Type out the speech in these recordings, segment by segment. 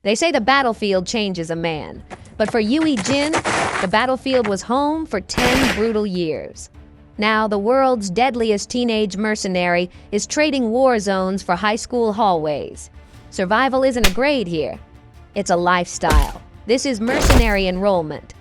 They say the battlefield changes a man. But for Yui Jin, the battlefield was home for 10 brutal years. Now, the world's deadliest teenage mercenary is trading war zones for high school hallways. Survival isn't a grade here. It's a lifestyle. This is mercenary enrollment.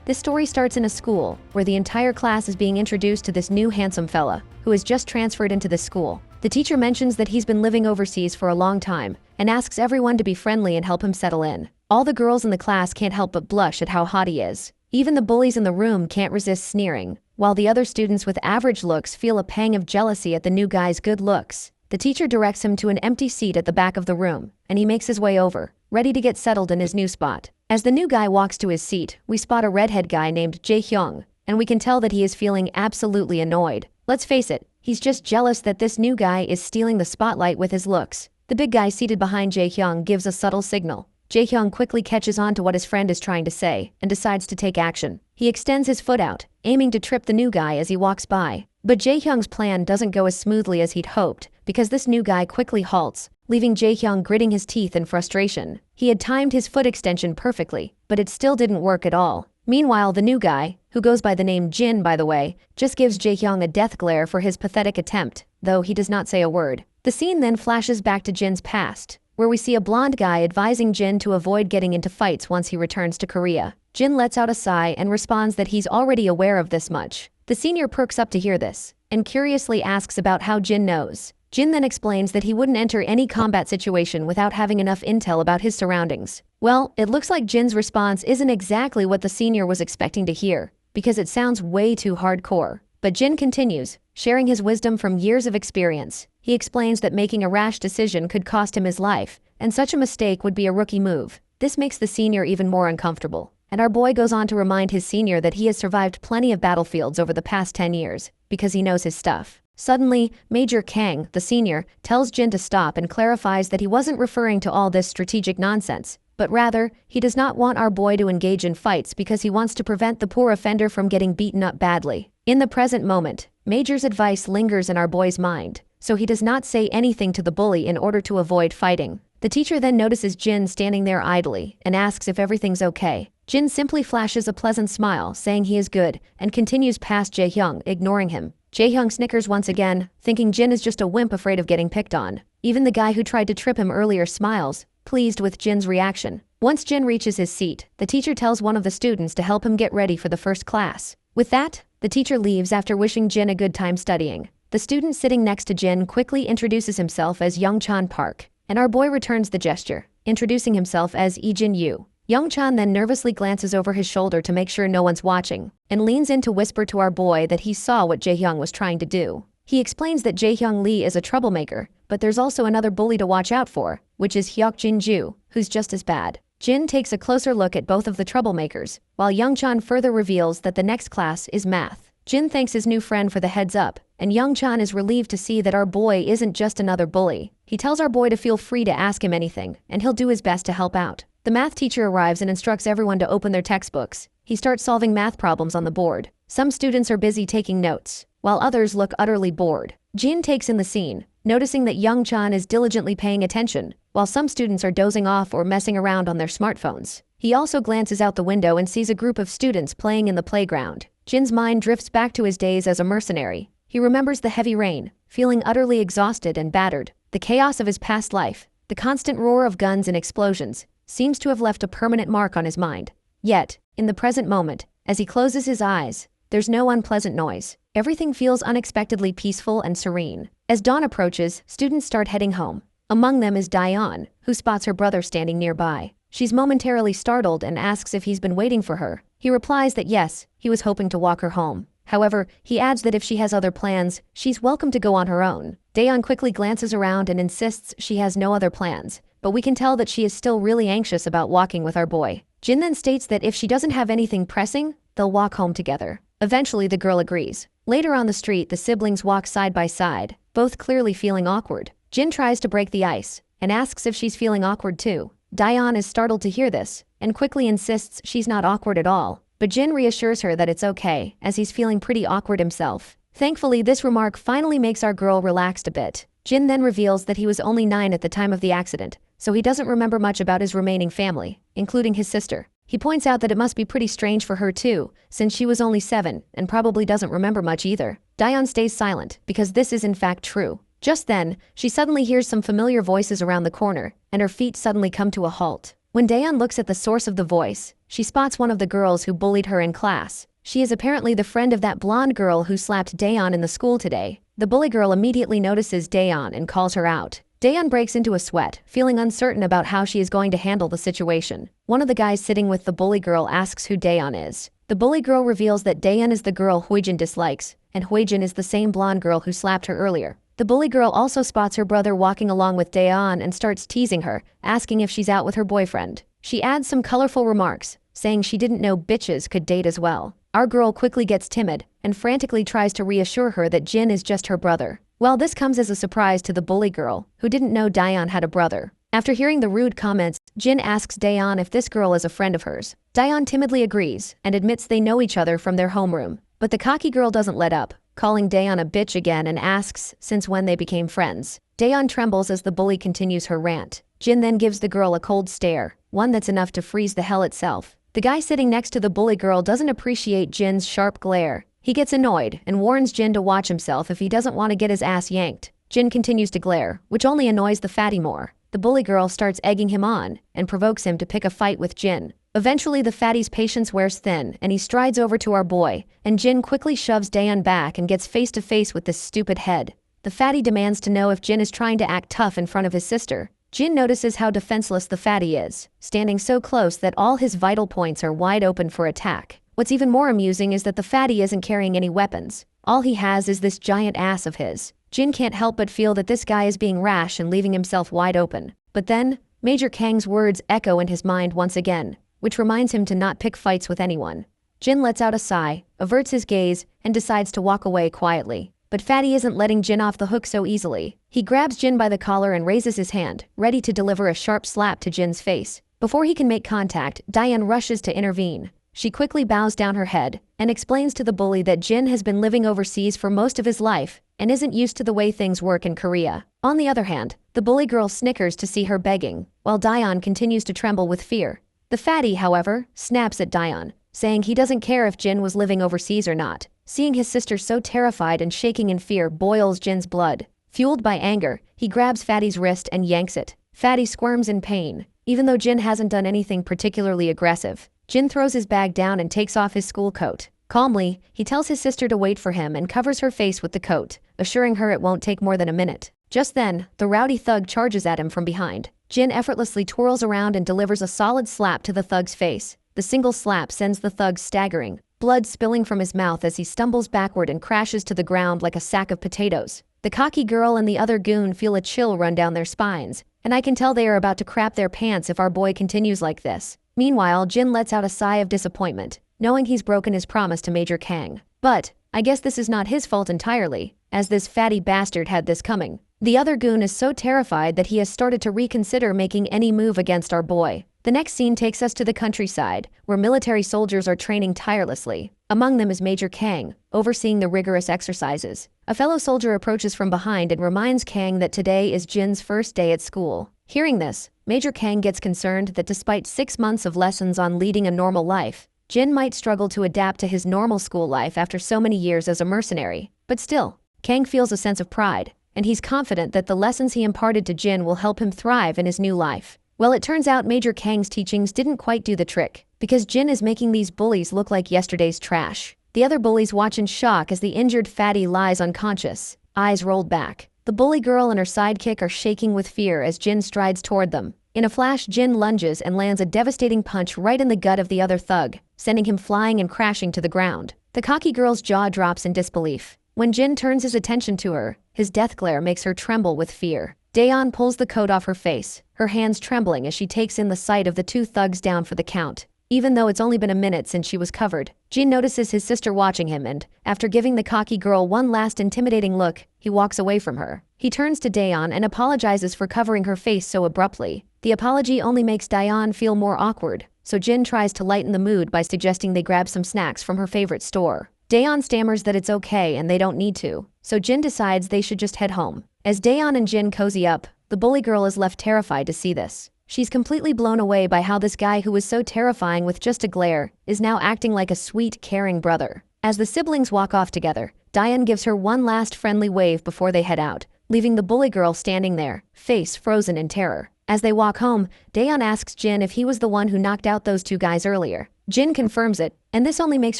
This story starts in a school where the entire class is being introduced to this new handsome fella who has just transferred into the school. The teacher mentions that he's been living overseas for a long time and asks everyone to be friendly and help him settle in. All the girls in the class can't help but blush at how hot he is. Even the bullies in the room can't resist sneering, while the other students with average looks feel a pang of jealousy at the new guy's good looks. The teacher directs him to an empty seat at the back of the room, and he makes his way over, ready to get settled in his new spot. As the new guy walks to his seat, we spot a redhead guy named Jae-hyung, and we can tell that he is feeling absolutely annoyed. Let's face it, he's just jealous that this new guy is stealing the spotlight with his looks. The big guy seated behind Jae-hyung gives a subtle signal. Jae-hyung quickly catches on to what his friend is trying to say and decides to take action. He extends his foot out, aiming to trip the new guy as he walks by. But Jae-hyung's plan doesn't go as smoothly as he'd hoped, because this new guy quickly halts, leaving Jae-hyung gritting his teeth in frustration. He had timed his foot extension perfectly, but it still didn't work at all. Meanwhile, the new guy, who goes by the name Jin by the way, just gives Jae-hyung a death glare for his pathetic attempt, though he does not say a word. The scene then flashes back to Jin's past, where we see a blonde guy advising Jin to avoid getting into fights once he returns to Korea. Jin lets out a sigh and responds that he's already aware of this much. The senior perks up to hear this, and curiously asks about how Jin knows. Jin then explains that he wouldn't enter any combat situation without having enough intel about his surroundings. Well, it looks like Jin's response isn't exactly what the senior was expecting to hear, because it sounds way too hardcore. But Jin continues, sharing his wisdom from years of experience. He explains that making a rash decision could cost him his life, and such a mistake would be a rookie move. This makes the senior even more uncomfortable. And our boy goes on to remind his senior that he has survived plenty of battlefields over the past 10 years, because he knows his stuff. Suddenly, Major Kang, the senior, tells Jin to stop and clarifies that he wasn't referring to all this strategic nonsense, but rather, he does not want our boy to engage in fights because he wants to prevent the poor offender from getting beaten up badly. In the present moment, Major's advice lingers in our boy's mind, so he does not say anything to the bully in order to avoid fighting. The teacher then notices Jin standing there idly and asks if everything's okay. Jin simply flashes a pleasant smile, saying he is good, and continues past Jae-hyung, ignoring him. Jae-hyung snickers once again, thinking Jin is just a wimp afraid of getting picked on. Even the guy who tried to trip him earlier smiles, pleased with Jin's reaction. Once Jin reaches his seat, the teacher tells one of the students to help him get ready for the first class. With that, the teacher leaves after wishing Jin a good time studying. The student sitting next to Jin quickly introduces himself as Young-chan Park, and our boy returns the gesture, introducing himself as Ijin Yu. Young-chan then nervously glances over his shoulder to make sure no one's watching, and leans in to whisper to our boy that he saw what Jae-hyung was trying to do. He explains that Jae-hyung Lee is a troublemaker, but there's also another bully to watch out for, which is Hyuk-jin Ju, who's just as bad. Jin takes a closer look at both of the troublemakers, while Young-chan further reveals that the next class is math. Jin thanks his new friend for the heads up, and Young-chan is relieved to see that our boy isn't just another bully. He tells our boy to feel free to ask him anything, and he'll do his best to help out. The math teacher arrives and instructs everyone to open their textbooks. He starts solving math problems on the board. Some students are busy taking notes, while others look utterly bored. Jin takes in the scene, noticing that Young-chan is diligently paying attention, while some students are dozing off or messing around on their smartphones. He also glances out the window and sees a group of students playing in the playground. Jin's mind drifts back to his days as a mercenary. He remembers the heavy rain, feeling utterly exhausted and battered. The chaos of his past life, the constant roar of guns and explosions, seems to have left a permanent mark on his mind. Yet, in the present moment, as he closes his eyes, there's no unpleasant noise. Everything feels unexpectedly peaceful and serene. As dawn approaches, students start heading home. Among them is Daeon, who spots her brother standing nearby. She's momentarily startled and asks if he's been waiting for her. He replies that yes, he was hoping to walk her home. However, he adds that if she has other plans, she's welcome to go on her own. Daeon quickly glances around and insists she has no other plans, but we can tell that she is still really anxious about walking with our boy. Jin then states that if she doesn't have anything pressing, they'll walk home together. Eventually, the girl agrees. Later on the street, the siblings walk side by side, both clearly feeling awkward. Jin tries to break the ice and asks if she's feeling awkward too. Daeon is startled to hear this and quickly insists she's not awkward at all. But Jin reassures her that it's okay, as he's feeling pretty awkward himself. Thankfully, this remark finally makes our girl relaxed a bit. Jin then reveals that he was only 9 at the time of the accident, so he doesn't remember much about his remaining family, including his sister. He points out that it must be pretty strange for her too, since she was only 7 and probably doesn't remember much either. Daeon stays silent, because this is in fact true. Just then, she suddenly hears some familiar voices around the corner, and her feet suddenly come to a halt. When Daeon looks at the source of the voice, she spots one of the girls who bullied her in class. She is apparently the friend of that blonde girl who slapped Daeon in the school today. The bully girl immediately notices Daeon and calls her out. Daeon breaks into a sweat, feeling uncertain about how she is going to handle the situation. One of the guys sitting with the bully girl asks who Daeon is. The bully girl reveals that Daeon is the girl Huijin dislikes, and Huijin is the same blonde girl who slapped her earlier. The bully girl also spots her brother walking along with Daeon and starts teasing her, asking if she's out with her boyfriend. She adds some colorful remarks, saying she didn't know bitches could date as well. Our girl quickly gets timid and frantically tries to reassure her that Jin is just her brother. Well, this comes as a surprise to the bully girl, who didn't know Daeon had a brother. After hearing the rude comments, Jin asks Daeon if this girl is a friend of hers. Daeon timidly agrees and admits they know each other from their homeroom. But the cocky girl doesn't let up, calling Daeon a bitch again and asks since when they became friends. Daeon trembles as the bully continues her rant. Jin then gives the girl a cold stare, one that's enough to freeze the hell itself. The guy sitting next to the bully girl doesn't appreciate Jin's sharp glare. He gets annoyed and warns Jin to watch himself if he doesn't want to get his ass yanked. Jin continues to glare, which only annoys the fatty more. The bully girl starts egging him on and provokes him to pick a fight with Jin. Eventually the fatty's patience wears thin and he strides over to our boy, and Jin quickly shoves Daeon back and gets face to face with this stupid head. The fatty demands to know if Jin is trying to act tough in front of his sister. Jin notices how defenseless the fatty is, standing so close that all his vital points are wide open for attack. What's even more amusing is that the fatty isn't carrying any weapons. All he has is this giant ass of his. Jin can't help but feel that this guy is being rash and leaving himself wide open. But then, Major Kang's words echo in his mind once again, which reminds him to not pick fights with anyone. Jin lets out a sigh, averts his gaze, and decides to walk away quietly. But Fatty isn't letting Jin off the hook so easily. He grabs Jin by the collar and raises his hand, ready to deliver a sharp slap to Jin's face. Before he can make contact, Daeon rushes to intervene. She quickly bows down her head and explains to the bully that Jin has been living overseas for most of his life and isn't used to the way things work in Korea. On the other hand, the bully girl snickers to see her begging, while Daeon continues to tremble with fear. The fatty, however, snaps at Daeon, saying he doesn't care if Jin was living overseas or not. Seeing his sister so terrified and shaking in fear boils Jin's blood. Fueled by anger, he grabs Fatty's wrist and yanks it. Fatty squirms in pain, even though Jin hasn't done anything particularly aggressive. Jin throws his bag down and takes off his school coat. Calmly, he tells his sister to wait for him and covers her face with the coat, assuring her it won't take more than a minute. Just then, the rowdy thug charges at him from behind. Jin effortlessly twirls around and delivers a solid slap to the thug's face. The single slap sends the thug staggering, blood spilling from his mouth as he stumbles backward and crashes to the ground like a sack of potatoes. The cocky girl and the other goon feel a chill run down their spines, and I can tell they are about to crap their pants if our boy continues like this. Meanwhile, Jin lets out a sigh of disappointment, knowing he's broken his promise to Major Kang. But I guess this is not his fault entirely, as this fatty bastard had this coming. The other goon is so terrified that he has started to reconsider making any move against our boy. The next scene takes us to the countryside, where military soldiers are training tirelessly. Among them is Major Kang, overseeing the rigorous exercises. A fellow soldier approaches from behind and reminds Kang that today is Jin's first day at school. Hearing this, Major Kang gets concerned that despite 6 months of lessons on leading a normal life, Jin might struggle to adapt to his normal school life after so many years as a mercenary. But still, Kang feels a sense of pride, and he's confident that the lessons he imparted to Jin will help him thrive in his new life. Well, it turns out Major Kang's teachings didn't quite do the trick, because Jin is making these bullies look like yesterday's trash. The other bullies watch in shock as the injured fatty lies unconscious, eyes rolled back. The bully girl and her sidekick are shaking with fear as Jin strides toward them. In a flash, Jin lunges and lands a devastating punch right in the gut of the other thug, sending him flying and crashing to the ground. The cocky girl's jaw drops in disbelief. When Jin turns his attention to her, his death glare makes her tremble with fear. Daeon pulls the coat off her face, her hands trembling as she takes in the sight of the 2 thugs down for the count. Even though it's only been a minute since she was covered, Jin notices his sister watching him and, after giving the cocky girl one last intimidating look, he walks away from her. He turns to Daeon and apologizes for covering her face so abruptly. The apology only makes Daeon feel more awkward, so Jin tries to lighten the mood by suggesting they grab some snacks from her favorite store. Daeon stammers that it's okay and they don't need to, so Jin decides they should just head home. As Daeon and Jin cozy up, The bully girl is left terrified to see this. She's completely blown away by how this guy who was so terrifying with just a glare is now acting like a sweet, caring brother. As the siblings walk off together, Diane gives her one last friendly wave before they head out, leaving the bully girl standing there, face frozen in terror. As they walk home, Daeon asks Jin if he was the one who knocked out those two guys earlier. Jin confirms it, and this only makes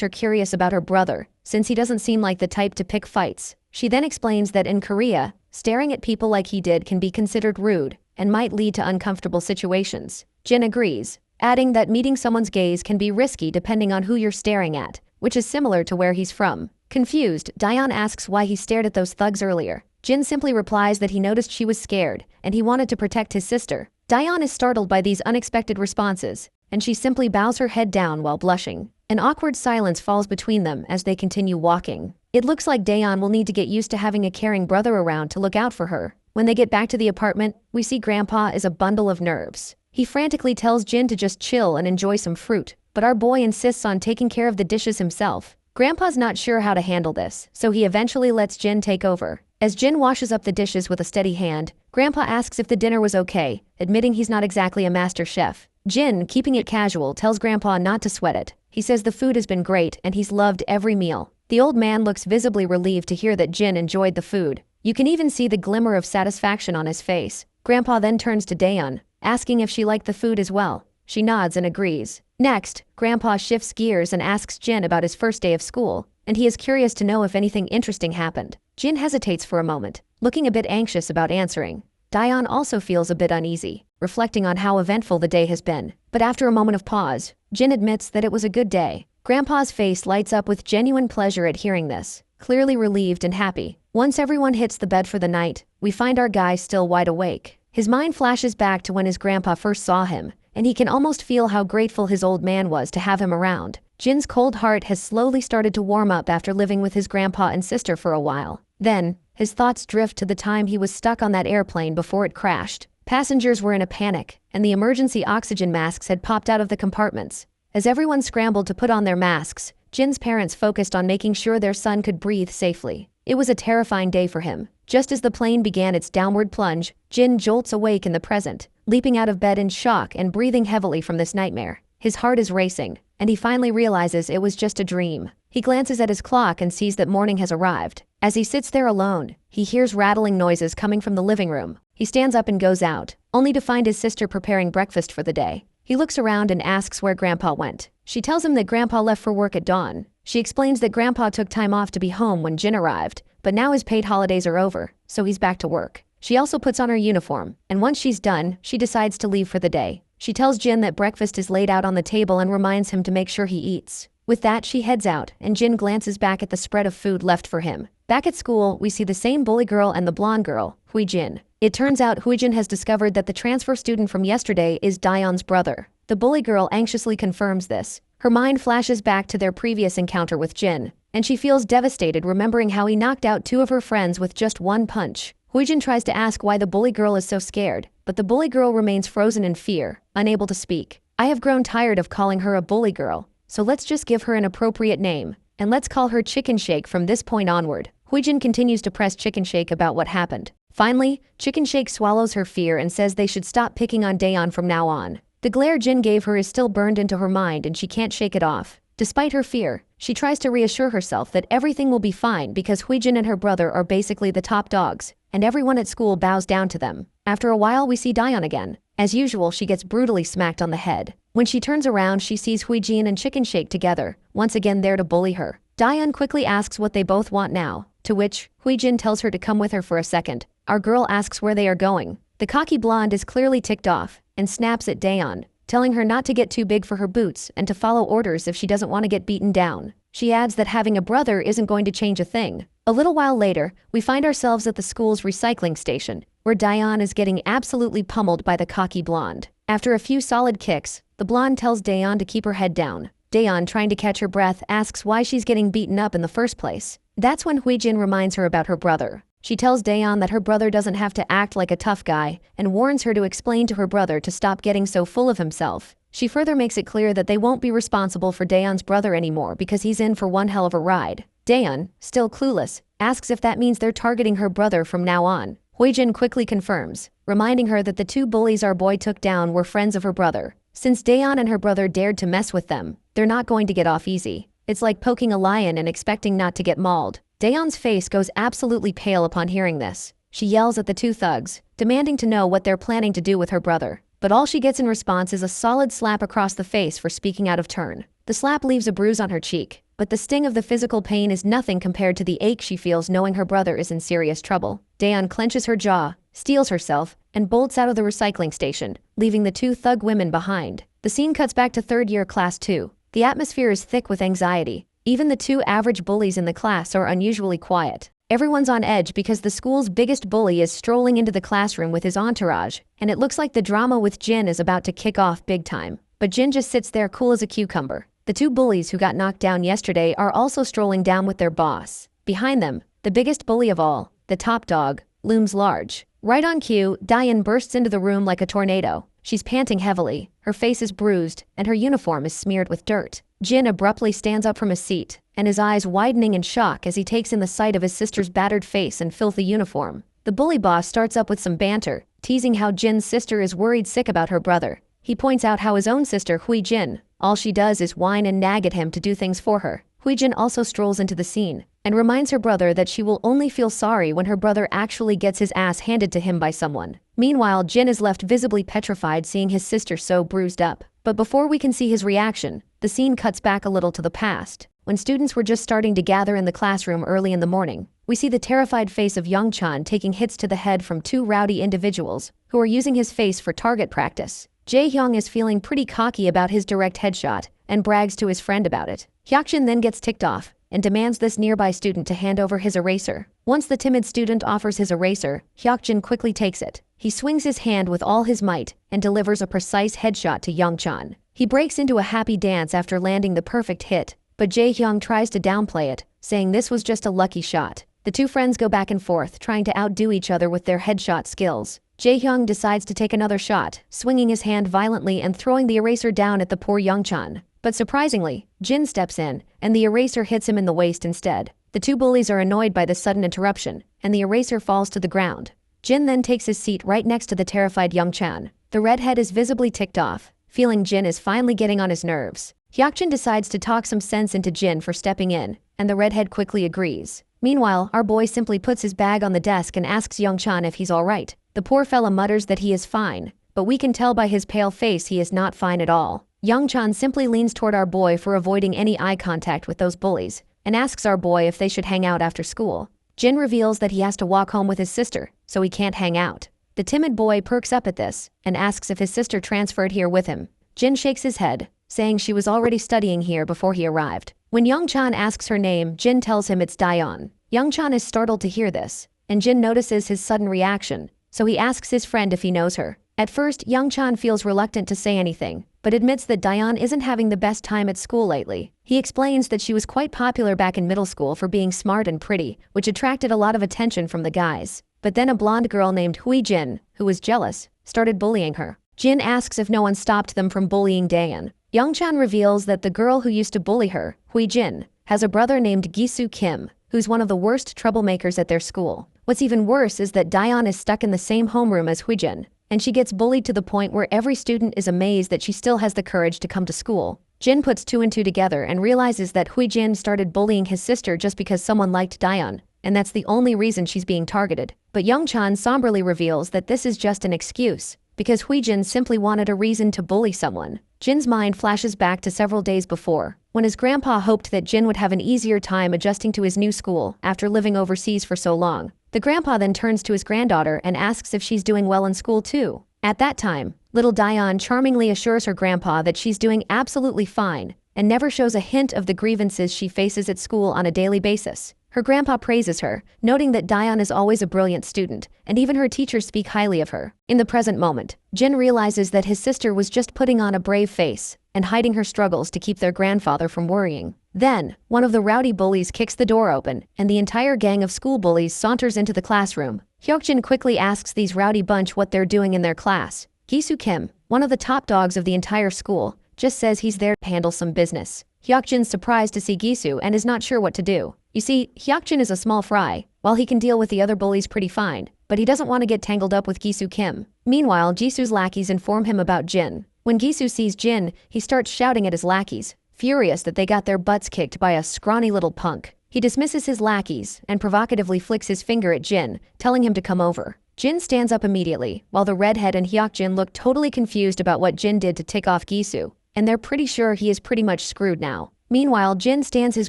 her curious about her brother, since he doesn't seem like the type to pick fights. She then explains that in Korea, staring at people like he did can be considered rude and might lead to uncomfortable situations. Jin agrees, adding that meeting someone's gaze can be risky depending on who you're staring at, which is similar to where he's from. Confused, Daeon asks why he stared at those thugs earlier. Jin simply replies that he noticed she was scared, and he wanted to protect his sister. Daeon is startled by these unexpected responses, and she simply bows her head down while blushing. An awkward silence falls between them as they continue walking. It looks like Daeon will need to get used to having a caring brother around to look out for her. When they get back to the apartment, we see Grandpa is a bundle of nerves. He frantically tells Jin to just chill and enjoy some fruit, but our boy insists on taking care of the dishes himself. Grandpa's not sure how to handle this, so he eventually lets Jin take over. As Jin washes up the dishes with a steady hand, Grandpa asks if the dinner was okay, admitting he's not exactly a master chef. Jin, keeping it casual, tells Grandpa not to sweat it. He says the food has been great and he's loved every meal. The old man looks visibly relieved to hear that Jin enjoyed the food. You can even see the glimmer of satisfaction on his face. Grandpa then turns to Daeon, asking if she liked the food as well. She nods and agrees. Next, Grandpa shifts gears and asks Jin about his first day of school, and he is curious to know if anything interesting happened. Jin hesitates for a moment, looking a bit anxious about answering. Daeon also feels a bit uneasy, reflecting on how eventful the day has been. But after a moment of pause, Jin admits that it was a good day. Grandpa's face lights up with genuine pleasure at hearing this, clearly relieved and happy. Once everyone hits the bed for the night, we find our guy still wide awake. His mind flashes back to when his grandpa first saw him, and he can almost feel how grateful his old man was to have him around. Jin's cold heart has slowly started to warm up after living with his grandpa and sister for a while. Then, his thoughts drift to the time he was stuck on that airplane before it crashed. Passengers were in a panic, and the emergency oxygen masks had popped out of the compartments. As everyone scrambled to put on their masks, Jin's parents focused on making sure their son could breathe safely. It was a terrifying day for him. Just as the plane began its downward plunge, Jin jolts awake in the present, leaping out of bed in shock and breathing heavily from this nightmare. His heart is racing, and he finally realizes it was just a dream. He glances at his clock and sees that morning has arrived. As he sits there alone, he hears rattling noises coming from the living room. He stands up and goes out, only to find his sister preparing breakfast for the day. He looks around and asks where Grandpa went. She tells him that Grandpa left for work at dawn. She explains that Grandpa took time off to be home when Jin arrived, but now his paid holidays are over, so he's back to work. She also puts on her uniform, and once she's done, she decides to leave for the day. She tells Jin that breakfast is laid out on the table and reminds him to make sure he eats. With that, she heads out, and Jin glances back at the spread of food left for him. Back at school, we see the same bully girl and the blonde girl, Huijin. It turns out Huijin has discovered that the transfer student from yesterday is Daeon's brother. The bully girl anxiously confirms this. Her mind flashes back to their previous encounter with Jin, and she feels devastated remembering how he knocked out two of her friends with just one punch. Huijin tries to ask why the bully girl is so scared, but the bully girl remains frozen in fear, unable to speak. I have grown tired of calling her a bully girl, so let's just give her an appropriate name, and let's call her Chicken Shake from this point onward. Huijin continues to press Chicken Shake about what happened. Finally, Chicken Shake swallows her fear and says they should stop picking on Daeon from now on. The glare Jin gave her is still burned into her mind and she can't shake it off. Despite her fear, she tries to reassure herself that everything will be fine because Huijin and her brother are basically the top dogs, and everyone at school bows down to them. After a while, we see Daeon again. As usual, she gets brutally smacked on the head. When she turns around, she sees Huijin and Chicken Shake together, once again there to bully her. Daeon quickly asks what they both want now, to which Huijin tells her to come with her for a second. Our girl asks where they are going. The cocky blonde is clearly ticked off and snaps at Daeon, telling her not to get too big for her boots and to follow orders if she doesn't want to get beaten down. She adds that having a brother isn't going to change a thing. A little while later, we find ourselves at the school's recycling station, where Daeon is getting absolutely pummeled by the cocky blonde. After a few solid kicks, the blonde tells Daeon to keep her head down. Daeon, trying to catch her breath, asks why she's getting beaten up in the first place. That's when Huijin reminds her about her brother. She tells Daeon that her brother doesn't have to act like a tough guy and warns her to explain to her brother to stop getting so full of himself. She further makes it clear that they won't be responsible for Daeon's brother anymore because he's in for one hell of a ride. Daeon, still clueless, asks if that means they're targeting her brother from now on. Huijin quickly confirms, reminding her that the two bullies our boy took down were friends of her brother. Since Daeon and her brother dared to mess with them, they're not going to get off easy. It's like poking a lion and expecting not to get mauled. Daeon's face goes absolutely pale upon hearing this. She yells at the two thugs, demanding to know what they're planning to do with her brother. But all she gets in response is a solid slap across the face for speaking out of turn. The slap leaves a bruise on her cheek, but the sting of the physical pain is nothing compared to the ache she feels knowing her brother is in serious trouble. Daeon clenches her jaw, steels herself, and bolts out of the recycling station, leaving the two thug women behind. The scene cuts back to third-year class 2. The atmosphere is thick with anxiety. Even the two average bullies in the class are unusually quiet. Everyone's on edge because the school's biggest bully is strolling into the classroom with his entourage, and it looks like the drama with Jin is about to kick off big time. But Jin just sits there cool as a cucumber. The two bullies who got knocked down yesterday are also strolling down with their boss. Behind them, the biggest bully of all, the top dog, looms large. Right on cue, Daeon bursts into the room like a tornado. She's panting heavily, her face is bruised, and her uniform is smeared with dirt. Jin abruptly stands up from his seat, and his eyes widening in shock as he takes in the sight of his sister's battered face and filthy uniform. The bully boss starts up with some banter, teasing how Jin's sister is worried sick about her brother. He points out how his own sister, Huijin, all she does is whine and nag at him to do things for her. Huijin also strolls into the scene, and reminds her brother that she will only feel sorry when her brother actually gets his ass handed to him by someone. Meanwhile, Jin is left visibly petrified seeing his sister so bruised up. But before we can see his reaction, the scene cuts back a little to the past. When students were just starting to gather in the classroom early in the morning, we see the terrified face of Young-chan taking hits to the head from two rowdy individuals who are using his face for target practice. Jae-hyung is feeling pretty cocky about his direct headshot and brags to his friend about it. Hyakjin then gets ticked off and demands this nearby student to hand over his eraser. Once the timid student offers his eraser, Hyakjin quickly takes it. He swings his hand with all his might and delivers a precise headshot to Young-chan. He breaks into a happy dance after landing the perfect hit, but Jae-hyung tries to downplay it, saying this was just a lucky shot. The two friends go back and forth, trying to outdo each other with their headshot skills. Jae-hyung decides to take another shot, swinging his hand violently and throwing the eraser down at the poor Young-chan. But surprisingly, Jin steps in, and the eraser hits him in the waist instead. The two bullies are annoyed by this sudden interruption, and the eraser falls to the ground. Jin then takes his seat right next to the terrified Young-chan. The redhead is visibly ticked off, feeling Jin is finally getting on his nerves. Hyakjin decides to talk some sense into Jin for stepping in, and the redhead quickly agrees. Meanwhile, our boy simply puts his bag on the desk and asks Young-chan if he's alright. The poor fella mutters that he is fine, but we can tell by his pale face he is not fine at all. Young-chan simply leans toward our boy for avoiding any eye contact with those bullies, and asks our boy if they should hang out after school. Jin reveals that he has to walk home with his sister, so he can't hang out. The timid boy perks up at this, and asks if his sister transferred here with him. Jin shakes his head, saying she was already studying here before he arrived. When Young-chan asks her name, Jin tells him it's Daeon. Young-chan is startled to hear this, and Jin notices his sudden reaction, so he asks his friend if he knows her. At first, Young-chan feels reluctant to say anything, but admits that Daeon isn't having the best time at school lately. He explains that she was quite popular back in middle school for being smart and pretty, which attracted a lot of attention from the guys. But then a blonde girl named Huijin, who was jealous, started bullying her. Jin asks if no one stopped them from bullying Daeon. Young-chan reveals that the girl who used to bully her, Huijin, has a brother named Gisu Kim, who's one of the worst troublemakers at their school. What's even worse is that Daeon is stuck in the same homeroom as Huijin, and she gets bullied to the point where every student is amazed that she still has the courage to come to school. Jin puts two and two together and realizes that Huijin started bullying his sister just because someone liked Daeon, and that's the only reason she's being targeted. But Young-chan somberly reveals that this is just an excuse, because Huijin simply wanted a reason to bully someone. Jin's mind flashes back to several days before, when his grandpa hoped that Jin would have an easier time adjusting to his new school after living overseas for so long. The grandpa then turns to his granddaughter and asks if she's doing well in school too. At that time, little Daeon charmingly assures her grandpa that she's doing absolutely fine and never shows a hint of the grievances she faces at school on a daily basis. Her grandpa praises her, noting that Daeon is always a brilliant student, and even her teachers speak highly of her. In the present moment, Jin realizes that his sister was just putting on a brave face and hiding her struggles to keep their grandfather from worrying. Then, one of the rowdy bullies kicks the door open, and the entire gang of school bullies saunters into the classroom. Hyokjin quickly asks these rowdy bunch what they're doing in their class. Gisu Kim, one of the top dogs of the entire school, just says he's there to handle some business. Hyokjin's surprised to see Gisu and is not sure what to do. You see, Hyokjin is a small fry. While he can deal with the other bullies pretty fine, but he doesn't want to get tangled up with Gisu Kim. Meanwhile, Jisu's lackeys inform him about Jin. When Gisu sees Jin, he starts shouting at his lackeys, furious that they got their butts kicked by a scrawny little punk. He dismisses his lackeys and provocatively flicks his finger at Jin, telling him to come over. Jin stands up immediately, while the redhead and Hyokjin look totally confused about what Jin did to tick off Gisu, and they're pretty sure he is pretty much screwed now. Meanwhile, Jin stands his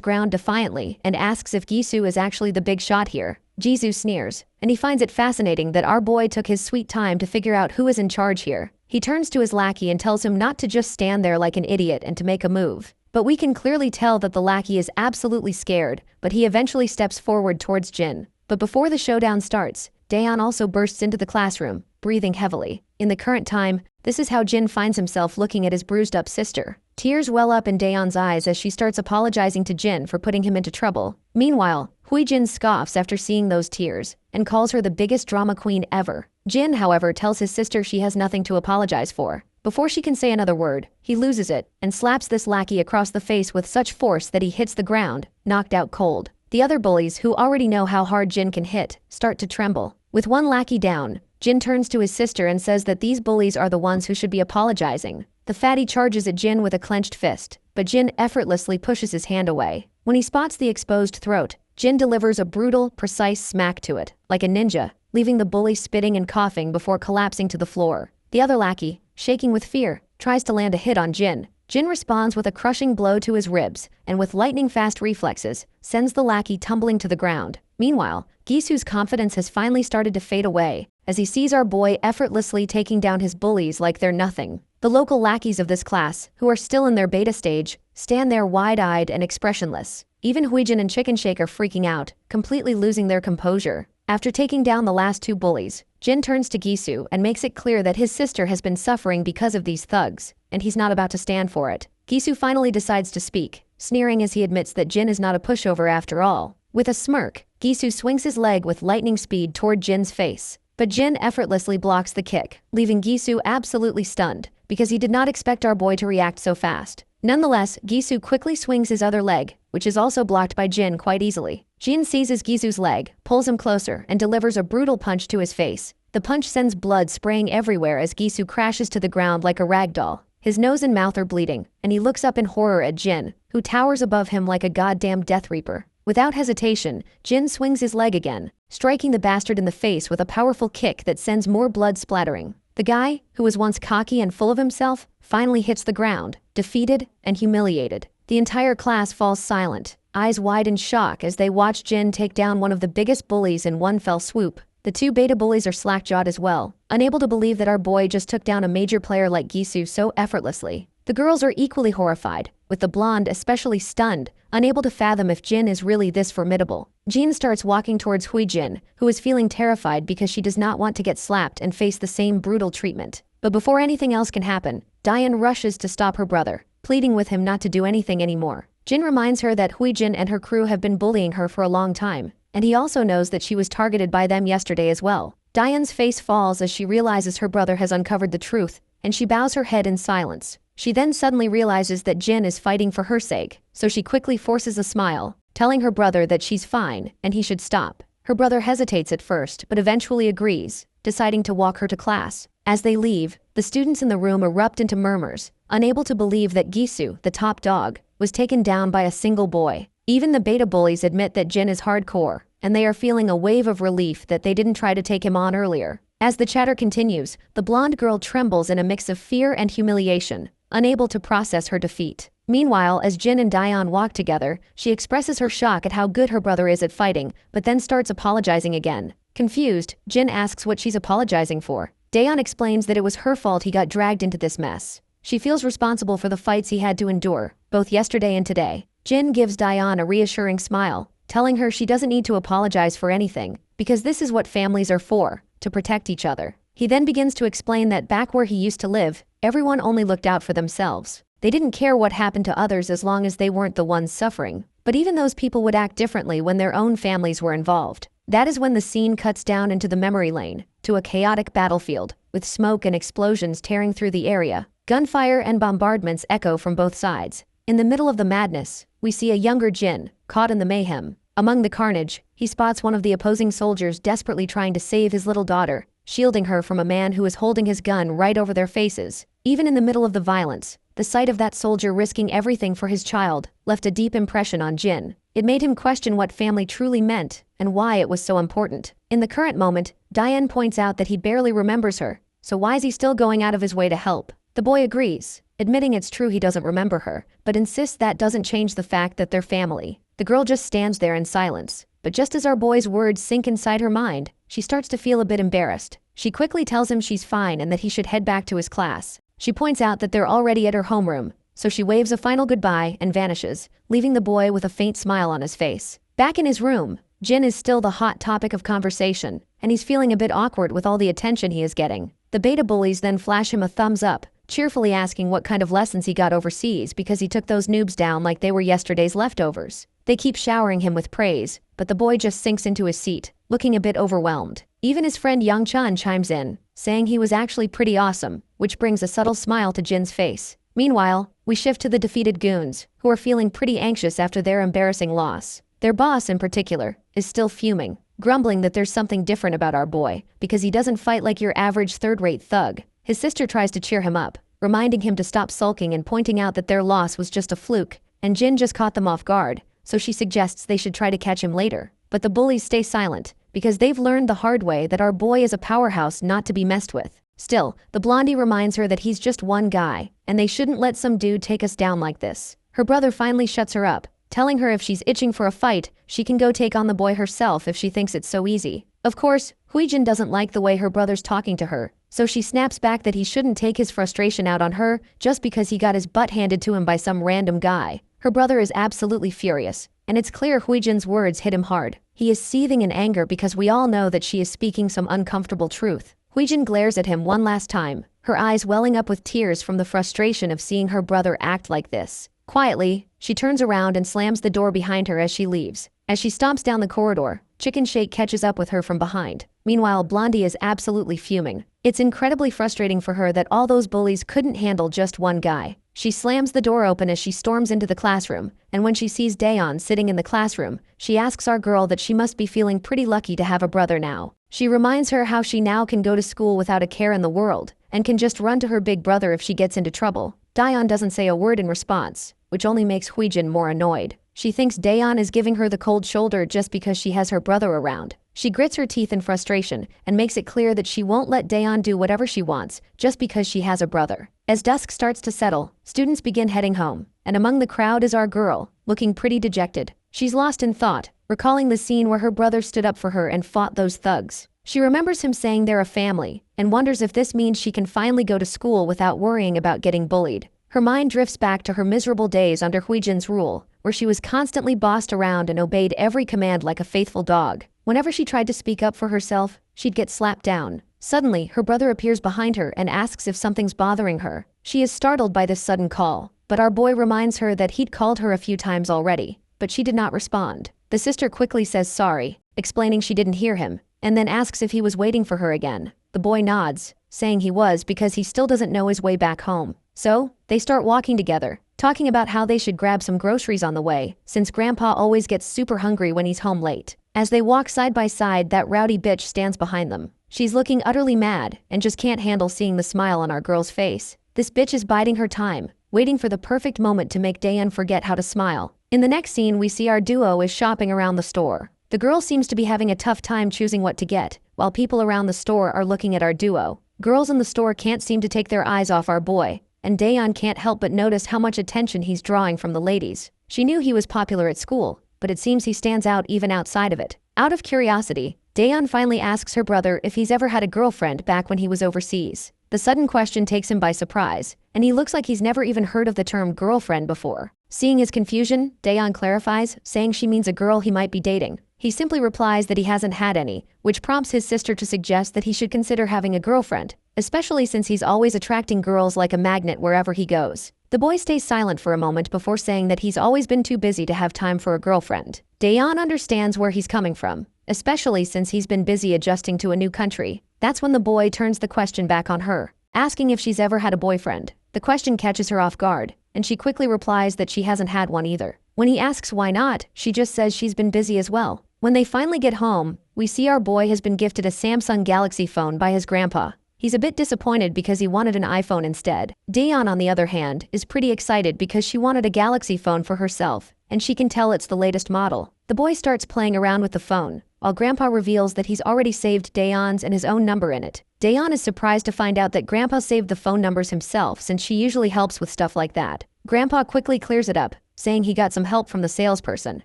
ground defiantly and asks if Gisu is actually the big shot here. Jisoo sneers, and he finds it fascinating that our boy took his sweet time to figure out who is in charge here. He turns to his lackey and tells him not to just stand there like an idiot and to make a move. But we can clearly tell that the lackey is absolutely scared, but he eventually steps forward towards Jin. But before the showdown starts, Daeon also bursts into the classroom, breathing heavily. In the current time, this is how Jin finds himself looking at his bruised-up sister. Tears well up in Daeon's eyes as she starts apologizing to Jin for putting him into trouble. Meanwhile, Huijin scoffs after seeing those tears and calls her the biggest drama queen ever. Jin, however, tells his sister she has nothing to apologize for. Before she can say another word, he loses it and slaps this lackey across the face with such force that he hits the ground, knocked out cold. The other bullies, who already know how hard Jin can hit, start to tremble. With one lackey down, Jin turns to his sister and says that these bullies are the ones who should be apologizing. The fatty charges at Jin with a clenched fist, but Jin effortlessly pushes his hand away. When he spots the exposed throat, Jin delivers a brutal, precise smack to it, like a ninja, leaving the bully spitting and coughing before collapsing to the floor. The other lackey, shaking with fear, tries to land a hit on Jin. Jin responds with a crushing blow to his ribs, and with lightning-fast reflexes, sends the lackey tumbling to the ground. Meanwhile, Gisu's confidence has finally started to fade away, as he sees our boy effortlessly taking down his bullies like they're nothing. The local lackeys of this class, who are still in their beta stage, stand there wide-eyed and expressionless. Even Huijin and Chicken Shake are freaking out, completely losing their composure. After taking down the last two bullies, Jin turns to Gisu and makes it clear that his sister has been suffering because of these thugs, and he's not about to stand for it. Gisu finally decides to speak, sneering as he admits that Jin is not a pushover after all. With a smirk, Gisu swings his leg with lightning speed toward Jin's face, but Jin effortlessly blocks the kick, leaving Gisu absolutely stunned, because he did not expect our boy to react so fast. Nonetheless, Gisu quickly swings his other leg, which is also blocked by Jin quite easily. Jin seizes Gisu's leg, pulls him closer, and delivers a brutal punch to his face. The punch sends blood spraying everywhere as Gisu crashes to the ground like a rag doll. His nose and mouth are bleeding, and he looks up in horror at Jin, who towers above him like a goddamn Death Reaper. Without hesitation, Jin swings his leg again, striking the bastard in the face with a powerful kick that sends more blood splattering. The guy, who was once cocky and full of himself, finally hits the ground, defeated and humiliated. The entire class falls silent, eyes wide in shock as they watch Jin take down one of the biggest bullies in one fell swoop. The two beta bullies are slack-jawed as well, unable to believe that our boy just took down a major player like Gisu so effortlessly. The girls are equally horrified, with the blonde especially stunned, unable to fathom if Jin is really this formidable. Jin starts walking towards Huijin, who is feeling terrified because she does not want to get slapped and face the same brutal treatment. But before anything else can happen, Daeon rushes to stop her brother, pleading with him not to do anything anymore. Jin reminds her that Huijin and her crew have been bullying her for a long time, and he also knows that she was targeted by them yesterday as well. Daeon's face falls as she realizes her brother has uncovered the truth, and she bows her head in silence. She then suddenly realizes that Jin is fighting for her sake, so she quickly forces a smile, telling her brother that she's fine and he should stop. Her brother hesitates at first, but eventually agrees, deciding to walk her to class. As they leave, the students in the room erupt into murmurs, unable to believe that Gisu, the top dog, was taken down by a single boy. Even the beta bullies admit that Jin is hardcore, and they are feeling a wave of relief that they didn't try to take him on earlier. As the chatter continues, the blonde girl trembles in a mix of fear and humiliation, unable to process her defeat. Meanwhile, as Jin and Daeon walk together, she expresses her shock at how good her brother is at fighting, but then starts apologizing again. Confused, Jin asks what she's apologizing for. Daeon explains that it was her fault he got dragged into this mess. She feels responsible for the fights he had to endure, both yesterday and today. Jin gives Daeon a reassuring smile, telling her she doesn't need to apologize for anything, because this is what families are for, to protect each other. He then begins to explain that back where he used to live, everyone only looked out for themselves. They didn't care what happened to others as long as they weren't the ones suffering. But even those people would act differently when their own families were involved. That is when the scene cuts down into the memory lane, to a chaotic battlefield, with smoke and explosions tearing through the area. Gunfire and bombardments echo from both sides. In the middle of the madness, we see a younger Jin, caught in the mayhem. Among the carnage, he spots one of the opposing soldiers desperately trying to save his little daughter, shielding her from a man who is holding his gun right over their faces. Even in the middle of the violence, the sight of that soldier risking everything for his child left a deep impression on Jin. It made him question what family truly meant and why it was so important. In the current moment, Diane points out that he barely remembers her, so why is he still going out of his way to help? The boy agrees, admitting it's true he doesn't remember her, but insists that doesn't change the fact that they're family. The girl just stands there in silence, but just as our boy's words sink inside her mind, she starts to feel a bit embarrassed. She quickly tells him she's fine and that he should head back to his class. She points out that they're already at her homeroom, so she waves a final goodbye and vanishes, leaving the boy with a faint smile on his face. Back in his room, Jin is still the hot topic of conversation, and he's feeling a bit awkward with all the attention he is getting. The beta bullies then flash him a thumbs up, cheerfully asking what kind of lessons he got overseas because he took those noobs down like they were yesterday's leftovers. They keep showering him with praise, but the boy just sinks into his seat, looking a bit overwhelmed. Even his friend Yang Chun chimes in, saying he was actually pretty awesome, which brings a subtle smile to Jin's face. Meanwhile, we shift to the defeated goons, who are feeling pretty anxious after their embarrassing loss. Their boss, in particular, is still fuming, grumbling that there's something different about our boy, because he doesn't fight like your average third-rate thug. His sister tries to cheer him up, reminding him to stop sulking and pointing out that their loss was just a fluke, and Jin just caught them off guard, so she suggests they should try to catch him later. But the bullies stay silent, because they've learned the hard way that our boy is a powerhouse not to be messed with. Still, the blondie reminds her that he's just one guy, and they shouldn't let some dude take us down like this. Her brother finally shuts her up, telling her if she's itching for a fight, she can go take on the boy herself if she thinks it's so easy. Of course, Huijin doesn't like the way her brother's talking to her, so she snaps back that he shouldn't take his frustration out on her just because he got his butt handed to him by some random guy. Her brother is absolutely furious, and it's clear Huijin's words hit him hard. He is seething in anger because we all know that she is speaking some uncomfortable truth. Huijin glares at him one last time, her eyes welling up with tears from the frustration of seeing her brother act like this. Quietly, she turns around and slams the door behind her as she leaves. As she stomps down the corridor, Chicken Shake catches up with her from behind. Meanwhile, Blondie is absolutely fuming. It's incredibly frustrating for her that all those bullies couldn't handle just one guy. She slams the door open as she storms into the classroom, and when she sees Daeon sitting in the classroom, she asks our girl that she must be feeling pretty lucky to have a brother now. She reminds her how she now can go to school without a care in the world, and can just run to her big brother if she gets into trouble. Daeon doesn't say a word in response, which only makes Huijin more annoyed. She thinks Daeon is giving her the cold shoulder just because she has her brother around. She grits her teeth in frustration and makes it clear that she won't let Daeon do whatever she wants just because she has a brother. As dusk starts to settle, students begin heading home, and among the crowd is our girl, looking pretty dejected. She's lost in thought, recalling the scene where her brother stood up for her and fought those thugs. She remembers him saying they're a family, and wonders if this means she can finally go to school without worrying about getting bullied. Her mind drifts back to her miserable days under Huijin's rule, where she was constantly bossed around and obeyed every command like a faithful dog. Whenever she tried to speak up for herself, she'd get slapped down. Suddenly, her brother appears behind her and asks if something's bothering her. She is startled by this sudden call, but our boy reminds her that he'd called her a few times already, but she did not respond. The sister quickly says sorry, explaining she didn't hear him, and then asks if he was waiting for her again. The boy nods, saying he was because he still doesn't know his way back home. So, they start walking together, talking about how they should grab some groceries on the way, since Grandpa always gets super hungry when he's home late. As they walk side by side, that rowdy bitch stands behind them. She's looking utterly mad, and just can't handle seeing the smile on our girl's face. This bitch is biding her time, waiting for the perfect moment to make Daeon forget how to smile. In the next scene, we see our duo is shopping around the store. The girl seems to be having a tough time choosing what to get, while people around the store are looking at our duo. Girls in the store can't seem to take their eyes off our boy, and Daeon can't help but notice how much attention he's drawing from the ladies. She knew he was popular at school, but it seems he stands out even outside of it. Out of curiosity, Daeon finally asks her brother if he's ever had a girlfriend back when he was overseas. The sudden question takes him by surprise, and he looks like he's never even heard of the term girlfriend before. Seeing his confusion, Daeon clarifies, saying she means a girl he might be dating. He simply replies that he hasn't had any, which prompts his sister to suggest that he should consider having a girlfriend, especially since he's always attracting girls like a magnet wherever he goes. The boy stays silent for a moment before saying that he's always been too busy to have time for a girlfriend. Daeon understands where he's coming from, especially since he's been busy adjusting to a new country. That's when the boy turns the question back on her, asking if she's ever had a boyfriend. The question catches her off guard, and she quickly replies that she hasn't had one either. When he asks why not, she just says she's been busy as well. When they finally get home, we see our boy has been gifted a Samsung Galaxy phone by his grandpa. He's a bit disappointed because he wanted an iPhone instead. Daeon, on the other hand, is pretty excited because she wanted a Galaxy phone for herself, and she can tell it's the latest model. The boy starts playing around with the phone, while Grandpa reveals that he's already saved Daeon's and his own number in it. Daeon is surprised to find out that Grandpa saved the phone numbers himself since she usually helps with stuff like that. Grandpa quickly clears it up, saying he got some help from the salesperson.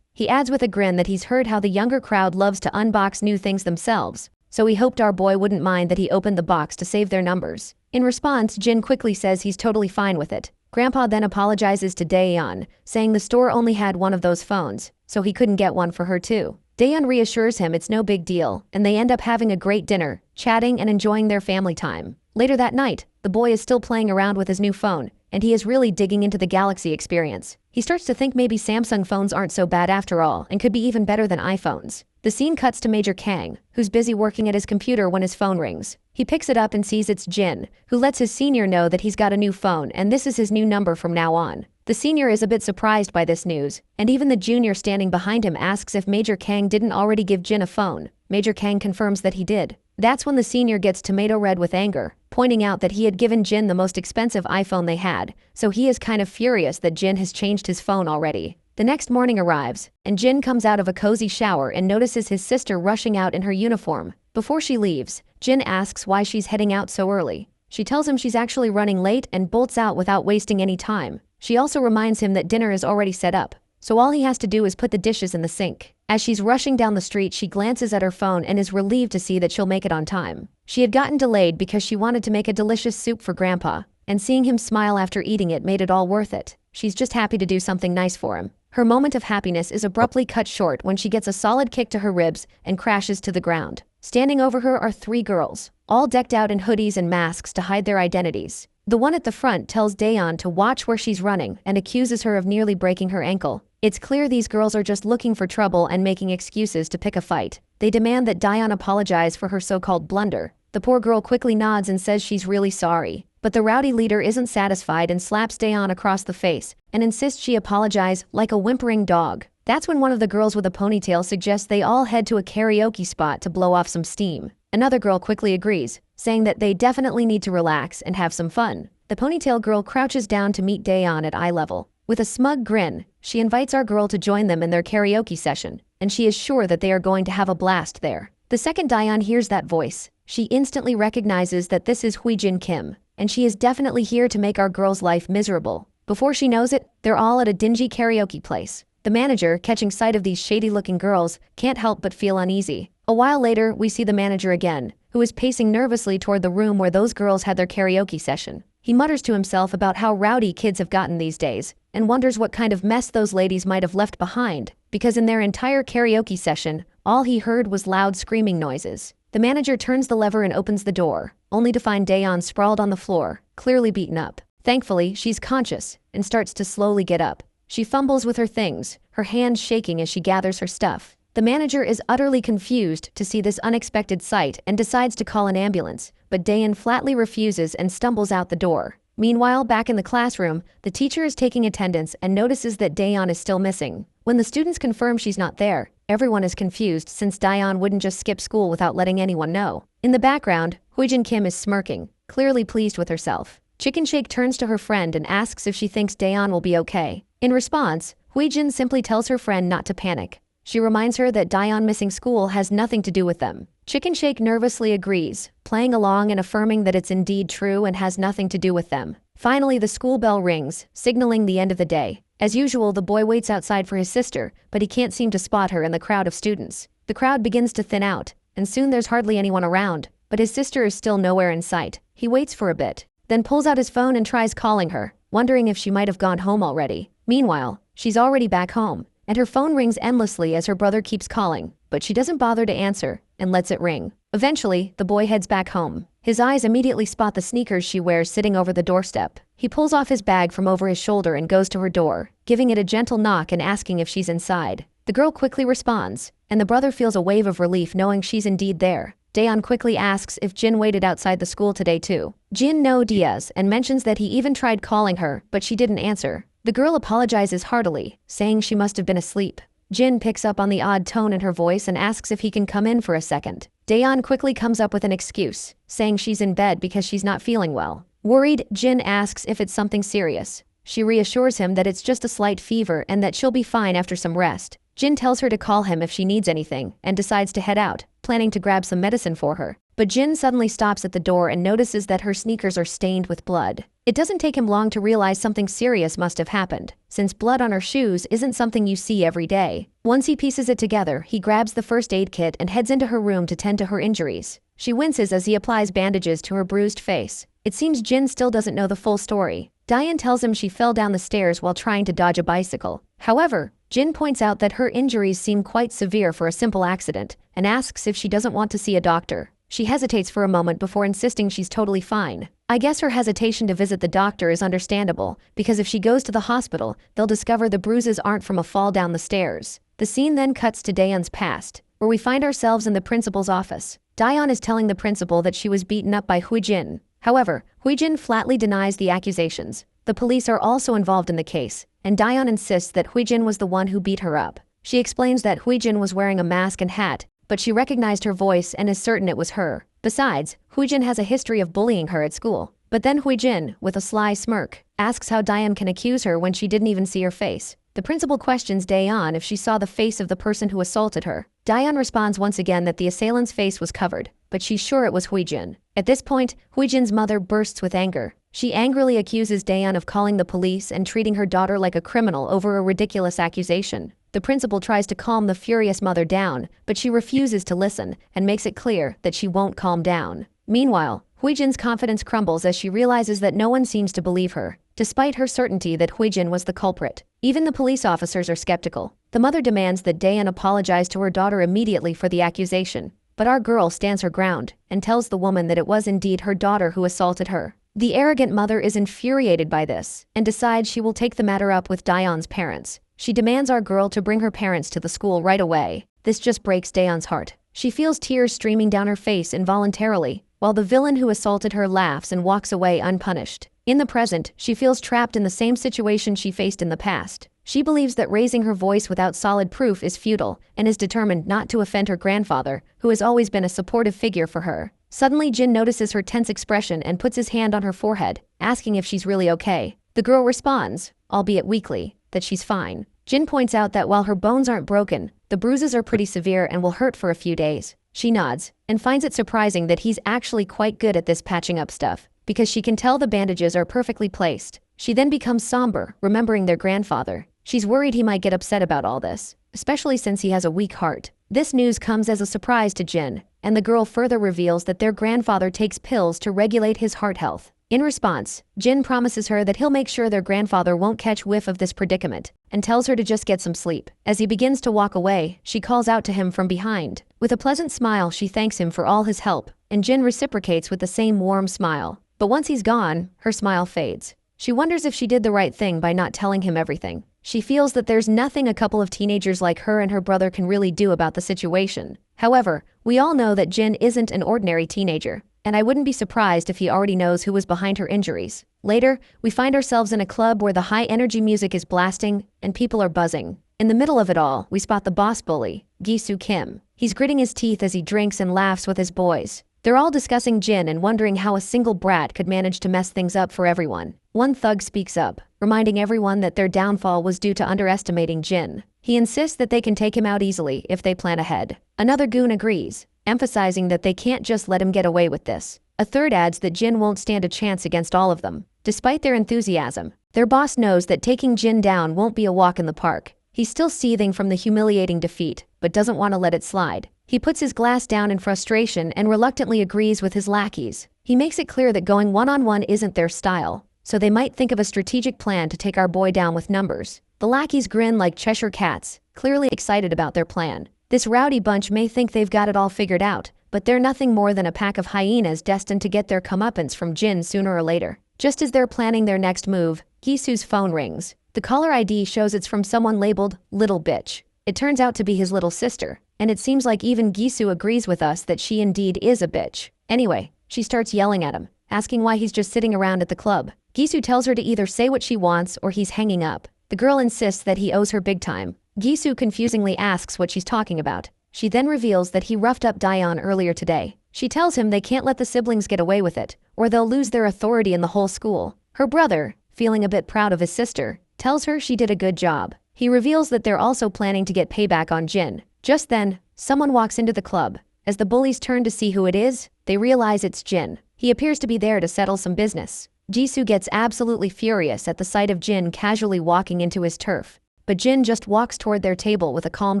He adds with a grin that he's heard how the younger crowd loves to unbox new things themselves, so he hoped our boy wouldn't mind that he opened the box to save their numbers. In response, Jin quickly says he's totally fine with it. Grandpa then apologizes to Daeon, saying the store only had one of those phones, so he couldn't get one for her too. Daeon reassures him it's no big deal, and they end up having a great dinner, chatting and enjoying their family time. Later that night, the boy is still playing around with his new phone, and he is really digging into the Galaxy experience. He starts to think maybe Samsung phones aren't so bad after all and could be even better than iPhones. The scene cuts to Major Kang, who's busy working at his computer when his phone rings. He picks it up and sees it's Jin, who lets his senior know that he's got a new phone and this is his new number from now on. The senior is a bit surprised by this news, and even the junior standing behind him asks if Major Kang didn't already give Jin a phone. Major Kang confirms that he did. That's when the senior gets tomato red with anger, pointing out that he had given Jin the most expensive iPhone they had, so he is kind of furious that Jin has changed his phone already. The next morning arrives, and Jin comes out of a cozy shower and notices his sister rushing out in her uniform. Before she leaves, Jin asks why she's heading out so early. She tells him she's actually running late and bolts out without wasting any time. She also reminds him that dinner is already set up, so all he has to do is put the dishes in the sink. As she's rushing down the street, she glances at her phone and is relieved to see that she'll make it on time. She had gotten delayed because she wanted to make a delicious soup for Grandpa, and seeing him smile after eating it made it all worth it. She's just happy to do something nice for him. Her moment of happiness is abruptly cut short when she gets a solid kick to her ribs and crashes to the ground. Standing over her are 3 girls, all decked out in hoodies and masks to hide their identities. The one at the front tells Daeon to watch where she's running and accuses her of nearly breaking her ankle. It's clear these girls are just looking for trouble and making excuses to pick a fight. They demand that Daeon apologize for her so-called blunder. The poor girl quickly nods and says she's really sorry. But the rowdy leader isn't satisfied and slaps Daeon across the face and insists she apologize like a whimpering dog. That's when one of the girls with a ponytail suggests they all head to a karaoke spot to blow off some steam. Another girl quickly agrees, saying that they definitely need to relax and have some fun. The ponytail girl crouches down to meet Daeon at eye level. With a smug grin, she invites our girl to join them in their karaoke session, and she is sure that they are going to have a blast there. The second Daeon hears that voice, she instantly recognizes that this is Huijin Kim, and she is definitely here to make our girl's life miserable. Before she knows it, they're all at a dingy karaoke place. The manager, catching sight of these shady-looking girls, can't help but feel uneasy. A while later, we see the manager again, who is pacing nervously toward the room where those girls had their karaoke session. He mutters to himself about how rowdy kids have gotten these days, and wonders what kind of mess those ladies might have left behind, because in their entire karaoke session, all he heard was loud screaming noises. The manager turns the lever and opens the door, only to find Daeon sprawled on the floor, clearly beaten up. Thankfully, she's conscious, and starts to slowly get up. She fumbles with her things, her hands shaking as she gathers her stuff. The manager is utterly confused to see this unexpected sight and decides to call an ambulance, but Daeon flatly refuses and stumbles out the door. Meanwhile, back in the classroom, the teacher is taking attendance and notices that Daeon is still missing. When the students confirm she's not there, everyone is confused since Daeon wouldn't just skip school without letting anyone know. In the background, Huijin Kim is smirking, clearly pleased with herself. Chicken Shake turns to her friend and asks if she thinks Daeon will be okay. In response, Huijin simply tells her friend not to panic. She reminds her that Daeon missing school has nothing to do with them. Chicken Shake nervously agrees, playing along and affirming that it's indeed true and has nothing to do with them. Finally, the school bell rings, signaling the end of the day. As usual, the boy waits outside for his sister, but he can't seem to spot her in the crowd of students. The crowd begins to thin out, and soon there's hardly anyone around, but his sister is still nowhere in sight. He waits for a bit, then pulls out his phone and tries calling her, wondering if she might have gone home already. Meanwhile, she's already back home, and her phone rings endlessly as her brother keeps calling, but she doesn't bother to answer and lets it ring. Eventually, the boy heads back home. His eyes immediately spot the sneakers she wears sitting over the doorstep. He pulls off his bag from over his shoulder and goes to her door, giving it a gentle knock and asking if she's inside. The girl quickly responds, and the brother feels a wave of relief knowing she's indeed there. Daeon quickly asks if Jin waited outside the school today too. Jin no Diaz and mentions that he even tried calling her, but she didn't answer. The girl apologizes heartily, saying she must have been asleep. Jin picks up on the odd tone in her voice and asks if he can come in for a second. Daeon quickly comes up with an excuse, saying she's in bed because she's not feeling well. Worried, Jin asks if it's something serious. She reassures him that it's just a slight fever and that she'll be fine after some rest. Jin tells her to call him if she needs anything and decides to head out, planning to grab some medicine for her. But Jin suddenly stops at the door and notices that her sneakers are stained with blood. It doesn't take him long to realize something serious must have happened, since blood on her shoes isn't something you see every day. Once he pieces it together, he grabs the first aid kit and heads into her room to tend to her injuries. She winces as he applies bandages to her bruised face. It seems Jin still doesn't know the full story. Daeon tells him she fell down the stairs while trying to dodge a bicycle. However, Jin points out that her injuries seem quite severe for a simple accident and asks if she doesn't want to see a doctor. She hesitates for a moment before insisting she's totally fine. I guess her hesitation to visit the doctor is understandable, because if she goes to the hospital, they'll discover the bruises aren't from a fall down the stairs. The scene then cuts to Daeon's past, where we find ourselves in the principal's office. Daeon is telling the principal that she was beaten up by Huijin. However, Huijin flatly denies the accusations. The police are also involved in the case, and Daeon insists that Huijin was the one who beat her up. She explains that Huijin was wearing a mask and hat, but she recognized her voice and is certain it was her. Besides, Huijin has a history of bullying her at school. But then Huijin, with a sly smirk, asks how Daeon can accuse her when she didn't even see her face. The principal questions Daeon if she saw the face of the person who assaulted her. Daeon responds once again that the assailant's face was covered, but she's sure it was Huijin. At this point, Huijin's mother bursts with anger. She angrily accuses Daeon of calling the police and treating her daughter like a criminal over a ridiculous accusation. The principal tries to calm the furious mother down, but she refuses to listen and makes it clear that she won't calm down. Meanwhile, Huijin's confidence crumbles as she realizes that no one seems to believe her, despite her certainty that Huijin was the culprit. Even the police officers are skeptical. The mother demands that Daeon apologize to her daughter immediately for the accusation, but our girl stands her ground and tells the woman that it was indeed her daughter who assaulted her. The arrogant mother is infuriated by this and decides she will take the matter up with Daeon's parents. She demands our girl to bring her parents to the school right away. This just breaks Daeon's heart. She feels tears streaming down her face involuntarily, while the villain who assaulted her laughs and walks away unpunished. In the present, she feels trapped in the same situation she faced in the past. She believes that raising her voice without solid proof is futile and is determined not to offend her grandfather, who has always been a supportive figure for her. Suddenly, Jin notices her tense expression and puts his hand on her forehead, asking if she's really okay. The girl responds, albeit weakly, that she's fine. Jin points out that while her bones aren't broken, the bruises are pretty severe and will hurt for a few days. She nods and finds it surprising that he's actually quite good at this patching up stuff, because she can tell the bandages are perfectly placed. She then becomes somber, remembering their grandfather. She's worried he might get upset about all this, especially since he has a weak heart. This news comes as a surprise to Jin, and the girl further reveals that their grandfather takes pills to regulate his heart health. In response, Jin promises her that he'll make sure their grandfather won't catch whiff of this predicament, and tells her to just get some sleep. As he begins to walk away, she calls out to him from behind. With a pleasant smile, she thanks him for all his help, and Jin reciprocates with the same warm smile. But once he's gone, her smile fades. She wonders if she did the right thing by not telling him everything. She feels that there's nothing a couple of teenagers like her and her brother can really do about the situation. However, we all know that Jin isn't an ordinary teenager, and I wouldn't be surprised if he already knows who was behind her injuries. Later, we find ourselves in a club where the high-energy music is blasting and people are buzzing. In the middle of it all, we spot the boss bully, Gi-soo Kim. He's gritting his teeth as he drinks and laughs with his boys. They're all discussing Jin and wondering how a single brat could manage to mess things up for everyone. One thug speaks up, reminding everyone that their downfall was due to underestimating Jin. He insists that they can take him out easily if they plan ahead. Another goon agrees, emphasizing that they can't just let him get away with this. A third adds that Jin won't stand a chance against all of them. Despite their enthusiasm, their boss knows that taking Jin down won't be a walk in the park. He's still seething from the humiliating defeat, but doesn't want to let it slide. He puts his glass down in frustration and reluctantly agrees with his lackeys. He makes it clear that going one-on-one isn't their style, so they might think of a strategic plan to take our boy down with numbers. The lackeys grin like Cheshire cats, clearly excited about their plan. This rowdy bunch may think they've got it all figured out, but they're nothing more than a pack of hyenas destined to get their comeuppance from Jin sooner or later. Just as they're planning their next move, Gi-soo's phone rings. The caller ID shows it's from someone labeled Little Bitch. It turns out to be his little sister, and it seems like even Gi-soo agrees with us that she indeed is a bitch. Anyway, she starts yelling at him, asking why he's just sitting around at the club. Gisu tells her to either say what she wants or he's hanging up. The girl insists that he owes her big time. Gisu confusingly asks what she's talking about. She then reveals that he roughed up Daeon earlier today. She tells him they can't let the siblings get away with it, or they'll lose their authority in the whole school. Her brother, feeling a bit proud of his sister, tells her she did a good job. He reveals that they're also planning to get payback on Jin. Just then, someone walks into the club. As the bullies turn to see who it is, they realize it's Jin. He appears to be there to settle some business. Jisoo gets absolutely furious at the sight of Jin casually walking into his turf. But Jin just walks toward their table with a calm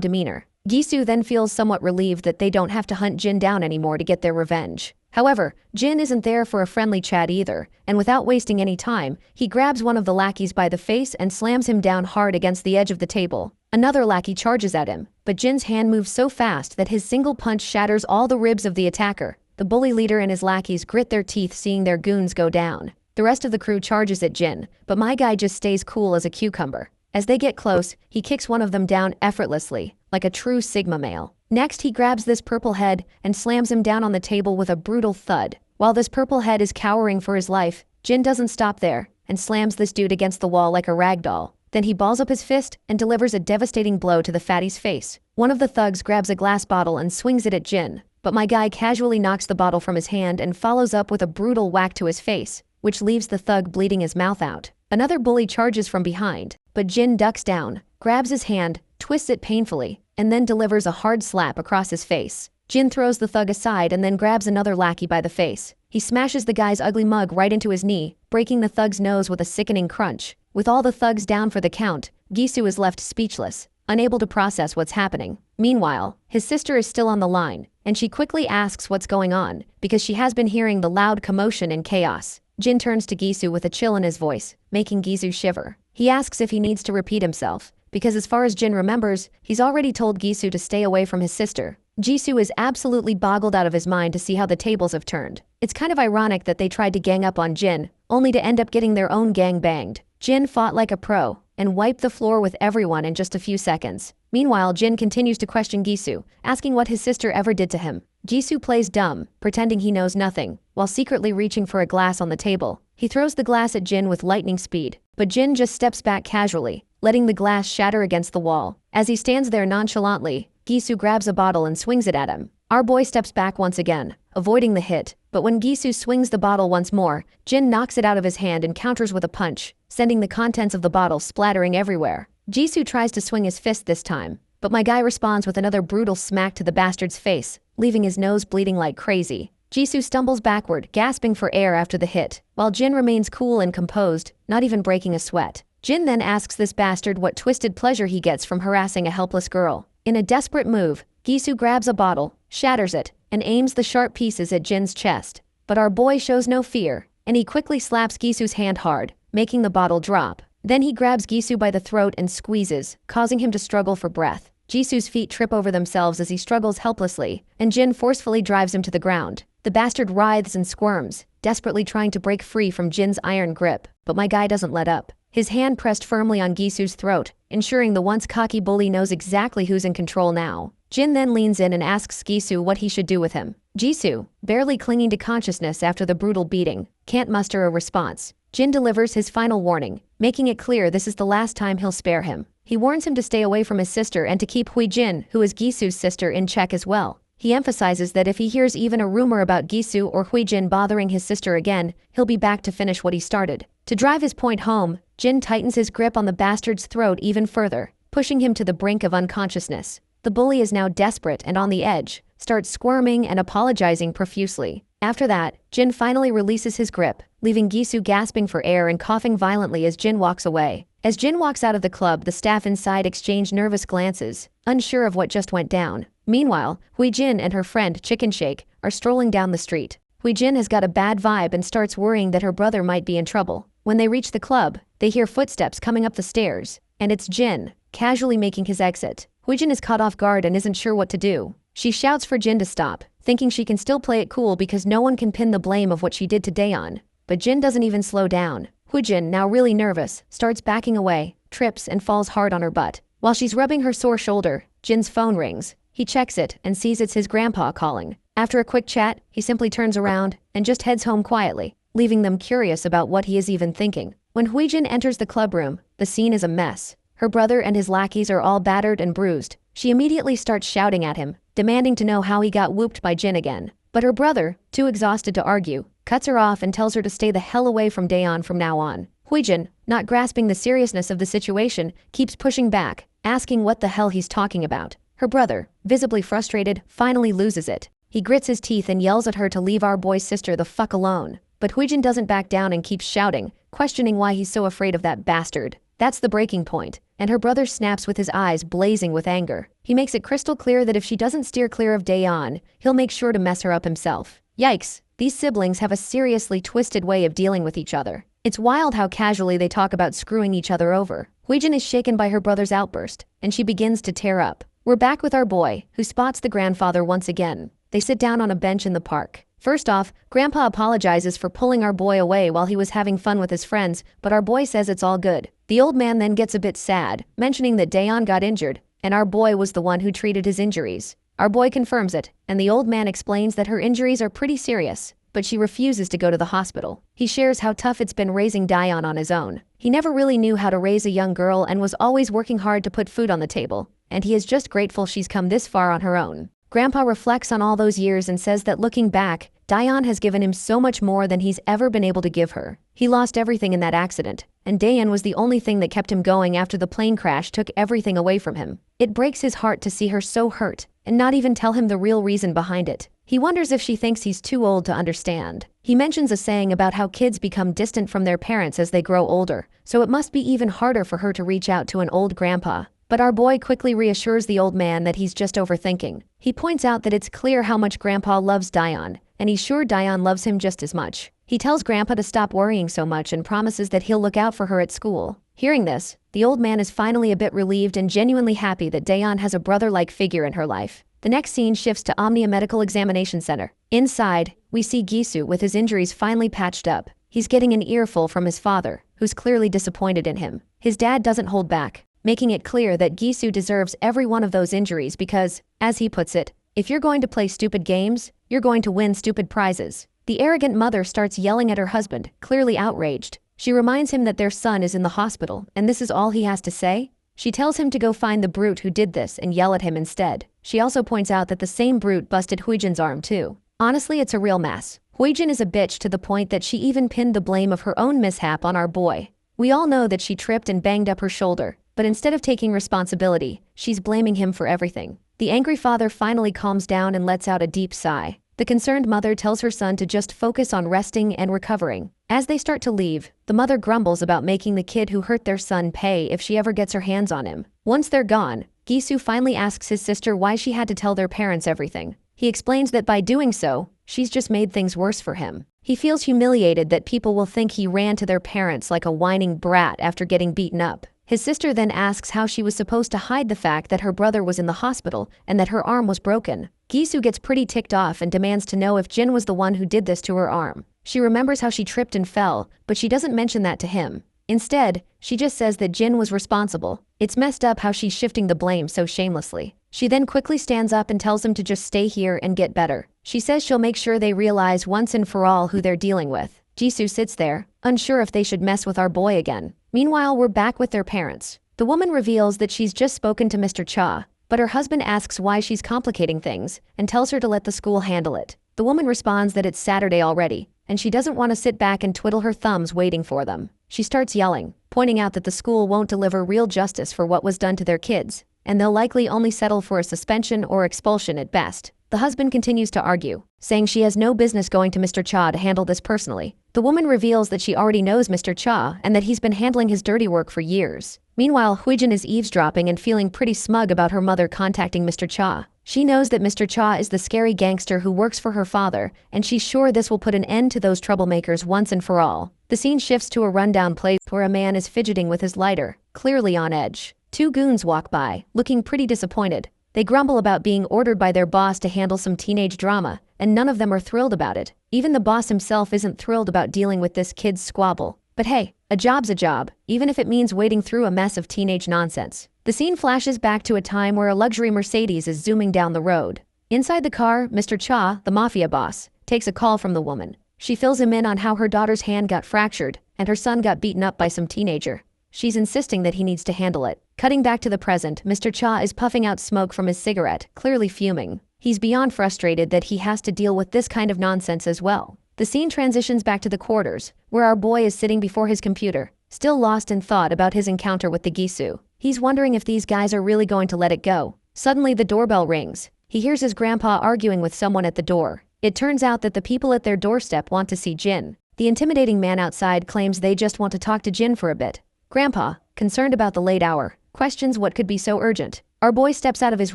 demeanor. Jisoo then feels somewhat relieved that they don't have to hunt Jin down anymore to get their revenge. However, Jin isn't there for a friendly chat either, and without wasting any time, he grabs one of the lackeys by the face and slams him down hard against the edge of the table. Another lackey charges at him, but Jin's hand moves so fast that his single punch shatters all the ribs of the attacker. The bully leader and his lackeys grit their teeth seeing their goons go down. The rest of the crew charges at Jin, but my guy just stays cool as a cucumber. As they get close, he kicks one of them down effortlessly, like a true Sigma male. Next, he grabs this purple head and slams him down on the table with a brutal thud. While this purple head is cowering for his life, Jin doesn't stop there and slams this dude against the wall like a rag doll. Then he balls up his fist and delivers a devastating blow to the fatty's face. One of the thugs grabs a glass bottle and swings it at Jin, but my guy casually knocks the bottle from his hand and follows up with a brutal whack to his face, which leaves the thug bleeding his mouth out. Another bully charges from behind, but Jin ducks down, grabs his hand, twists it painfully, and then delivers a hard slap across his face. Jin throws the thug aside and then grabs another lackey by the face. He smashes the guy's ugly mug right into his knee, breaking the thug's nose with a sickening crunch. With all the thugs down for the count, Gisu is left speechless, unable to process what's happening. Meanwhile, his sister is still on the line, and she quickly asks what's going on, because she has been hearing the loud commotion and chaos. Jin turns to Gisu with a chill in his voice, making Gisu shiver. He asks if he needs to repeat himself, because as far as Jin remembers, he's already told Gisu to stay away from his sister. Gisu is absolutely boggled out of his mind to see how the tables have turned. It's kind of ironic that they tried to gang up on Jin, only to end up getting their own gang banged. Jin fought like a pro, and wiped the floor with everyone in just a few seconds. Meanwhile, Jin continues to question Gisu, asking what his sister ever did to him. Gisu plays dumb, pretending he knows nothing, while secretly reaching for a glass on the table. He throws the glass at Jin with lightning speed, but Jin just steps back casually, letting the glass shatter against the wall. As he stands there nonchalantly, Gisu grabs a bottle and swings it at him. Our boy steps back once again, avoiding the hit, but when Gisu swings the bottle once more, Jin knocks it out of his hand and counters with a punch, sending the contents of the bottle splattering everywhere. Gisu tries to swing his fist this time, but my guy responds with another brutal smack to the bastard's face, leaving his nose bleeding like crazy. Gisu stumbles backward, gasping for air after the hit, while Jin remains cool and composed, not even breaking a sweat. Jin then asks this bastard what twisted pleasure he gets from harassing a helpless girl. In a desperate move, Gisu grabs a bottle, shatters it, and aims the sharp pieces at Jin's chest. But our boy shows no fear, and he quickly slaps Gisu's hand hard, making the bottle drop. Then he grabs Gisu by the throat and squeezes, causing him to struggle for breath. Gisu's feet trip over themselves as he struggles helplessly, and Jin forcefully drives him to the ground. The bastard writhes and squirms, desperately trying to break free from Jin's iron grip, but my guy doesn't let up. His hand pressed firmly on Gisu's throat, ensuring the once cocky bully knows exactly who's in control now. Jin then leans in and asks Gisu what he should do with him. Gisu, barely clinging to consciousness after the brutal beating, can't muster a response. Jin delivers his final warning, making it clear this is the last time he'll spare him. He warns him to stay away from his sister and to keep Huijin, who is Gisu's sister, in check as well. He emphasizes that if he hears even a rumor about Gisu or Huijin bothering his sister again, he'll be back to finish what he started. To drive his point home, Jin tightens his grip on the bastard's throat even further, pushing him to the brink of unconsciousness. The bully is now desperate and on the edge, starts squirming and apologizing profusely. After that, Jin finally releases his grip, leaving Gisu gasping for air and coughing violently as Jin walks away. As Jin walks out of the club, the staff inside exchange nervous glances, unsure of what just went down. Meanwhile, Huijin and her friend Chicken Shake are strolling down the street. Huijin has got a bad vibe and starts worrying that her brother might be in trouble. When they reach the club, they hear footsteps coming up the stairs, and it's Jin, casually making his exit. Huijin is caught off guard and isn't sure what to do. She shouts for Jin to stop, thinking she can still play it cool because no one can pin the blame of what she did to Daeon. But Jin doesn't even slow down. Huijin, now really nervous, starts backing away, trips and falls hard on her butt. While she's rubbing her sore shoulder, Jin's phone rings. He checks it and sees it's his grandpa calling. After a quick chat, he simply turns around and just heads home quietly. leaving them curious about what he is even thinking. When Huijin enters the clubroom, the scene is a mess. Her brother and his lackeys are all battered and bruised. She immediately starts shouting at him, demanding to know how he got whooped by Jin again. But her brother, too exhausted to argue, cuts her off and tells her to stay the hell away from Daeon from now on. Huijin, not grasping the seriousness of the situation, keeps pushing back, asking what the hell he's talking about. Her brother, visibly frustrated, finally loses it. He grits his teeth and yells at her to leave our boy's sister the fuck alone. But Huijin doesn't back down and keeps shouting, questioning why he's so afraid of that bastard. That's the breaking point, and her brother snaps with his eyes blazing with anger. He makes it crystal clear that if she doesn't steer clear of Daeon, he'll make sure to mess her up himself. Yikes, these siblings have a seriously twisted way of dealing with each other. It's wild how casually they talk about screwing each other over. Huijin is shaken by her brother's outburst, and she begins to tear up. We're back with our boy, who spots the grandfather once again. They sit down on a bench in the park. First off, Grandpa apologizes for pulling our boy away while he was having fun with his friends, but our boy says it's all good. The old man then gets a bit sad, mentioning that Daeon got injured, and our boy was the one who treated his injuries. Our boy confirms it, and the old man explains that her injuries are pretty serious, but she refuses to go to the hospital. He shares how tough it's been raising Daeon on his own. He never really knew how to raise a young girl and was always working hard to put food on the table, and he is just grateful she's come this far on her own. Grandpa reflects on all those years and says that looking back, Daeon has given him so much more than he's ever been able to give her. He lost everything in that accident, and Daeon was the only thing that kept him going after the plane crash took everything away from him. It breaks his heart to see her so hurt, and not even tell him the real reason behind it. He wonders if she thinks he's too old to understand. He mentions a saying about how kids become distant from their parents as they grow older, so it must be even harder for her to reach out to an old grandpa. But our boy quickly reassures the old man that he's just overthinking. He points out that it's clear how much Grandpa loves Daeon, and he's sure Daeon loves him just as much. He tells Grandpa to stop worrying so much and promises that he'll look out for her at school. Hearing this, the old man is finally a bit relieved and genuinely happy that Daeon has a brother-like figure in her life. The next scene shifts to Omnia Medical Examination Center. Inside, we see Gisu with his injuries finally patched up. He's getting an earful from his father, who's clearly disappointed in him. His dad doesn't hold back, making it clear that Gisu deserves every one of those injuries because, as he puts it, if you're going to play stupid games, you're going to win stupid prizes. The arrogant mother starts yelling at her husband, clearly outraged. She reminds him that their son is in the hospital, and this is all he has to say? She tells him to go find the brute who did this and yell at him instead. She also points out that the same brute busted Huijin's arm too. Honestly, it's a real mess. Huijin is a bitch to the point that she even pinned the blame of her own mishap on our boy. We all know that she tripped and banged up her shoulder, but instead of taking responsibility, she's blaming him for everything. The angry father finally calms down and lets out a deep sigh. The concerned mother tells her son to just focus on resting and recovering. As they start to leave, the mother grumbles about making the kid who hurt their son pay if she ever gets her hands on him. Once they're gone, Gisu finally asks his sister why she had to tell their parents everything. He explains that by doing so, she's just made things worse for him. He feels humiliated that people will think he ran to their parents like a whining brat after getting beaten up. His sister then asks how she was supposed to hide the fact that her brother was in the hospital and that her arm was broken. Gisu gets pretty ticked off and demands to know if Jin was the one who did this to her arm. She remembers how she tripped and fell, but she doesn't mention that to him. Instead, she just says that Jin was responsible. It's messed up how she's shifting the blame so shamelessly. She then quickly stands up and tells him to just stay here and get better. She says she'll make sure they realize once and for all who they're dealing with. Gisu sits there, unsure if they should mess with our boy again. Meanwhile, we're back with their parents. The woman reveals that she's just spoken to Mr. Cha, but her husband asks why she's complicating things and tells her to let the school handle it. The woman responds that it's Saturday already, and she doesn't want to sit back and twiddle her thumbs waiting for them. She starts yelling, pointing out that the school won't deliver real justice for what was done to their kids, and they'll likely only settle for a suspension or expulsion at best. The husband continues to argue, saying she has no business going to Mr. Cha to handle this personally. The woman reveals that she already knows Mr. Cha and that he's been handling his dirty work for years. Meanwhile, Huijin is eavesdropping and feeling pretty smug about her mother contacting Mr. Cha. She knows that Mr. Cha is the scary gangster who works for her father, and she's sure this will put an end to those troublemakers once and for all. The scene shifts to a rundown place where a man is fidgeting with his lighter, clearly on edge. Two goons walk by, looking pretty disappointed. They grumble about being ordered by their boss to handle some teenage drama, and none of them are thrilled about it. Even the boss himself isn't thrilled about dealing with this kid's squabble. But hey, a job's a job, even if it means wading through a mess of teenage nonsense. The scene flashes back to a time where a luxury Mercedes is zooming down the road. Inside the car, Mr. Cha, the mafia boss, takes a call from the woman. She fills him in on how her daughter's hand got fractured and her son got beaten up by some teenager. She's insisting that he needs to handle it. Cutting back to the present, Mr. Cha is puffing out smoke from his cigarette, clearly fuming. He's beyond frustrated that he has to deal with this kind of nonsense as well. The scene transitions back to the quarters, where our boy is sitting before his computer, still lost in thought about his encounter with the Gisu. He's wondering if these guys are really going to let it go. Suddenly the doorbell rings. He hears his grandpa arguing with someone at the door. It turns out that the people at their doorstep want to see Jin. The intimidating man outside claims they just want to talk to Jin for a bit. Grandpa, concerned about the late hour, questions what could be so urgent. Our boy steps out of his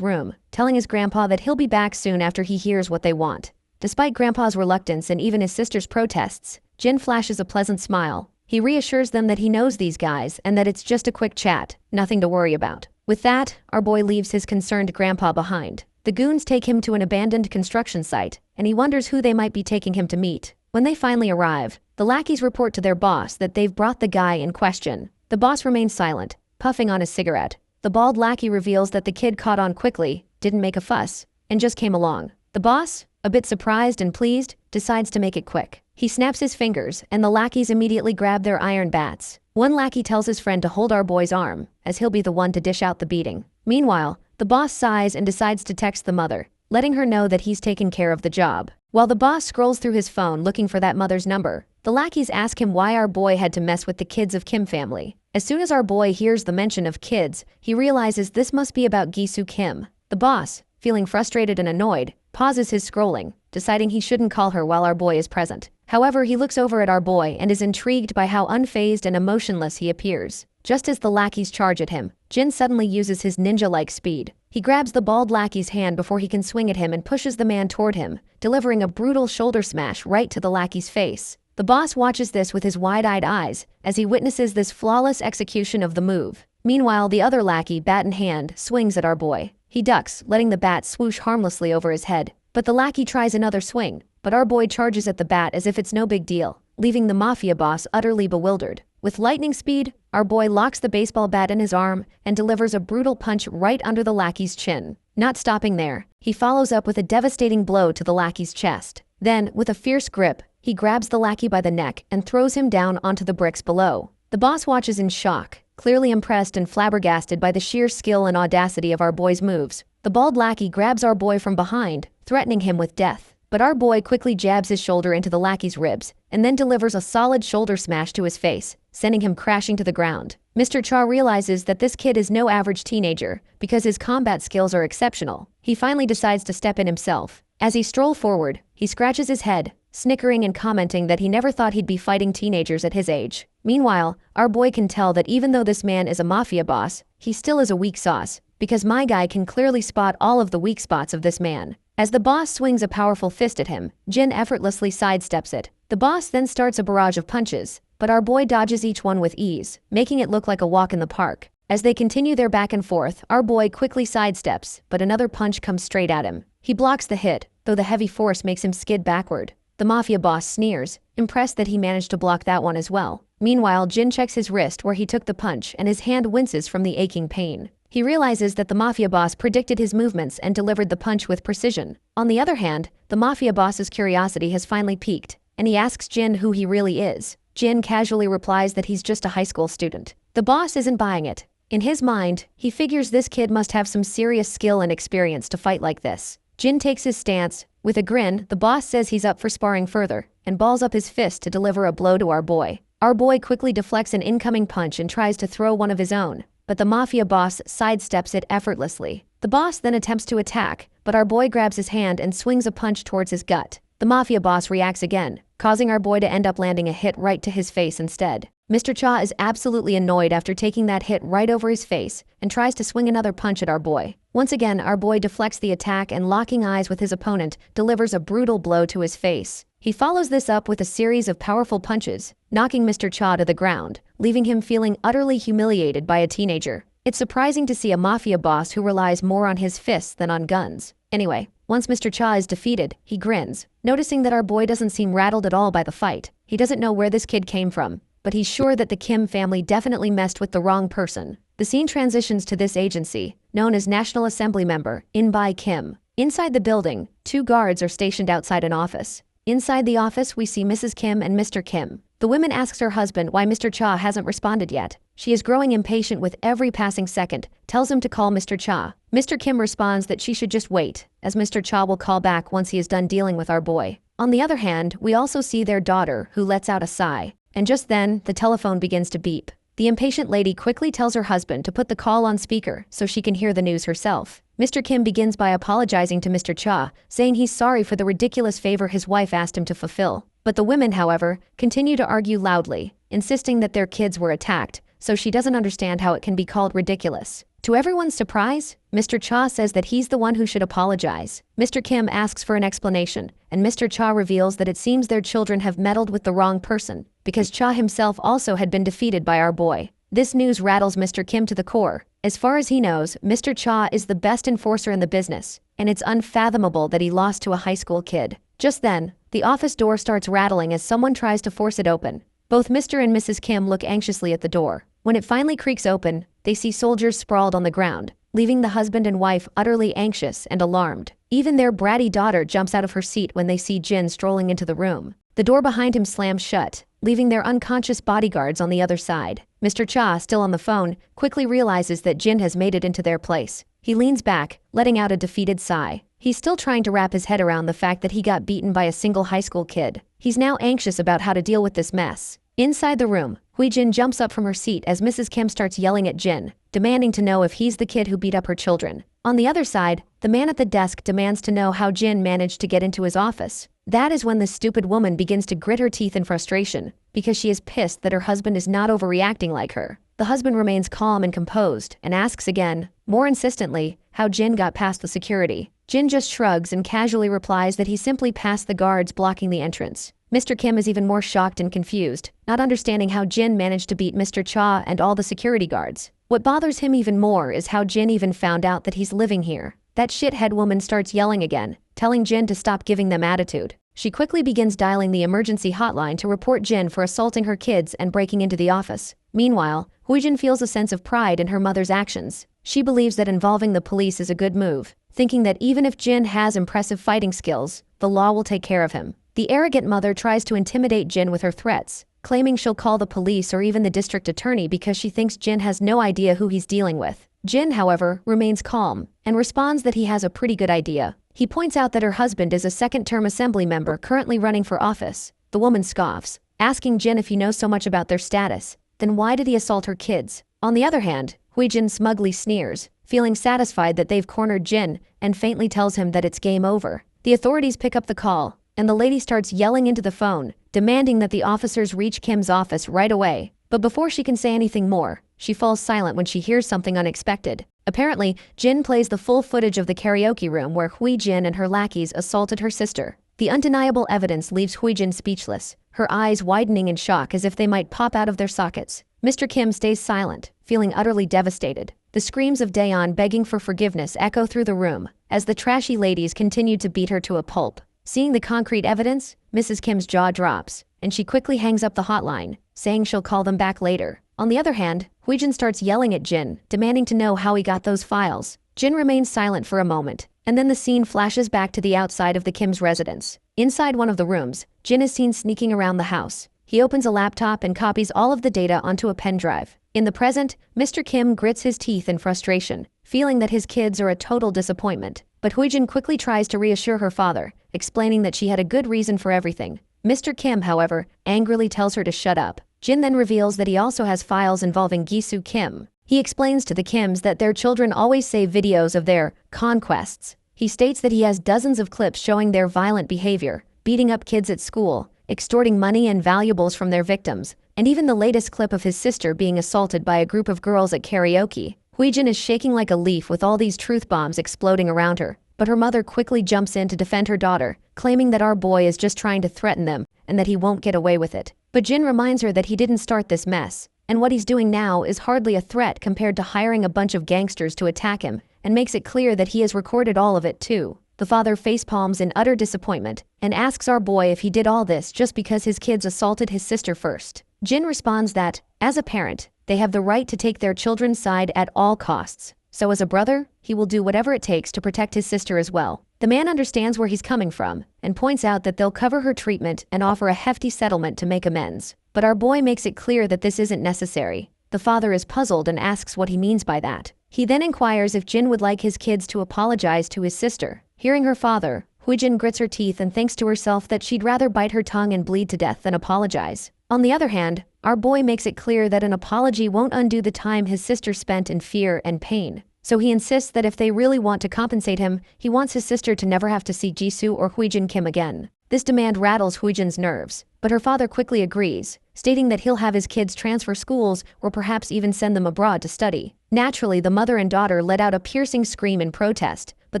room, telling his grandpa that he'll be back soon after he hears what they want. Despite grandpa's reluctance and even his sister's protests, Jin flashes a pleasant smile. He reassures them that he knows these guys and that it's just a quick chat, nothing to worry about. With that, our boy leaves his concerned grandpa behind. The goons take him to an abandoned construction site, and he wonders who they might be taking him to meet. When they finally arrive, the lackeys report to their boss that they've brought the guy in question. The boss remains silent, puffing on his cigarette. The bald lackey reveals that the kid caught on quickly, didn't make a fuss, and just came along. The boss, a bit surprised and pleased, decides to make it quick. He snaps his fingers, and the lackeys immediately grab their iron bats. One lackey tells his friend to hold our boy's arm, as he'll be the one to dish out the beating. Meanwhile, the boss sighs and decides to text the mother, letting her know that he's taken care of the job. While the boss scrolls through his phone looking for that mother's number, the lackeys ask him why our boy had to mess with the kids of Kim family. As soon as our boy hears the mention of kids, he realizes this must be about Gisu Kim. The boss, feeling frustrated and annoyed, pauses his scrolling, deciding he shouldn't call her while our boy is present. However, he looks over at our boy and is intrigued by how unfazed and emotionless he appears. Just as the lackeys charge at him, Jin suddenly uses his ninja-like speed. He grabs the bald lackey's hand before he can swing at him and pushes the man toward him, delivering a brutal shoulder smash right to the lackey's face. The boss watches this with his wide-eyed eyes as he witnesses this flawless execution of the move. Meanwhile, the other lackey, bat in hand, swings at our boy. He ducks, letting the bat swoosh harmlessly over his head. But the lackey tries another swing, but our boy charges at the bat as if it's no big deal, leaving the mafia boss utterly bewildered. With lightning speed, our boy locks the baseball bat in his arm and delivers a brutal punch right under the lackey's chin. Not stopping there, he follows up with a devastating blow to the lackey's chest. Then, with a fierce grip, he grabs the lackey by the neck and throws him down onto the bricks below. The boss watches in shock, clearly impressed and flabbergasted by the sheer skill and audacity of our boy's moves. The bald lackey grabs our boy from behind, threatening him with death. But our boy quickly jabs his shoulder into the lackey's ribs and then delivers a solid shoulder smash to his face, sending him crashing to the ground. Mr. Cha realizes that this kid is no average teenager because his combat skills are exceptional. He finally decides to step in himself. As he strolls forward, he scratches his head, snickering and commenting that he never thought he'd be fighting teenagers at his age. Meanwhile, our boy can tell that even though this man is a mafia boss, he still is a weak sauce, because my guy can clearly spot all of the weak spots of this man. As the boss swings a powerful fist at him, Jin effortlessly sidesteps it. The boss then starts a barrage of punches, but our boy dodges each one with ease, making it look like a walk in the park. As they continue their back and forth, our boy quickly sidesteps, but another punch comes straight at him. He blocks the hit, though the heavy force makes him skid backward. The mafia boss sneers, impressed that he managed to block that one as well. Meanwhile, Jin checks his wrist where he took the punch and his hand winces from the aching pain. He realizes that the mafia boss predicted his movements and delivered the punch with precision. On the other hand, the mafia boss's curiosity has finally peaked, and he asks Jin who he really is. Jin casually replies that he's just a high school student. The boss isn't buying it. In his mind, he figures this kid must have some serious skill and experience to fight like this. Jin takes his stance. With a grin, the boss says he's up for sparring further, and balls up his fist to deliver a blow to our boy. Our boy quickly deflects an incoming punch and tries to throw one of his own, but the mafia boss sidesteps it effortlessly. The boss then attempts to attack, but our boy grabs his hand and swings a punch towards his gut. The mafia boss reacts again, causing our boy to end up landing a hit right to his face instead. Mr. Cha is absolutely annoyed after taking that hit right over his face and tries to swing another punch at our boy. Once again, our boy deflects the attack and, locking eyes with his opponent, delivers a brutal blow to his face. He follows this up with a series of powerful punches, knocking Mr. Cha to the ground, leaving him feeling utterly humiliated by a teenager. It's surprising to see a mafia boss who relies more on his fists than on guns. Anyway, once Mr. Cha is defeated, he grins, noticing that our boy doesn't seem rattled at all by the fight. He doesn't know where this kid came from, but he's sure that the Kim family definitely messed with the wrong person. The scene transitions to this agency, known as National Assembly Member, In by Kim. Inside the building, 2 guards are stationed outside an office. Inside the office, we see Mrs. Kim and Mr. Kim. The woman asks her husband why Mr. Cha hasn't responded yet. She is growing impatient with every passing second, tells him to call Mr. Cha. Mr. Kim responds that she should just wait, as Mr. Cha will call back once he is done dealing with our boy. On the other hand, we also see their daughter, who lets out a sigh. And just then, the telephone begins to beep. The impatient lady quickly tells her husband to put the call on speaker so she can hear the news herself. Mr. Kim begins by apologizing to Mr. Cha, saying he's sorry for the ridiculous favor his wife asked him to fulfill. But the women, however, continue to argue loudly, insisting that their kids were attacked, so she doesn't understand how it can be called ridiculous. To everyone's surprise, Mr. Cha says that he's the one who should apologize. Mr. Kim asks for an explanation, and Mr. Cha reveals that it seems their children have meddled with the wrong person, because Cha himself also had been defeated by our boy. This news rattles Mr. Kim to the core. As far as he knows, Mr. Cha is the best enforcer in the business, and it's unfathomable that he lost to a high school kid. Just then, the office door starts rattling as someone tries to force it open. Both Mr. and Mrs. Kim look anxiously at the door. When it finally creaks open, they see soldiers sprawled on the ground, leaving the husband and wife utterly anxious and alarmed. Even their bratty daughter jumps out of her seat when they see Jin strolling into the room. The door behind him slams shut, leaving their unconscious bodyguards on the other side. Mr. Cha, still on the phone, quickly realizes that Jin has made it into their place. He leans back, letting out a defeated sigh. He's still trying to wrap his head around the fact that he got beaten by a single high school kid. He's now anxious about how to deal with this mess. Inside the room, Hui-jin jumps up from her seat as Mrs. Kim starts yelling at Jin, demanding to know if he's the kid who beat up her children. On the other side, the man at the desk demands to know how Jin managed to get into his office. That is when the stupid woman begins to grit her teeth in frustration, because she is pissed that her husband is not overreacting like her. The husband remains calm and composed, and asks again, more insistently, how Jin got past the security. Jin just shrugs and casually replies that he simply passed the guards blocking the entrance. Mr. Kim is even more shocked and confused, not understanding how Jin managed to beat Mr. Cha and all the security guards. What bothers him even more is how Jin even found out that he's living here. That shithead woman starts yelling again, telling Jin to stop giving them attitude. She quickly begins dialing the emergency hotline to report Jin for assaulting her kids and breaking into the office. Meanwhile, Hui-jin feels a sense of pride in her mother's actions. She believes that involving the police is a good move, thinking that even if Jin has impressive fighting skills, the law will take care of him. The arrogant mother tries to intimidate Jin with her threats, claiming she'll call the police or even the district attorney because she thinks Jin has no idea who he's dealing with. Jin, however, remains calm and responds that he has a pretty good idea. He points out that her husband is a second-term assembly member currently running for office. The woman scoffs, asking Jin if he knows so much about their status. Then why did he assault her kids? On the other hand, Hui-jin smugly sneers, feeling satisfied that they've cornered Jin, and faintly tells him that it's game over. The authorities pick up the call, and the lady starts yelling into the phone, demanding that the officers reach Kim's office right away. But before she can say anything more, she falls silent when she hears something unexpected. Apparently, Jin plays the full footage of the karaoke room where Hui-jin and her lackeys assaulted her sister. The undeniable evidence leaves Hui-jin speechless, her eyes widening in shock as if they might pop out of their sockets. Mr. Kim stays silent, feeling utterly devastated. The screams of Daeon begging for forgiveness echo through the room, as the trashy ladies continue to beat her to a pulp. Seeing the concrete evidence, Mrs. Kim's jaw drops, and she quickly hangs up the hotline, saying she'll call them back later. On the other hand, Hui-jin starts yelling at Jin, demanding to know how he got those files. Jin remains silent for a moment, and then the scene flashes back to the outside of the Kim's residence. Inside one of the rooms, Jin is seen sneaking around the house. He opens a laptop and copies all of the data onto a pen drive. In the present, Mr. Kim grits his teeth in frustration, feeling that his kids are a total disappointment. But Hui-jin quickly tries to reassure her father, explaining that she had a good reason for everything. Mr. Kim, however, angrily tells her to shut up. Jin then reveals that he also has files involving Gisu Kim. He explains to the Kims that their children always save videos of their conquests. He states that he has dozens of clips showing their violent behavior, beating up kids at school, extorting money and valuables from their victims, and even the latest clip of his sister being assaulted by a group of girls at karaoke. Hui-jin is shaking like a leaf with all these truth bombs exploding around her, but her mother quickly jumps in to defend her daughter, claiming that our boy is just trying to threaten them and that he won't get away with it. But Jin reminds her that he didn't start this mess, and what he's doing now is hardly a threat compared to hiring a bunch of gangsters to attack him, and makes it clear that he has recorded all of it too. The father facepalms in utter disappointment and asks our boy if he did all this just because his kids assaulted his sister first. Jin responds that, as a parent, they have the right to take their children's side at all costs. So as a brother, he will do whatever it takes to protect his sister as well. The man understands where he's coming from and points out that they'll cover her treatment and offer a hefty settlement to make amends. But our boy makes it clear that this isn't necessary. The father is puzzled and asks what he means by that. He then inquires if Jin would like his kids to apologize to his sister. Hearing her father, Huijin grits her teeth and thinks to herself that she'd rather bite her tongue and bleed to death than apologize. On the other hand, our boy makes it clear that an apology won't undo the time his sister spent in fear and pain. So he insists that if they really want to compensate him, he wants his sister to never have to see Jisoo or Huijin Kim again. This demand rattles Huijin's nerves, but her father quickly agrees, stating that he'll have his kids transfer schools or perhaps even send them abroad to study. Naturally, the mother and daughter let out a piercing scream in protest, but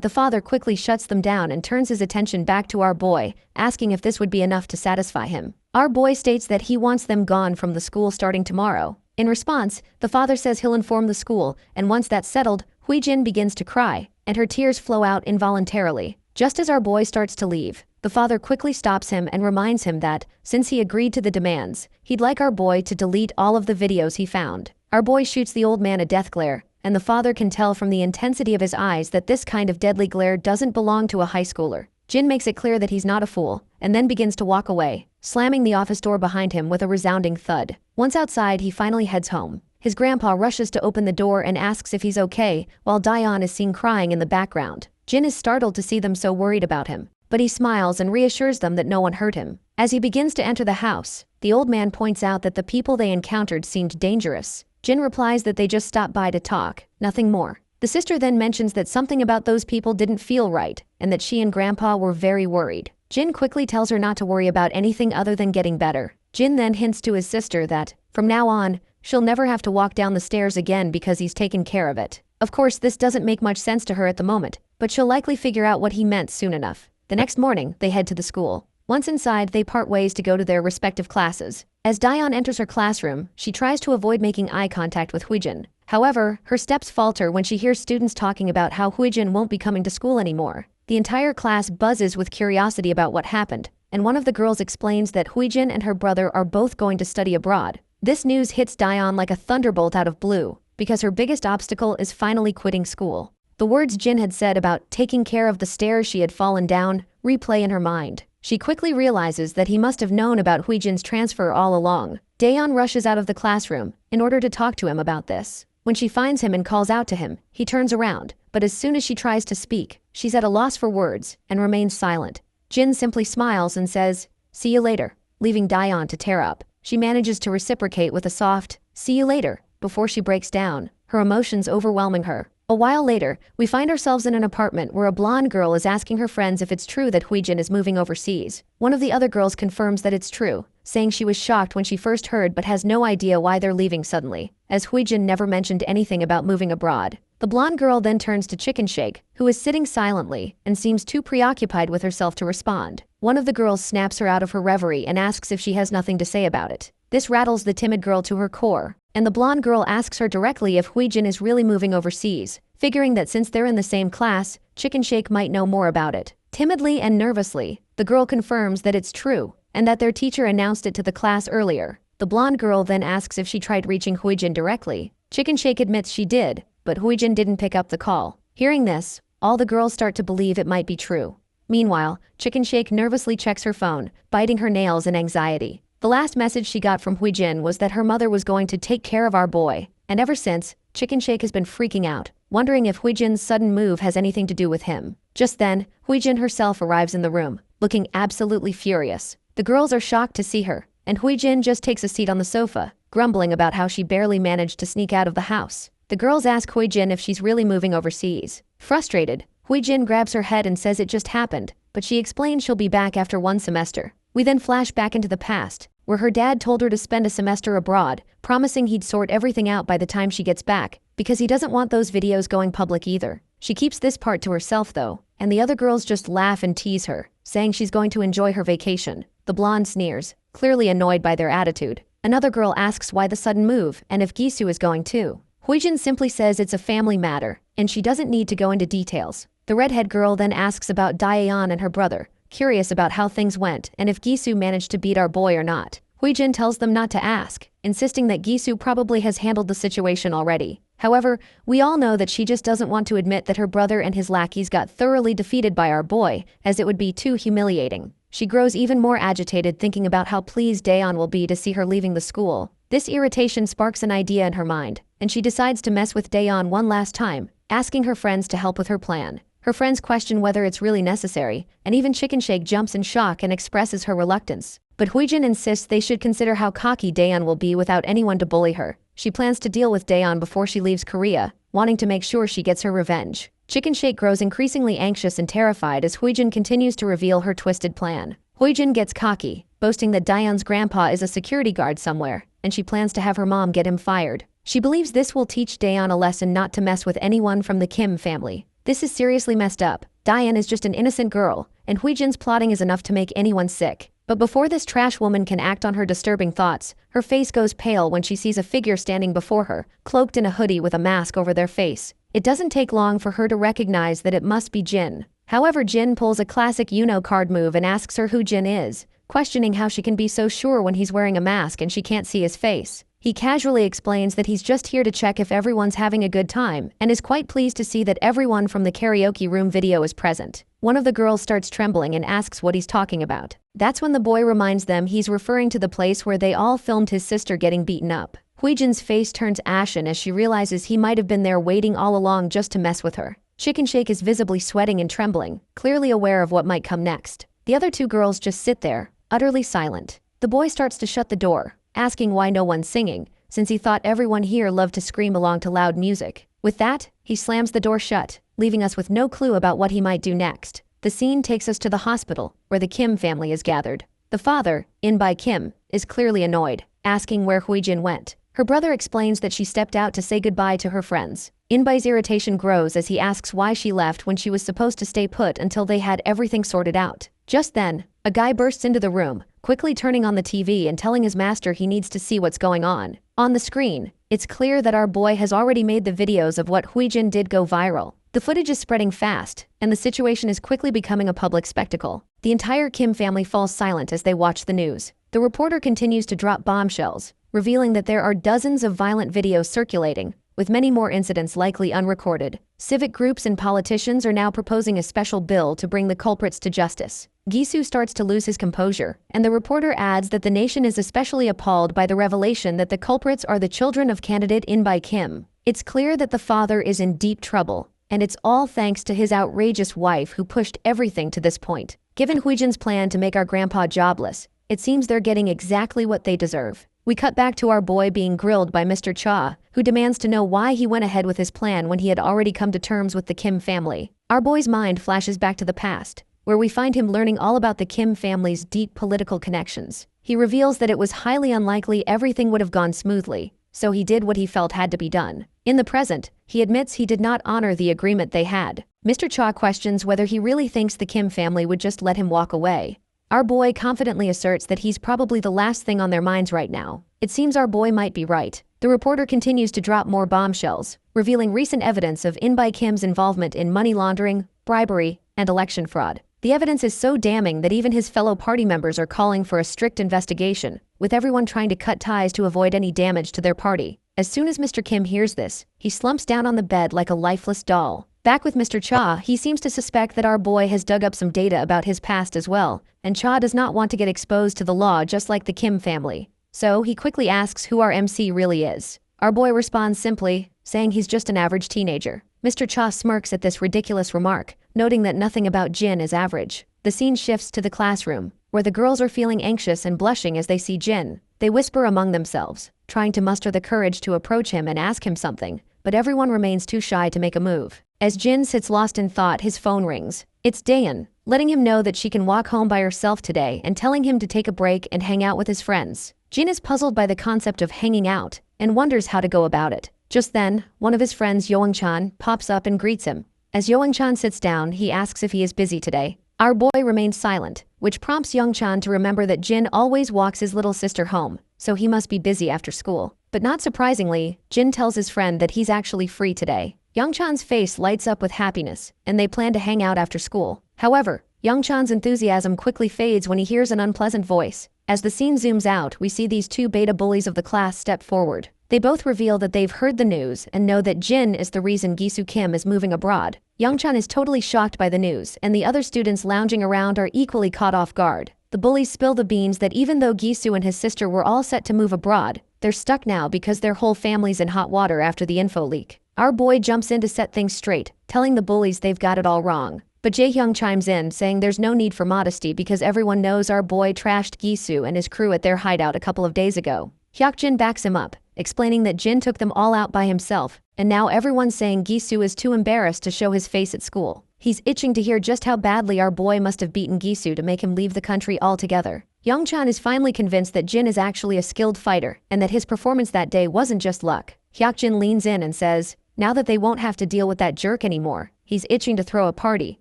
the father quickly shuts them down and turns his attention back to our boy, asking if this would be enough to satisfy him. Our boy states that he wants them gone from the school starting tomorrow. In response, the father says he'll inform the school, and once that's settled, Huijin begins to cry, and her tears flow out involuntarily. Just as our boy starts to leave, the father quickly stops him and reminds him that, since he agreed to the demands, he'd like our boy to delete all of the videos he found. Our boy shoots the old man a death glare, and the father can tell from the intensity of his eyes that this kind of deadly glare doesn't belong to a high schooler. Jin makes it clear that he's not a fool, and then begins to walk away, slamming the office door behind him with a resounding thud. Once outside, he finally heads home. His grandpa rushes to open the door and asks if he's okay, while Daeon is seen crying in the background. Jin is startled to see them so worried about him, but he smiles and reassures them that no one hurt him. As he begins to enter the house, the old man points out that the people they encountered seemed dangerous. Jin replies that they just stopped by to talk, nothing more. The sister then mentions that something about those people didn't feel right, and that she and Grandpa were very worried. Jin quickly tells her not to worry about anything other than getting better. Jin then hints to his sister that, from now on, she'll never have to walk down the stairs again because he's taken care of it. Of course, this doesn't make much sense to her at the moment, but she'll likely figure out what he meant soon enough. The next morning, they head to the school. Once inside, they part ways to go to their respective classes. As Daeon enters her classroom, she tries to avoid making eye contact with Huijin. However, her steps falter when she hears students talking about how Huijin won't be coming to school anymore. The entire class buzzes with curiosity about what happened, and one of the girls explains that Huijin and her brother are both going to study abroad. This news hits Daeon like a thunderbolt out of blue, because her biggest obstacle is finally quitting school. The words Jin had said about taking care of the stairs she had fallen down replay in her mind. She quickly realizes that he must have known about Huijin's transfer all along. Daeon rushes out of the classroom in order to talk to him about this. When she finds him and calls out to him, he turns around, but as soon as she tries to speak, she's at a loss for words and remains silent. Jin simply smiles and says, "See you later," leaving Daeon to tear up. She manages to reciprocate with a soft, "See you later," before she breaks down, her emotions overwhelming her. A while later, we find ourselves in an apartment where a blonde girl is asking her friends if it's true that Huijin is moving overseas. One of the other girls confirms that it's true, saying she was shocked when she first heard but has no idea why they're leaving suddenly, as Huijin never mentioned anything about moving abroad. The blonde girl then turns to Chicken Shake, who is sitting silently and seems too preoccupied with herself to respond. One of the girls snaps her out of her reverie and asks if she has nothing to say about it. This rattles the timid girl to her core, and the blonde girl asks her directly if Huijin is really moving overseas, figuring that since they're in the same class, Chicken Shake might know more about it. Timidly and nervously, the girl confirms that it's true, and that their teacher announced it to the class earlier. The blonde girl then asks if she tried reaching Huijin directly. Chicken Shake admits she did, but Huijin didn't pick up the call. Hearing this, all the girls start to believe it might be true. Meanwhile, Chicken Shake nervously checks her phone, biting her nails in anxiety. The last message she got from Huijin was that her mother was going to take care of our boy, and ever since, Chicken Shake has been freaking out, wondering if Huijin's sudden move has anything to do with him. Just then, Huijin herself arrives in the room, looking absolutely furious. The girls are shocked to see her, and Huijin just takes a seat on the sofa, grumbling about how she barely managed to sneak out of the house. The girls ask Huijin if she's really moving overseas. Frustrated, Huijin grabs her head and says it just happened, but she explains she'll be back after one semester. We then flash back into the past, where her dad told her to spend a semester abroad, promising he'd sort everything out by the time she gets back, because he doesn't want those videos going public either. She keeps this part to herself though, and the other girls just laugh and tease her, saying she's going to enjoy her vacation. The blonde sneers, clearly annoyed by their attitude. Another girl asks why the sudden move and if Gisu is going too. Huijin simply says it's a family matter, and she doesn't need to go into details. The redhead girl then asks about Daeyeon and her brother, curious about how things went and if Gisu managed to beat our boy or not. Huijin tells them not to ask, insisting that Gisu probably has handled the situation already. However, we all know that she just doesn't want to admit that her brother and his lackeys got thoroughly defeated by our boy, as it would be too humiliating. She grows even more agitated thinking about how pleased Daeon will be to see her leaving the school. This irritation sparks an idea in her mind, and she decides to mess with Daeon one last time, asking her friends to help with her plan. Her friends question whether it's really necessary, and even Chicken Shake jumps in shock and expresses her reluctance. But Huijin insists they should consider how cocky Daeon will be without anyone to bully her. She plans to deal with Daeon before she leaves Korea, wanting to make sure she gets her revenge. Chicken Shake grows increasingly anxious and terrified as Huijin continues to reveal her twisted plan. Huijin gets cocky, boasting that Daeon's grandpa is a security guard somewhere, and she plans to have her mom get him fired. She believes this will teach Daeon a lesson not to mess with anyone from the Kim family. This is seriously messed up. Daeon is just an innocent girl, and Huijin's plotting is enough to make anyone sick. But before this trash woman can act on her disturbing thoughts, her face goes pale when she sees a figure standing before her, cloaked in a hoodie with a mask over their face. It doesn't take long for her to recognize that it must be Jin. However, Jin pulls a classic Uno card move and asks her who Jin is, questioning how she can be so sure when he's wearing a mask and she can't see his face. He casually explains that he's just here to check if everyone's having a good time, and is quite pleased to see that everyone from the karaoke room video is present. One of the girls starts trembling and asks what he's talking about. That's when the boy reminds them he's referring to the place where they all filmed his sister getting beaten up. Huijin's face turns ashen as she realizes he might have been there waiting all along just to mess with her. Chicken Shake is visibly sweating and trembling, clearly aware of what might come next. The other two girls just sit there, utterly silent. The boy starts to shut the door, asking why no one's singing, since he thought everyone here loved to scream along to loud music. With that, he slams the door shut, leaving us with no clue about what he might do next. The scene takes us to the hospital, where the Kim family is gathered. The father, In-by Kim, is clearly annoyed, asking where Huijin went. Her brother explains that she stepped out to say goodbye to her friends. In-by's irritation grows as he asks why she left when she was supposed to stay put until they had everything sorted out. Just then, a guy bursts into the room, quickly turning on the TV and telling his master he needs to see what's going on. On the screen, it's clear that our boy has already made the videos of what Huijin did go viral. The footage is spreading fast, and the situation is quickly becoming a public spectacle. The entire Kim family falls silent as they watch the news. The reporter continues to drop bombshells, revealing that there are dozens of violent videos circulating, with many more incidents likely unrecorded. Civic groups and politicians are now proposing a special bill to bring the culprits to justice. Gisu starts to lose his composure, and the reporter adds that the nation is especially appalled by the revelation that the culprits are the children of candidate In-by Kim. It's clear that the father is in deep trouble, and it's all thanks to his outrageous wife who pushed everything to this point. Given Huijin's plan to make our grandpa jobless, it seems they're getting exactly what they deserve. We cut back to our boy being grilled by Mr. Cha, who demands to know why he went ahead with his plan when he had already come to terms with the Kim family. Our boy's mind flashes back to the past, where we find him learning all about the Kim family's deep political connections. He reveals that it was highly unlikely everything would have gone smoothly, so he did what he felt had to be done. In the present, he admits he did not honor the agreement they had. Mr. Cha questions whether he really thinks the Kim family would just let him walk away. Our boy confidently asserts that he's probably the last thing on their minds right now. It seems our boy might be right. The reporter continues to drop more bombshells, revealing recent evidence of In-by Kim's involvement in money laundering, bribery, and election fraud. The evidence is so damning that even his fellow party members are calling for a strict investigation, with everyone trying to cut ties to avoid any damage to their party. As soon as Mr. Kim hears this, he slumps down on the bed like a lifeless doll. Back with Mr. Cha, he seems to suspect that our boy has dug up some data about his past as well, and Cha does not want to get exposed to the law just like the Kim family. So he quickly asks who our MC really is. Our boy responds simply, saying he's just an average teenager. Mr. Cha smirks at this ridiculous remark, noting that nothing about Jin is average. The scene shifts to the classroom, where the girls are feeling anxious and blushing as they see Jin. They whisper among themselves, trying to muster the courage to approach him and ask him something, but everyone remains too shy to make a move. As Jin sits lost in thought, his phone rings. It's Daeon, letting him know that she can walk home by herself today and telling him to take a break and hang out with his friends. Jin is puzzled by the concept of hanging out and wonders how to go about it. Just then, one of his friends, Young-chan, pops up and greets him. As Young-chan sits down, he asks if he is busy today. Our boy remains silent, which prompts Young-chan to remember that Jin always walks his little sister home, so he must be busy after school. But not surprisingly, Jin tells his friend that he's actually free today. Young-chan's face lights up with happiness, and they plan to hang out after school. However, Young-chan's enthusiasm quickly fades when he hears an unpleasant voice. As the scene zooms out, we see these two beta bullies of the class step forward. They both reveal that they've heard the news and know that Jin is the reason Gisu Kim is moving abroad. Youngchan is totally shocked by the news, and the other students lounging around are equally caught off guard. The bullies spill the beans that even though Gisu and his sister were all set to move abroad, they're stuck now because their whole family's in hot water after the info leak. Our boy jumps in to set things straight, telling the bullies they've got it all wrong. But Jaehyung chimes in, saying there's no need for modesty because everyone knows our boy trashed Gisu and his crew at their hideout a couple of days ago. Hyukjin backs him up, explaining that Jin took them all out by himself, and now everyone's saying Gisu is too embarrassed to show his face at school. He's itching to hear just how badly our boy must have beaten Gisu to make him leave the country altogether. Youngchan is finally convinced that Jin is actually a skilled fighter, and that his performance that day wasn't just luck. Hyukjin leans in and says, now that they won't have to deal with that jerk anymore, he's itching to throw a party,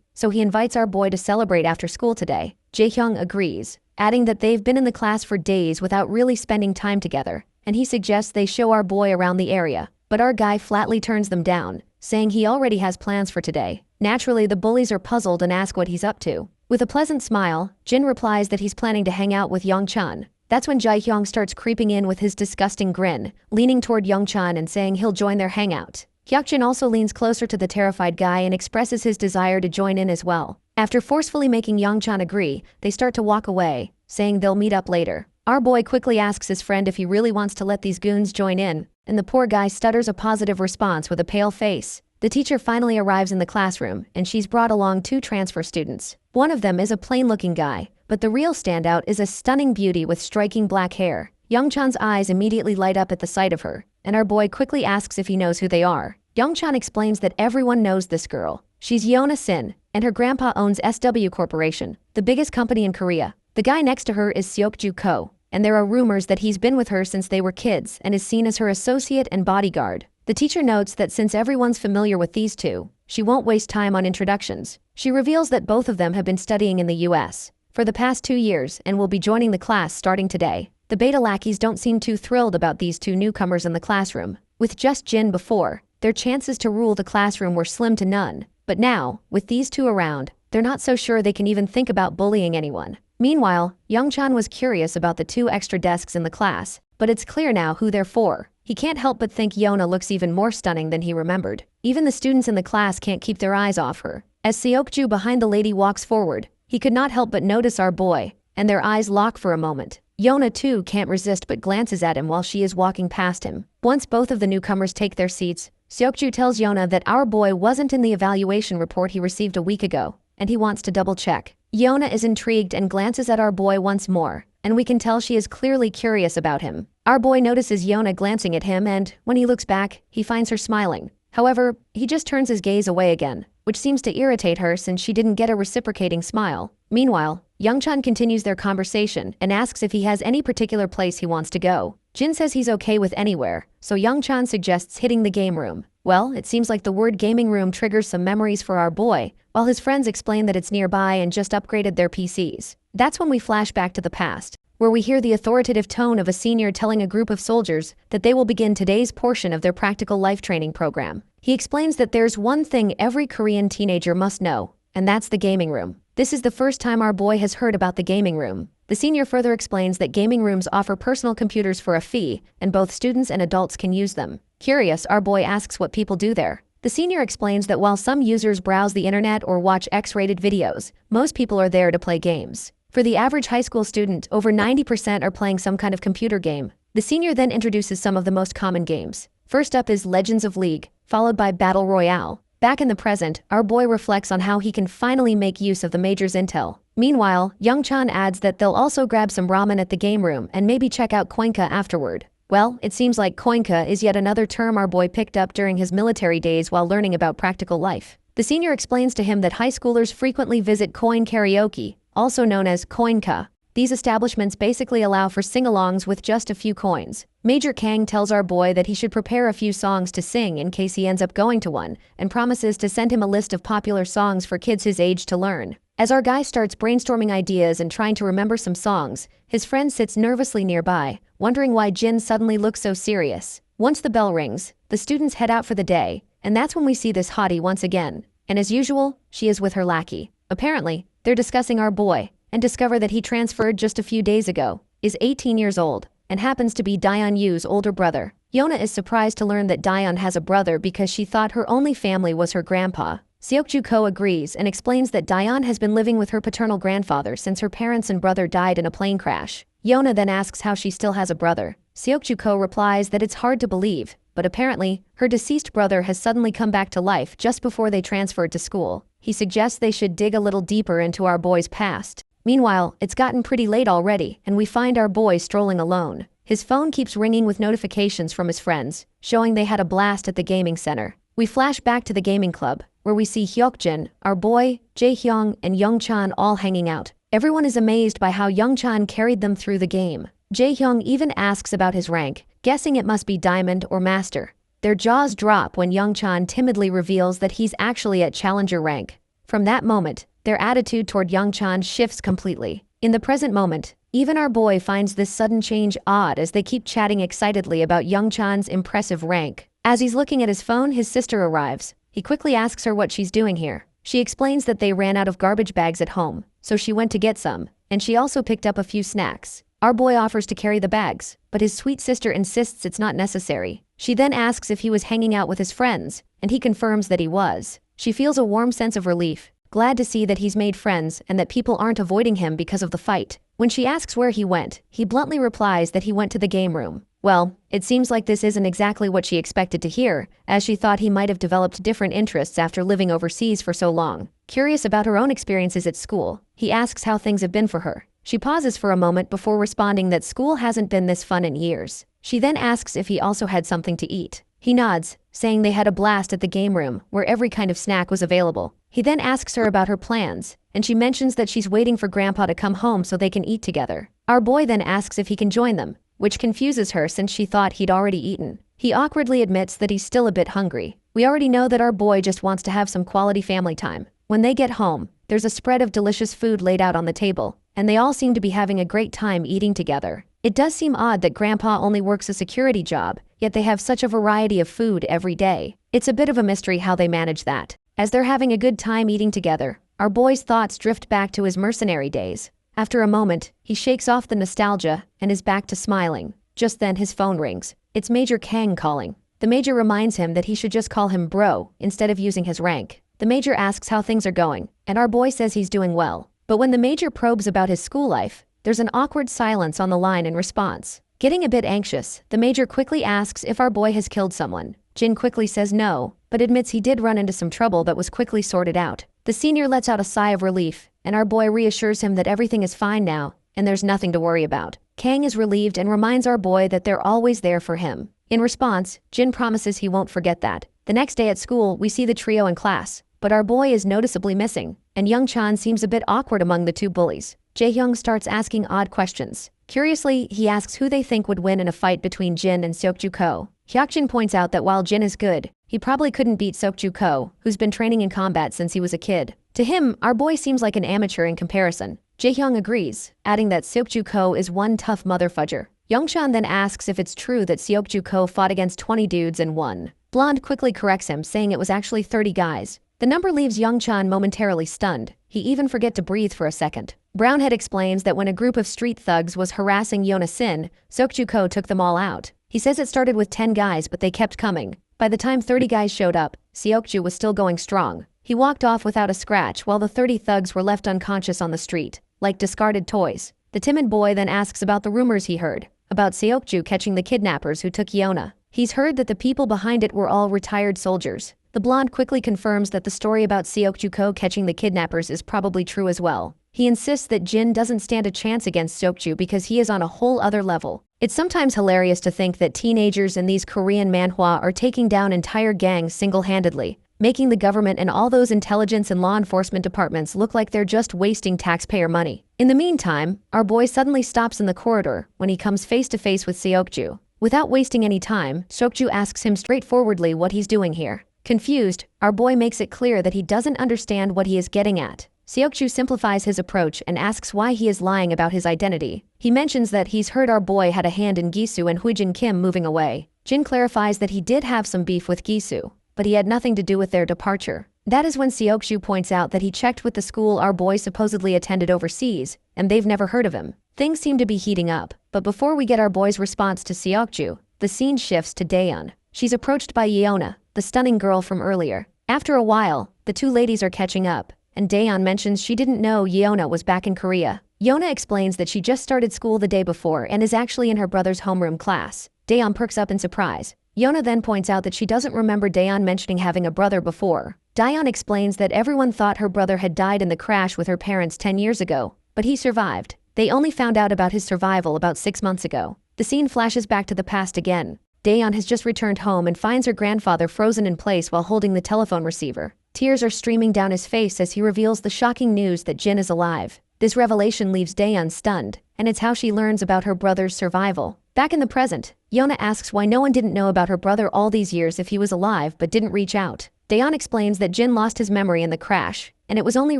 so he invites our boy to celebrate after school today. Jaehyung agrees, adding that they've been in the class for days without really spending time together, and he suggests they show our boy around the area. But our guy flatly turns them down, saying he already has plans for today. Naturally, the bullies are puzzled and ask what he's up to. With a pleasant smile, Jin replies that he's planning to hang out with Youngchan. That's when Jaehyung starts creeping in with his disgusting grin, leaning toward Youngchan and saying he'll join their hangout. Hyukjin also leans closer to the terrified guy and expresses his desire to join in as well. After forcefully making Youngchan agree, they start to walk away, saying they'll meet up later. Our boy quickly asks his friend if he really wants to let these goons join in, and the poor guy stutters a positive response with a pale face. The teacher finally arrives in the classroom, and she's brought along 2 transfer students. One of them is a plain-looking guy, but the real standout is a stunning beauty with striking black hair. Youngchan's eyes immediately light up at the sight of her, and our boy quickly asks if he knows who they are. Youngchan explains that everyone knows this girl. She's Yeona Sin, and her grandpa owns SW Corporation, the biggest company in Korea. The guy next to her is Seokju Ko, and there are rumors that he's been with her since they were kids and is seen as her associate and bodyguard. The teacher notes that since everyone's familiar with these two, she won't waste time on introductions. She reveals that both of them have been studying in the US for the past 2 years and will be joining the class starting today. The beta lackeys don't seem too thrilled about these 2 newcomers in the classroom. With just Jin before, their chances to rule the classroom were slim to none. But now, with these 2 around, they're not so sure they can even think about bullying anyone. Meanwhile, Youngchan was curious about the 2 extra desks in the class, but it's clear now who they're for. He can't help but think Yeona looks even more stunning than he remembered. Even the students in the class can't keep their eyes off her. As Seokju behind the lady walks forward, he could not help but notice our boy, and their eyes lock for a moment. Yeona too can't resist but glances at him while she is walking past him. Once both of the newcomers take their seats, Seokju tells Yeona that our boy wasn't in the evaluation report he received a week ago, and he wants to double-check. Yeona is intrigued and glances at our boy once more, and we can tell she is clearly curious about him. Our boy notices Yeona glancing at him, and when he looks back, he finds her smiling. However, he just turns his gaze away again, which seems to irritate her since she didn't get a reciprocating smile. Meanwhile, Youngchan continues their conversation and asks if he has any particular place he wants to go. Jin says he's okay with anywhere, so Youngchan suggests hitting the game room. Well, it seems like the word gaming room triggers some memories for our boy, while his friends explain that it's nearby and just upgraded their PCs. That's when we flash back to the past, where we hear the authoritative tone of a senior telling a group of soldiers that they will begin today's portion of their practical life training program. He explains that there's one thing every Korean teenager must know, and that's the gaming room. This is the first time our boy has heard about the gaming room. The senior further explains that gaming rooms offer personal computers for a fee, and both students and adults can use them. Curious, our boy asks what people do there. The senior explains that while some users browse the internet or watch X-rated videos, most people are there to play games. For the average high school student, over 90% are playing some kind of computer game. The senior then introduces some of the most common games. First up is Legends of League, followed by Battle Royale. Back in the present, our boy reflects on how he can finally make use of the major's intel. Meanwhile, Youngchan adds that they'll also grab some ramen at the game room and maybe check out koinka afterward. Well, it seems like koinka is yet another term our boy picked up during his military days while learning about practical life. The senior explains to him that high schoolers frequently visit coin karaoke, also known as koinka. These establishments basically allow for sing-alongs with just a few coins. Major Kang tells our boy that he should prepare a few songs to sing in case he ends up going to one, and promises to send him a list of popular songs for kids his age to learn. As our guy starts brainstorming ideas and trying to remember some songs, his friend sits nervously nearby, wondering why Jin suddenly looks so serious. Once the bell rings, the students head out for the day, and that's when we see this hottie once again. And as usual, she is with her lackey. Apparently, they're discussing our boy, and discover that he transferred just a few days ago, is 18 years old, and happens to be Daeon Yu's older brother. Yona is surprised to learn that Daeon has a brother because she thought her only family was her grandpa. Seokju-ko agrees and explains that Daeon has been living with her paternal grandfather since her parents and brother died in a plane crash. Yona then asks how she still has a brother. Seokju-ko replies that it's hard to believe, but apparently, her deceased brother has suddenly come back to life just before they transferred to school. He suggests they should dig a little deeper into our boy's past. Meanwhile, it's gotten pretty late already, and we find our boy strolling alone. His phone keeps ringing with notifications from his friends, showing they had a blast at the gaming center. We flash back to the gaming club, where we see Hyokjin, our boy, Jaehyung, and Youngchan all hanging out. Everyone is amazed by how Youngchan carried them through the game. Jaehyung even asks about his rank, guessing it must be Diamond or Master. Their jaws drop when Youngchan timidly reveals that he's actually at Challenger rank. From that moment, their attitude toward Youngchan shifts completely. In the present moment, even our boy finds this sudden change odd as they keep chatting excitedly about Youngchan's impressive rank. As he's looking at his phone, his sister arrives. He quickly asks her what she's doing here. She explains that they ran out of garbage bags at home, so she went to get some, and she also picked up a few snacks. Our boy offers to carry the bags, but his sweet sister insists it's not necessary. She then asks if he was hanging out with his friends, and he confirms that he was. She feels a warm sense of relief, glad to see that he's made friends and that people aren't avoiding him because of the fight. When she asks where he went, he bluntly replies that he went to the game room. Well, it seems like this isn't exactly what she expected to hear, as she thought he might have developed different interests after living overseas for so long. Curious about her own experiences at school, he asks how things have been for her. She pauses for a moment before responding that school hasn't been this fun in years. She then asks if he also had something to eat. He nods, saying they had a blast at the game room, where every kind of snack was available. He then asks her about her plans, and she mentions that she's waiting for Grandpa to come home so they can eat together. Our boy then asks if he can join them, which confuses her since she thought he'd already eaten. He awkwardly admits that he's still a bit hungry. We already know that our boy just wants to have some quality family time. When they get home, there's a spread of delicious food laid out on the table, and they all seem to be having a great time eating together. It does seem odd that Grandpa only works a security job, yet they have such a variety of food every day. It's a bit of a mystery how they manage that. As they're having a good time eating together, our boy's thoughts drift back to his mercenary days. After a moment, he shakes off the nostalgia and is back to smiling. Just then his phone rings. It's Major Kang calling. The Major reminds him that he should just call him bro instead of using his rank. The Major asks how things are going, and our boy says he's doing well. But when the Major probes about his school life, there's an awkward silence on the line in response. Getting a bit anxious, the Major quickly asks if our boy has killed someone. Jin quickly says no, but admits he did run into some trouble that was quickly sorted out. The senior lets out a sigh of relief, and our boy reassures him that everything is fine now, and there's nothing to worry about. Kang is relieved and reminds our boy that they're always there for him. In response, Jin promises he won't forget that. The next day at school, we see the trio in class, but our boy is noticeably missing, and Youngchan seems a bit awkward among the two bullies. Jaehyung starts asking odd questions. Curiously, he asks who they think would win in a fight between Jin and Seokju-ko. Hyokjin points out that while Jin is good, he probably couldn't beat Seokju-ko, who's been training in combat since he was a kid. To him, our boy seems like an amateur in comparison. Jaehyung agrees, adding that Seokju-ko is one tough mother fudger. Youngchan then asks if it's true that Seokju-ko fought against 20 dudes and won. Blonde quickly corrects him, saying it was actually 30 guys. The number leaves Youngchan momentarily stunned. He even forget to breathe for a second. Brownhead explains that when a group of street thugs was harassing Yona Sin, Seokju-ko took them all out. He says it started with 10 guys, but they kept coming. By the time 30 guys showed up, Seokju was still going strong. He walked off without a scratch while the 30 thugs were left unconscious on the street, like discarded toys. The timid boy then asks about the rumors he heard, about Seokju catching the kidnappers who took Yona. He's heard that the people behind it were all retired soldiers. The blonde quickly confirms that the story about Seokju-ko catching the kidnappers is probably true as well. He insists that Jin doesn't stand a chance against Seokju because he is on a whole other level. It's sometimes hilarious to think that teenagers in these Korean manhwa are taking down entire gangs single-handedly, making the government and all those intelligence and law enforcement departments look like they're just wasting taxpayer money. In the meantime, our boy suddenly stops in the corridor when he comes face to face with Seokju. Without wasting any time, Seokju asks him straightforwardly what he's doing here. Confused, our boy makes it clear that he doesn't understand what he is getting at. Seokju simplifies his approach and asks why he is lying about his identity. He mentions that he's heard our boy had a hand in Gisu and Huijin Kim moving away. Jin clarifies that he did have some beef with Gisu, but he had nothing to do with their departure. That is when Seokju points out that he checked with the school our boy supposedly attended overseas, and they've never heard of him. Things seem to be heating up, but before we get our boy's response to Seokju, the scene shifts to Daeon. She's approached by Yeona, the stunning girl from earlier. After a while, the two ladies are catching up, and Daeon mentions she didn't know Yeona was back in Korea. Yeona explains that she just started school the day before and is actually in her brother's homeroom class. Daeon perks up in surprise. Yeona then points out that she doesn't remember Daeon mentioning having a brother before. Daeon explains that everyone thought her brother had died in the crash with her parents 10 years ago, but he survived. They only found out about his survival about 6 months ago. The scene flashes back to the past again. Daeon has just returned home and finds her grandfather frozen in place while holding the telephone receiver. Tears are streaming down his face as he reveals the shocking news that Jin is alive. This revelation leaves Daeon stunned, and it's how she learns about her brother's survival. Back in the present, Yeona asks why no one didn't know about her brother all these years if he was alive but didn't reach out. Daeon explains that Jin lost his memory in the crash, and it was only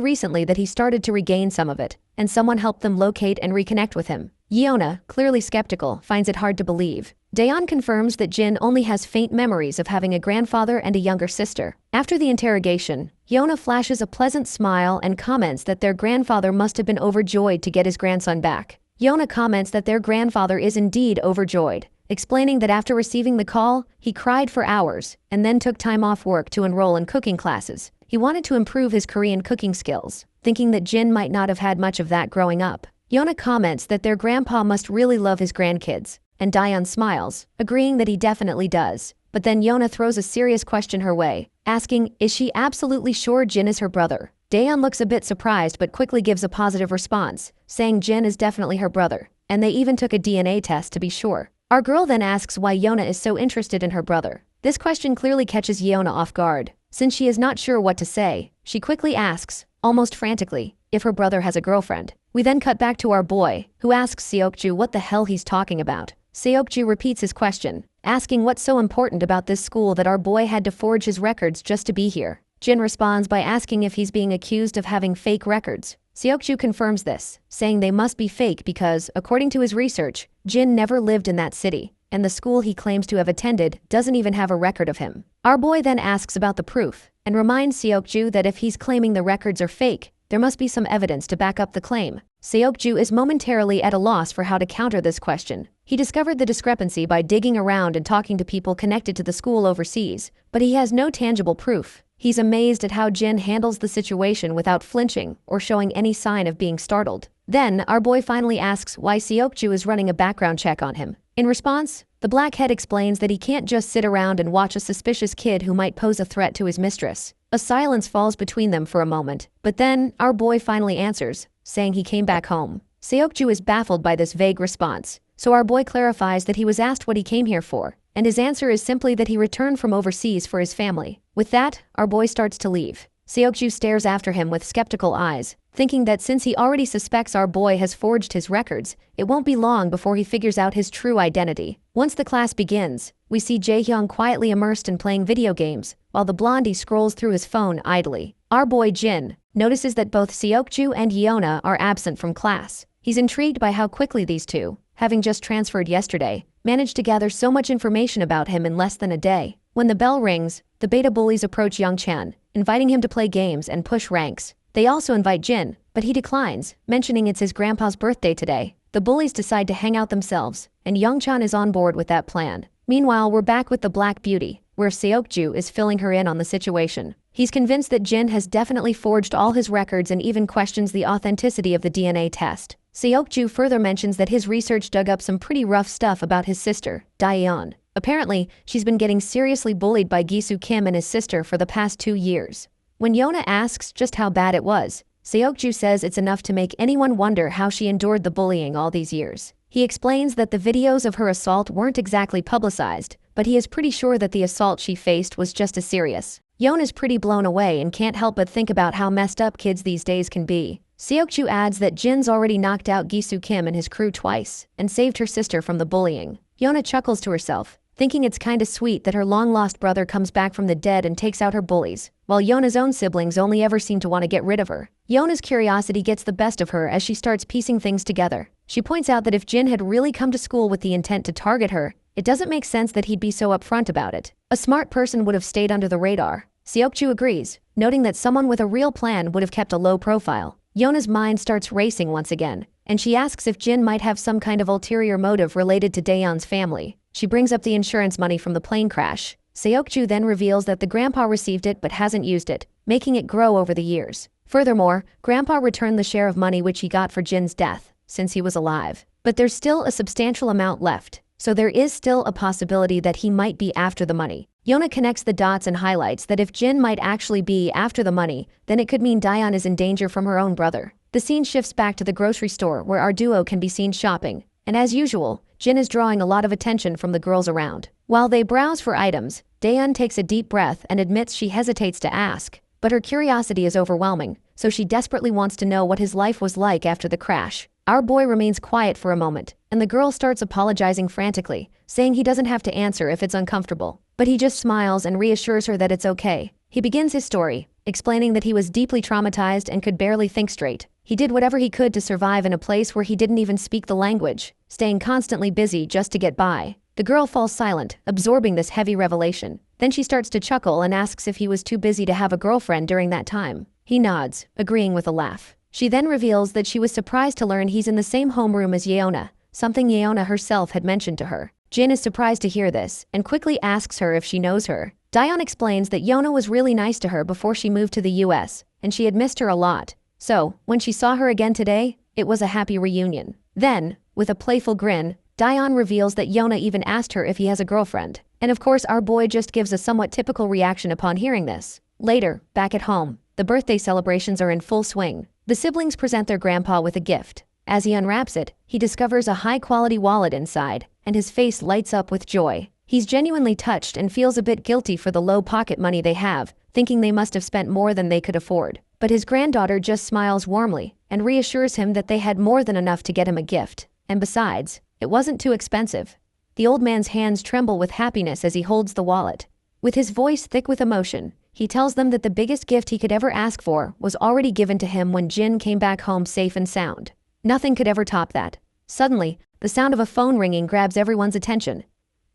recently that he started to regain some of it, and someone helped them locate and reconnect with him. Yeona, clearly skeptical, finds it hard to believe. Daeon confirms that Jin only has faint memories of having a grandfather and a younger sister. After the interrogation, Yeona flashes a pleasant smile and comments that their grandfather must have been overjoyed to get his grandson back. Yeona comments that their grandfather is indeed overjoyed, explaining that after receiving the call, he cried for hours and then took time off work to enroll in cooking classes. He wanted to improve his Korean cooking skills, thinking that Jin might not have had much of that growing up. Yeona comments that their grandpa must really love his grandkids, and Daeon smiles, agreeing that he definitely does. But then Yeona throws a serious question her way, asking, is she absolutely sure Jin is her brother? Daeon looks a bit surprised but quickly gives a positive response, saying Jin is definitely her brother, and they even took a DNA test to be sure. Our girl then asks why Yeona is so interested in her brother. This question clearly catches Yeona off guard. Since she is not sure what to say, she quickly asks, almost frantically, if her brother has a girlfriend. We then cut back to our boy, who asks Seokju what the hell he's talking about. Seokju repeats his question, asking what's so important about this school that our boy had to forge his records just to be here. Jin responds by asking if he's being accused of having fake records. Seokju confirms this, saying they must be fake because, according to his research, Jin never lived in that city, and the school he claims to have attended doesn't even have a record of him. Our boy then asks about the proof, and reminds Seokju that if he's claiming the records are fake, there must be some evidence to back up the claim. Seokju is momentarily at a loss for how to counter this question. He discovered the discrepancy by digging around and talking to people connected to the school overseas, but he has no tangible proof. He's amazed at how Jin handles the situation without flinching or showing any sign of being startled. Then, our boy finally asks why Seokju is running a background check on him. In response, the blackhead explains that he can't just sit around and watch a suspicious kid who might pose a threat to his mistress. A silence falls between them for a moment, but then, our boy finally answers, saying he came back home. Seokju is baffled by this vague response, so our boy clarifies that he was asked what he came here for, and his answer is simply that he returned from overseas for his family. With that, our boy starts to leave. Seokju stares after him with skeptical eyes, thinking that since he already suspects our boy has forged his records, it won't be long before he figures out his true identity. Once the class begins, we see Jaehyung quietly immersed in playing video games, while the blondie scrolls through his phone idly. Our boy Jin notices that both Seokju and Yeona are absent from class. He's intrigued by how quickly these two, having just transferred yesterday, managed to gather so much information about him in less than a day. When the bell rings, the beta bullies approach Young Chan, inviting him to play games and push ranks. They also invite Jin, but he declines, mentioning it's his grandpa's birthday today. The bullies decide to hang out themselves, and Young Chan is on board with that plan. Meanwhile, we're back with the Black Beauty, where Seokju is filling her in on the situation. He's convinced that Jin has definitely forged all his records and even questions the authenticity of the DNA test. Seokju further mentions that his research dug up some pretty rough stuff about his sister, Daeyeon. Apparently, she's been getting seriously bullied by Gisu Kim and his sister for the past 2 years. When Yeona asks just how bad it was, Seokju says it's enough to make anyone wonder how she endured the bullying all these years. He explains that the videos of her assault weren't exactly publicized, but he is pretty sure that the assault she faced was just as serious. Yeona's pretty blown away and can't help but think about how messed up kids these days can be. Seokju adds that Jin's already knocked out Gisu Kim and his crew twice, and saved her sister from the bullying. Yeona chuckles to herself, thinking it's kinda sweet that her long-lost brother comes back from the dead and takes out her bullies, while Yeona's own siblings only ever seem to want to get rid of her. Yeona's curiosity gets the best of her as she starts piecing things together. She points out that if Jin had really come to school with the intent to target her, it doesn't make sense that he'd be so upfront about it. A smart person would have stayed under the radar. Seokju agrees, noting that someone with a real plan would have kept a low profile. Yeona's mind starts racing once again, and she asks if Jin might have some kind of ulterior motive related to Daeyeon's family. She brings up the insurance money from the plane crash. Seokju then reveals that the grandpa received it but hasn't used it, making it grow over the years. Furthermore, grandpa returned the share of money which he got for Jin's death, since he was alive. But there's still a substantial amount left, so there is still a possibility that he might be after the money. Yona connects the dots and highlights that if Jin might actually be after the money, then it could mean Daeyeon is in danger from her own brother. The scene shifts back to the grocery store where our duo can be seen shopping, and as usual, Jin is drawing a lot of attention from the girls around. While they browse for items, Daeyeon takes a deep breath and admits she hesitates to ask, but her curiosity is overwhelming, so she desperately wants to know what his life was like after the crash. Our boy remains quiet for a moment, and the girl starts apologizing frantically, saying he doesn't have to answer if it's uncomfortable. But he just smiles and reassures her that it's okay. He begins his story, explaining that he was deeply traumatized and could barely think straight. He did whatever he could to survive in a place where he didn't even speak the language, staying constantly busy just to get by. The girl falls silent, absorbing this heavy revelation. Then she starts to chuckle and asks if he was too busy to have a girlfriend during that time. He nods, agreeing with a laugh. She then reveals that she was surprised to learn he's in the same homeroom as Yeona, something Yeona herself had mentioned to her. Jin is surprised to hear this, and quickly asks her if she knows her. Daeyeon explains that Yeona was really nice to her before she moved to the US, and she had missed her a lot. So, when she saw her again today, it was a happy reunion. Then, with a playful grin, Daeyeon reveals that Yeona even asked her if he has a girlfriend. And of course our boy just gives a somewhat typical reaction upon hearing this. Later, back at home, the birthday celebrations are in full swing. The siblings present their grandpa with a gift. As he unwraps it, he discovers a high-quality wallet inside, and his face lights up with joy. He's genuinely touched and feels a bit guilty for the low pocket money they have, thinking they must have spent more than they could afford. But his granddaughter just smiles warmly and reassures him that they had more than enough to get him a gift. And besides, it wasn't too expensive. The old man's hands tremble with happiness as he holds the wallet. With his voice thick with emotion, he tells them that the biggest gift he could ever ask for was already given to him when Jin came back home safe and sound. Nothing could ever top that. Suddenly, the sound of a phone ringing grabs everyone's attention.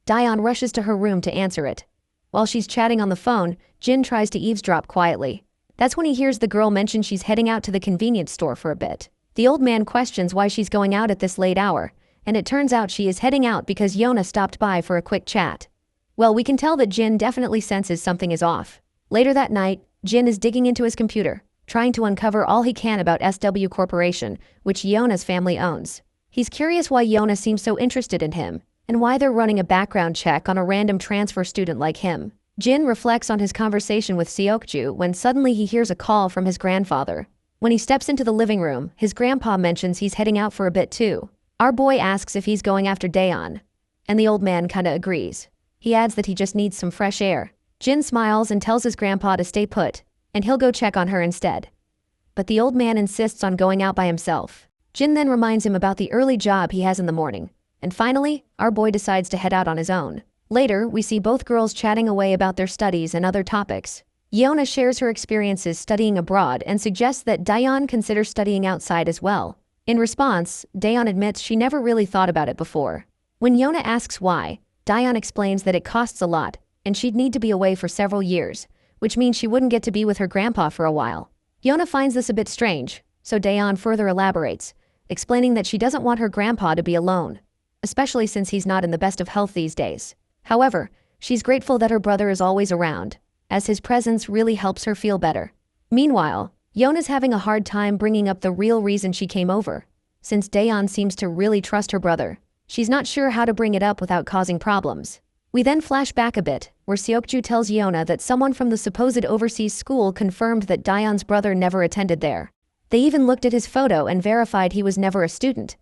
Daeyeon rushes to her room to answer it. While she's chatting on the phone, Jin tries to eavesdrop quietly. That's when he hears the girl mention she's heading out to the convenience store for a bit. The old man questions why she's going out at this late hour, and it turns out she is heading out because Yeona stopped by for a quick chat. Well, we can tell that Jin definitely senses something is off. Later that night, Jin is digging into his computer, trying to uncover all he can about SW Corporation, which Yeona's family owns. He's curious why Yeona seems so interested in him, and why they're running a background check on a random transfer student like him. Jin reflects on his conversation with Seokju when suddenly he hears a call from his grandfather. When he steps into the living room, his grandpa mentions he's heading out for a bit too. Our boy asks if he's going after Daeyeon, and the old man kinda agrees. He adds that he just needs some fresh air. Jin smiles and tells his grandpa to stay put, and he'll go check on her instead. But the old man insists on going out by himself. Jin then reminds him about the early job he has in the morning. And finally, our boy decides to head out on his own. Later, we see both girls chatting away about their studies and other topics. Yeona shares her experiences studying abroad and suggests that Daeyeon considers studying outside as well. In response, Daeyeon admits she never really thought about it before. When Yeona asks why, Daeyeon explains that it costs a lot, and she'd need to be away for several years, which means she wouldn't get to be with her grandpa for a while. Yeona finds this a bit strange, so Daeyeon further elaborates, explaining that she doesn't want her grandpa to be alone, especially since he's not in the best of health these days. However, she's grateful that her brother is always around, as his presence really helps her feel better. Meanwhile, Yeona's having a hard time bringing up the real reason she came over. Since Daeyeon seems to really trust her brother, she's not sure how to bring it up without causing problems. We then flash back a bit, where Seokju tells Yeona that someone from the supposed overseas school confirmed that Daeyeon's brother never attended there. They even looked at his photo and verified he was never a student.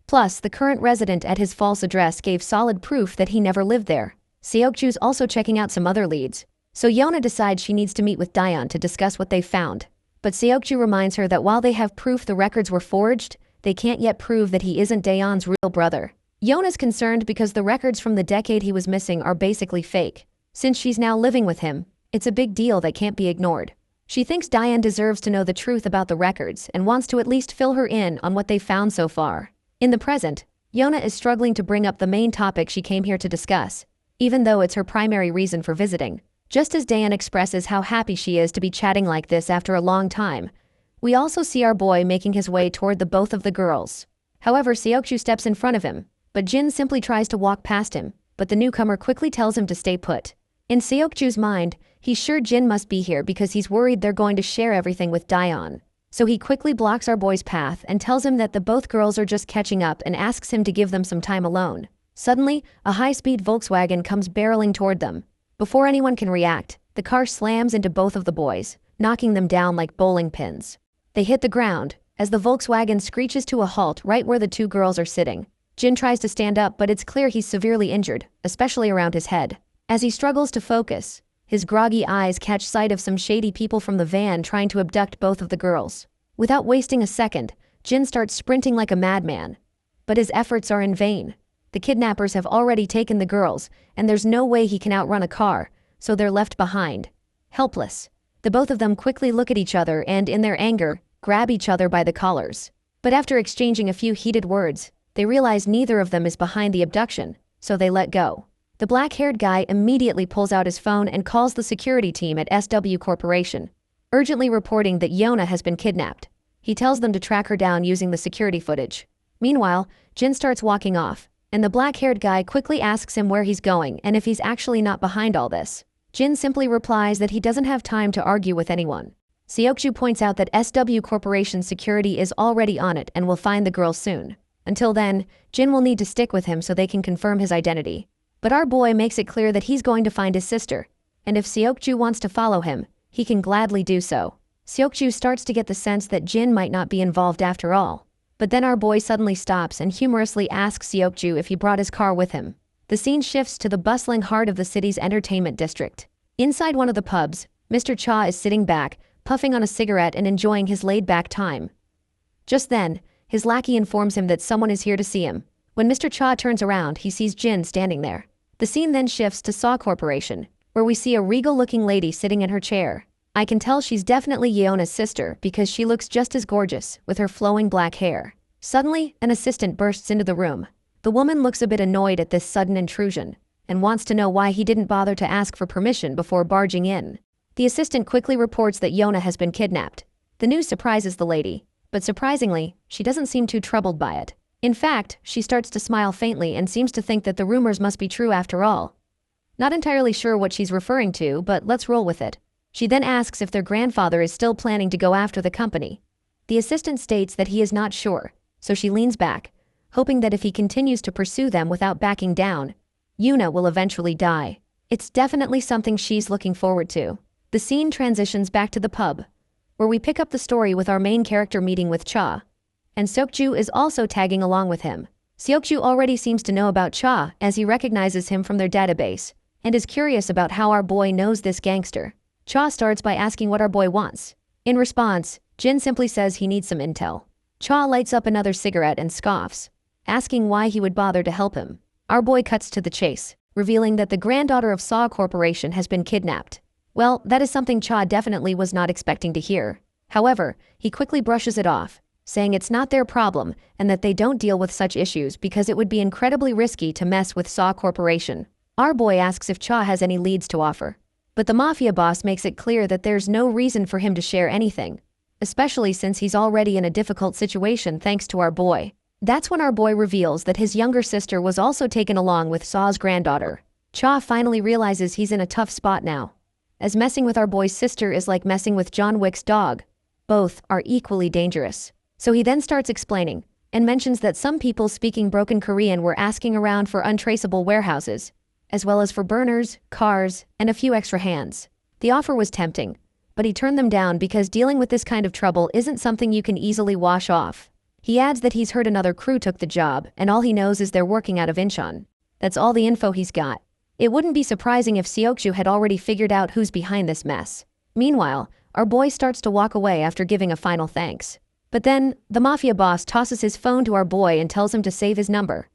Plus, the current resident at his false address gave solid proof that he never lived there. Seokju's also checking out some other leads, so Yeona decides she needs to meet with Daeyeon to discuss what they've found. But Seokju reminds her that while they have proof the records were forged, they can't yet prove that he isn't Daeyeon's real brother. Yeona's concerned because the records from the decade he was missing are basically fake. Since she's now living with him, it's a big deal that can't be ignored. She thinks Daeyeon deserves to know the truth about the records and wants to at least fill her in on what they've found so far. In the present, Yeona is struggling to bring up the main topic she came here to discuss, even though it's her primary reason for visiting. Just as Daeyeon expresses how happy she is to be chatting like this after a long time, we also see our boy making his way toward the both of the girls. However, Seokju steps in front of him, but Jin simply tries to walk past him, but the newcomer quickly tells him to stay put. In Seokju's mind, he's sure Jin must be here because he's worried they're going to share everything with Daeon. So he quickly blocks our boy's path and tells him that the both girls are just catching up and asks him to give them some time alone. Suddenly, a high-speed Volkswagen comes barreling toward them. Before anyone can react, the car slams into both of the boys, knocking them down like bowling pins. They hit the ground, as the Volkswagen screeches to a halt right where the two girls are sitting. Jin tries to stand up, but it's clear he's severely injured, especially around his head. As he struggles to focus, his groggy eyes catch sight of some shady people from the van trying to abduct both of the girls. Without wasting a second, Jin starts sprinting like a madman. But his efforts are in vain. The kidnappers have already taken the girls, and there's no way he can outrun a car, so they're left behind. Helpless. The both of them quickly look at each other and, in their anger, grab each other by the collars. But after exchanging a few heated words, they realize neither of them is behind the abduction, so they let go. The black-haired guy immediately pulls out his phone and calls the security team at SW Corporation, urgently reporting that Yona has been kidnapped. He tells them to track her down using the security footage. Meanwhile, Jin starts walking off, and the black-haired guy quickly asks him where he's going and if he's actually not behind all this. Jin simply replies that he doesn't have time to argue with anyone. Seokju points out that SW Corporation's security is already on it and will find the girl soon. Until then, Jin will need to stick with him so they can confirm his identity. But our boy makes it clear that he's going to find his sister, and if Seokju wants to follow him, he can gladly do so. Seokju starts to get the sense that Jin might not be involved after all. But then our boy suddenly stops and humorously asks Seokju if he brought his car with him. The scene shifts to the bustling heart of the city's entertainment district. Inside one of the pubs, Mr. Cha is sitting back, puffing on a cigarette and enjoying his laid-back time. Just then, his lackey informs him that someone is here to see him. When Mr. Cha turns around, he sees Jin standing there. The scene then shifts to Saw Corporation, where we see a regal-looking lady sitting in her chair. I can tell she's definitely Yeona's sister because she looks just as gorgeous, with her flowing black hair. Suddenly, an assistant bursts into the room. The woman looks a bit annoyed at this sudden intrusion, and wants to know why he didn't bother to ask for permission before barging in. The assistant quickly reports that Yona has been kidnapped. The news surprises the lady, but surprisingly, she doesn't seem too troubled by it. In fact, she starts to smile faintly and seems to think that the rumors must be true after all. Not entirely sure what she's referring to, but let's roll with it. She then asks if their grandfather is still planning to go after the company. The assistant states that he is not sure, so she leans back, hoping that if he continues to pursue them without backing down, Yuna will eventually die. It's definitely something she's looking forward to. The scene transitions back to the pub, where we pick up the story with our main character meeting with Cha. And Seokju is also tagging along with him. Seokju already seems to know about Cha as he recognizes him from their database, and is curious about how our boy knows this gangster. Cha starts by asking what our boy wants. In response, Jin simply says he needs some intel. Cha lights up another cigarette and scoffs, asking why he would bother to help him. Our boy cuts to the chase, revealing that the granddaughter of Saw Corporation has been kidnapped. Well, that is something Cha definitely was not expecting to hear. However, he quickly brushes it off, saying it's not their problem and that they don't deal with such issues because it would be incredibly risky to mess with Saw Corporation. Our boy asks if Cha has any leads to offer, but the mafia boss makes it clear that there's no reason for him to share anything, especially since he's already in a difficult situation thanks to our boy. That's when our boy reveals that his younger sister was also taken along with Saw's granddaughter. Cha finally realizes he's in a tough spot now, as messing with our boy's sister is like messing with John Wick's dog. Both are equally dangerous. So he then starts explaining, and mentions that some people speaking broken Korean were asking around for untraceable warehouses, as well as for burners, cars, and a few extra hands. The offer was tempting, but he turned them down because dealing with this kind of trouble isn't something you can easily wash off. He adds that he's heard another crew took the job, and all he knows is they're working out of Incheon. That's all the info he's got. It wouldn't be surprising if Seokju had already figured out who's behind this mess. Meanwhile, our boy starts to walk away after giving a final thanks. But then, the mafia boss tosses his phone to our boy and tells him to save his number.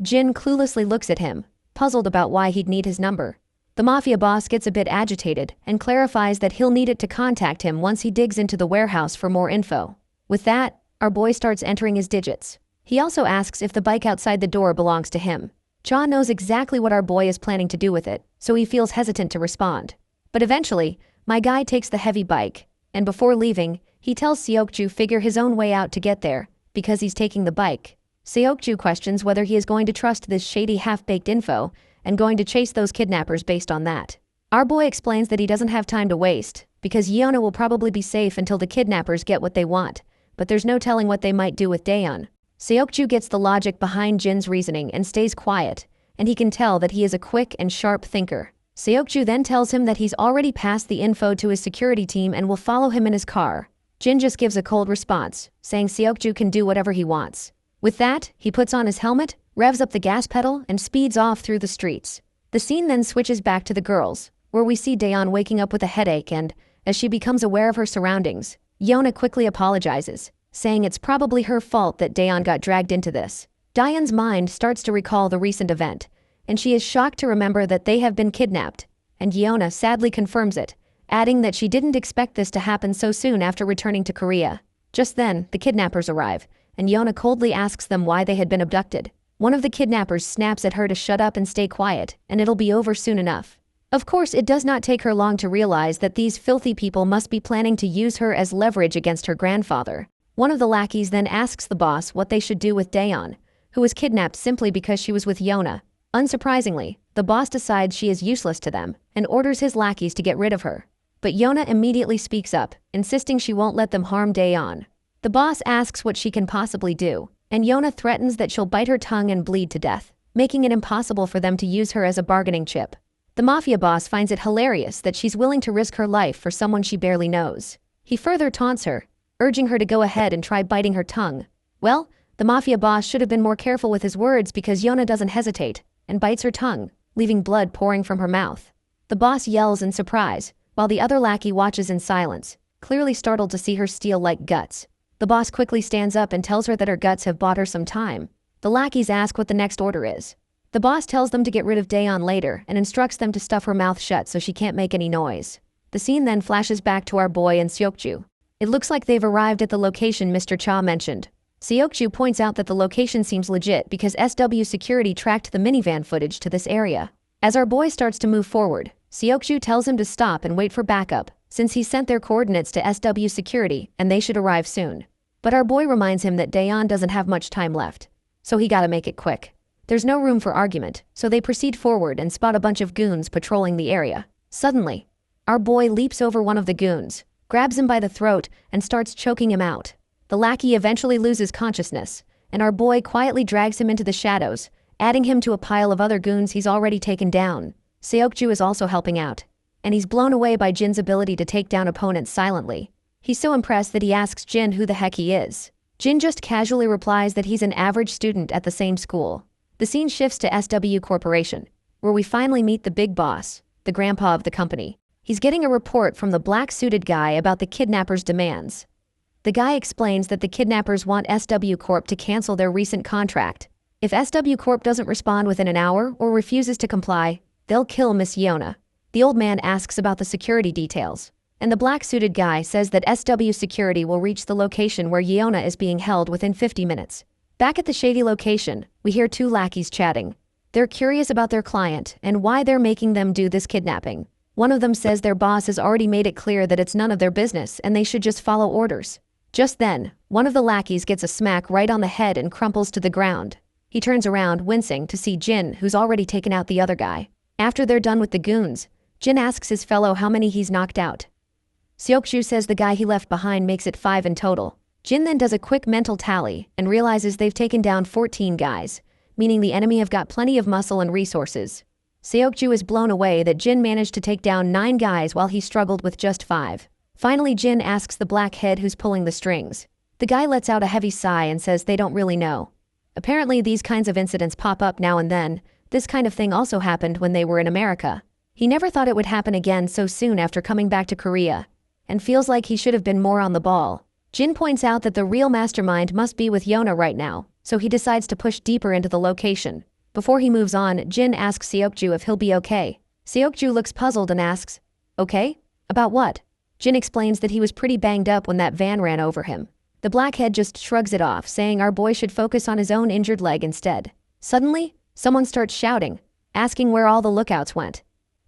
Jin cluelessly looks at him, puzzled about why he'd need his number. The mafia boss gets a bit agitated and clarifies that he'll need it to contact him once he digs into the warehouse for more info. With that, our boy starts entering his digits. He also asks if the bike outside the door belongs to him. Cha knows exactly what our boy is planning to do with it, so he feels hesitant to respond. But eventually, my guy takes the heavy bike, and before leaving, he tells Seokju figure his own way out to get there, because he's taking the bike. Seokju questions whether he is going to trust this shady half-baked info and going to chase those kidnappers based on that. Our boy explains that he doesn't have time to waste, because Yeona will probably be safe until the kidnappers get what they want, but there's no telling what they might do with Daeon. Seokju gets the logic behind Jin's reasoning and stays quiet, and he can tell that he is a quick and sharp thinker. Seokju then tells him that he's already passed the info to his security team and will follow him in his car. Jin just gives a cold response, saying Seokju can do whatever he wants. With that, he puts on his helmet, revs up the gas pedal, and speeds off through the streets. The scene then switches back to the girls, where we see Daeon waking up with a headache and, as she becomes aware of her surroundings, Yeona quickly apologizes, saying it's probably her fault that Daeon got dragged into this. Daeon's mind starts to recall the recent event, and she is shocked to remember that they have been kidnapped, and Yeona sadly confirms it, adding that she didn't expect this to happen so soon after returning to Korea. Just then, the kidnappers arrive, and Yeona coldly asks them why they had been abducted. One of the kidnappers snaps at her to shut up and stay quiet, and it'll be over soon enough. Of course, it does not take her long to realize that these filthy people must be planning to use her as leverage against her grandfather. One of the lackeys then asks the boss what they should do with Daeon, who was kidnapped simply because she was with Yeona. Unsurprisingly, the boss decides she is useless to them and orders his lackeys to get rid of her. But Yeona immediately speaks up, insisting she won't let them harm Daeon. The boss asks what she can possibly do, and Yeona threatens that she'll bite her tongue and bleed to death, making it impossible for them to use her as a bargaining chip. The mafia boss finds it hilarious that she's willing to risk her life for someone she barely knows. He further taunts her, urging her to go ahead and try biting her tongue. Well, the mafia boss should have been more careful with his words because Yeona doesn't hesitate and bites her tongue, leaving blood pouring from her mouth. The boss yells in surprise, while the other lackey watches in silence, clearly startled to see her steal like guts. The boss quickly stands up and tells her that her guts have bought her some time. The lackeys ask what the next order is. The boss tells them to get rid of Daeon later and instructs them to stuff her mouth shut so she can't make any noise. The scene then flashes back to our boy and Seokju. It looks like they've arrived at the location Mr. Cha mentioned. Seokju points out that the location seems legit because SW security tracked the minivan footage to this area. As our boy starts to move forward, Seokju tells him to stop and wait for backup, since he sent their coordinates to SW security and they should arrive soon. But our boy reminds him that Daeon doesn't have much time left, so he gotta make it quick. There's no room for argument, so they proceed forward and spot a bunch of goons patrolling the area. Suddenly, our boy leaps over one of the goons, grabs him by the throat, and starts choking him out. The lackey eventually loses consciousness, and our boy quietly drags him into the shadows, adding him to a pile of other goons he's already taken down. Seokju is also helping out, and he's blown away by Jin's ability to take down opponents silently. He's so impressed that he asks Jin who the heck he is. Jin just casually replies that he's an average student at the same school. The scene shifts to SW Corporation, where we finally meet the big boss, the grandpa of the company. He's getting a report from the black-suited guy about the kidnappers' demands. The guy explains that the kidnappers want SW Corp to cancel their recent contract. If SW Corp doesn't respond within an hour or refuses to comply, they'll kill Miss Yeona. The old man asks about the security details, and the black-suited guy says that SW security will reach the location where Yeona is being held within 50 minutes. Back at the shady location, we hear two lackeys chatting. They're curious about their client and why they're making them do this kidnapping. One of them says their boss has already made it clear that it's none of their business and they should just follow orders. Just then, one of the lackeys gets a smack right on the head and crumples to the ground. He turns around, wincing, to see Jin, who's already taken out the other guy. After they're done with the goons, Jin asks his fellow how many he's knocked out. Seokju says the guy he left behind makes it 5 in total. Jin then does a quick mental tally and realizes they've taken down 14 guys, meaning the enemy have got plenty of muscle and resources. Seokju is blown away that Jin managed to take down 9 guys while he struggled with just 5. Finally, Jin asks the blackhead who's pulling the strings. The guy lets out a heavy sigh and says they don't really know. Apparently these kinds of incidents pop up now and then. This kind of thing also happened when they were in America. He never thought it would happen again so soon after coming back to Korea, and feels like he should have been more on the ball. Jin points out that the real mastermind must be with Yeona right now, so he decides to push deeper into the location. Before he moves on, Jin asks Seokju if he'll be okay. Seokju looks puzzled and asks, "Okay? About what?" Jin explains that he was pretty banged up when that van ran over him. The blackhead just shrugs it off, saying our boy should focus on his own injured leg instead. Suddenly, someone starts shouting, asking where all the lookouts went.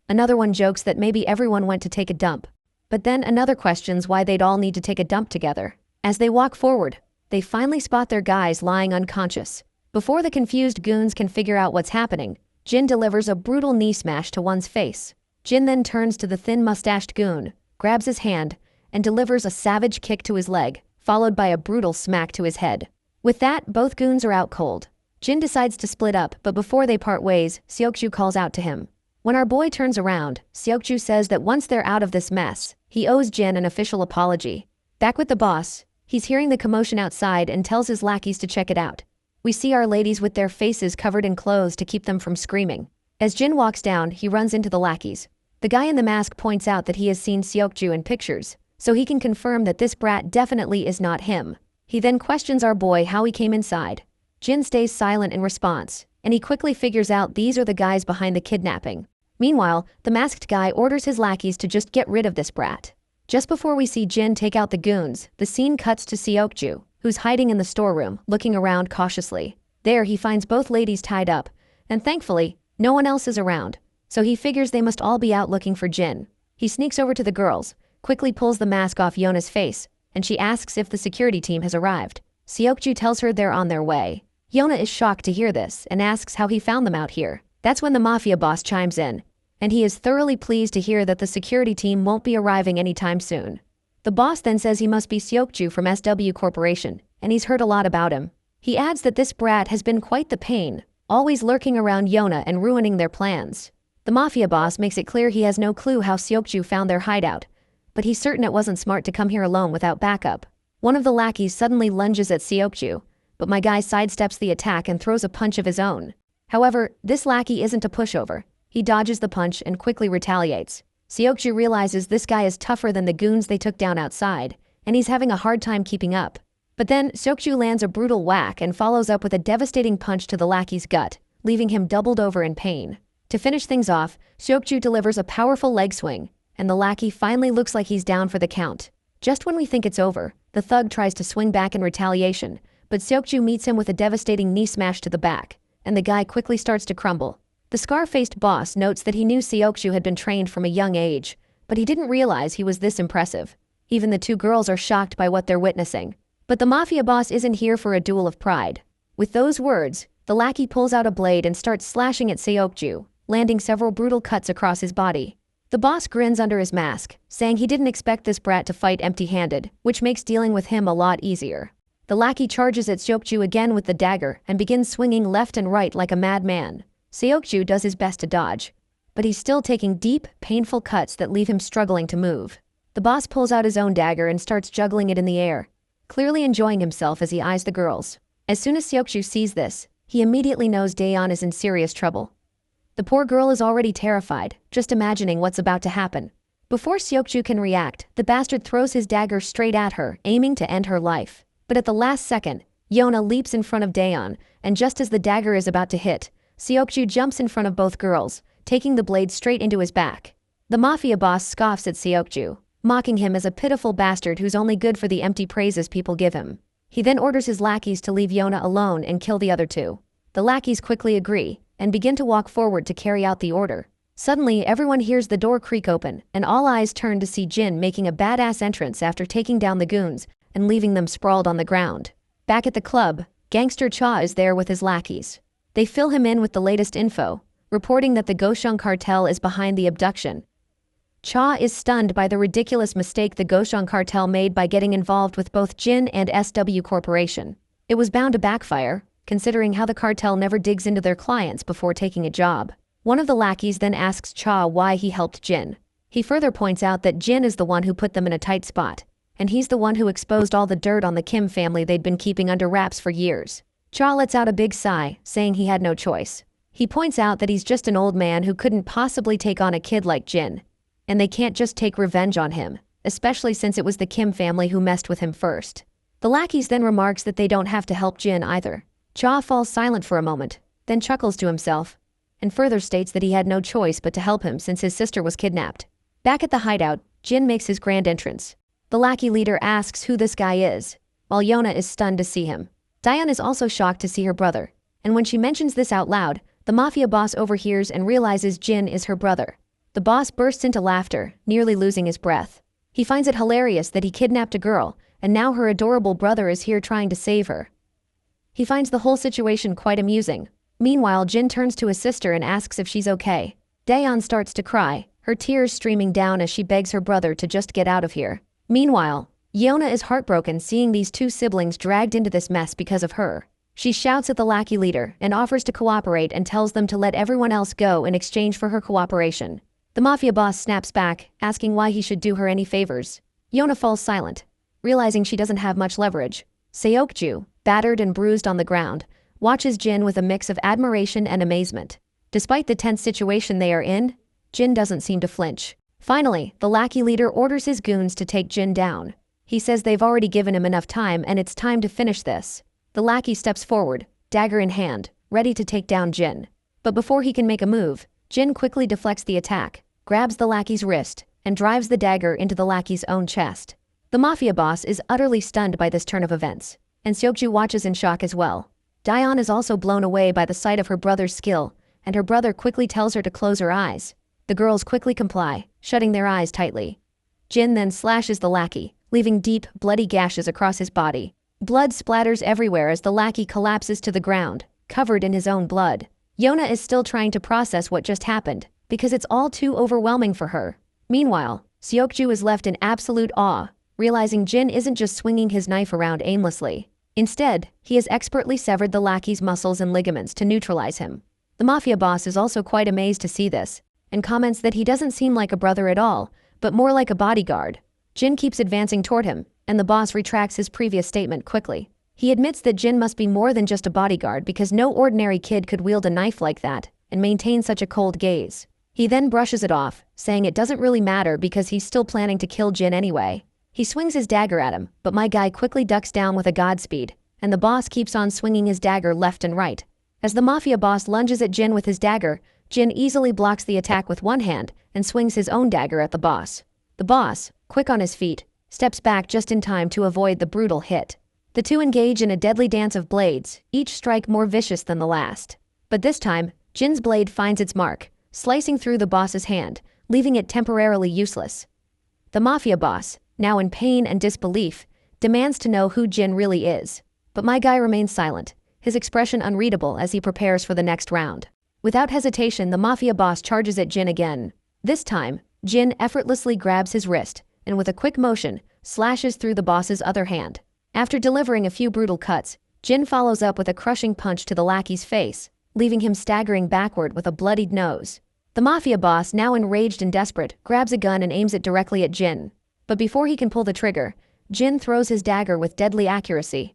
Another one jokes that maybe everyone went to take a dump. But then another questions why they'd all need to take a dump together. As they walk forward, they finally spot their guys lying unconscious. Before the confused goons can figure out what's happening, Jin delivers a brutal knee smash to one's face. Jin then turns to the thin mustached goon, grabs his hand, and delivers a savage kick to his leg, followed by a brutal smack to his head. With that, both goons are out cold. Jin decides to split up, but before they part ways, Seokju calls out to him. When our boy turns around, Seokju says that once they're out of this mess, he owes Jin an official apology. Back with the boss, he's hearing the commotion outside and tells his lackeys to check it out. We see our ladies with their faces covered in clothes to keep them from screaming. As Jin walks down, he runs into the lackeys. The guy in the mask points out that he has seen Seokju in pictures, so he can confirm that this brat definitely is not him. He then questions our boy how he came inside. Jin stays silent in response, and he quickly figures out these are the guys behind the kidnapping. Meanwhile, the masked guy orders his lackeys to just get rid of this brat. Just before we see Jin take out the goons, the scene cuts to Seokju, who's hiding in the storeroom, looking around cautiously. There he finds both ladies tied up, and thankfully, no one else is around, so he figures they must all be out looking for Jin. He sneaks over to the girls, quickly pulls the mask off Yona's face, and she asks if the security team has arrived. Seokju tells her they're on their way. Yona is shocked to hear this and asks how he found them out here. That's when the mafia boss chimes in, and he is thoroughly pleased to hear that the security team won't be arriving anytime soon. The boss then says he must be Seokju from SW Corporation, and he's heard a lot about him. He adds that this brat has been quite the pain, always lurking around Yona and ruining their plans. The mafia boss makes it clear he has no clue how Seokju found their hideout, but he's certain it wasn't smart to come here alone without backup. One of the lackeys suddenly lunges at Seokju, but my guy sidesteps the attack and throws a punch of his own. However, this lackey isn't a pushover. He dodges the punch and quickly retaliates. Seokju realizes this guy is tougher than the goons they took down outside, and he's having a hard time keeping up. But then, Seokju lands a brutal whack and follows up with a devastating punch to the lackey's gut, leaving him doubled over in pain. To finish things off, Seokju delivers a powerful leg swing, and the lackey finally looks like he's down for the count. Just when we think it's over, the thug tries to swing back in retaliation, but Seokju meets him with a devastating knee smash to the back, and the guy quickly starts to crumble. The scar-faced boss notes that he knew Seokju had been trained from a young age, but he didn't realize he was this impressive. Even the two girls are shocked by what they're witnessing. But the mafia boss isn't here for a duel of pride. With those words, the lackey pulls out a blade and starts slashing at Seokju, landing several brutal cuts across his body. The boss grins under his mask, saying he didn't expect this brat to fight empty-handed, which makes dealing with him a lot easier. The lackey charges at Seokju again with the dagger and begins swinging left and right like a madman. Seokju does his best to dodge, but he's still taking deep, painful cuts that leave him struggling to move. The boss pulls out his own dagger and starts juggling it in the air, clearly enjoying himself as he eyes the girls. As soon as Seokju sees this, he immediately knows Daeon is in serious trouble. The poor girl is already terrified, just imagining what's about to happen. Before Seokju can react, the bastard throws his dagger straight at her, aiming to end her life. But at the last second, Yona leaps in front of Daeon, and just as the dagger is about to hit, Seokju jumps in front of both girls, taking the blade straight into his back. The mafia boss scoffs at Seokju, mocking him as a pitiful bastard who's only good for the empty praises people give him. He then orders his lackeys to leave Yona alone and kill the other two. The lackeys quickly agree, and begin to walk forward to carry out the order. Suddenly, everyone hears the door creak open, and all eyes turn to see Jin making a badass entrance after taking down the goons and leaving them sprawled on the ground. Back at the club, Gangster Cha is there with his lackeys. They fill him in with the latest info, reporting that the Gosheng cartel is behind the abduction. Cha is stunned by the ridiculous mistake the Gosheng cartel made by getting involved with both Jin and SW Corporation. It was bound to backfire, considering how the cartel never digs into their clients before taking a job. One of the lackeys then asks Cha why he helped Jin. He further points out that Jin is the one who put them in a tight spot, and he's the one who exposed all the dirt on the Kim family they'd been keeping under wraps for years. Cha lets out a big sigh, saying he had no choice. He points out that he's just an old man who couldn't possibly take on a kid like Jin, and they can't just take revenge on him, especially since it was the Kim family who messed with him first. The lackeys then remarks that they don't have to help Jin either. Cha falls silent for a moment, then chuckles to himself, and further states that he had no choice but to help him since his sister was kidnapped. Back at the hideout, Jin makes his grand entrance. The lackey leader asks who this guy is, while Yona is stunned to see him. Daeon is also shocked to see her brother, and when she mentions this out loud, the mafia boss overhears and realizes Jin is her brother. The boss bursts into laughter, nearly losing his breath. He finds it hilarious that he kidnapped a girl, and now her adorable brother is here trying to save her. He finds the whole situation quite amusing. Meanwhile, Jin turns to his sister and asks if she's okay. Daeon starts to cry, her tears streaming down as she begs her brother to just get out of here. Meanwhile, Yeona is heartbroken seeing these two siblings dragged into this mess because of her. She shouts at the lackey leader and offers to cooperate and tells them to let everyone else go in exchange for her cooperation. The mafia boss snaps back, asking why he should do her any favors. Yeona falls silent, realizing she doesn't have much leverage. Seokju, battered and bruised on the ground, watches Jin with a mix of admiration and amazement. Despite the tense situation they are in, Jin doesn't seem to flinch. Finally, the lackey leader orders his goons to take Jin down. He says they've already given him enough time and it's time to finish this. The lackey steps forward, dagger in hand, ready to take down Jin. But before he can make a move, Jin quickly deflects the attack, grabs the lackey's wrist, and drives the dagger into the lackey's own chest. The mafia boss is utterly stunned by this turn of events, and Seokju watches in shock as well. Daeon is also blown away by the sight of her brother's skill, and her brother quickly tells her to close her eyes. The girls quickly comply, shutting their eyes tightly. Jin then slashes the lackey, leaving deep, bloody gashes across his body. Blood splatters everywhere as the lackey collapses to the ground, covered in his own blood. Yeona is still trying to process what just happened, because it's all too overwhelming for her. Meanwhile, Seokju is left in absolute awe, realizing Jin isn't just swinging his knife around aimlessly. Instead, he has expertly severed the lackey's muscles and ligaments to neutralize him. The mafia boss is also quite amazed to see this, and comments that he doesn't seem like a brother at all, but more like a bodyguard. Jin keeps advancing toward him, and the boss retracts his previous statement quickly. He admits that Jin must be more than just a bodyguard because no ordinary kid could wield a knife like that and maintain such a cold gaze. He then brushes it off, saying it doesn't really matter because he's still planning to kill Jin anyway. He swings his dagger at him, but my guy quickly ducks down with a godspeed, and the boss keeps on swinging his dagger left and right. As the mafia boss lunges at Jin with his dagger, Jin easily blocks the attack with one hand and swings his own dagger at the boss. The boss, quick on his feet, steps back just in time to avoid the brutal hit. The two engage in a deadly dance of blades, each strike more vicious than the last. But this time, Jin's blade finds its mark, slicing through the boss's hand, leaving it temporarily useless. The mafia boss, now in pain and disbelief, demands to know who Jin really is. But my guy remains silent, his expression unreadable as he prepares for the next round. Without hesitation, the mafia boss charges at Jin again. This time, Jin effortlessly grabs his wrist, and with a quick motion, slashes through the boss's other hand. After delivering a few brutal cuts, Jin follows up with a crushing punch to the lackey's face, leaving him staggering backward with a bloodied nose. The mafia boss, now enraged and desperate, grabs a gun and aims it directly at Jin. But before he can pull the trigger, Jin throws his dagger with deadly accuracy.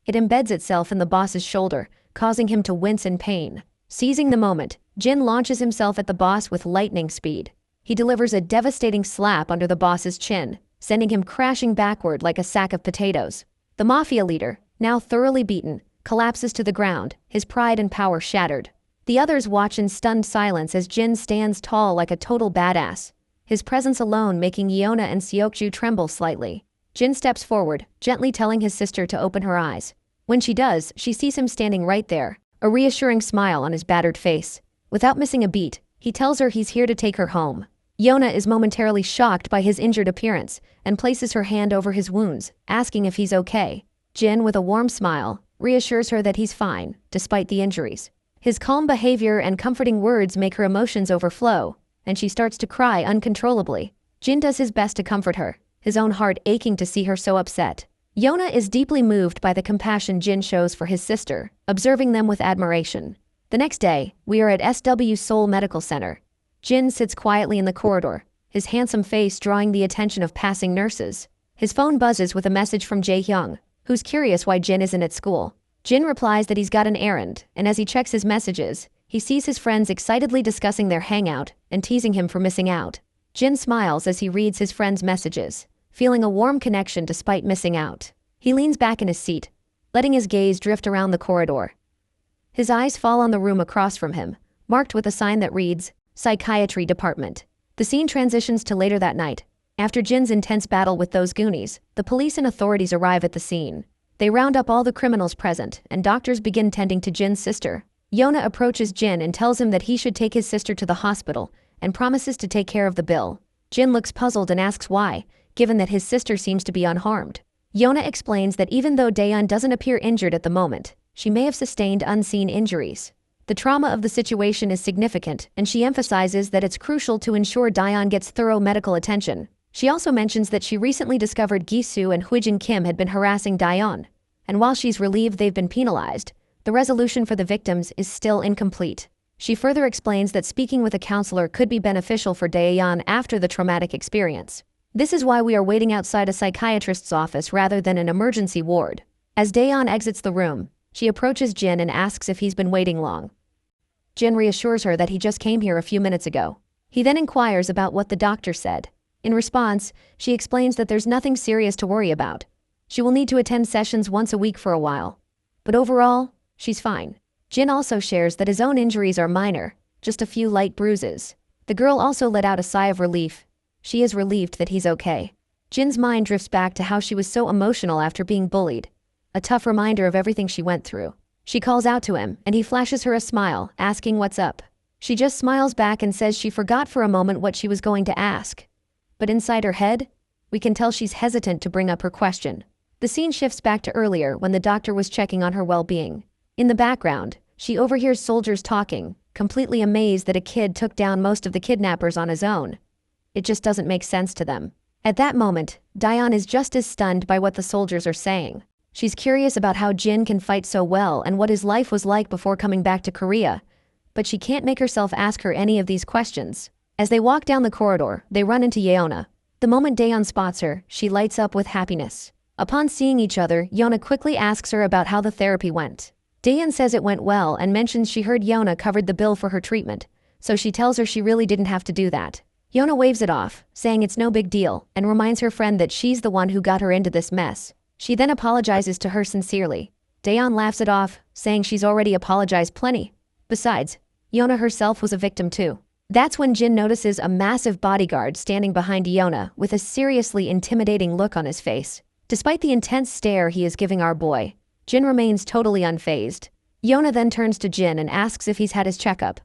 It embeds itself in the boss's shoulder, causing him to wince in pain. Seizing the moment, Jin launches himself at the boss with lightning speed. He delivers a devastating slap under the boss's chin, sending him crashing backward like a sack of potatoes. The mafia leader, now thoroughly beaten, collapses to the ground, his pride and power shattered. The others watch in stunned silence as Jin stands tall like a total badass, his presence alone making Yeona and Seokju tremble slightly. Jin steps forward, gently telling his sister to open her eyes. When she does, she sees him standing right there, a reassuring smile on his battered face. Without missing a beat, he tells her he's here to take her home. Yeona is momentarily shocked by his injured appearance and places her hand over his wounds, asking if he's okay. Jin, with a warm smile, reassures her that he's fine, despite the injuries. His calm behavior and comforting words make her emotions overflow, and she starts to cry uncontrollably. Jin does his best to comfort her, his own heart aching to see her so upset. Yeona is deeply moved by the compassion Jin shows for his sister, observing them with admiration. The next day, we are at SW Seoul Medical Center. Jin sits quietly in the corridor, his handsome face drawing the attention of passing nurses. His phone buzzes with a message from Jae-hyung, who's curious why Jin isn't at school. Jin replies that he's got an errand, and as he checks his messages, he sees his friends excitedly discussing their hangout and teasing him for missing out. Jin smiles as he reads his friends' messages, feeling a warm connection despite missing out. He leans back in his seat, letting his gaze drift around the corridor. His eyes fall on the room across from him, marked with a sign that reads, Psychiatry Department. The scene transitions to later that night. After Jin's intense battle with those Goonies, the police and authorities arrive at the scene. They round up all the criminals present, and doctors begin tending to Jin's sister. Yeona approaches Jin and tells him that he should take his sister to the hospital, and promises to take care of the bill. Jin looks puzzled and asks why, given that his sister seems to be unharmed. Yona explains that even though Daeon doesn't appear injured at the moment, she may have sustained unseen injuries. The trauma of the situation is significant, and she emphasizes that it's crucial to ensure Daeon gets thorough medical attention. She also mentions that she recently discovered Gisu and Huijin Kim had been harassing Daeon, and while she's relieved they've been penalized, the resolution for the victims is still incomplete. She further explains that speaking with a counselor could be beneficial for Daeon after the traumatic experience. This is why we are waiting outside a psychiatrist's office rather than an emergency ward. As Daeon exits the room, she approaches Jin and asks if he's been waiting long. Jin reassures her that he just came here a few minutes ago. He then inquires about what the doctor said. In response, she explains that there's nothing serious to worry about. She will need to attend sessions once a week for a while. But overall, she's fine. Jin also shares that his own injuries are minor, just a few light bruises. The girl also let out a sigh of relief. She is relieved that he's okay. Jin's mind drifts back to how she was so emotional after being bullied. A tough reminder of everything she went through. She calls out to him, and he flashes her a smile, asking what's up. She just smiles back and says she forgot for a moment what she was going to ask. But inside her head, we can tell she's hesitant to bring up her question. The scene shifts back to earlier when the doctor was checking on her well-being. In the background, she overhears soldiers talking, completely amazed that a kid took down most of the kidnappers on his own. It just doesn't make sense to them. At that moment, Daeon is just as stunned by what the soldiers are saying. She's curious about how Jin can fight so well and what his life was like before coming back to Korea, but she can't make herself ask her any of these questions. As they walk down the corridor, they run into Yeona. The moment Daeon spots her, she lights up with happiness. Upon seeing each other, Yeona quickly asks her about how the therapy went. Daeon says it went well and mentions she heard Yeona covered the bill for her treatment, so she tells her she really didn't have to do that. Yeona waves it off, saying it's no big deal, and reminds her friend that she's the one who got her into this mess. She then apologizes to her sincerely. Daeon laughs it off, saying she's already apologized plenty. Besides, Yeona herself was a victim too. That's when Jin notices a massive bodyguard standing behind Yeona with a seriously intimidating look on his face. Despite the intense stare he is giving our boy, Jin remains totally unfazed. Yeona then turns to Jin and asks if he's had his checkup.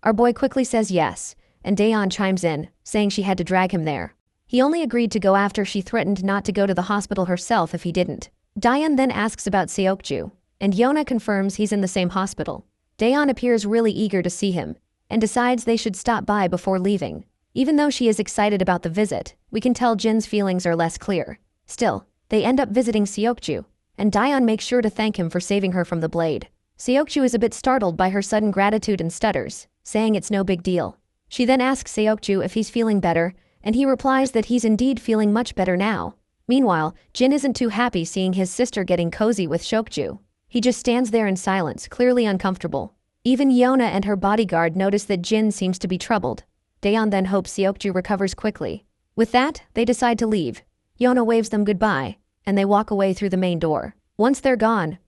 Our boy quickly says yes, and Daeon chimes in, saying she had to drag him there. He only agreed to go after she threatened not to go to the hospital herself if he didn't. Daeon then asks about Seokju, and Yeona confirms he's in the same hospital. Daeon appears really eager to see him, and decides they should stop by before leaving. Even though she is excited about the visit, we can tell Jin's feelings are less clear. Still, they end up visiting Seokju, and Daeon makes sure to thank him for saving her from the blade. Seokju is a bit startled by her sudden gratitude and stutters, saying it's no big deal. She then asks Seokju if he's feeling better, and he replies that he's indeed feeling much better now. Meanwhile, Jin isn't too happy seeing his sister getting cozy with Seokju. He just stands there in silence, clearly uncomfortable. Even Yeona and her bodyguard notice that Jin seems to be troubled. Daeon then hopes Seokju recovers quickly. With that, they decide to leave. Yeona waves them goodbye, and they walk away through the main door. Once they're gone,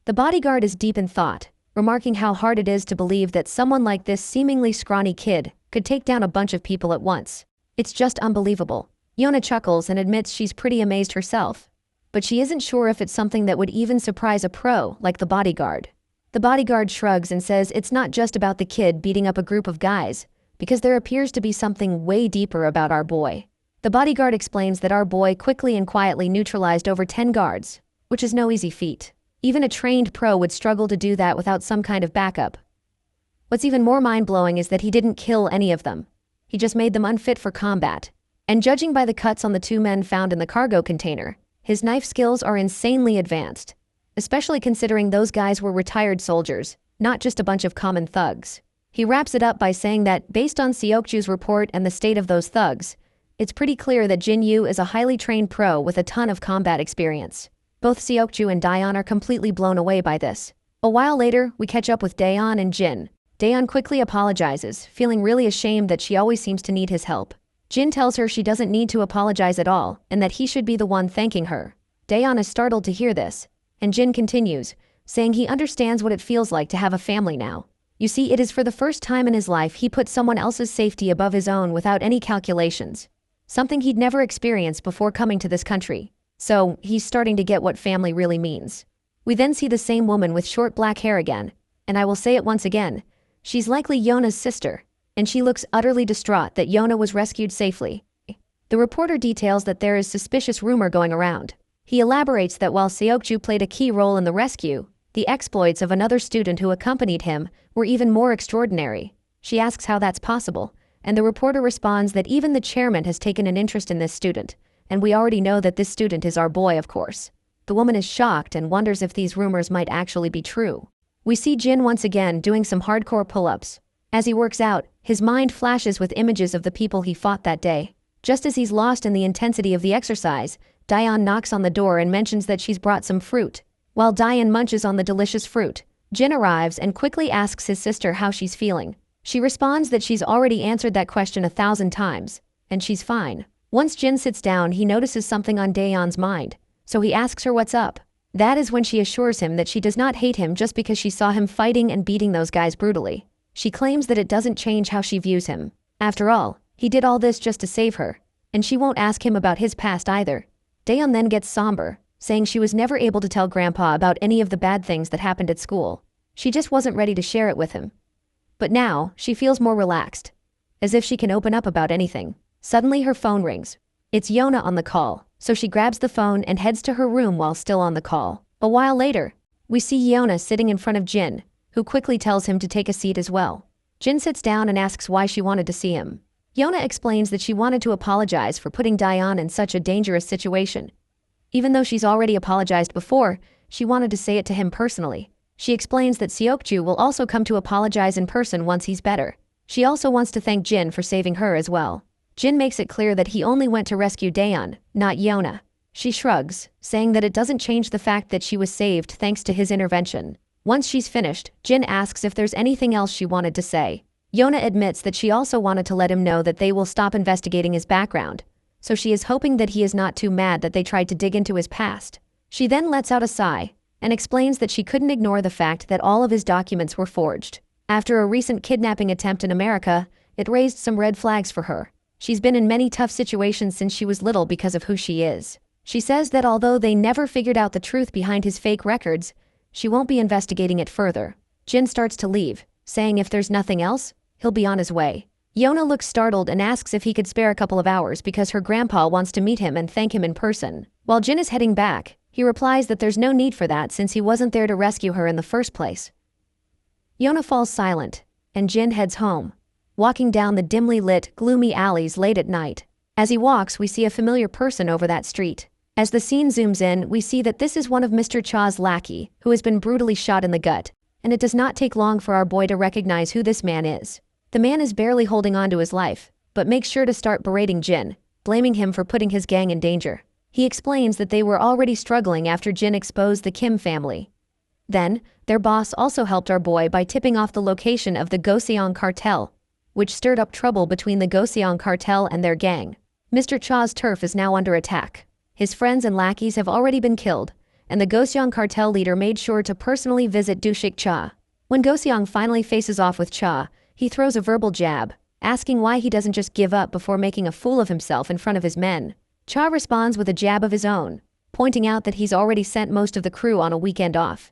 the bodyguard is deep in thought, remarking how hard it is to believe that someone like this seemingly scrawny kid could take down a bunch of people at once. It's just unbelievable. Yeona chuckles and admits she's pretty amazed herself. But she isn't sure if it's something that would even surprise a pro like the bodyguard. The bodyguard shrugs and says it's not just about the kid beating up a group of guys, because there appears to be something way deeper about our boy. The bodyguard explains that our boy quickly and quietly neutralized over 10 guards, which is no easy feat. Even a trained pro would struggle to do that without some kind of backup. What's even more mind-blowing is that he didn't kill any of them. He just made them unfit for combat. And judging by the cuts on the 2 men found in the cargo container, his knife skills are insanely advanced, especially considering those guys were retired soldiers, not just a bunch of common thugs. He wraps it up by saying that, based on Seokju's report and the state of those thugs, it's pretty clear that Jin Yu is a highly trained pro with a ton of combat experience. Both Seokju and Daeon are completely blown away by this. A while later, we catch up with Daeon and Jin. Daeon quickly apologizes, feeling really ashamed that she always seems to need his help. Jin tells her she doesn't need to apologize at all, and that he should be the one thanking her. Daeon is startled to hear this, and Jin continues, saying he understands what it feels like to have a family now. You see, it is for the first time in his life he put someone else's safety above his own without any calculations. Something he'd never experienced before coming to this country. So, he's starting to get what family really means. We then see the same woman with short black hair again, and I will say it once again, she's likely Yeona's sister, and she looks utterly distraught that Yeona was rescued safely. The reporter details that there is suspicious rumor going around. He elaborates that while Seokju played a key role in the rescue, the exploits of another student who accompanied him were even more extraordinary. She asks how that's possible, and the reporter responds that even the chairman has taken an interest in this student, and we already know that this student is our boy, of course. The woman is shocked and wonders if these rumors might actually be true. We see Jin once again doing some hardcore pull-ups. As he works out, his mind flashes with images of the people he fought that day. Just as he's lost in the intensity of the exercise, Daeon knocks on the door and mentions that she's brought some fruit. While Daeon munches on the delicious fruit, Jin arrives and quickly asks his sister how she's feeling. She responds that she's already answered that question 1,000 times, and she's fine. Once Jin sits down, he notices something on Daeon's mind, so he asks her what's up. That is when she assures him that she does not hate him just because she saw him fighting and beating those guys brutally. She claims that it doesn't change how she views him. After all, he did all this just to save her, and she won't ask him about his past either. Daeon then gets somber, saying she was never able to tell Grandpa about any of the bad things that happened at school. She just wasn't ready to share it with him. But now, she feels more relaxed, as if she can open up about anything. Suddenly her phone rings. It's Yona on the call, so she grabs the phone and heads to her room while still on the call. A while later, we see Yona sitting in front of Jin, who quickly tells him to take a seat as well. Jin sits down and asks why she wanted to see him. Yona explains that she wanted to apologize for putting Daeon in such a dangerous situation. Even though she's already apologized before, she wanted to say it to him personally. She explains that Seokju will also come to apologize in person once he's better. She also wants to thank Jin for saving her as well. Jin makes it clear that he only went to rescue Daeon, not Yona. She shrugs, saying that it doesn't change the fact that she was saved thanks to his intervention. Once she's finished, Jin asks if there's anything else she wanted to say. Yona admits that she also wanted to let him know that they will stop investigating his background, so she is hoping that he is not too mad that they tried to dig into his past. She then lets out a sigh, and explains that she couldn't ignore the fact that all of his documents were forged. After a recent kidnapping attempt in America, it raised some red flags for her. She's been in many tough situations since she was little because of who she is. She says that although they never figured out the truth behind his fake records, she won't be investigating it further. Jin starts to leave, saying if there's nothing else, he'll be on his way. Yona looks startled and asks if he could spare a couple of hours because her grandpa wants to meet him and thank him in person. While Jin is heading back, he replies that there's no need for that since he wasn't there to rescue her in the first place. Yona falls silent, and Jin heads home, walking down the dimly lit, gloomy alleys late at night. As he walks, we see a familiar person over that street. As the scene zooms in, we see that this is one of Mr. Cha's lackey, who has been brutally shot in the gut, and it does not take long for our boy to recognize who this man is. The man is barely holding on to his life, but makes sure to start berating Jin, blaming him for putting his gang in danger. He explains that they were already struggling after Jin exposed the Kim family. Then, their boss also helped our boy by tipping off the location of the Goseong cartel, which stirred up trouble between the Goseong cartel and their gang. Mr. Cha's turf is now under attack. His friends and lackeys have already been killed, and the Goseong cartel leader made sure to personally visit Dushik Cha. When Goseong finally faces off with Cha, he throws a verbal jab, asking why he doesn't just give up before making a fool of himself in front of his men. Cha responds with a jab of his own, pointing out that he's already sent most of the crew on a weekend off.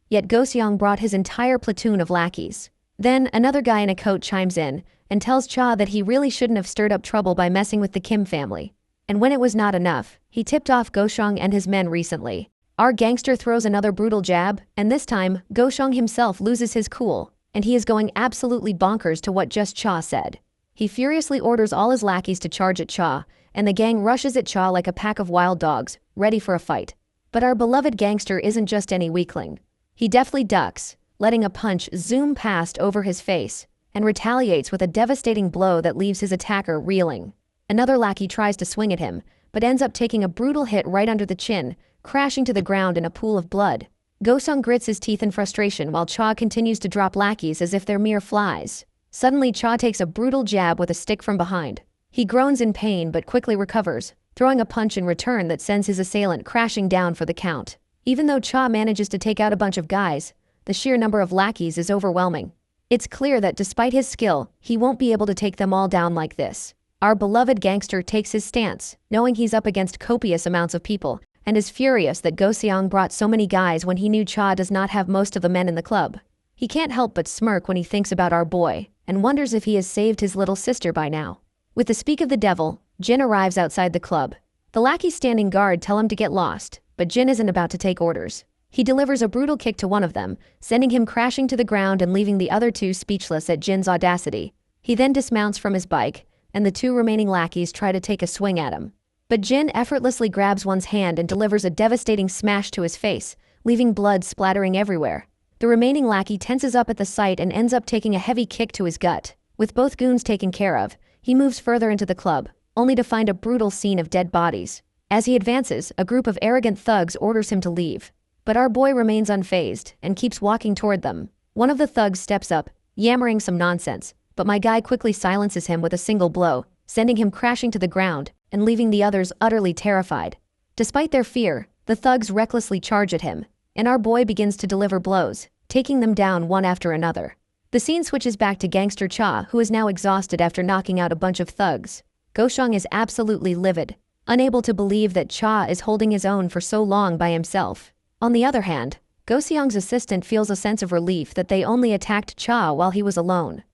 Yet Goseong brought his entire platoon of lackeys. Then, another guy in a coat chimes in and tells Cha that he really shouldn't have stirred up trouble by messing with the Kim family. And when it was not enough, he tipped off Goseong and his men recently. Our gangster throws another brutal jab, and this time, Goseong himself loses his cool, and he is going absolutely bonkers to what just Cha said. He furiously orders all his lackeys to charge at Cha, and the gang rushes at Cha like a pack of wild dogs, ready for a fight. But our beloved gangster isn't just any weakling. He deftly ducks, letting a punch zoom past over his face, and retaliates with a devastating blow that leaves his attacker reeling. Another lackey tries to swing at him, but ends up taking a brutal hit right under the chin, crashing to the ground in a pool of blood. Goseong grits his teeth in frustration while Cha continues to drop lackeys as if they're mere flies. Suddenly Cha takes a brutal jab with a stick from behind. He groans in pain but quickly recovers, throwing a punch in return that sends his assailant crashing down for the count. Even though Cha manages to take out a bunch of guys, the sheer number of lackeys is overwhelming. It's clear that despite his skill, he won't be able to take them all down like this. Our beloved gangster takes his stance, knowing he's up against copious amounts of people, and is furious that Goseong brought so many guys when he knew Cha does not have most of the men in the club. He can't help but smirk when he thinks about our boy, and wonders if he has saved his little sister by now. With the speak of the devil, Jin arrives outside the club. The The lackeys standing guard tell him to get lost, but Jin isn't about to take orders. He delivers a brutal kick to one of them, sending him crashing to the ground and leaving the other two speechless at Jin's audacity. He then dismounts from his bike, and the two remaining lackeys try to take a swing at him. But Jin effortlessly grabs one's hand and delivers a devastating smash to his face, leaving blood splattering everywhere. The remaining lackey tenses up at the sight and ends up taking a heavy kick to his gut. With both goons taken care of, he moves further into the club, only to find a brutal scene of dead bodies. As he advances, a group of arrogant thugs orders him to leave. But our boy remains unfazed and keeps walking toward them. One of the thugs steps up, yammering some nonsense, but my guy quickly silences him with a single blow, sending him crashing to the ground and leaving the others utterly terrified. Despite their fear, the thugs recklessly charge at him, and our boy begins to deliver blows, taking them down one after another. The scene switches back to gangster Cha, who is now exhausted after knocking out a bunch of thugs. Goshong is absolutely livid, unable to believe that Cha is holding his own for so long by himself. On the other hand, Goseong's assistant feels a sense of relief that they only attacked Cha while he was alone.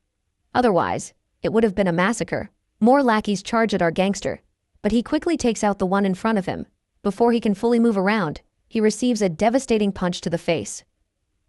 Otherwise, it would have been a massacre. More lackeys charge at our gangster, but he quickly takes out the one in front of him. Before he can fully move around, he receives a devastating punch to the face.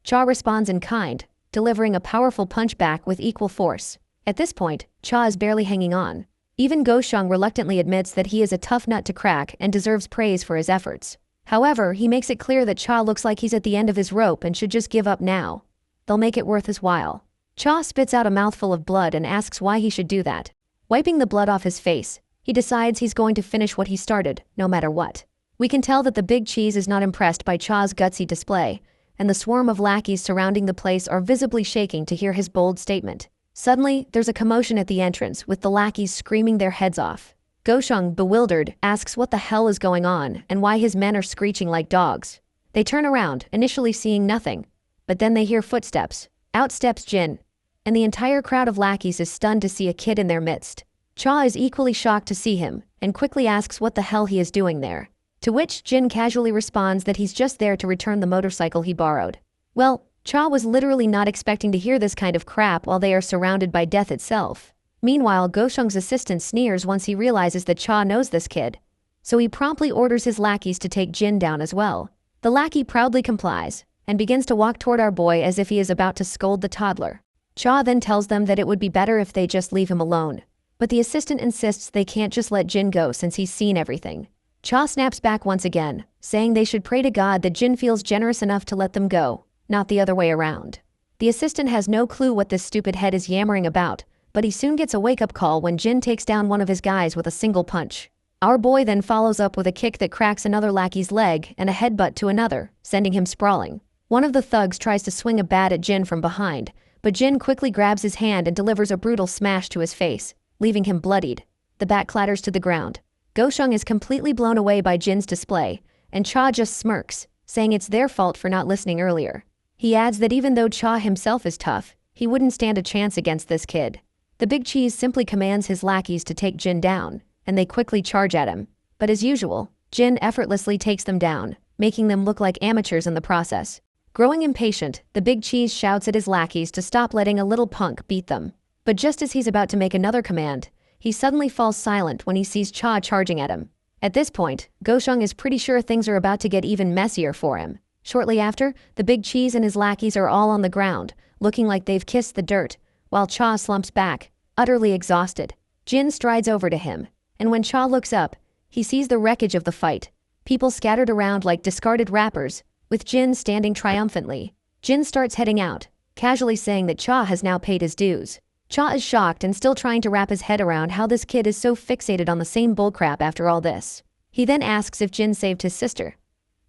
Cha responds in kind, delivering a powerful punch back with equal force. At this point, Cha is barely hanging on. Even Goshong reluctantly admits that he is a tough nut to crack and deserves praise for his efforts. However, he makes it clear that Cha looks like he's at the end of his rope and should just give up now. They'll make it worth his while. Cha spits out a mouthful of blood and asks why he should do that. Wiping the blood off his face, he decides he's going to finish what he started, no matter what. We can tell that the big cheese is not impressed by Cha's gutsy display, and the swarm of lackeys surrounding the place are visibly shaking to hear his bold statement. Suddenly, there's a commotion at the entrance, with the lackeys screaming their heads off. Goshong, bewildered, asks what the hell is going on and why his men are screeching like dogs. They turn around, initially seeing nothing, but then they hear footsteps. Out steps Jin, and the entire crowd of lackeys is stunned to see a kid in their midst. Cha is equally shocked to see him, and quickly asks what the hell he is doing there. To which Jin casually responds that he's just there to return the motorcycle he borrowed. Well, Cha was literally not expecting to hear this kind of crap while they are surrounded by death itself. Meanwhile, Goshong's assistant sneers once he realizes that Cha knows this kid. So he promptly orders his lackeys to take Jin down as well. The lackey proudly complies, and begins to walk toward our boy as if he is about to scold the toddler. Cha then tells them that it would be better if they just leave him alone. But the assistant insists they can't just let Jin go since he's seen everything. Cha snaps back once again, saying they should pray to God that Jin feels generous enough to let them go, not the other way around. The assistant has no clue what this stupid head is yammering about, but he soon gets a wake-up call when Jin takes down one of his guys with a single punch. Our boy then follows up with a kick that cracks another lackey's leg and a headbutt to another, sending him sprawling. One of the thugs tries to swing a bat at Jin from behind, but Jin quickly grabs his hand and delivers a brutal smash to his face, leaving him bloodied. The bat clatters to the ground. Goshong is completely blown away by Jin's display, and Cha just smirks, saying it's their fault for not listening earlier. He adds that even though Cha himself is tough, he wouldn't stand a chance against this kid. The big cheese simply commands his lackeys to take Jin down, and they quickly charge at him. But as usual, Jin effortlessly takes them down, making them look like amateurs in the process. Growing impatient, the big cheese shouts at his lackeys to stop letting a little punk beat them. But just as he's about to make another command, he suddenly falls silent when he sees Cha charging at him. At this point, Goshong is pretty sure things are about to get even messier for him. Shortly after, the big cheese and his lackeys are all on the ground, looking like they've kissed the dirt, while Cha slumps back, utterly exhausted. Jin strides over to him, and when Cha looks up, he sees the wreckage of the fight. People scattered around like discarded wrappers, with Jin standing triumphantly. Jin starts heading out, casually saying that Cha has now paid his dues. Cha is shocked and still trying to wrap his head around how this kid is so fixated on the same bullcrap after all this. He then asks if Jin saved his sister.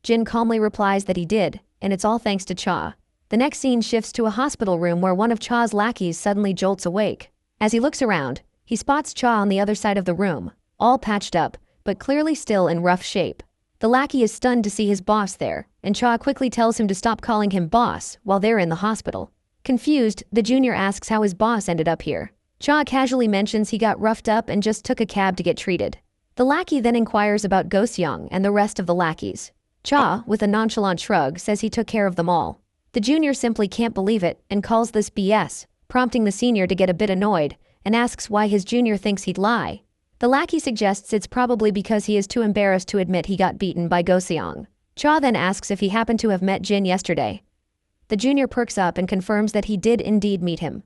Jin calmly replies that he did, and it's all thanks to Cha. The next scene shifts to a hospital room where one of Cha's lackeys suddenly jolts awake. As he looks around, he spots Cha on the other side of the room, all patched up, but clearly still in rough shape. The lackey is stunned to see his boss there, and Cha quickly tells him to stop calling him boss while they're in the hospital. Confused, the junior asks how his boss ended up here. Cha casually mentions he got roughed up and just took a cab to get treated. The lackey then inquires about Goseong and the rest of the lackeys. Cha, with a nonchalant shrug, says he took care of them all. The junior simply can't believe it and calls this BS, prompting the senior to get a bit annoyed and asks why his junior thinks he'd lie. The lackey suggests it's probably because he is too embarrassed to admit he got beaten by Go-seong. Cha then asks if he happened to have met Jin yesterday. The junior perks up and confirms that he did indeed meet him.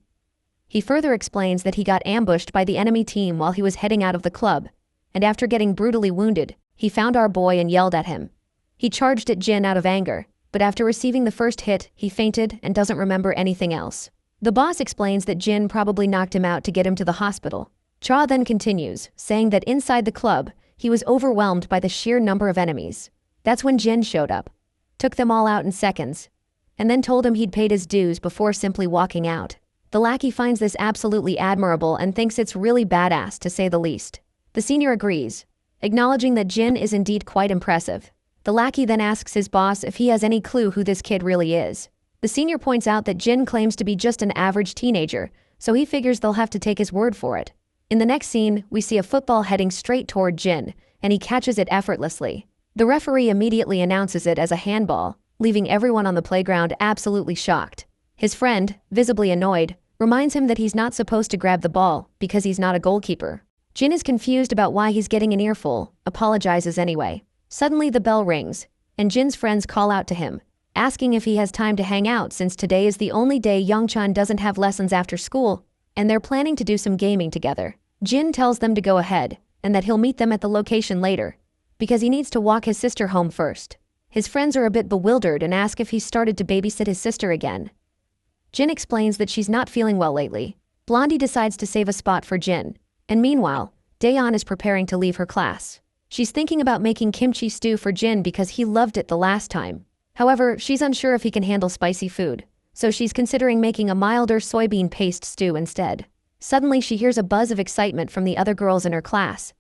He further explains that he got ambushed by the enemy team while he was heading out of the club, and after getting brutally wounded, he found our boy and yelled at him. He charged at Jin out of anger, but after receiving the first hit, he fainted and doesn't remember anything else. The boss explains that Jin probably knocked him out to get him to the hospital. Cha then continues, saying that inside the club, he was overwhelmed by the sheer number of enemies. That's when Jin showed up, took them all out in seconds, and then told him he'd paid his dues before simply walking out. The lackey finds this absolutely admirable and thinks it's really badass, to say the least. The senior agrees, acknowledging that Jin is indeed quite impressive. The lackey then asks his boss if he has any clue who this kid really is. The senior points out that Jin claims to be just an average teenager, so he figures they'll have to take his word for it. In the next scene, we see a football heading straight toward Jin, and he catches it effortlessly. The referee immediately announces it as a handball, leaving everyone on the playground absolutely shocked. His friend, visibly annoyed, reminds him that he's not supposed to grab the ball because he's not a goalkeeper. Jin is confused about why he's getting an earful, apologizes anyway. Suddenly the bell rings, and Jin's friends call out to him, asking if he has time to hang out since today is the only day Youngchan doesn't have lessons after school, and they're planning to do some gaming together. Jin tells them to go ahead, and that he'll meet them at the location later, because he needs to walk his sister home first. His friends are a bit bewildered and ask if he's started to babysit his sister again. Jin explains that she's not feeling well lately. Blondie decides to save a spot for Jin, and meanwhile, Daeyeon is preparing to leave her class. She's thinking about making kimchi stew for Jin because he loved it the last time. However, she's unsure if he can handle spicy food, so she's considering making a milder soybean paste stew instead. Suddenly she hears a buzz of excitement from the other girls in her class.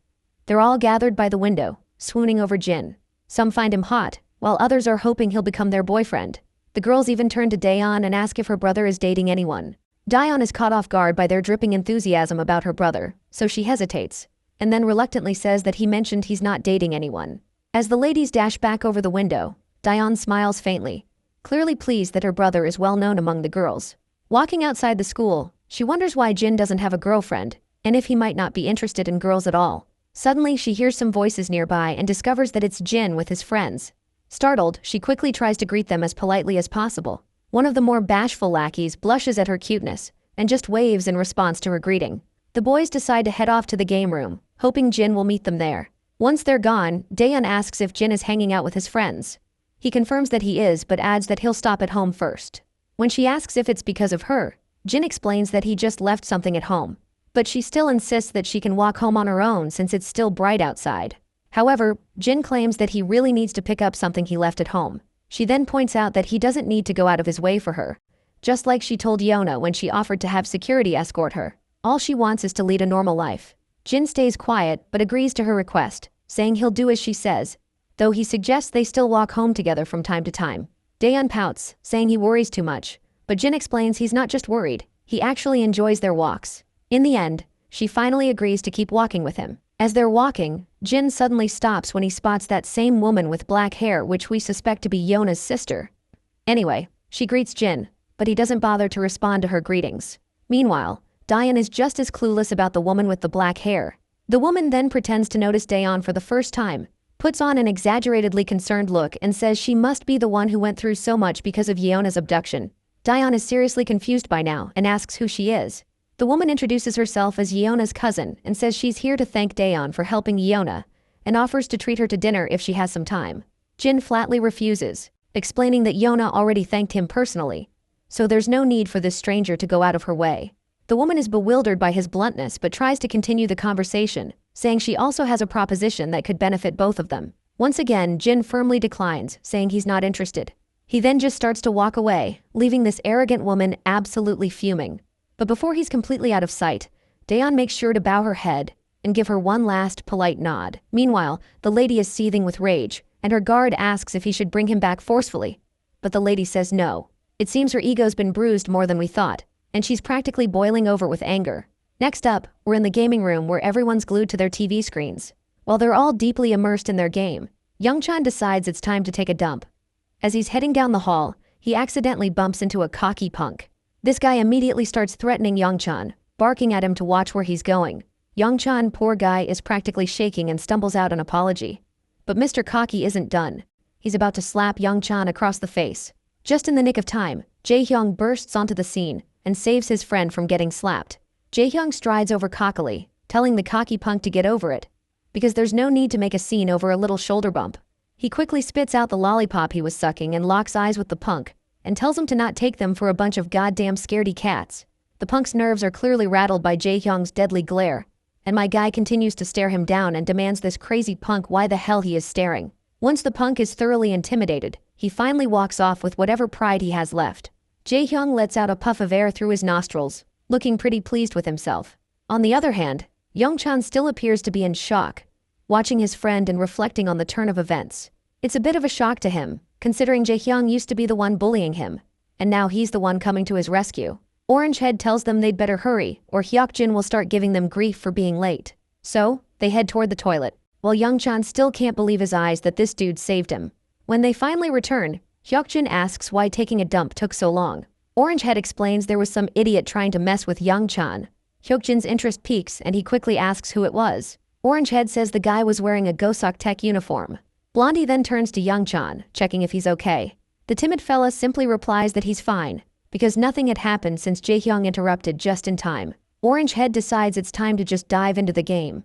They're all gathered by the window, swooning over Jin. Some find him hot, while others are hoping he'll become their boyfriend. The girls even turn to Daeyeon and ask if her brother is dating anyone. Daeyeon is caught off guard by their dripping enthusiasm about her brother, so she hesitates, and then reluctantly says that he mentioned he's not dating anyone. As the ladies dash back over the window, Daeyeon smiles faintly, clearly pleased that her brother is well known among the girls. Walking outside the school, she wonders why Jin doesn't have a girlfriend, and if he might not be interested in girls at all. Suddenly she hears some voices nearby and discovers that it's Jin with his friends. Startled, she quickly tries to greet them as politely as possible. One of the more bashful lackeys blushes at her cuteness, and just waves in response to her greeting. The boys decide to head off to the game room, hoping Jin will meet them there. Once they're gone, Daeyeon asks if Jin is hanging out with his friends. He confirms that he is, but adds that he'll stop at home first. When she asks if it's because of her, Jin explains that he just left something at home, but she still insists that she can walk home on her own since it's still bright outside. However, Jin claims that he really needs to pick up something he left at home. She then points out that he doesn't need to go out of his way for her, just like she told Yona when she offered to have security escort her. All she wants is to lead a normal life. Jin stays quiet but agrees to her request, saying he'll do as she says, though he suggests they still walk home together from time to time. Daeyeon pouts, saying he worries too much, but Jin explains he's not just worried, he actually enjoys their walks. In the end, she finally agrees to keep walking with him. As they're walking, Jin suddenly stops when he spots that same woman with black hair which we suspect to be Yona's sister. Anyway, she greets Jin, but he doesn't bother to respond to her greetings. Meanwhile, Daeyeon is just as clueless about the woman with the black hair. The woman then pretends to notice Daeyeon for the first time, puts on an exaggeratedly concerned look and says she must be the one who went through so much because of Yeona's abduction. Daeyeon is seriously confused by now and asks who she is. The woman introduces herself as Yeona's cousin and says she's here to thank Daeyeon for helping Yeona, and offers to treat her to dinner if she has some time. Jin flatly refuses, explaining that Yeona already thanked him personally, so there's no need for this stranger to go out of her way. The woman is bewildered by his bluntness but tries to continue the conversation, saying she also has a proposition that could benefit both of them. Once again, Jin firmly declines, saying he's not interested. He then just starts to walk away, leaving this arrogant woman absolutely fuming. But before he's completely out of sight, Daeyeon makes sure to bow her head and give her one last polite nod. Meanwhile, the lady is seething with rage, and her guard asks if he should bring him back forcefully. But the lady says no. It seems her ego's been bruised more than we thought, and she's practically boiling over with anger. Next up, we're in the gaming room where everyone's glued to their TV screens. While they're all deeply immersed in their game, Youngchan decides it's time to take a dump. As he's heading down the hall, he accidentally bumps into a cocky punk. This guy immediately starts threatening Youngchan, barking at him to watch where he's going. Young-chan, poor guy, is practically shaking and stumbles out an apology. But Mr. Cocky isn't done. He's about to slap Young-chan across the face. Just in the nick of time, Jae-hyung bursts onto the scene and saves his friend from getting slapped. Jae-hyung strides over cockily, telling the cocky punk to get over it, because there's no need to make a scene over a little shoulder bump. He quickly spits out the lollipop he was sucking and locks eyes with the punk, and tells him to not take them for a bunch of goddamn scaredy cats. The punk's nerves are clearly rattled by Jae-hyung's deadly glare, and my guy continues to stare him down and demands this crazy punk why the hell he is staring. Once the punk is thoroughly intimidated, he finally walks off with whatever pride he has left. Jae-hyung lets out a puff of air through his nostrils, looking pretty pleased with himself. On the other hand, Young-chan still appears to be in shock, watching his friend and reflecting on the turn of events. It's a bit of a shock to him, considering Jae-hyung used to be the one bullying him, and now he's the one coming to his rescue. Orangehead tells them they'd better hurry, or Hyuk-jin will start giving them grief for being late. So, they head toward the toilet, while Young-chan still can't believe his eyes that this dude saved him. When they finally return, Hyuk-jin asks why taking a dump took so long. Orangehead explains there was some idiot trying to mess with Young-chan. Hyuk-jin's interest peaks and he quickly asks who it was. Orangehead says the guy was wearing a Gosok Tech uniform. Blondie then turns to Young-chan, checking if he's okay. The timid fella simply replies that he's fine, because nothing had happened since Jae-hyung interrupted just in time. Orangehead decides it's time to just dive into the game.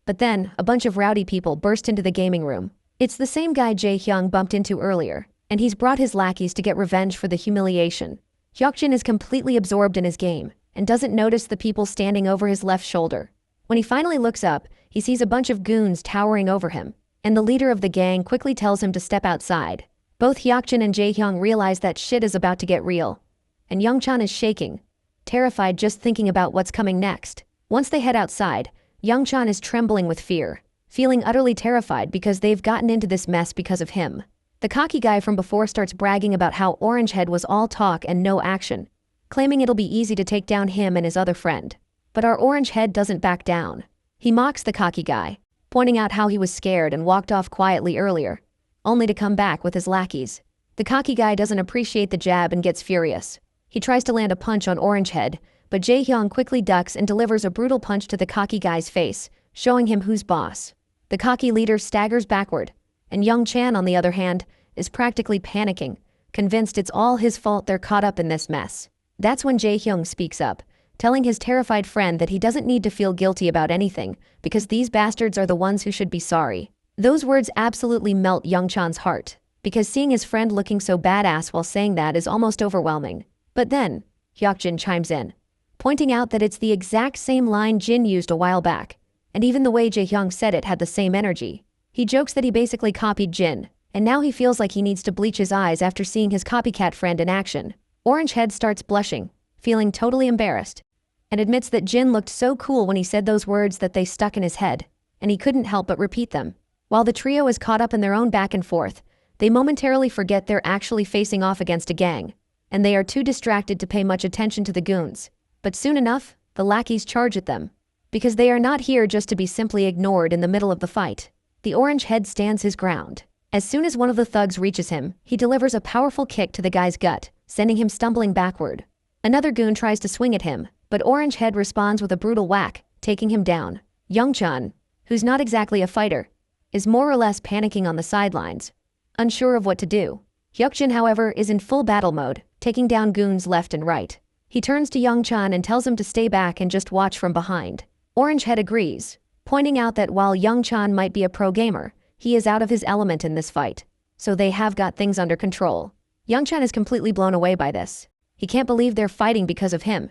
But then, a bunch of rowdy people burst into the gaming room. It's the same guy Jae-hyung bumped into earlier, and he's brought his lackeys to get revenge for the humiliation. Hyuk-jin is completely absorbed in his game, and doesn't notice the people standing over his left shoulder. When he finally looks up, he sees a bunch of goons towering over him, and the leader of the gang quickly tells him to step outside. Both Hyuk-jin and Jae-hyung realize that shit is about to get real, and Young-chan is shaking, terrified just thinking about what's coming next. Once they head outside, Young-chan is trembling with fear, feeling utterly terrified because they've gotten into this mess because of him. The cocky guy from before starts bragging about how Orangehead was all talk and no action, claiming it'll be easy to take down him and his other friend. But our Orangehead doesn't back down. He mocks the cocky guy, pointing out how he was scared and walked off quietly earlier, only to come back with his lackeys. The cocky guy doesn't appreciate the jab and gets furious. He tries to land a punch on Orangehead, but Jae-hyung quickly ducks and delivers a brutal punch to the cocky guy's face, showing him who's boss. The cocky leader staggers backward, and Young-chan, on the other hand, is practically panicking, convinced it's all his fault they're caught up in this mess. That's when Jae-hyung speaks up, telling his terrified friend that he doesn't need to feel guilty about anything, because these bastards are the ones who should be sorry. Those words absolutely melt Young-chan's heart, because seeing his friend looking so badass while saying that is almost overwhelming. But then, Hyuk-jin chimes in, pointing out that it's the exact same line Jin used a while back, and even the way Jae-hyung said it had the same energy. He jokes that he basically copied Jin, and now he feels like he needs to bleach his eyes after seeing his copycat friend in action. Orangehead starts blushing, feeling totally embarrassed, and admits that Jin looked so cool when he said those words that they stuck in his head, and he couldn't help but repeat them. While the trio is caught up in their own back and forth, they momentarily forget they're actually facing off against a gang, and they are too distracted to pay much attention to the goons. But soon enough, the lackeys charge at them, because they are not here just to be simply ignored in the middle of the fight. The Orangehead stands his ground. As soon as one of the thugs reaches him, he delivers a powerful kick to the guy's gut, sending him stumbling backward. Another goon tries to swing at him, but Orangehead responds with a brutal whack, taking him down. Young-chan, who's not exactly a fighter, is more or less panicking on the sidelines, unsure of what to do. Hyuk-jin, however, is in full battle mode, taking down goons left and right. He turns to Young-chan and tells him to stay back and just watch from behind. Orangehead agrees, pointing out that while Young-chan might be a pro gamer, he is out of his element in this fight, so they have got things under control. Young-chan is completely blown away by this. He can't believe they're fighting because of him,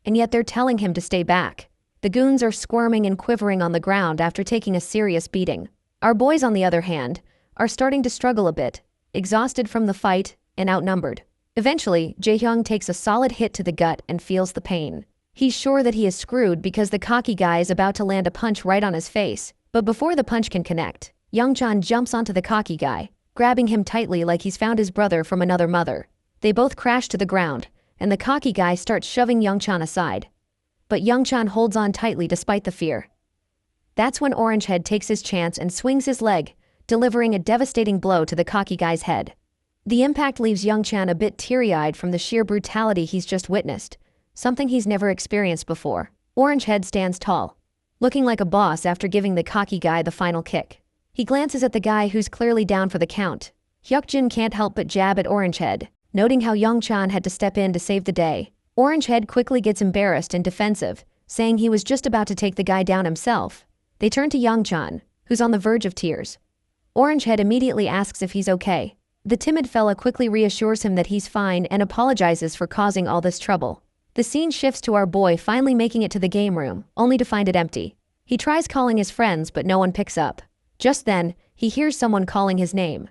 and yet they're telling him to stay back. The goons are squirming and quivering on the ground after taking a serious beating. Our boys, on the other hand, are starting to struggle a bit, exhausted from the fight and outnumbered. Eventually, Jae-hyung takes a solid hit to the gut and feels the pain. He's sure that he is screwed because the cocky guy is about to land a punch right on his face, but before the punch can connect, Young-chan jumps onto the cocky guy, grabbing him tightly like he's found his brother from another mother. They both crash to the ground, and the cocky guy starts shoving Young-chan aside. But Young-chan holds on tightly despite the fear. That's when Orangehead takes his chance and swings his leg, delivering a devastating blow to the cocky guy's head. The impact leaves Young-chan a bit teary-eyed from the sheer brutality he's just witnessed, something he's never experienced before. Orangehead stands tall, looking like a boss after giving the cocky guy the final kick. He glances at the guy who's clearly down for the count. Hyukjin can't help but jab at Orangehead, noting how Youngchan had to step in to save the day. Orangehead quickly gets embarrassed and defensive, saying he was just about to take the guy down himself. They turn to Youngchan, who's on the verge of tears. Orangehead immediately asks if he's okay. The timid fella quickly reassures him that he's fine and apologizes for causing all this trouble. The scene shifts to our boy finally making it to the game room, only to find it empty. He tries calling his friends, but no one picks up. Just then, he hears someone calling his name.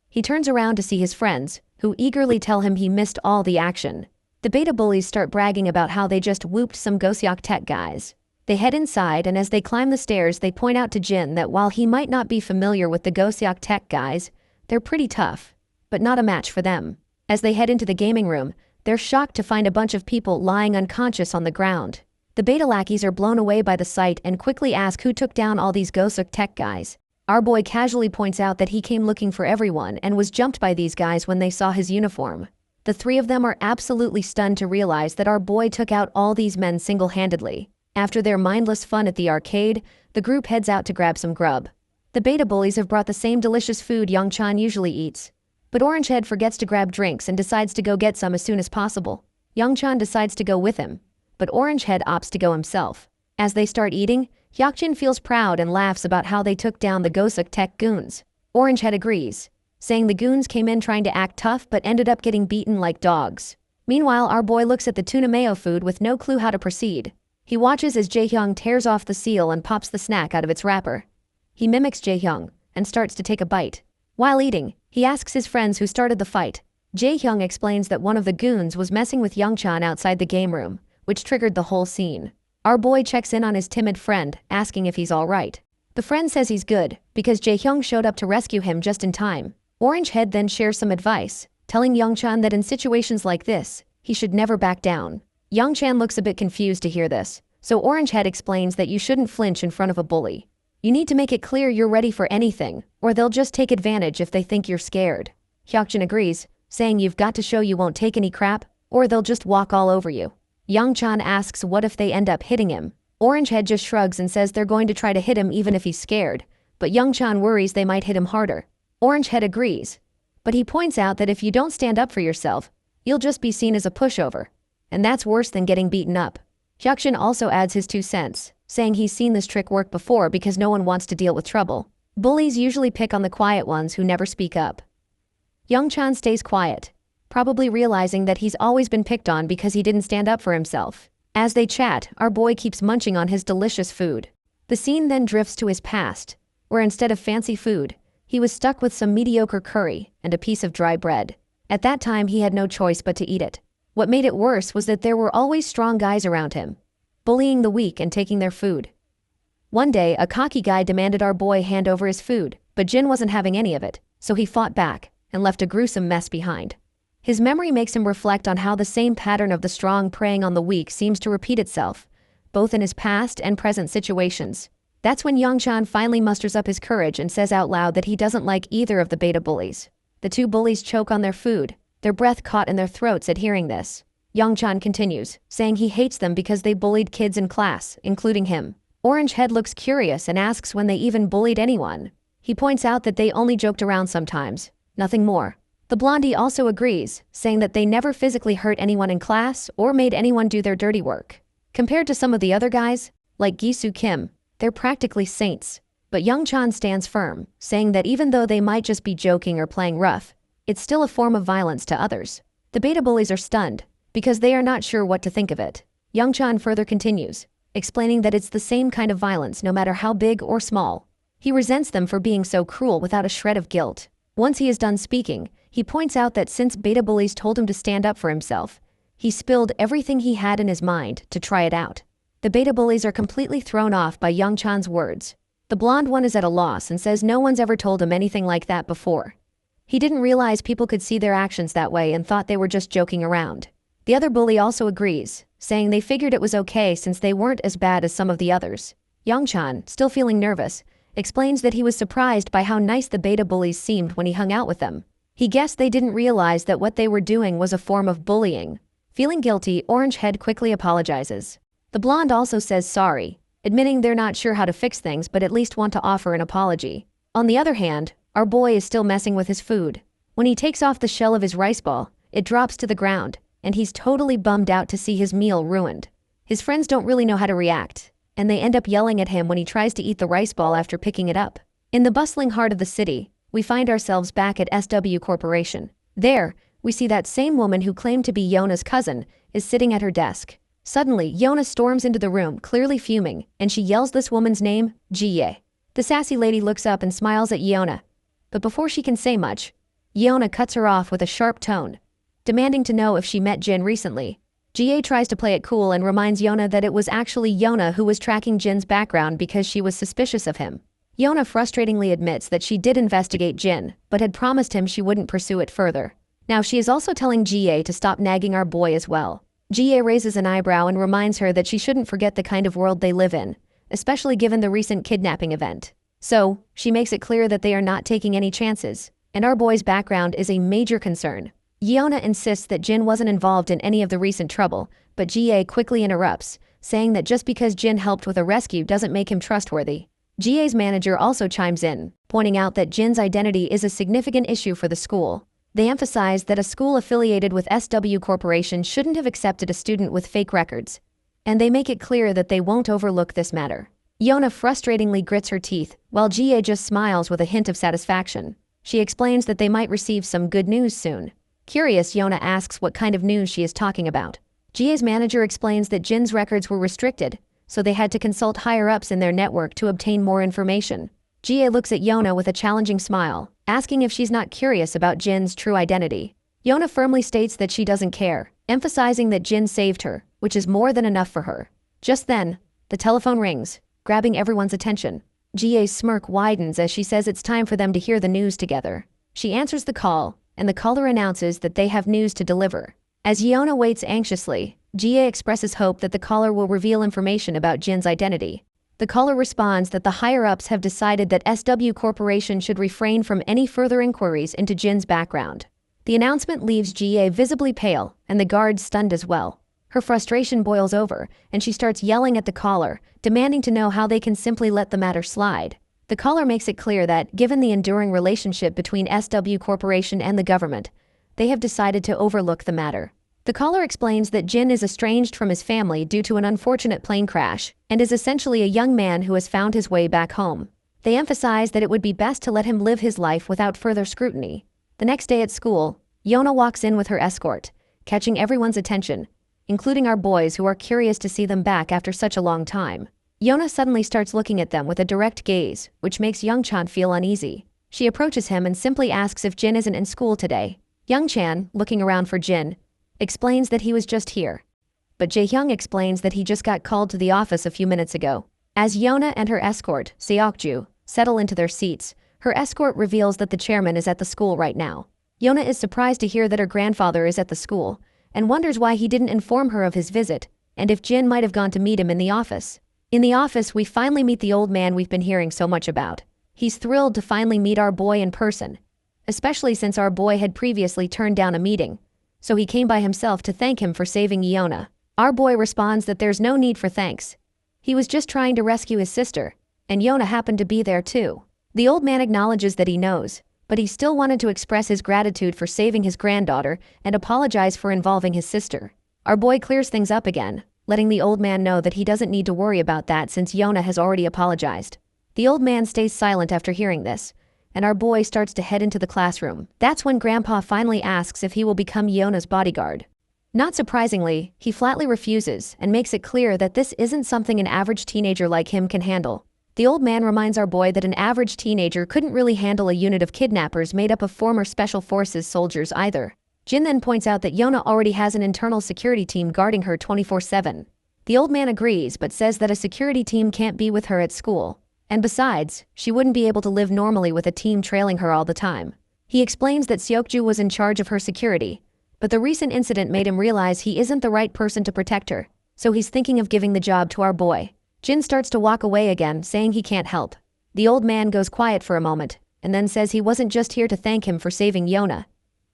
He turns around to see his friends, who eagerly tell him he missed all the action. The beta bullies start bragging about how they just whooped some Goseok Tech guys. They head inside, and as they climb the stairs they point out to Jin that while he might not be familiar with the Goseok Tech guys, they're pretty tough, but not a match for them. As they head into the gaming room, they're shocked to find a bunch of people lying unconscious on the ground. The beta lackeys are blown away by the sight and quickly ask who took down all these Goseok Tech guys. Our boy casually points out that he came looking for everyone and was jumped by these guys when they saw his uniform. The three of them are absolutely stunned to realize that our boy took out all these men single-handedly. After their mindless fun at the arcade, the group heads out to grab some grub. The beta bullies have brought the same delicious food Youngchan usually eats. But Orangehead forgets to grab drinks and decides to go get some as soon as possible. Youngchan decides to go with him, but Orangehead opts to go himself. As they start eating, Hyukjin feels proud and laughs about how they took down the Goseok Tech goons. Orangehead agrees, saying the goons came in trying to act tough but ended up getting beaten like dogs. Meanwhile, our boy looks at the tuna mayo food with no clue how to proceed. He watches as Jaehyung tears off the seal and pops the snack out of its wrapper. He mimics Jaehyung and starts to take a bite. While eating, he asks his friends who started the fight. Jaehyung explains that one of the goons was messing with Youngchan outside the game room, which triggered the whole scene. Our boy checks in on his timid friend, asking if he's alright. The friend says he's good, because Jaehyung showed up to rescue him just in time. Orangehead then shares some advice, telling Youngchan that in situations like this, he should never back down. Youngchan looks a bit confused to hear this, so Orangehead explains that you shouldn't flinch in front of a bully. You need to make it clear you're ready for anything, or they'll just take advantage if they think you're scared. Hyukjin agrees, saying you've got to show you won't take any crap, or they'll just walk all over you. Youngchan asks what if they end up hitting him. Orangehead just shrugs and says they're going to try to hit him even if he's scared, but Youngchan worries they might hit him harder. Orangehead agrees, but he points out that if you don't stand up for yourself, you'll just be seen as a pushover, and that's worse than getting beaten up. Hyukjin also adds his 2 cents, saying he's seen this trick work before because no one wants to deal with trouble. Bullies usually pick on the quiet ones who never speak up. Youngchan stays quiet, probably realizing that he's always been picked on because he didn't stand up for himself. As they chat, our boy keeps munching on his delicious food. The scene then drifts to his past, where instead of fancy food, he was stuck with some mediocre curry and a piece of dry bread. At that time, he had no choice but to eat it. What made it worse was that there were always strong guys around him, bullying the weak and taking their food. One day, a cocky guy demanded our boy hand over his food, but Jin wasn't having any of it, so he fought back and left a gruesome mess behind. His memory makes him reflect on how the same pattern of the strong preying on the weak seems to repeat itself, both in his past and present situations. That's when Youngchan finally musters up his courage and says out loud that he doesn't like either of the beta bullies. The 2 bullies choke on their food, their breath caught in their throats at hearing this. Youngchan continues, saying he hates them because they bullied kids in class, including him. Orangehead looks curious and asks when they even bullied anyone. He points out that they only joked around sometimes, nothing more. The blondie also agrees, saying that they never physically hurt anyone in class or made anyone do their dirty work. Compared to some of the other guys, like Gisu Kim, they're practically saints. But Youngchan stands firm, saying that even though they might just be joking or playing rough, it's still a form of violence to others. The beta bullies are stunned, because they are not sure what to think of it. Youngchan further continues, explaining that it's the same kind of violence no matter how big or small. He resents them for being so cruel without a shred of guilt. Once he is done speaking, he points out that since beta bullies told him to stand up for himself, he spilled everything he had in his mind to try it out. The beta bullies are completely thrown off by Youngchan's words. The blonde one is at a loss and says no one's ever told him anything like that before. He didn't realize people could see their actions that way and thought they were just joking around. The other bully also agrees, saying they figured it was okay since they weren't as bad as some of the others. Youngchan, still feeling nervous, explains that he was surprised by how nice the beta bullies seemed when he hung out with them. He guessed they didn't realize that what they were doing was a form of bullying. Feeling guilty, Orangehead quickly apologizes. The blonde also says sorry, admitting they're not sure how to fix things but at least want to offer an apology. On the other hand, our boy is still messing with his food. When he takes off the shell of his rice ball, it drops to the ground, and he's totally bummed out to see his meal ruined. His friends don't really know how to react, and they end up yelling at him when he tries to eat the rice ball after picking it up. In the bustling heart of the city, we find ourselves back at SW Corporation. There, we see that same woman who claimed to be Yona's cousin is sitting at her desk. Suddenly, Yona storms into the room, clearly fuming, and she yells this woman's name, Jie. The sassy lady looks up and smiles at Yona, but before she can say much, Yona cuts her off with a sharp tone, demanding to know if she met Jin recently. Jie tries to play it cool and reminds Yona that it was actually Yona who was tracking Jin's background because she was suspicious of him. Yona frustratingly admits that she did investigate Jin, but had promised him she wouldn't pursue it further. Now she is also telling Jie to stop nagging our boy as well. Jie raises an eyebrow and reminds her that she shouldn't forget the kind of world they live in, especially given the recent kidnapping event. So, she makes it clear that they are not taking any chances, and our boy's background is a major concern. Yona insists that Jin wasn't involved in any of the recent trouble, but Jie quickly interrupts, saying that just because Jin helped with a rescue doesn't make him trustworthy. Jie's manager also chimes in, pointing out that Jin's identity is a significant issue for the school. They emphasize that a school affiliated with SW Corporation shouldn't have accepted a student with fake records, and they make it clear that they won't overlook this matter. Yona frustratingly grits her teeth, while Jie just smiles with a hint of satisfaction. She explains that they might receive some good news soon. Curious, Yona asks what kind of news she is talking about. Jie's manager explains that Jin's records were restricted, so they had to consult higher-ups in their network to obtain more information. Jie looks at Yona with a challenging smile, asking if she's not curious about Jin's true identity. Yona firmly states that she doesn't care, emphasizing that Jin saved her, which is more than enough for her. Just then, the telephone rings, grabbing everyone's attention. Jie's smirk widens as she says it's time for them to hear the news together. She answers the call, and the caller announces that they have news to deliver. As Yona waits anxiously, Jie expresses hope that the caller will reveal information about Jin's identity. The caller responds that the higher-ups have decided that SW Corporation should refrain from any further inquiries into Jin's background. The announcement leaves Jie visibly pale, and the guards stunned as well. Her frustration boils over, and she starts yelling at the caller, demanding to know how they can simply let the matter slide. The caller makes it clear that, given the enduring relationship between SW Corporation and the government, they have decided to overlook the matter. The caller explains that Jin is estranged from his family due to an unfortunate plane crash, and is essentially a young man who has found his way back home. They emphasize that it would be best to let him live his life without further scrutiny. The next day at school, Yona walks in with her escort, catching everyone's attention, including our boys who are curious to see them back after such a long time. Yona suddenly starts looking at them with a direct gaze, which makes Young-chan feel uneasy. She approaches him and simply asks if Jin isn't in school today. Young-chan, looking around for Jin, explains that he was just here. But Jae-hyung explains that he just got called to the office a few minutes ago. As Yona and her escort, Seokju, settle into their seats, her escort reveals that the chairman is at the school right now. Yona is surprised to hear that her grandfather is at the school, and wonders why he didn't inform her of his visit, and if Jin might have gone to meet him in the office. In the office, we finally meet the old man we've been hearing so much about. He's thrilled to finally meet our boy in person, especially since our boy had previously turned down a meeting, so he came by himself to thank him for saving Yona. Our boy responds that there's no need for thanks. He was just trying to rescue his sister, and Yona happened to be there too. The old man acknowledges that he knows, but he still wanted to express his gratitude for saving his granddaughter and apologize for involving his sister. Our boy clears things up again, letting the old man know that he doesn't need to worry about that since Yona has already apologized. The old man stays silent after hearing this, and our boy starts to head into the classroom. That's when Grandpa finally asks if he will become Yona's bodyguard. Not surprisingly, he flatly refuses and makes it clear that this isn't something an average teenager like him can handle. The old man reminds our boy that an average teenager couldn't really handle a unit of kidnappers made up of former Special Forces soldiers either. Jin then points out that Yona already has an internal security team guarding her 24/7. The old man agrees but says that a security team can't be with her at school. And besides, she wouldn't be able to live normally with a team trailing her all the time. He explains that Seokju was in charge of her security, but the recent incident made him realize he isn't the right person to protect her, so he's thinking of giving the job to our boy. Jin starts to walk away again, saying he can't help. The old man goes quiet for a moment, and then says he wasn't just here to thank him for saving Yona.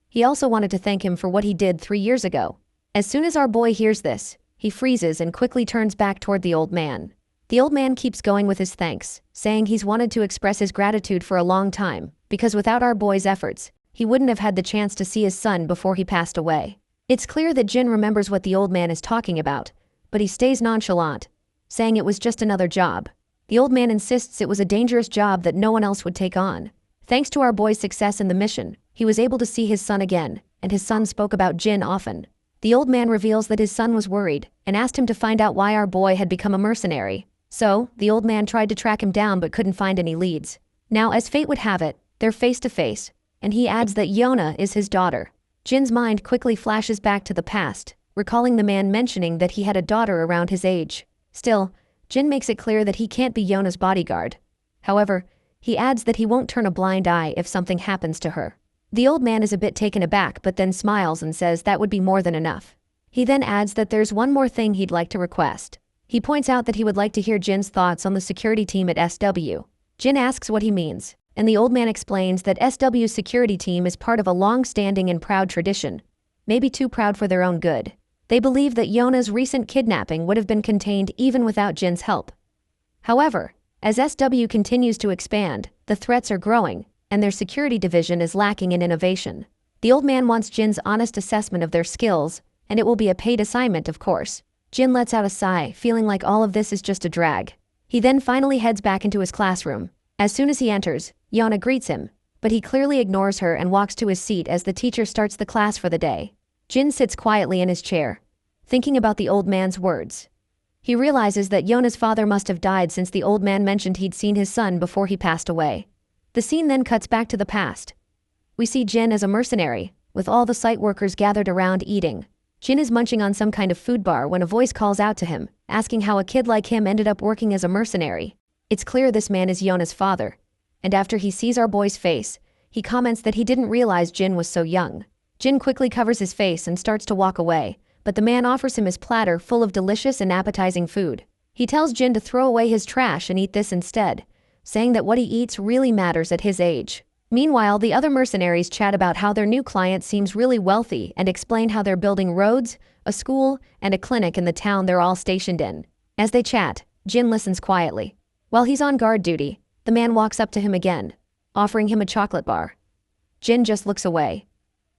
He also wanted to thank him for what he did 3 years ago. As soon as our boy hears this, he freezes and quickly turns back toward the old man. The old man keeps going with his thanks, saying he's wanted to express his gratitude for a long time, because without our boy's efforts, he wouldn't have had the chance to see his son before he passed away. It's clear that Jin remembers what the old man is talking about, but he stays nonchalant, saying it was just another job. The old man insists it was a dangerous job that no one else would take on. Thanks to our boy's success in the mission, he was able to see his son again, and his son spoke about Jin often. The old man reveals that his son was worried and asked him to find out why our boy had become a mercenary. So, the old man tried to track him down but couldn't find any leads. Now, as fate would have it, they're face to face, and he adds that Yona is his daughter. Jin's mind quickly flashes back to the past, recalling the man mentioning that he had a daughter around his age. Still, Jin makes it clear that he can't be Yona's bodyguard. However, he adds that he won't turn a blind eye if something happens to her. The old man is a bit taken aback but then smiles and says that would be more than enough. He then adds that there's one more thing he'd like to request. He points out that he would like to hear Jin's thoughts on the security team at SW. Jin asks what he means, and the old man explains that SW's security team is part of a long-standing and proud tradition, maybe too proud for their own good. They believe that Yona's recent kidnapping would have been contained even without Jin's help. However, as SW continues to expand, the threats are growing, and their security division is lacking in innovation. The old man wants Jin's honest assessment of their skills, and it will be a paid assignment, of course. Jin lets out a sigh, feeling like all of this is just a drag. He then finally heads back into his classroom. As soon as he enters, Yona greets him, but he clearly ignores her and walks to his seat as the teacher starts the class for the day. Jin sits quietly in his chair, thinking about the old man's words. He realizes that Yona's father must have died since the old man mentioned he'd seen his son before he passed away. The scene then cuts back to the past. We see Jin as a mercenary, with all the site workers gathered around eating. Jin is munching on some kind of food bar when a voice calls out to him, asking how a kid like him ended up working as a mercenary. It's clear this man is Yona's father, and after he sees our boy's face, he comments that he didn't realize Jin was so young. Jin quickly covers his face and starts to walk away, but the man offers him his platter full of delicious and appetizing food. He tells Jin to throw away his trash and eat this instead, saying that what he eats really matters at his age. Meanwhile, the other mercenaries chat about how their new client seems really wealthy and explain how they're building roads, a school, and a clinic in the town they're all stationed in. As they chat, Jin listens quietly. While he's on guard duty, the man walks up to him again, offering him a chocolate bar. Jin just looks away.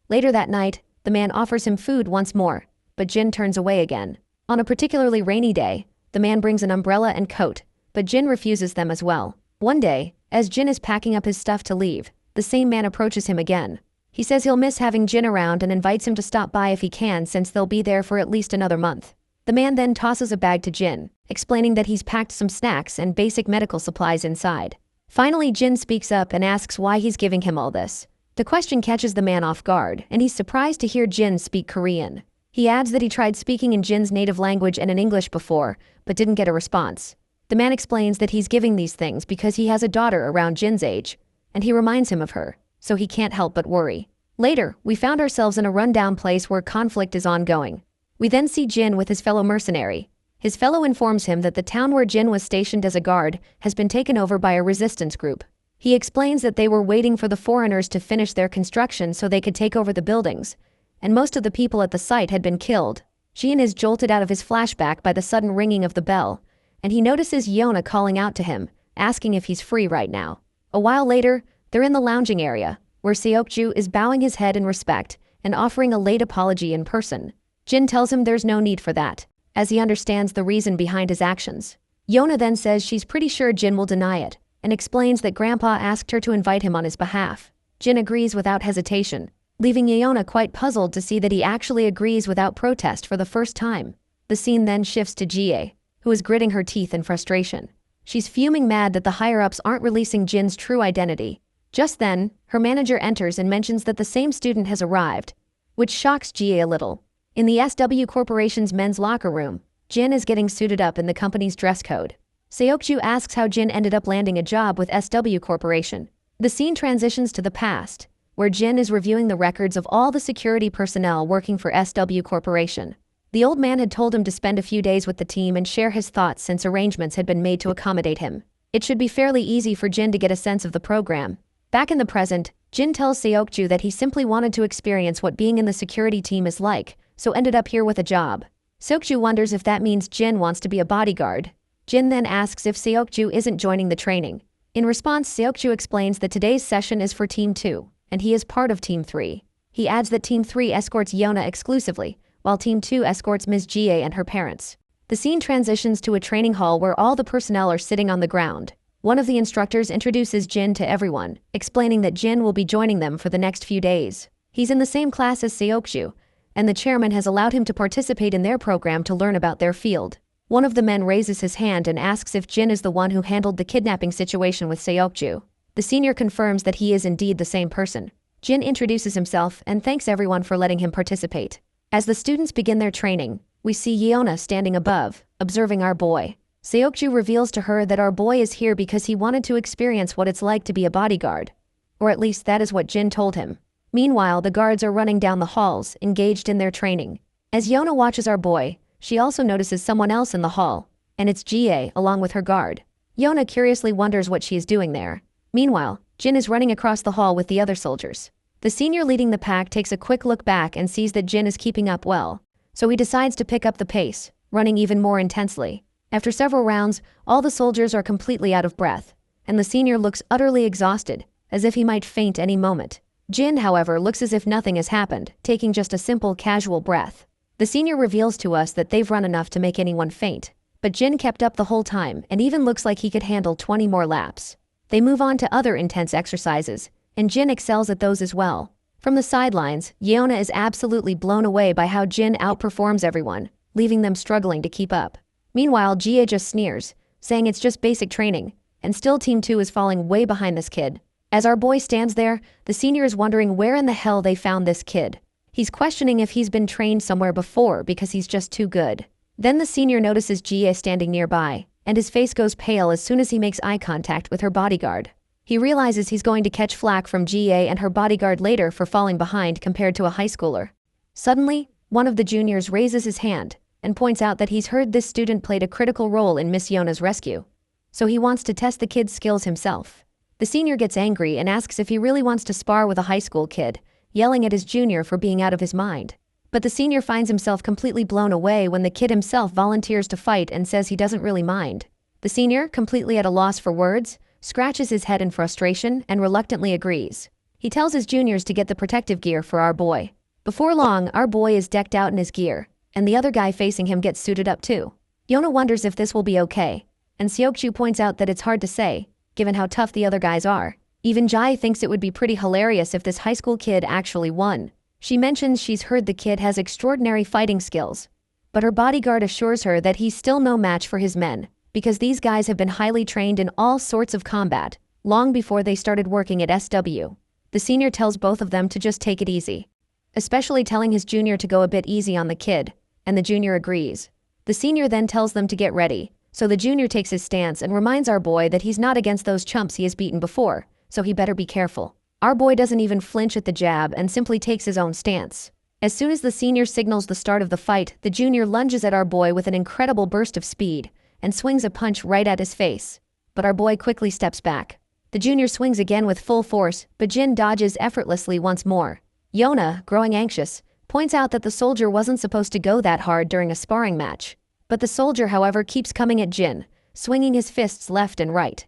Later that night, the man offers him food once more, but Jin turns away again. On a particularly rainy day, the man brings an umbrella and coat, but Jin refuses them as well. One day, as Jin is packing up his stuff to leave, the same man approaches him again. He says he'll miss having Jin around and invites him to stop by if he can since they'll be there for at least another month. The man then tosses a bag to Jin, explaining that he's packed some snacks and basic medical supplies inside. Finally, Jin speaks up and asks why he's giving him all this. The question catches the man off guard, and he's surprised to hear Jin speak Korean. He adds that he tried speaking in Jin's native language and in English before, but didn't get a response. The man explains that he's giving these things because he has a daughter around Jin's age, and he reminds him of her, so he can't help but worry. Later, we found ourselves in a rundown place where conflict is ongoing. We then see Jin with his fellow mercenary. His fellow informs him that the town where Jin was stationed as a guard has been taken over by a resistance group. He explains that they were waiting for the foreigners to finish their construction so they could take over the buildings, and most of the people at the site had been killed. Jin is jolted out of his flashback by the sudden ringing of the bell, and he notices Yona calling out to him, asking if he's free right now. A while later, they're in the lounging area, where Seokju is bowing his head in respect and offering a late apology in person. Jin tells him there's no need for that, as he understands the reason behind his actions. Yona then says she's pretty sure Jin will deny it, and explains that Grandpa asked her to invite him on his behalf. Jin agrees without hesitation, leaving Yona quite puzzled to see that he actually agrees without protest for the first time. The scene then shifts to Jie, who is gritting her teeth in frustration. She's fuming mad that the higher-ups aren't releasing Jin's true identity. Just then, her manager enters and mentions that the same student has arrived, which shocks Jie a little. In the SW Corporation's men's locker room, Jin is getting suited up in the company's dress code. Seokju asks how Jin ended up landing a job with SW Corporation. The scene transitions to the past, where Jin is reviewing the records of all the security personnel working for SW Corporation. The old man had told him to spend a few days with the team and share his thoughts since arrangements had been made to accommodate him. It should be fairly easy for Jin to get a sense of the program. Back in the present, Jin tells Seokju that he simply wanted to experience what being in the security team is like, so ended up here with a job. Seokju wonders if that means Jin wants to be a bodyguard. Jin then asks if Seokju isn't joining the training. In response, Seokju explains that today's session is for Team 2, and he is part of Team 3. He adds that Team 3 escorts Yona exclusively, while Team 2 escorts Ms. Jie and her parents. The scene transitions to a training hall where all the personnel are sitting on the ground. One of the instructors introduces Jin to everyone, explaining that Jin will be joining them for the next few days. He's in the same class as Seokju, and the chairman has allowed him to participate in their program to learn about their field. One of the men raises his hand and asks if Jin is the one who handled the kidnapping situation with Seokju. The senior confirms that he is indeed the same person. Jin introduces himself and thanks everyone for letting him participate. As the students begin their training, we see Yeona standing above, observing our boy. Seokju reveals to her that our boy is here because he wanted to experience what it's like to be a bodyguard. Or at least that is what Jin told him. Meanwhile, the guards are running down the halls, engaged in their training. As Yeona watches our boy, she also notices someone else in the hall, and it's Jie along with her guard. Yeona curiously wonders what she is doing there. Meanwhile, Jin is running across the hall with the other soldiers. The senior leading the pack takes a quick look back and sees that Jin is keeping up well, so he decides to pick up the pace, running even more intensely. After several rounds, all the soldiers are completely out of breath, and the senior looks utterly exhausted, as if he might faint any moment. Jin, however, looks as if nothing has happened, taking just a simple, casual breath. The senior reveals to us that they've run enough to make anyone faint, but Jin kept up the whole time and even looks like he could handle 20 more laps. They move on to other intense exercises, and Jin excels at those as well. From the sidelines, Yeona is absolutely blown away by how Jin outperforms everyone, leaving them struggling to keep up. Meanwhile, Jie just sneers, saying it's just basic training, and still Team 2 is falling way behind this kid. As our boy stands there, the senior is wondering where in the hell they found this kid. He's questioning if he's been trained somewhere before because he's just too good. Then the senior notices Jie standing nearby, and his face goes pale as soon as he makes eye contact with her bodyguard. He realizes he's going to catch flack from Jie and her bodyguard later for falling behind compared to a high schooler. Suddenly, one of the juniors raises his hand and points out that he's heard this student played a critical role in Miss Yeona's rescue, so he wants to test the kid's skills himself. The senior gets angry and asks if he really wants to spar with a high school kid, yelling at his junior for being out of his mind. But the senior finds himself completely blown away when the kid himself volunteers to fight and says he doesn't really mind. The senior, completely at a loss for words, scratches his head in frustration and reluctantly agrees. He tells his juniors to get the protective gear for our boy. Before long, our boy is decked out in his gear, and the other guy facing him gets suited up too. Yeona wonders if this will be okay, and Seokju points out that it's hard to say, given how tough the other guys are. Even Jai thinks it would be pretty hilarious if this high school kid actually won. She mentions she's heard the kid has extraordinary fighting skills, but her bodyguard assures her that he's still no match for his men, because these guys have been highly trained in all sorts of combat, long before they started working at SW. The senior tells both of them to just take it easy, especially telling his junior to go a bit easy on the kid, and the junior agrees. The senior then tells them to get ready, so the junior takes his stance and reminds our boy that he's not against those chumps he has beaten before, so he better be careful. Our boy doesn't even flinch at the jab and simply takes his own stance. As soon as the senior signals the start of the fight, the junior lunges at our boy with an incredible burst of speed and swings a punch right at his face. But our boy quickly steps back. The junior swings again with full force, but Jin dodges effortlessly once more. Yeona, growing anxious, points out that the soldier wasn't supposed to go that hard during a sparring match. But the soldier, however, keeps coming at Jin, swinging his fists left and right.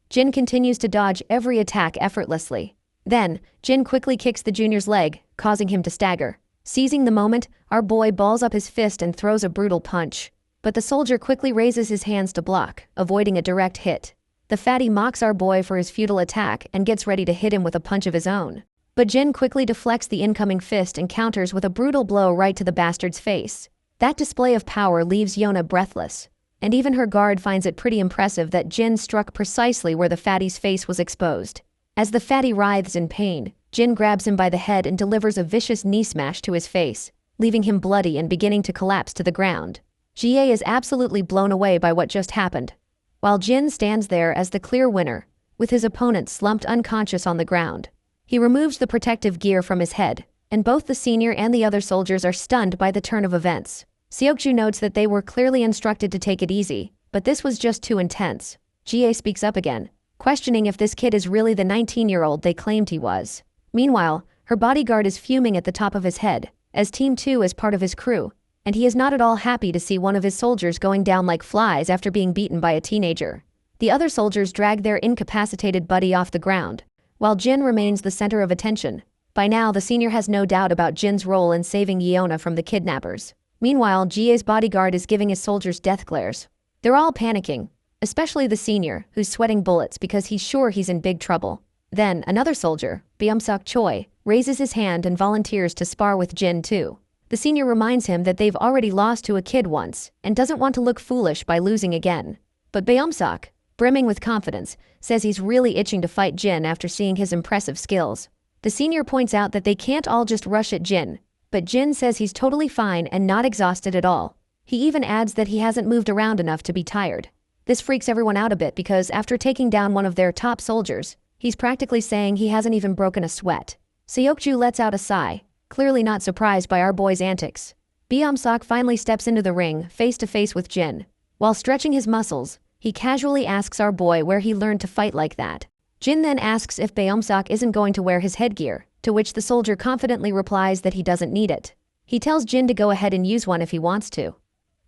Jin continues to dodge every attack effortlessly. Then, Jin quickly kicks the junior's leg, causing him to stagger. Seizing the moment, our boy balls up his fist and throws a brutal punch. But the soldier quickly raises his hands to block, avoiding a direct hit. The fatty mocks our boy for his futile attack and gets ready to hit him with a punch of his own. But Jin quickly deflects the incoming fist and counters with a brutal blow right to the bastard's face. That display of power leaves Yeona breathless, and even her guard finds it pretty impressive that Jin struck precisely where the fatty's face was exposed. As the fatty writhes in pain, Jin grabs him by the head and delivers a vicious knee smash to his face, leaving him bloody and beginning to collapse to the ground. Jie is absolutely blown away by what just happened, while Jin stands there as the clear winner, with his opponent slumped unconscious on the ground. He removes the protective gear from his head, and both the senior and the other soldiers are stunned by the turn of events. Seokju notes that they were clearly instructed to take it easy, but this was just too intense. Jie speaks up again, questioning if this kid is really the 19-year-old they claimed he was. Meanwhile, her bodyguard is fuming at the top of his head, as Team 2 is part of his crew, and he is not at all happy to see one of his soldiers going down like flies after being beaten by a teenager. The other soldiers drag their incapacitated buddy off the ground, while Jin remains the center of attention. By now, the senior has no doubt about Jin's role in saving Yeona from the kidnappers. Meanwhile, Jie's bodyguard is giving his soldiers death glares. They're all panicking, especially the senior, who's sweating bullets because he's sure he's in big trouble. Then, another soldier, Byung-seok Choi, raises his hand and volunteers to spar with Jin too. The senior reminds him that they've already lost to a kid once and doesn't want to look foolish by losing again. But Byung-seok, brimming with confidence, says he's really itching to fight Jin after seeing his impressive skills. The senior points out that they can't all just rush at Jin, but Jin says he's totally fine and not exhausted at all. He even adds that he hasn't moved around enough to be tired. This freaks everyone out a bit because after taking down one of their top soldiers, he's practically saying he hasn't even broken a sweat. Seokju lets out a sigh, clearly not surprised by our boy's antics. Byung-seok finally steps into the ring, face to face with Jin. While stretching his muscles, he casually asks our boy where he learned to fight like that. Jin then asks if Byung-seok isn't going to wear his headgear, to which the soldier confidently replies that he doesn't need it. He tells Jin to go ahead and use one if he wants to.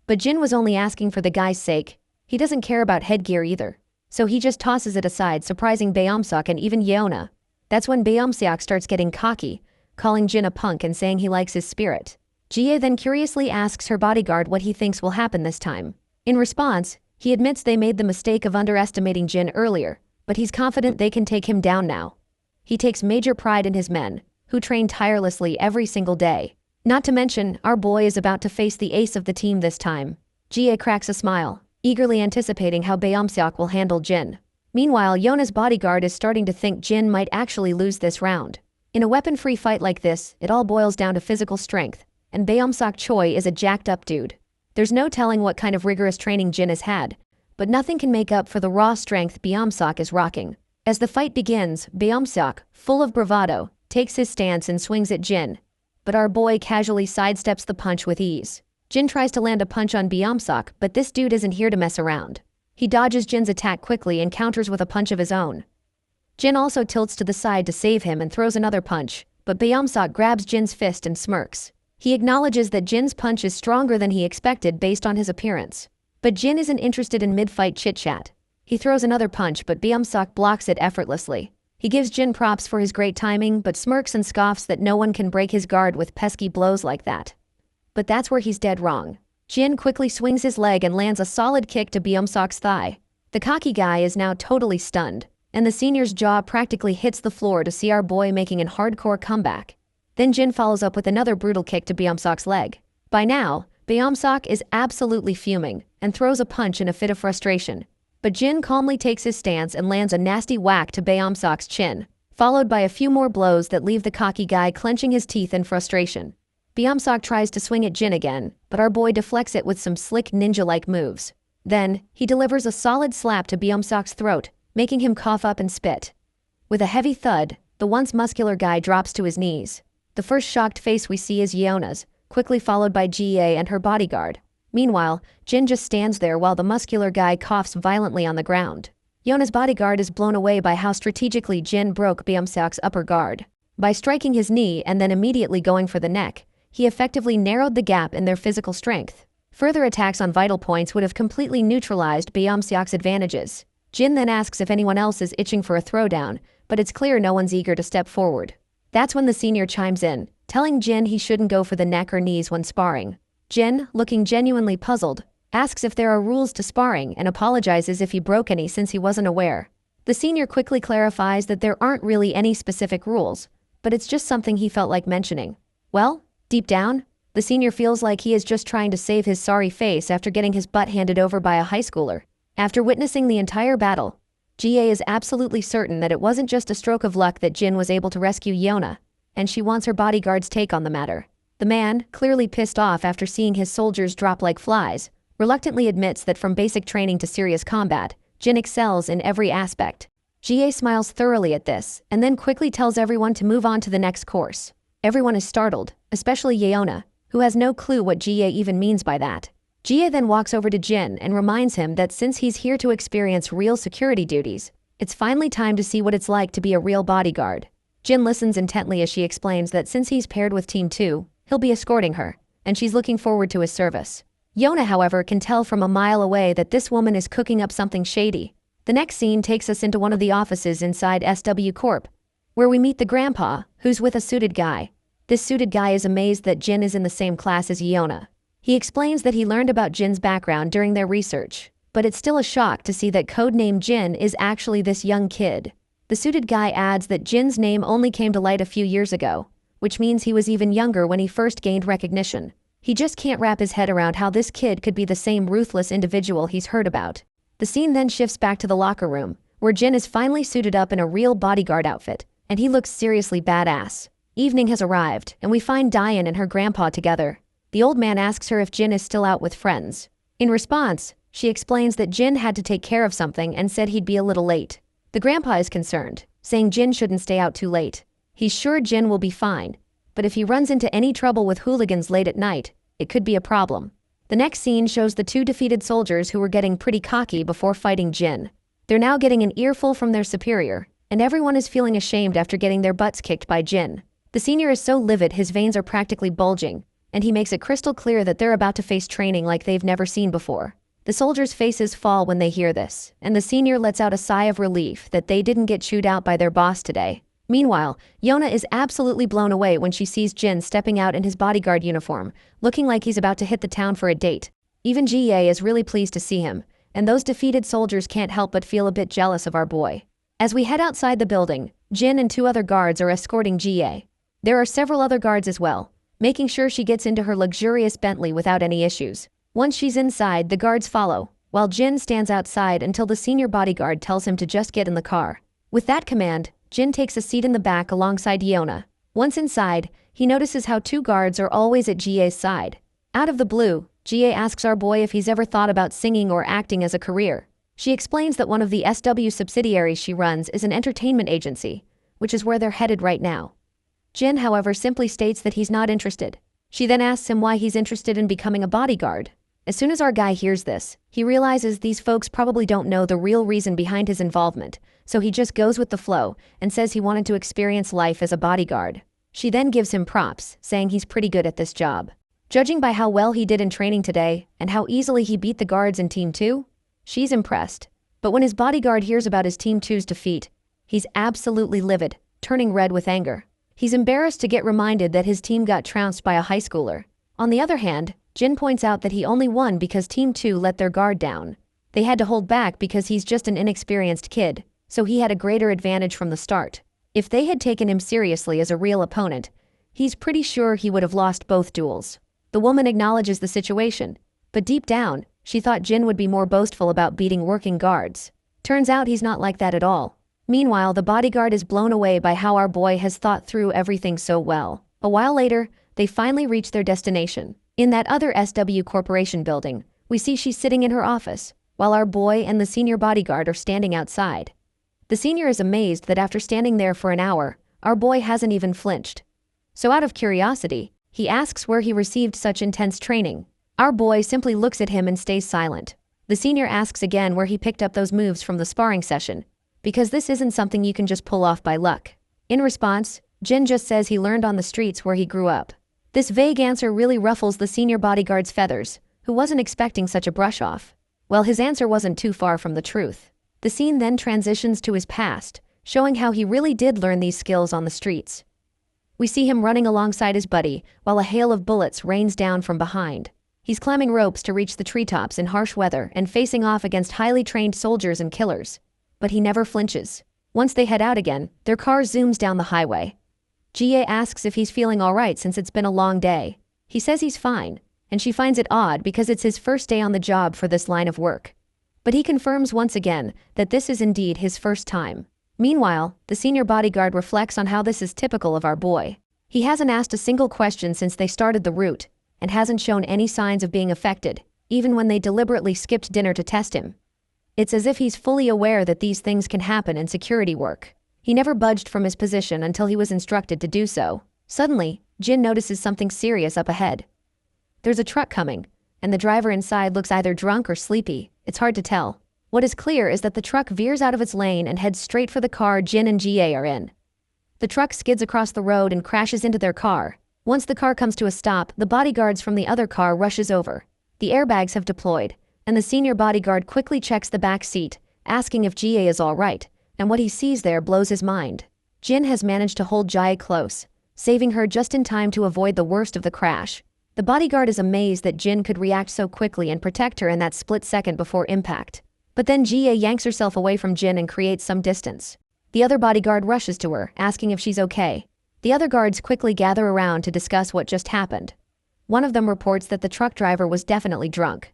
But Jin was only asking for the guy's sake. He doesn't care about headgear either. So he just tosses it aside, surprising Byung-seok and even Yeona. That's when Byung-seok starts getting cocky, calling Jin a punk and saying he likes his spirit. Jie then curiously asks her bodyguard what he thinks will happen this time. In response, he admits they made the mistake of underestimating Jin earlier, but he's confident they can take him down now. He takes major pride in his men, who train tirelessly every single day. Not to mention, our boy is about to face the ace of the team this time. Jie cracks a smile, eagerly anticipating how Byung-seok will handle Jin. Meanwhile, Yeona's bodyguard is starting to think Jin might actually lose this round. In a weapon-free fight like this, it all boils down to physical strength, and Byung-seok Choi is a jacked-up dude. There's no telling what kind of rigorous training Jin has had, but nothing can make up for the raw strength Byung-seok is rocking. As the fight begins, Byung-seok, full of bravado, takes his stance and swings at Jin. But our boy casually sidesteps the punch with ease. Jin tries to land a punch on Byung-seok, but this dude isn't here to mess around. He dodges Jin's attack quickly and counters with a punch of his own. Jin also tilts to the side to save him and throws another punch, but Byung-seok grabs Jin's fist and smirks. He acknowledges that Jin's punch is stronger than he expected based on his appearance. But Jin isn't interested in mid-fight chit-chat. He throws another punch, but Byung-seok blocks it effortlessly. He gives Jin props for his great timing, but smirks and scoffs that no one can break his guard with pesky blows like that. But that's where he's dead wrong. Jin quickly swings his leg and lands a solid kick to Byung-seok's thigh. The cocky guy is now totally stunned, and the senior's jaw practically hits the floor to see our boy making a hardcore comeback. Then Jin follows up with another brutal kick to Byung-seok's leg. By now, Byung-seok is absolutely fuming and throws a punch in a fit of frustration. But Jin calmly takes his stance and lands a nasty whack to Byung-seok's chin, followed by a few more blows that leave the cocky guy clenching his teeth in frustration. Byung-seok tries to swing at Jin again, but our boy deflects it with some slick ninja-like moves. Then, he delivers a solid slap to Byung-seok's throat, making him cough up and spit. With a heavy thud, the once muscular guy drops to his knees. The first shocked face we see is Yeona's, quickly followed by Jie and her bodyguard. Meanwhile, Jin just stands there while the muscular guy coughs violently on the ground. Yeona's bodyguard is blown away by how strategically Jin broke Byung-seok's upper guard. By striking his knee and then immediately going for the neck, he effectively narrowed the gap in their physical strength. Further attacks on vital points would have completely neutralized Byung-seok's advantages. Jin then asks if anyone else is itching for a throwdown, but it's clear no one's eager to step forward. That's when the senior chimes in, telling Jin he shouldn't go for the neck or knees when sparring. Jin, looking genuinely puzzled, asks if there are rules to sparring and apologizes if he broke any since he wasn't aware. The senior quickly clarifies that there aren't really any specific rules, but it's just something he felt like mentioning. Well, deep down, the senior feels like he is just trying to save his sorry face after getting his butt handed over by a high schooler. After witnessing the entire battle, Jie is absolutely certain that it wasn't just a stroke of luck that Jin was able to rescue Yeona, and she wants her bodyguard's take on the matter. The man, clearly pissed off after seeing his soldiers drop like flies, reluctantly admits that from basic training to serious combat, Jin excels in every aspect. Jie smiles thoroughly at this, and then quickly tells everyone to move on to the next course. Everyone is startled, especially Yeona, who has no clue what Jie even means by that. Jie then walks over to Jin and reminds him that since he's here to experience real security duties, it's finally time to see what it's like to be a real bodyguard. Jin listens intently as she explains that since he's paired with Team 2, he'll be escorting her. and she's looking forward to his service. Yona, however, can tell from a mile away that this woman is cooking up something shady. The next scene takes us into one of the offices inside SW Corp, where we meet the grandpa, who's with a suited guy. This suited guy is amazed that Jin is in the same class as Yona. He explains that he learned about Jin's background during their research, but it's still a shock to see that codename Jin is actually this young kid. The suited guy adds that Jin's name only came to light a few years ago, which means he was even younger when he first gained recognition. He just can't wrap his head around how this kid could be the same ruthless individual he's heard about. The scene then shifts back to the locker room, where Jin is finally suited up in a real bodyguard outfit, and he looks seriously badass. Evening has arrived, and we find Diane and her grandpa together. The old man asks her if Jin is still out with friends. In response, she explains that Jin had to take care of something and said he'd be a little late. The grandpa is concerned, saying Jin shouldn't stay out too late. He's sure Jin will be fine, but if he runs into any trouble with hooligans late at night, it could be a problem. The next scene shows the two defeated soldiers who were getting pretty cocky before fighting Jin. They're now getting an earful from their superior, and everyone is feeling ashamed after getting their butts kicked by Jin. The senior is so livid his veins are practically bulging, and he makes it crystal clear that they're about to face training like they've never seen before. The soldiers' faces fall when they hear this, and the senior lets out a sigh of relief that they didn't get chewed out by their boss today. Meanwhile, Yona is absolutely blown away when she sees Jin stepping out in his bodyguard uniform, looking like he's about to hit the town for a date. Even GA is really pleased to see him, and those defeated soldiers can't help but feel a bit jealous of our boy. As we head outside the building, Jin and two other guards are escorting GA. There are several other guards as well, making sure she gets into her luxurious Bentley without any issues. Once she's inside, the guards follow, while Jin stands outside until the senior bodyguard tells him to just get in the car. With that command, Jin takes a seat in the back alongside Yona. Once inside, he notices how two guards are always at GA's side. Out of the blue, GA asks our boy if he's ever thought about singing or acting as a career. She explains that one of the SW subsidiaries she runs is an entertainment agency, which is where they're headed right now. Jin, however, simply states that he's not interested. She then asks him why he's interested in becoming a bodyguard. As soon as our guy hears this, he realizes these folks probably don't know the real reason behind his involvement, so he just goes with the flow and says he wanted to experience life as a bodyguard. She then gives him props, saying he's pretty good at this job. Judging by how well he did in training today and how easily he beat the guards in Team 2, she's impressed. But when his bodyguard hears about his Team 2's defeat, he's absolutely livid, turning red with anger. He's embarrassed to get reminded that his team got trounced by a high schooler. On the other hand, Jin points out that he only won because Team 2 let their guard down. They had to hold back because he's just an inexperienced kid, so he had a greater advantage from the start. If they had taken him seriously as a real opponent, he's pretty sure he would have lost both duels. The woman acknowledges the situation, but deep down, she thought Jin would be more boastful about beating working guards. Turns out he's not like that at all. Meanwhile, the bodyguard is blown away by how our boy has thought through everything so well. A while later, they finally reach their destination. In that other SW Corporation building, we see she's sitting in her office, while our boy and the senior bodyguard are standing outside. The senior is amazed that after standing there for an hour, our boy hasn't even flinched. So out of curiosity, he asks where he received such intense training. Our boy simply looks at him and stays silent. The senior asks again where he picked up those moves from the sparring session, because this isn't something you can just pull off by luck. In response, Jin just says he learned on the streets where he grew up. This vague answer really ruffles the senior bodyguard's feathers, who wasn't expecting such a brush-off. Well, his answer wasn't too far from the truth. The scene then transitions to his past, showing how he really did learn these skills on the streets. We see him running alongside his buddy, while a hail of bullets rains down from behind. He's climbing ropes to reach the treetops in harsh weather and facing off against highly trained soldiers and killers. But he never flinches. Once they head out again, their car zooms down the highway. GA asks if he's feeling alright since it's been a long day. He says he's fine, and she finds it odd because it's his first day on the job for this line of work. But he confirms once again that this is indeed his first time. Meanwhile, the senior bodyguard reflects on how this is typical of our boy. He hasn't asked a single question since they started the route, and hasn't shown any signs of being affected, even when they deliberately skipped dinner to test him. It's as if he's fully aware that these things can happen in security work. He never budged from his position until he was instructed to do so. Suddenly, Jin notices something serious up ahead. There's a truck coming, and the driver inside looks either drunk or sleepy. It's hard to tell. What is clear is that the truck veers out of its lane and heads straight for the car Jin and GA are in. The truck skids across the road and crashes into their car, Once the car comes to a stop, the bodyguards from the other car rushes over. The airbags have deployed, and the senior bodyguard quickly checks the back seat, asking if Jie is all right, and what he sees there blows his mind. Jin has managed to hold Jie close, saving her just in time to avoid the worst of the crash. The bodyguard is amazed that Jin could react so quickly and protect her in that split second before impact. But then Jie yanks herself away from Jin and creates some distance. The other bodyguard rushes to her, asking if she's okay. The other guards quickly gather around to discuss what just happened. One of them reports that the truck driver was definitely drunk.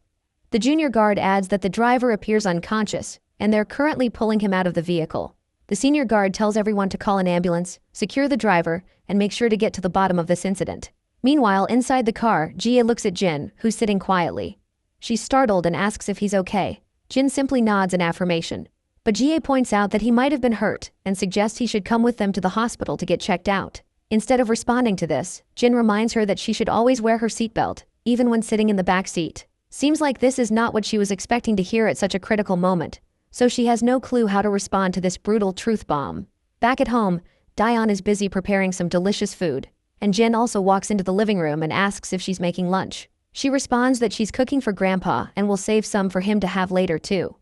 The junior guard adds that the driver appears unconscious, and they're currently pulling him out of the vehicle. The senior guard tells everyone to call an ambulance, secure the driver, and make sure to get to the bottom of this incident. Meanwhile, inside the car, Jie looks at Jin, who's sitting quietly. She's startled and asks if he's okay. Jin simply nods in affirmation. But Jie points out that he might have been hurt and suggests he should come with them to the hospital to get checked out. Instead of responding to this, Jin reminds her that she should always wear her seatbelt, even when sitting in the back seat. Seems like this is not what she was expecting to hear at such a critical moment, so she has no clue how to respond to this brutal truth bomb. Back at home, Daeon is busy preparing some delicious food, and Jin also walks into the living room and asks if she's making lunch. She responds that she's cooking for Grandpa and will save some for him to have later too.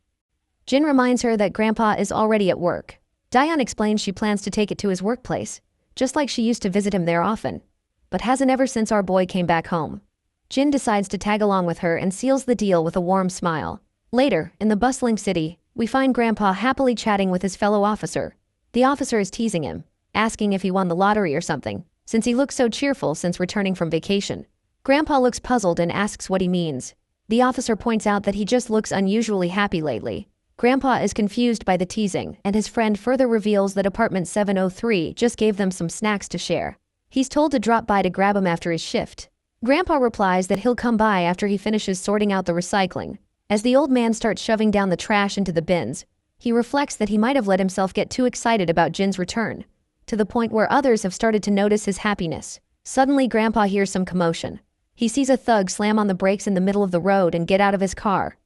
Jin reminds her that Grandpa is already at work. Daeon explains she plans to take it to his workplace, just like she used to visit him there often, but hasn't ever since our boy came back home. Jin decides to tag along with her and seals the deal with a warm smile. Later, in the bustling city, we find Grandpa happily chatting with his fellow officer. The officer is teasing him, asking if he won the lottery or something, since he looks so cheerful since returning from vacation. Grandpa looks puzzled and asks what he means. The officer points out that he just looks unusually happy lately. Grandpa is confused by the teasing, and his friend further reveals that apartment 703 just gave them some snacks to share. He's told to drop by to grab him after his shift. Grandpa replies that he'll come by after he finishes sorting out the recycling. As the old man starts shoving down the trash into the bins, he reflects that he might have let himself get too excited about Jin's return, to the point where others have started to notice his happiness. Suddenly, Grandpa hears some commotion. He sees a thug slam on the brakes in the middle of the road and get out of his car.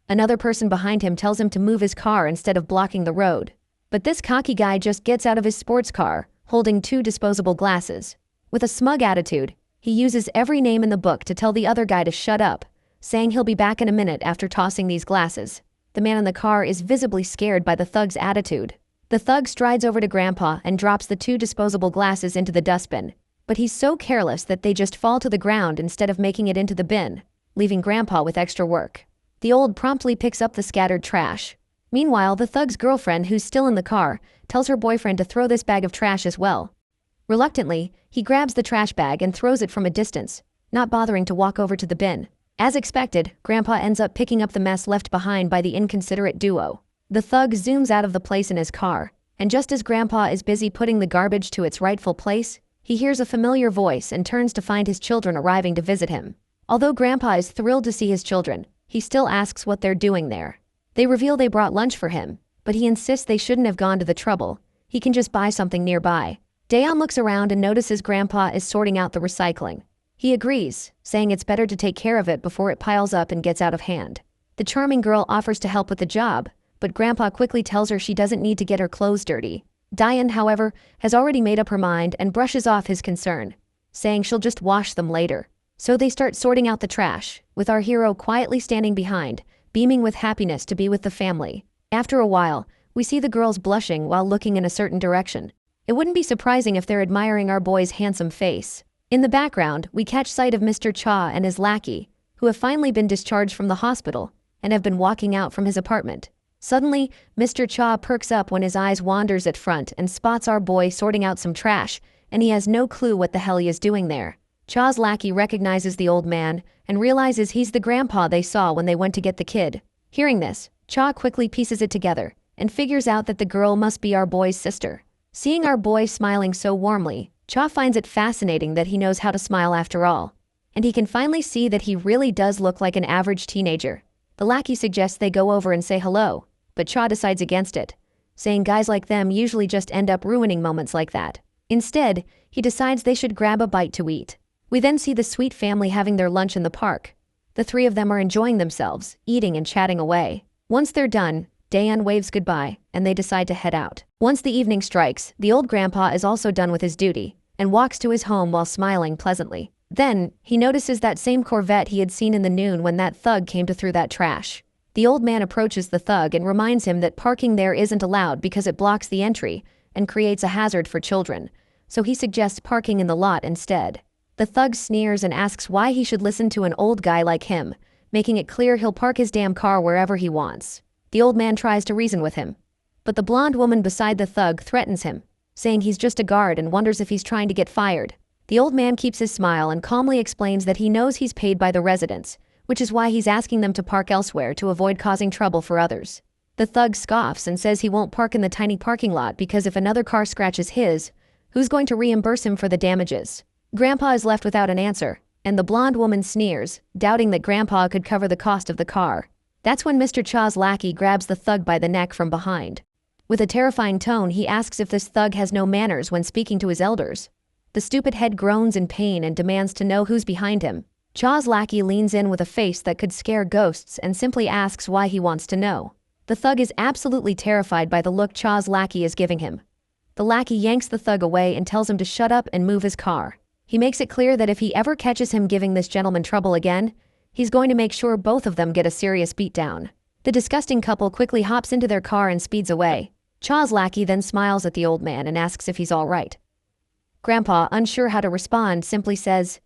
Another person behind him tells him to move his car instead of blocking the road. But this cocky guy just gets out of his sports car, holding 2 disposable glasses. With a smug attitude, he uses every name in the book to tell the other guy to shut up, saying he'll be back in a minute after tossing these glasses. The man in the car is visibly scared by the thug's attitude. The thug strides over to Grandpa and drops the 2 disposable glasses into the dustbin, but he's so careless that they just fall to the ground instead of making it into the bin, leaving Grandpa with extra work. The old promptly picks up the scattered trash. Meanwhile, the thug's girlfriend, who's still in the car, tells her boyfriend to throw this bag of trash as well. Reluctantly, he grabs the trash bag and throws it from a distance, not bothering to walk over to the bin. As expected, Grandpa ends up picking up the mess left behind by the inconsiderate duo. The thug zooms out of the place in his car, and just as Grandpa is busy putting the garbage to its rightful place, he hears a familiar voice and turns to find his children arriving to visit him. Although Grandpa is thrilled to see his children, he still asks what they're doing there. They reveal they brought lunch for him, but he insists they shouldn't have gone to the trouble. He can just buy something nearby. Daeon looks around and notices Grandpa is sorting out the recycling. He agrees, saying it's better to take care of it before it piles up and gets out of hand. The charming girl offers to help with the job, but Grandpa quickly tells her she doesn't need to get her clothes dirty. Daeon, however, has already made up her mind and brushes off his concern, saying she'll just wash them later. So they start sorting out the trash, with our hero quietly standing behind, beaming with happiness to be with the family. After a while, we see the girls blushing while looking in a certain direction. It wouldn't be surprising if they're admiring our boy's handsome face. In the background, we catch sight of Mr. Cha and his lackey, who have finally been discharged from the hospital and have been walking out from his apartment. Suddenly, Mr. Cha perks up when his eyes wanders at front and spots our boy sorting out some trash, and he has no clue what the hell he is doing there. Cha's lackey recognizes the old man and realizes he's the grandpa they saw when they went to get the kid. Hearing this, Cha quickly pieces it together and figures out that the girl must be our boy's sister. Seeing our boy smiling so warmly, Cha finds it fascinating that he knows how to smile after all, and he can finally see that he really does look like an average teenager. The lackey suggests they go over and say hello, but Cha decides against it, saying guys like them usually just end up ruining moments like that. Instead, he decides they should grab a bite to eat. We then see the sweet family having their lunch in the park. The 3 of them are enjoying themselves, eating and chatting away. Once they're done, Daeon waves goodbye, and they decide to head out. Once the evening strikes, the old grandpa is also done with his duty, and walks to his home while smiling pleasantly. Then, he notices that same Corvette he had seen in the noon when that thug came to throw that trash. The old man approaches the thug and reminds him that parking there isn't allowed because it blocks the entry and creates a hazard for children, so he suggests parking in the lot instead. The thug sneers and asks why he should listen to an old guy like him, making it clear he'll park his damn car wherever he wants. The old man tries to reason with him, but the blonde woman beside the thug threatens him, saying he's just a guard and wonders if he's trying to get fired. The old man keeps his smile and calmly explains that he knows he's paid by the residents, which is why he's asking them to park elsewhere to avoid causing trouble for others. The thug scoffs and says he won't park in the tiny parking lot because if another car scratches his, who's going to reimburse him for the damages? Grandpa is left without an answer, and the blonde woman sneers, doubting that Grandpa could cover the cost of the car. That's when Mr. Cha's lackey grabs the thug by the neck from behind. With a terrifying tone, he asks if this thug has no manners when speaking to his elders. The stupid head groans in pain and demands to know who's behind him. Cha's lackey leans in with a face that could scare ghosts and simply asks why he wants to know. The thug is absolutely terrified by the look Cha's lackey is giving him. The lackey yanks the thug away and tells him to shut up and move his car. He makes it clear that if he ever catches him giving this gentleman trouble again, he's going to make sure both of them get a serious beatdown. The disgusting couple quickly hops into their car and speeds away. Cha's lackey then smiles at the old man and asks if he's all right. Grandpa, unsure how to respond, simply says,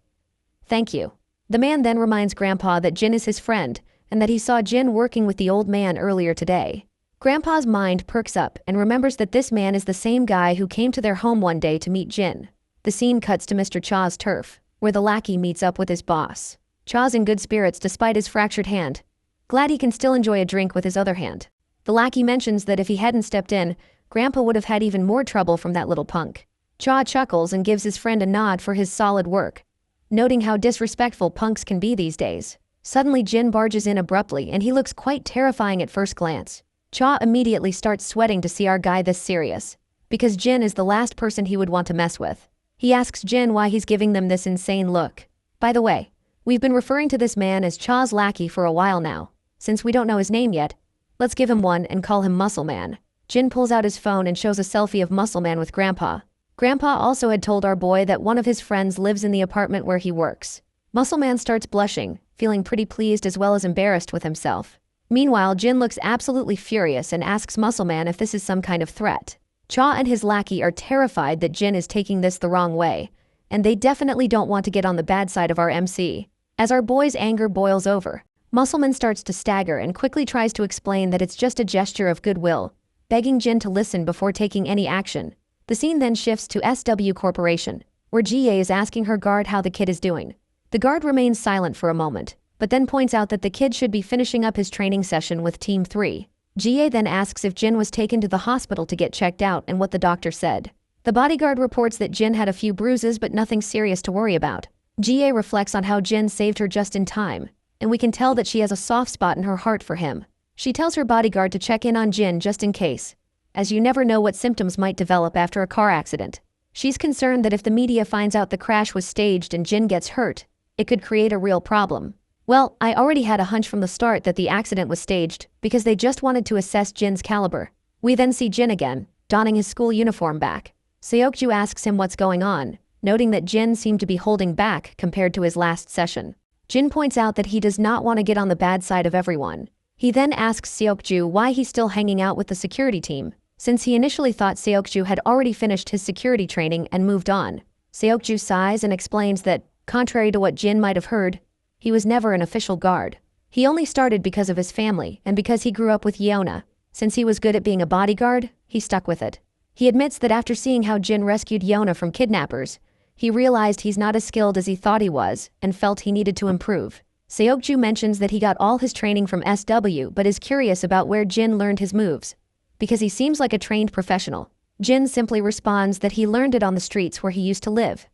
"Thank you." The man then reminds Grandpa that Jin is his friend and that he saw Jin working with the old man earlier today. Grandpa's mind perks up and remembers that this man is the same guy who came to their home one day to meet Jin. The scene cuts to Mr. Cha's turf, where the lackey meets up with his boss. Cha's in good spirits despite his fractured hand, glad he can still enjoy a drink with his other hand. The lackey mentions that if he hadn't stepped in, Grandpa would have had even more trouble from that little punk. Cha chuckles and gives his friend a nod for his solid work, noting how disrespectful punks can be these days. Suddenly Jin barges in abruptly and he looks quite terrifying at first glance. Cha immediately starts sweating to see our guy this serious, because Jin is the last person he would want to mess with. He asks Jin why he's giving them this insane look. By the way, we've been referring to this man as Cha's lackey for a while now. Since we don't know his name yet, let's give him one and call him Muscle Man. Jin pulls out his phone and shows a selfie of Muscle Man with Grandpa. Grandpa also had told our boy that one of his friends lives in the apartment where he works. Muscle Man starts blushing, feeling pretty pleased as well as embarrassed with himself. Meanwhile, Jin looks absolutely furious and asks Muscle Man if this is some kind of threat. Cha and his lackey are terrified that Jin is taking this the wrong way, and they definitely don't want to get on the bad side of our MC. As our boy's anger boils over, Muscleman starts to stagger and quickly tries to explain that it's just a gesture of goodwill, begging Jin to listen before taking any action. The scene then shifts to SW Corporation, where GA is asking her guard how the kid is doing. The guard remains silent for a moment, but then points out that the kid should be finishing up his training session with Team 3. GA then asks if Jin was taken to the hospital to get checked out and what the doctor said. The bodyguard reports that Jin had a few bruises but nothing serious to worry about. GA reflects on how Jin saved her just in time, and we can tell that she has a soft spot in her heart for him. She tells her bodyguard to check in on Jin just in case, as you never know what symptoms might develop after a car accident. She's concerned that if the media finds out the crash was staged and Jin gets hurt, it could create a real problem. Well, I already had a hunch from the start that the accident was staged, because they just wanted to assess Jin's caliber. We then see Jin again, donning his school uniform back. Seokju asks him what's going on, noting that Jin seemed to be holding back compared to his last session. Jin points out that he does not want to get on the bad side of everyone. He then asks Seokju why he's still hanging out with the security team, since he initially thought Seokju had already finished his security training and moved on. Seokju sighs and explains that, contrary to what Jin might have heard, he was never an official guard. He only started because of his family and because he grew up with Yeona. Since he was good at being a bodyguard, he stuck with it. He admits that after seeing how Jin rescued Yeona from kidnappers, he realized he's not as skilled as he thought he was and felt he needed to improve. Seokju mentions that he got all his training from SW but is curious about where Jin learned his moves, because he seems like a trained professional. Jin simply responds that he learned it on the streets where he used to live.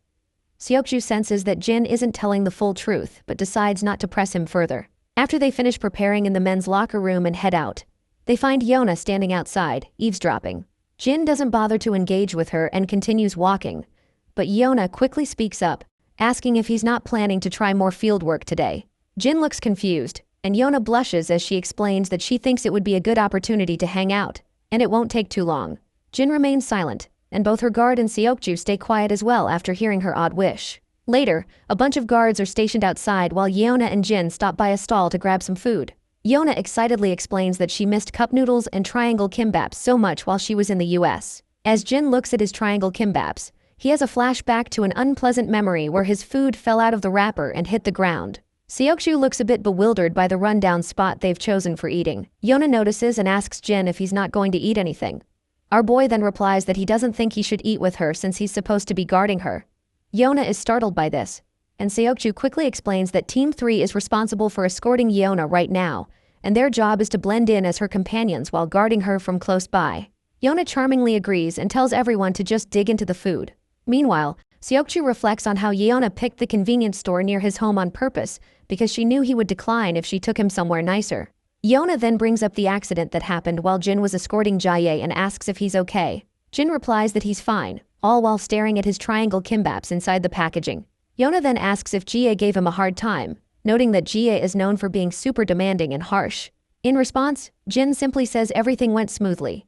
Seokju senses that Jin isn't telling the full truth but decides not to press him further. After they finish preparing in the men's locker room and head out, they find Yeona standing outside, eavesdropping. Jin doesn't bother to engage with her and continues walking, but Yeona quickly speaks up, asking if he's not planning to try more field work today. Jin looks confused, and Yeona blushes as she explains that she thinks it would be a good opportunity to hang out, and it won't take too long. Jin remains silent, and both her guard and Seokju stay quiet as well after hearing her odd wish. Later, a bunch of guards are stationed outside while Yeona and Jin stop by a stall to grab some food. Yeona excitedly explains that she missed cup noodles and triangle kimbaps so much while she was in the US. As Jin looks at his triangle kimbaps, he has a flashback to an unpleasant memory where his food fell out of the wrapper and hit the ground. Seokju looks a bit bewildered by the rundown spot they've chosen for eating. Yeona notices and asks Jin if he's not going to eat anything. Our boy then replies that he doesn't think he should eat with her since he's supposed to be guarding her. Yeona is startled by this, and Seokju quickly explains that Team 3 is responsible for escorting Yeona right now, and their job is to blend in as her companions while guarding her from close by. Yeona charmingly agrees and tells everyone to just dig into the food. Meanwhile, Seokju reflects on how Yeona picked the convenience store near his home on purpose because she knew he would decline if she took him somewhere nicer. Yeona then brings up the accident that happened while Jin was escorting Jae and asks if he's okay. Jin replies that he's fine, all while staring at his triangle kimbaps inside the packaging. Yeona then asks if Jae gave him a hard time, noting that Jae is known for being super demanding and harsh. In response, Jin simply says everything went smoothly.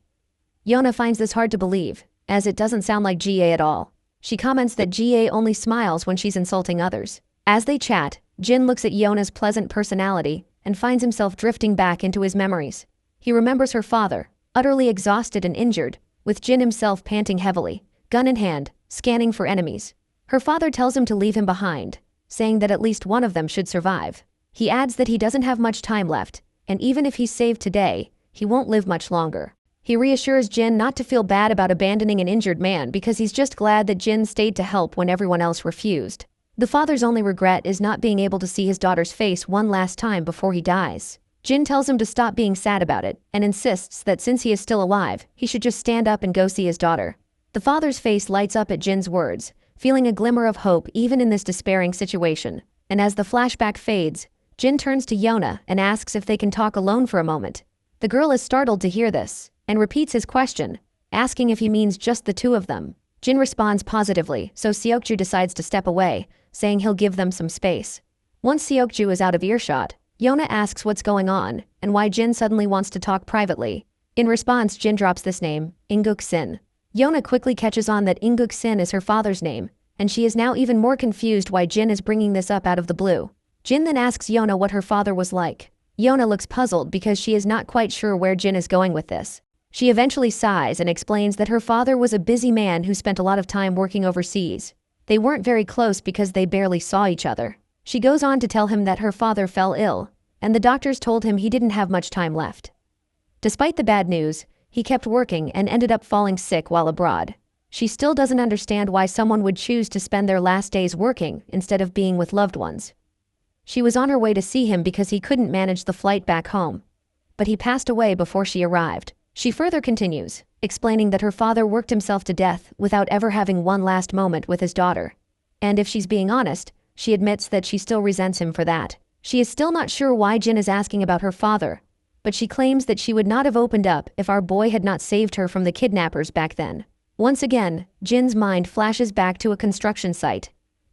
Yeona finds this hard to believe, as it doesn't sound like Jae at all. She comments that Jae only smiles when she's insulting others. As they chat, Jin looks at Yeona's pleasant personality and finds himself drifting back into his memories. He remembers her father, utterly exhausted and injured, with Jin himself panting heavily, gun in hand, scanning for enemies. Her father tells him to leave him behind, saying that at least one of them should survive. He adds that he doesn't have much time left, and even if he's saved today, he won't live much longer. He reassures Jin not to feel bad about abandoning an injured man because he's just glad that Jin stayed to help when everyone else refused. The father's only regret is not being able to see his daughter's face one last time before he dies. Jin tells him to stop being sad about it and insists that since he is still alive, he should just stand up and go see his daughter. The father's face lights up at Jin's words, feeling a glimmer of hope even in this despairing situation. And as the flashback fades, Jin turns to Yeona and asks if they can talk alone for a moment. The girl is startled to hear this, and repeats his question, asking if he means just the two of them. Jin responds positively, so Seokju decides to step away, saying he'll give them some space. Once Seokju is out of earshot, Yeona asks what's going on, and why Jin suddenly wants to talk privately. In response, Jin drops this name, Inguk-sin. Yeona quickly catches on that Inguk-sin is her father's name, and she is now even more confused why Jin is bringing this up out of the blue. Jin then asks Yeona what her father was like. Yeona looks puzzled because she is not quite sure where Jin is going with this. She eventually sighs and explains that her father was a busy man who spent a lot of time working overseas. They weren't very close because they barely saw each other. She goes on to tell him that her father fell ill, and the doctors told him he didn't have much time left. Despite the bad news, he kept working and ended up falling sick while abroad. She still doesn't understand why someone would choose to spend their last days working instead of being with loved ones. She was on her way to see him because he couldn't manage the flight back home, but he passed away before she arrived. She further continues, explaining that her father worked himself to death without ever having one last moment with his daughter. And if she's being honest, she admits that she still resents him for that. She is still not sure why Jin is asking about her father, but she claims that she would not have opened up if our boy had not saved her from the kidnappers back then. Once again, Jin's mind flashes back to a construction site.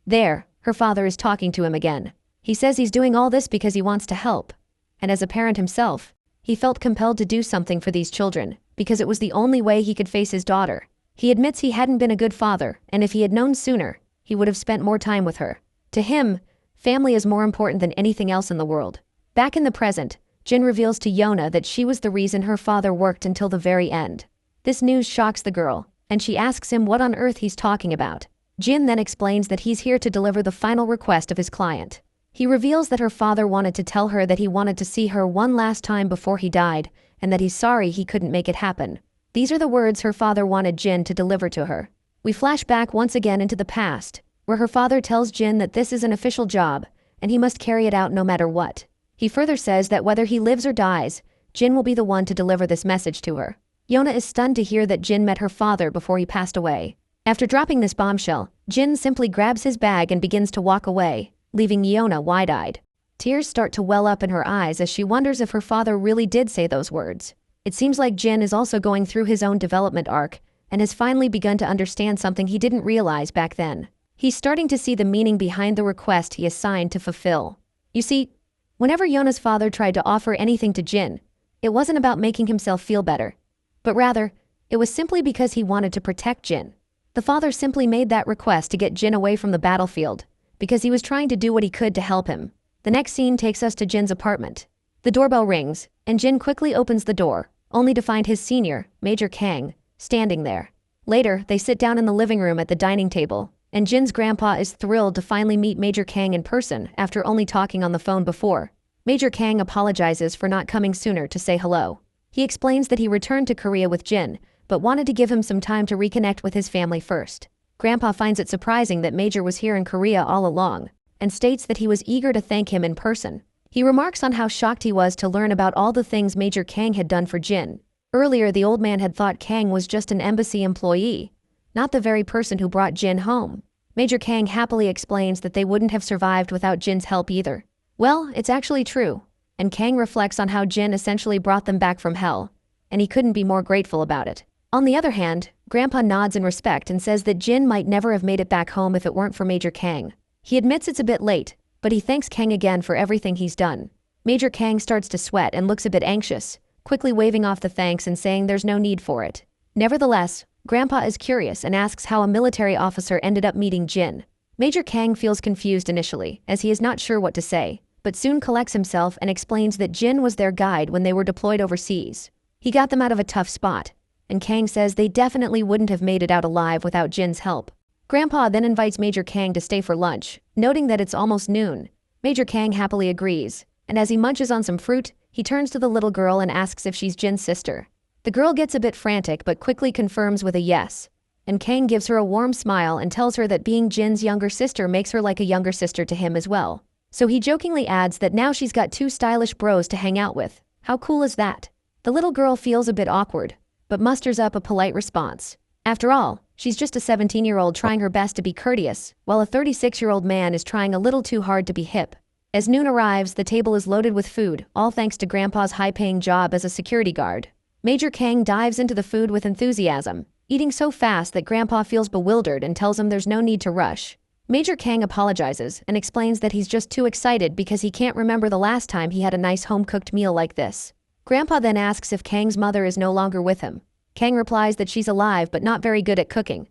There, her father is talking to him again. He says he's doing all this because he wants to help. And as a parent himself, he felt compelled to do something for these children, because it was the only way he could face his daughter. He admits he hadn't been a good father, and if he had known sooner, he would have spent more time with her. To him, family is more important than anything else in the world. Back in the present, Jin reveals to Yeona that she was the reason her father worked until the very end. This news shocks the girl, and she asks him what on earth he's talking about. Jin then explains that he's here to deliver the final request of his client. He reveals that her father wanted to tell her that he wanted to see her one last time before he died, and that he's sorry he couldn't make it happen. These are the words her father wanted Jin to deliver to her. We flash back once again into the past, where her father tells Jin that this is an official job, and he must carry it out no matter what. He further says that whether he lives or dies, Jin will be the one to deliver this message to her. Yeona is stunned to hear that Jin met her father before he passed away. After dropping this bombshell, Jin simply grabs his bag and begins to walk away, leaving Yeona wide-eyed. Tears start to well up in her eyes as she wonders if her father really did say those words. It seems like Jin is also going through his own development arc, and has finally begun to understand something he didn't realize back then. He's starting to see the meaning behind the request he is signed to fulfill. You see, whenever Yeona's father tried to offer anything to Jin, it wasn't about making himself feel better, but rather, It was simply because he wanted to protect Jin. The father simply made that request to get Jin away from the battlefield, because he was trying to do what he could to help him. The next scene takes us to Jin's apartment. The doorbell rings, and Jin quickly opens the door, only to find his senior, Major Kang, standing there. Later, they sit down in the living room at the dining table, and Jin's grandpa is thrilled to finally meet Major Kang in person after only talking on the phone before. Major Kang apologizes for not coming sooner to say hello. He explains that he returned to Korea with Jin, but wanted to give him some time to reconnect with his family first. Grandpa finds it surprising that Major was here in Korea all along, and states that he was eager to thank him in person. He remarks on how shocked he was to learn about all the things Major Kang had done for Jin. Earlier, the old man had thought Kang was just an embassy employee, not the very person who brought Jin home. Major Kang happily explains that they wouldn't have survived without Jin's help either. Well, it's actually true, and Kang reflects on how Jin essentially brought them back from hell, and he couldn't be more grateful about it. On the other hand, Grandpa nods in respect and says that Jin might never have made it back home if it weren't for Major Kang. He admits it's a bit late, but he thanks Kang again for everything he's done. Major Kang starts to sweat and looks a bit anxious, quickly waving off the thanks and saying there's no need for it. Nevertheless, Grandpa is curious and asks how a military officer ended up meeting Jin. Major Kang feels confused initially, as he is not sure what to say, but soon collects himself and explains that Jin was their guide when they were deployed overseas. He got them out of a tough spot, and Kang says they definitely wouldn't have made it out alive without Jin's help. Grandpa then invites Major Kang to stay for lunch, noting that it's almost noon. Major Kang happily agrees, and as he munches on some fruit, he turns to the little girl and asks if she's Jin's sister. The girl gets a bit frantic but quickly confirms with a yes, and Kang gives her a warm smile and tells her that being Jin's younger sister makes her like a younger sister to him as well. So he jokingly adds that now she's got two stylish bros to hang out with. How cool is that? The little girl feels a bit awkward, but musters up a polite response. After all, she's just a 17-year-old trying her best to be courteous, while a 36-year-old man is trying a little too hard to be hip. As noon arrives, the table is loaded with food, all thanks to Grandpa's high-paying job as a security guard. Major Kang dives into the food with enthusiasm, eating so fast that Grandpa feels bewildered and tells him there's no need to rush. Major Kang apologizes and explains that he's just too excited because he can't remember the last time he had a nice home-cooked meal like this. Grandpa then asks if Kang's mother is no longer with him. Kang replies that she's alive but not very good at cooking.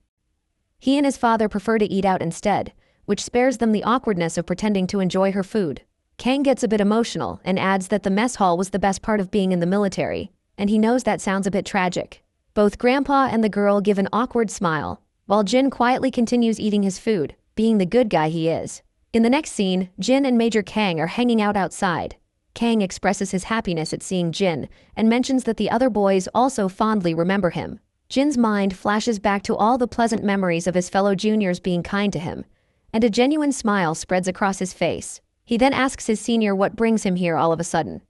He and his father prefer to eat out instead, which spares them the awkwardness of pretending to enjoy her food. Kang gets a bit emotional and adds that the mess hall was the best part of being in the military, and he knows that sounds a bit tragic. Both Grandpa and the girl give an awkward smile, while Jin quietly continues eating his food, being the good guy he is. In the next scene, Jin and Major Kang are hanging out outside. Kang expresses his happiness at seeing Jin, and mentions that the other boys also fondly remember him. Jin's mind flashes back to all the pleasant memories of his fellow juniors being kind to him, and a genuine smile spreads across his face. He then asks his senior what brings him here all of a sudden.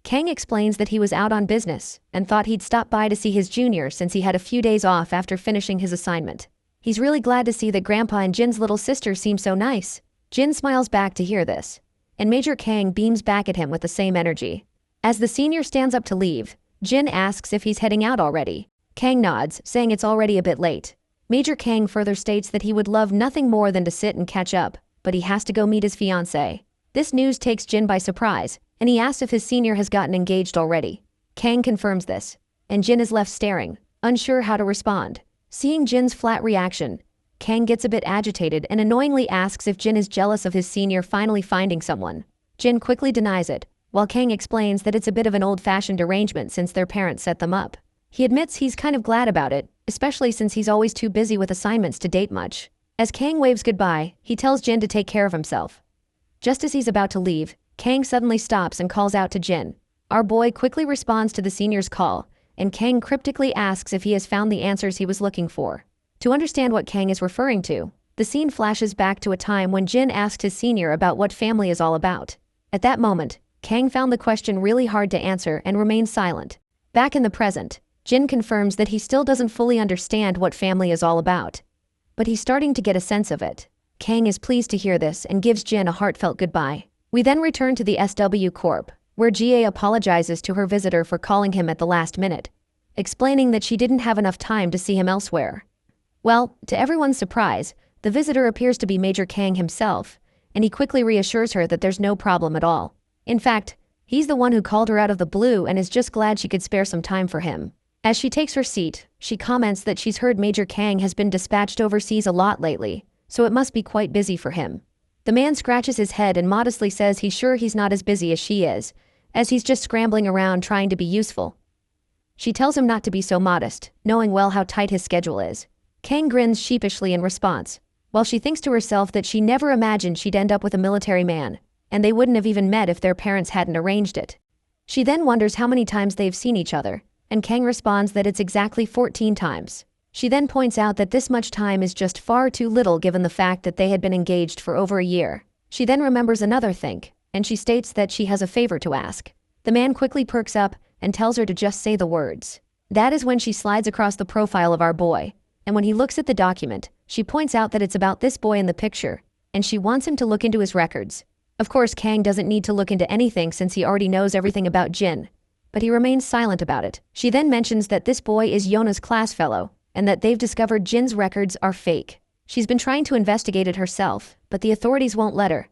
Kang explains that he was out on business, and thought he'd stop by to see his junior since he had a few days off after finishing his assignment. He's really glad to see that Grandpa and Jin's little sister seem so nice. Jin smiles back to hear this, and Major Kang beams back at him with the same energy. As the senior stands up to leave, Jin asks if he's heading out already. Kang nods, saying it's already a bit late. Major Kang further states that he would love nothing more than to sit and catch up, but he has to go meet his fiancée. This news takes Jin by surprise, and he asks if his senior has gotten engaged already. Kang confirms this, and Jin is left staring, unsure how to respond. Seeing Jin's flat reaction, Kang gets a bit agitated and annoyingly asks if Jin is jealous of his senior finally finding someone. Jin quickly denies it, while Kang explains that it's a bit of an old-fashioned arrangement since their parents set them up. He admits he's kind of glad about it, especially since he's always too busy with assignments to date much. As Kang waves goodbye, he tells Jin to take care of himself. Just as he's about to leave, Kang suddenly stops and calls out to Jin. Our boy quickly responds to the senior's call, and Kang cryptically asks if he has found the answers he was looking for. To understand what Kang is referring to, the scene flashes back to a time when Jin asked his senior about what family is all about. At that moment, Kang found the question really hard to answer and remained silent. Back in the present, Jin confirms that he still doesn't fully understand what family is all about, but he's starting to get a sense of it. Kang is pleased to hear this and gives Jin a heartfelt goodbye. We then return to the SW Corp, where GA apologizes to her visitor for calling him at the last minute, explaining that she didn't have enough time to see him elsewhere. Well, to everyone's surprise, the visitor appears to be Major Kang himself, and he quickly reassures her that there's no problem at all. In fact, he's the one who called her out of the blue and is just glad she could spare some time for him. As she takes her seat, she comments that she's heard Major Kang has been dispatched overseas a lot lately, so it must be quite busy for him. The man scratches his head and modestly says he's sure he's not as busy as she is, as he's just scrambling around trying to be useful. She tells him not to be so modest, knowing well how tight his schedule is. Kang grins sheepishly in response, while she thinks to herself that she never imagined she'd end up with a military man, and they wouldn't have even met if their parents hadn't arranged it. She then wonders how many times they've seen each other, and Kang responds that it's exactly 14 times. She then points out that this much time is just far too little given the fact that they had been engaged for over a year. She then remembers another thing, and she states that she has a favor to ask. The man quickly perks up and tells her to just say the words. That is when she slides across the profile of our boy, and when he looks at the document, she points out that it's about this boy in the picture, and she wants him to look into his records. Of course, Kang doesn't need to look into anything since he already knows everything about Jin, but he remains silent about it. She then mentions that this boy is Yona's class fellow, and that they've discovered Jin's records are fake. She's been trying to investigate it herself, but the authorities won't let her,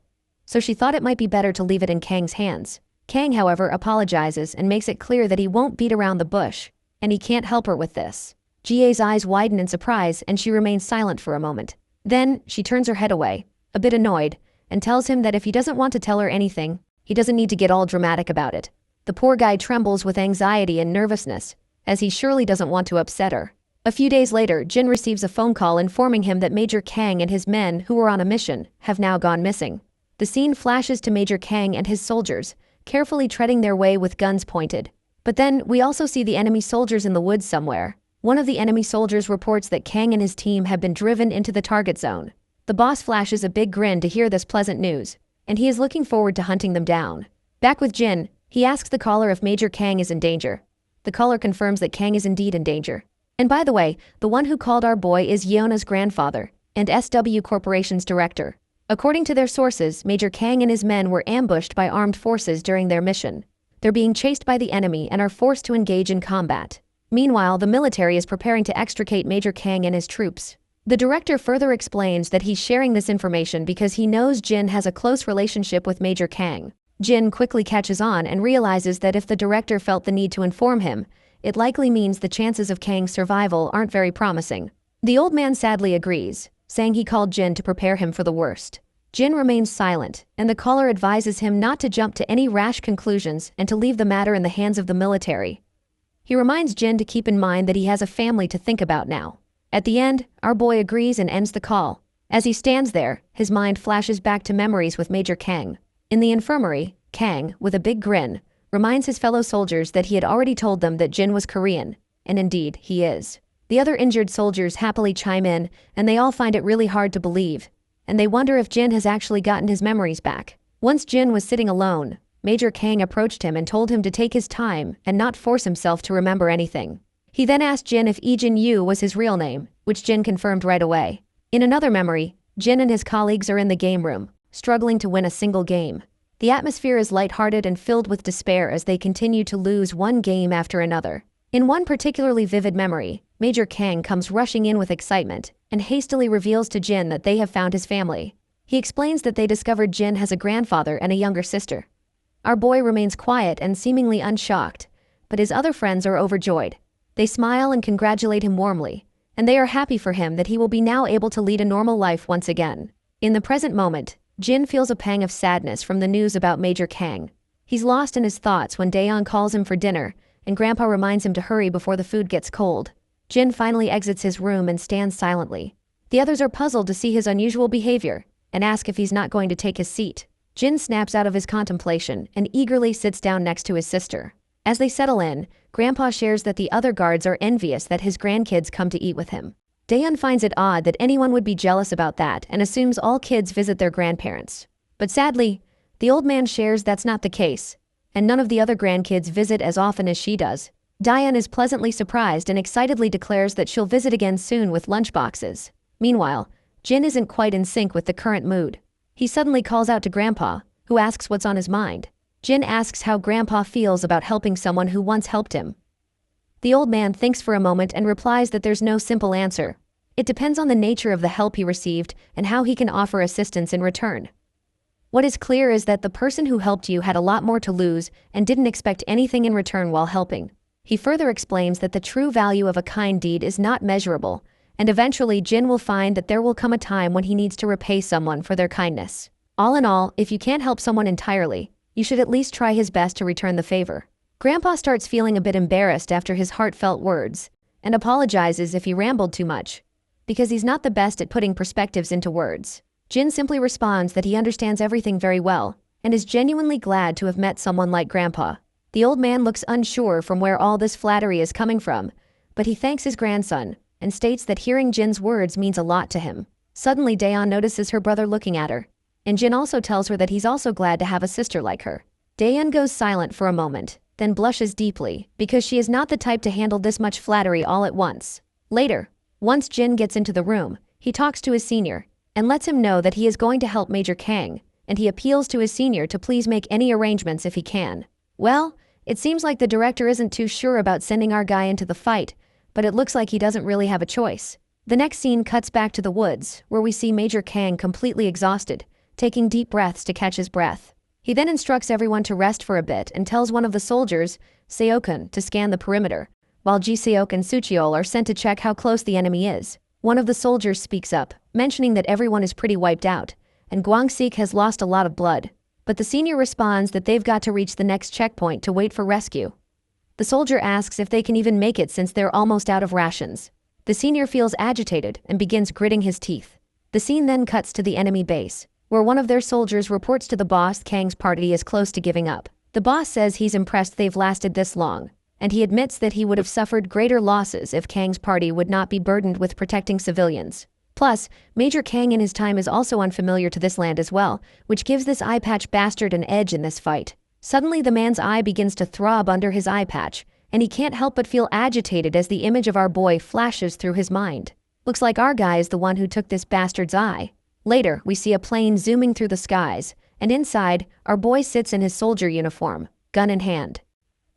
so she thought it might be better to leave it in Kang's hands. Kang, however, apologizes and makes it clear that he won't beat around the bush, and he can't help her with this. Jie's eyes widen in surprise and she remains silent for a moment. Then, she turns her head away, a bit annoyed, and tells him that if he doesn't want to tell her anything, he doesn't need to get all dramatic about it. The poor guy trembles with anxiety and nervousness, as he surely doesn't want to upset her. A few days later, Jin receives a phone call informing him that Major Kang and his men, who were on a mission, have now gone missing. The scene flashes to Major Kang and his soldiers, carefully treading their way with guns pointed. But then, we also see the enemy soldiers in the woods somewhere. One of the enemy soldiers reports that Kang and his team have been driven into the target zone. The boss flashes a big grin to hear this pleasant news, and he is looking forward to hunting them down. Back with Jin, he asks the caller if Major Kang is in danger. The caller confirms that Kang is indeed in danger. And by the way, the one who called our boy is Yeona's grandfather, and SW Corporation's director. According to their sources, Major Kang and his men were ambushed by armed forces during their mission. They're being chased by the enemy and are forced to engage in combat. Meanwhile, the military is preparing to extricate Major Kang and his troops. The director further explains that he's sharing this information because he knows Jin has a close relationship with Major Kang. Jin quickly catches on and realizes that if the director felt the need to inform him, it likely means the chances of Kang's survival aren't very promising. The old man sadly agrees, saying he called Jin to prepare him for the worst. Jin remains silent, and the caller advises him not to jump to any rash conclusions and to leave the matter in the hands of the military. He reminds Jin to keep in mind that he has a family to think about now. At the end, our boy agrees and ends the call. As he stands there, his mind flashes back to memories with Major Kang. In the infirmary, Kang, with a big grin, reminds his fellow soldiers that he had already told them that Jin was Korean, and indeed, he is. The other injured soldiers happily chime in, and they all find it really hard to believe, and they wonder if Jin has actually gotten his memories back. Once Jin was sitting alone, Major Kang approached him and told him to take his time and not force himself to remember anything. He then asked Jin if Ijin Yu was his real name, which Jin confirmed right away. In another memory, Jin and his colleagues are in the game room, struggling to win a single game. The atmosphere is lighthearted and filled with despair as they continue to lose one game after another. In one particularly vivid memory, Major Kang comes rushing in with excitement and hastily reveals to Jin that they have found his family. He explains that they discovered Jin has a grandfather and a younger sister. Our boy remains quiet and seemingly unshocked, but his other friends are overjoyed. They smile and congratulate him warmly, and they are happy for him that he will be now able to lead a normal life once again. In the present moment, Jin feels a pang of sadness from the news about Major Kang. He's lost in his thoughts when Daeon calls him for dinner, and Grandpa reminds him to hurry before the food gets cold. Jin finally exits his room and stands silently. The others are puzzled to see his unusual behavior, and ask if he's not going to take his seat. Jin snaps out of his contemplation and eagerly sits down next to his sister. As they settle in, Grandpa shares that the other guards are envious that his grandkids come to eat with him. Daeon finds it odd that anyone would be jealous about that and assumes all kids visit their grandparents. But sadly, the old man shares that's not the case, and none of the other grandkids visit as often as she does. Daeon is pleasantly surprised and excitedly declares that she'll visit again soon with lunchboxes. Meanwhile, Jin isn't quite in sync with the current mood. He suddenly calls out to Grandpa, who asks what's on his mind. Jin asks how Grandpa feels about helping someone who once helped him. The old man thinks for a moment and replies that there's no simple answer. It depends on the nature of the help he received and how he can offer assistance in return. What is clear is that the person who helped you had a lot more to lose and didn't expect anything in return while helping. He further explains that the true value of a kind deed is not measurable, and eventually Jin will find that there will come a time when he needs to repay someone for their kindness. All in all, if you can't help someone entirely, you should at least try his best to return the favor. Grandpa starts feeling a bit embarrassed after his heartfelt words, and apologizes if he rambled too much, because he's not the best at putting perspectives into words. Jin simply responds that he understands everything very well, and is genuinely glad to have met someone like Grandpa. The old man looks unsure from where all this flattery is coming from, but he thanks his grandson, and states that hearing Jin's words means a lot to him. Suddenly Daeon notices her brother looking at her, and Jin also tells her that he's also glad to have a sister like her. Daeon goes silent for a moment, then blushes deeply, because she is not the type to handle this much flattery all at once. Later, once Jin gets into the room, he talks to his senior, and lets him know that he is going to help Major Kang, and he appeals to his senior to please make any arrangements if he can. Well, it seems like the director isn't too sure about sending our guy into the fight, but it looks like he doesn't really have a choice. The next scene cuts back to the woods, where we see Major Kang completely exhausted, taking deep breaths to catch his breath. He then instructs everyone to rest for a bit and tells one of the soldiers, Seokun, to scan the perimeter, while Ji-seok and Sucheol are sent to check how close the enemy is. One of the soldiers speaks up, mentioning that everyone is pretty wiped out, and Gwang-sik has lost a lot of blood. But the senior responds that they've got to reach the next checkpoint to wait for rescue. The soldier asks if they can even make it since they're almost out of rations. The senior feels agitated and begins gritting his teeth. The scene then cuts to the enemy base, where one of their soldiers reports to the boss Kang's party is close to giving up. The boss says he's impressed they've lasted this long, and he admits that he would have suffered greater losses if Kang's party would not be burdened with protecting civilians. Plus, Major Kang in his time is also unfamiliar to this land as well, which gives this eye patch bastard an edge in this fight. Suddenly the man's eye begins to throb under his eye patch, and he can't help but feel agitated as the image of our boy flashes through his mind. Looks like our guy is the one who took this bastard's eye. Later, we see a plane zooming through the skies, and inside, our boy sits in his soldier uniform, gun in hand.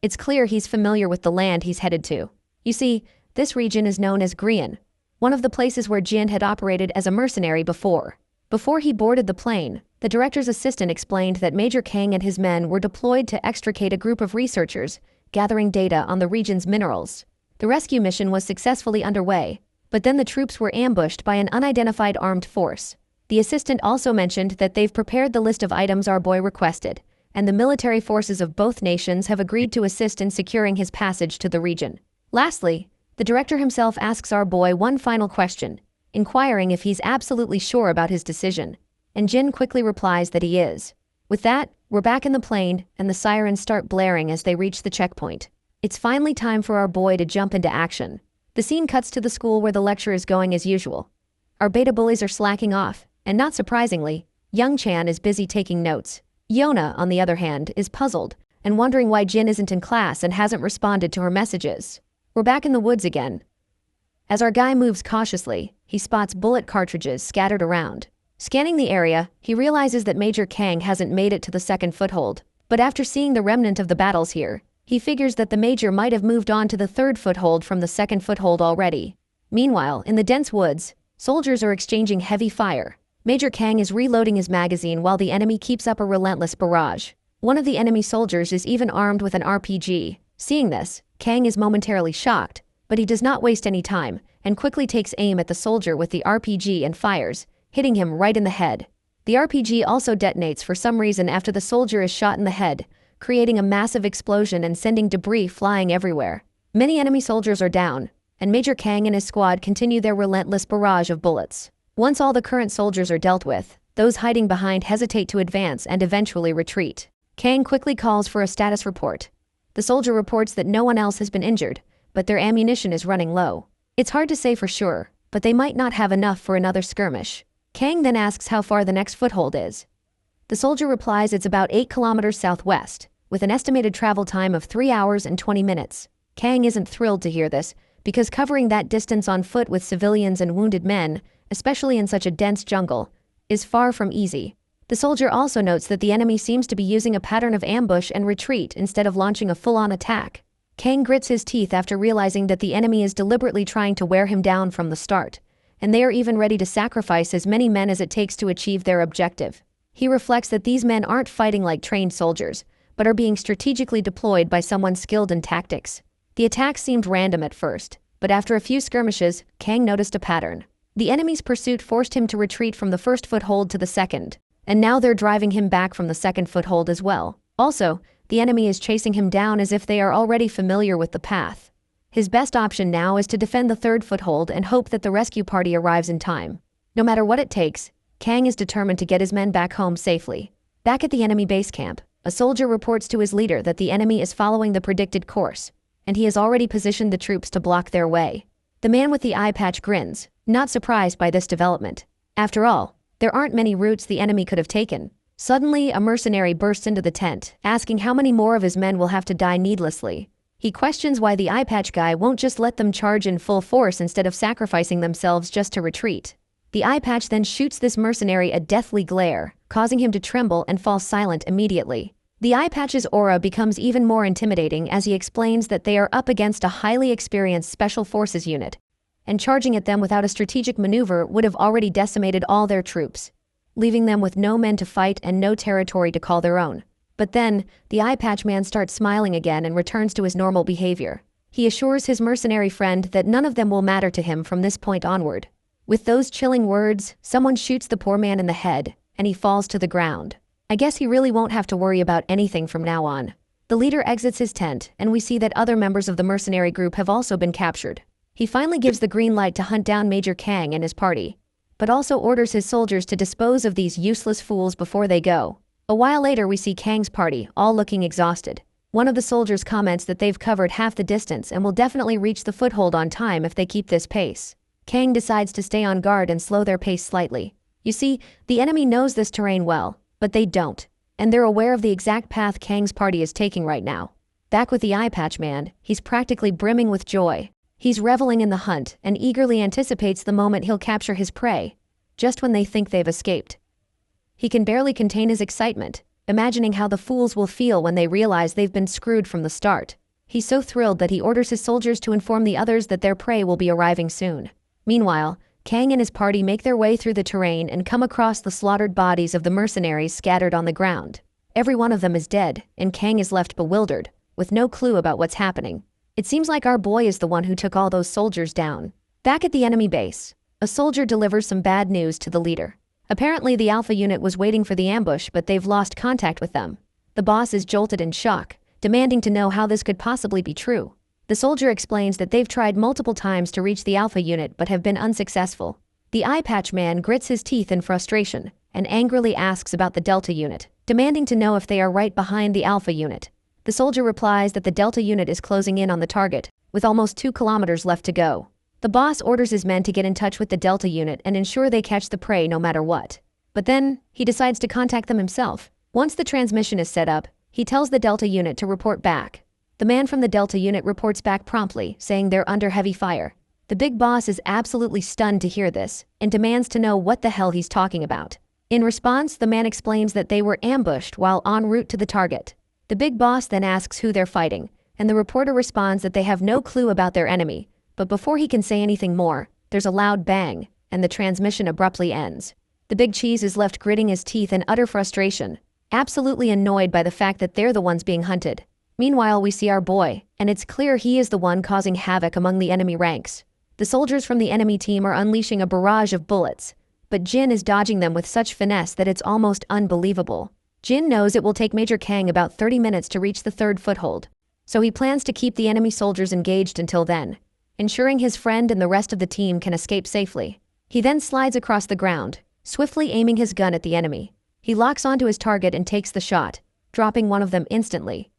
It's clear he's familiar with the land he's headed to. You see, this region is known as Grian, one of the places where Jin had operated as a mercenary before. Before he boarded the plane, the director's assistant explained that Major Kang and his men were deployed to extricate a group of researchers, gathering data on the region's minerals. The rescue mission was successfully underway, but then the troops were ambushed by an unidentified armed force. The assistant also mentioned that they've prepared the list of items our boy requested, and the military forces of both nations have agreed to assist in securing his passage to the region. Lastly, the director himself asks our boy one final question, inquiring if he's absolutely sure about his decision, and Jin quickly replies that he is. With that, we're back in the plane, and the sirens start blaring as they reach the checkpoint. It's finally time for our boy to jump into action. The scene cuts to the school where the lecture is going as usual. Our beta bullies are slacking off, and not surprisingly, Young Chan is busy taking notes. Yona, on the other hand, is puzzled and wondering why Jin isn't in class and hasn't responded to her messages. We're back in the woods again. As our guy moves cautiously, he spots bullet cartridges scattered around. Scanning the area, he realizes that Major Kang hasn't made it to the second foothold, but after seeing the remnant of the battles here, he figures that the Major might have moved on to the third foothold from the second foothold already. Meanwhile, in the dense woods, soldiers are exchanging heavy fire. Major Kang is reloading his magazine while the enemy keeps up a relentless barrage. One of the enemy soldiers is even armed with an RPG. Seeing this, Kang is momentarily shocked, but he does not waste any time and quickly takes aim at the soldier with the RPG and fires, hitting him right in the head. The RPG also detonates for some reason after the soldier is shot in the head, creating a massive explosion and sending debris flying everywhere. Many enemy soldiers are down, and Major Kang and his squad continue their relentless barrage of bullets. Once all the current soldiers are dealt with, those hiding behind hesitate to advance and eventually retreat. Kang quickly calls for a status report. The soldier reports that no one else has been injured, but their ammunition is running low. It's hard to say for sure, but they might not have enough for another skirmish. Kang then asks how far the next foothold is. The soldier replies it's about 8 kilometers southwest, with an estimated travel time of 3 hours and 20 minutes. Kang isn't thrilled to hear this, because covering that distance on foot with civilians and wounded men, especially in such a dense jungle, is far from easy. The soldier also notes that the enemy seems to be using a pattern of ambush and retreat instead of launching a full-on attack. Kang grits his teeth after realizing that the enemy is deliberately trying to wear him down from the start, and they are even ready to sacrifice as many men as it takes to achieve their objective. He reflects that these men aren't fighting like trained soldiers, but are being strategically deployed by someone skilled in tactics. The attack seemed random at first, but after a few skirmishes, Kang noticed a pattern. The enemy's pursuit forced him to retreat from the first foothold to the second, and now they're driving him back from the second foothold as well. Also, the enemy is chasing him down as if they are already familiar with the path. His best option now is to defend the third foothold and hope that the rescue party arrives in time. No matter what it takes, Kang is determined to get his men back home safely. Back at the enemy base camp, a soldier reports to his leader that the enemy is following the predicted course, and he has already positioned the troops to block their way. The man with the eye patch grins, not surprised by this development. After all, there aren't many routes the enemy could have taken. Suddenly, a mercenary bursts into the tent, asking how many more of his men will have to die needlessly. He questions why the eye patch guy won't just let them charge in full force instead of sacrificing themselves just to retreat. The eye patch then shoots this mercenary a deathly glare, causing him to tremble and fall silent immediately. The eye patch's aura becomes even more intimidating as he explains that they are up against a highly experienced special forces unit, and charging at them without a strategic maneuver would have already decimated all their troops, leaving them with no men to fight and no territory to call their own. But then, the eye patch man starts smiling again and returns to his normal behavior. He assures his mercenary friend that none of them will matter to him from this point onward. With those chilling words, someone shoots the poor man in the head, and he falls to the ground. I guess he really won't have to worry about anything from now on. The leader exits his tent, and we see that other members of the mercenary group have also been captured. He finally gives the green light to hunt down Major Kang and his party, but also orders his soldiers to dispose of these useless fools before they go. A while later we see Kang's party, all looking exhausted. One of the soldiers comments that they've covered half the distance and will definitely reach the foothold on time if they keep this pace. Kang decides to stay on guard and slow their pace slightly. You see, the enemy knows this terrain well, but they don't, and they're aware of the exact path Kang's party is taking right now. Back with the eye patch man, he's practically brimming with joy. He's reveling in the hunt and eagerly anticipates the moment he'll capture his prey, just when they think they've escaped. He can barely contain his excitement, imagining how the fools will feel when they realize they've been screwed from the start. He's so thrilled that he orders his soldiers to inform the others that their prey will be arriving soon. Meanwhile, Kang and his party make their way through the terrain and come across the slaughtered bodies of the mercenaries scattered on the ground. Every one of them is dead, and Kang is left bewildered, with no clue about what's happening. It seems like our boy is the one who took all those soldiers down. Back at the enemy base, a soldier delivers some bad news to the leader. Apparently the Alpha unit was waiting for the ambush, but they've lost contact with them. The boss is jolted in shock, demanding to know how this could possibly be true. The soldier explains that they've tried multiple times to reach the Alpha unit but have been unsuccessful. The eye patch man grits his teeth in frustration and angrily asks about the Delta unit, demanding to know if they are right behind the Alpha unit. The soldier replies that the Delta unit is closing in on the target, with almost 2 kilometers left to go. The boss orders his men to get in touch with the Delta unit and ensure they catch the prey no matter what. But then, he decides to contact them himself. Once the transmission is set up, he tells the Delta unit to report back. The man from the Delta unit reports back promptly, saying they're under heavy fire. The big boss is absolutely stunned to hear this, and demands to know what the hell he's talking about. In response, the man explains that they were ambushed while en route to the target. The big boss then asks who they're fighting, and the reporter responds that they have no clue about their enemy. But before he can say anything more, there's a loud bang, and the transmission abruptly ends. The big cheese is left gritting his teeth in utter frustration, absolutely annoyed by the fact that they're the ones being hunted. Meanwhile, we see our boy, and it's clear he is the one causing havoc among the enemy ranks. The soldiers from the enemy team are unleashing a barrage of bullets, but Jin is dodging them with such finesse that it's almost unbelievable. Jin knows it will take Major Kang about 30 minutes to reach the third foothold, so he plans to keep the enemy soldiers engaged until then, ensuring his friend and the rest of the team can escape safely. He then slides across the ground, swiftly aiming his gun at the enemy. He locks onto his target and takes the shot, dropping one of them instantly.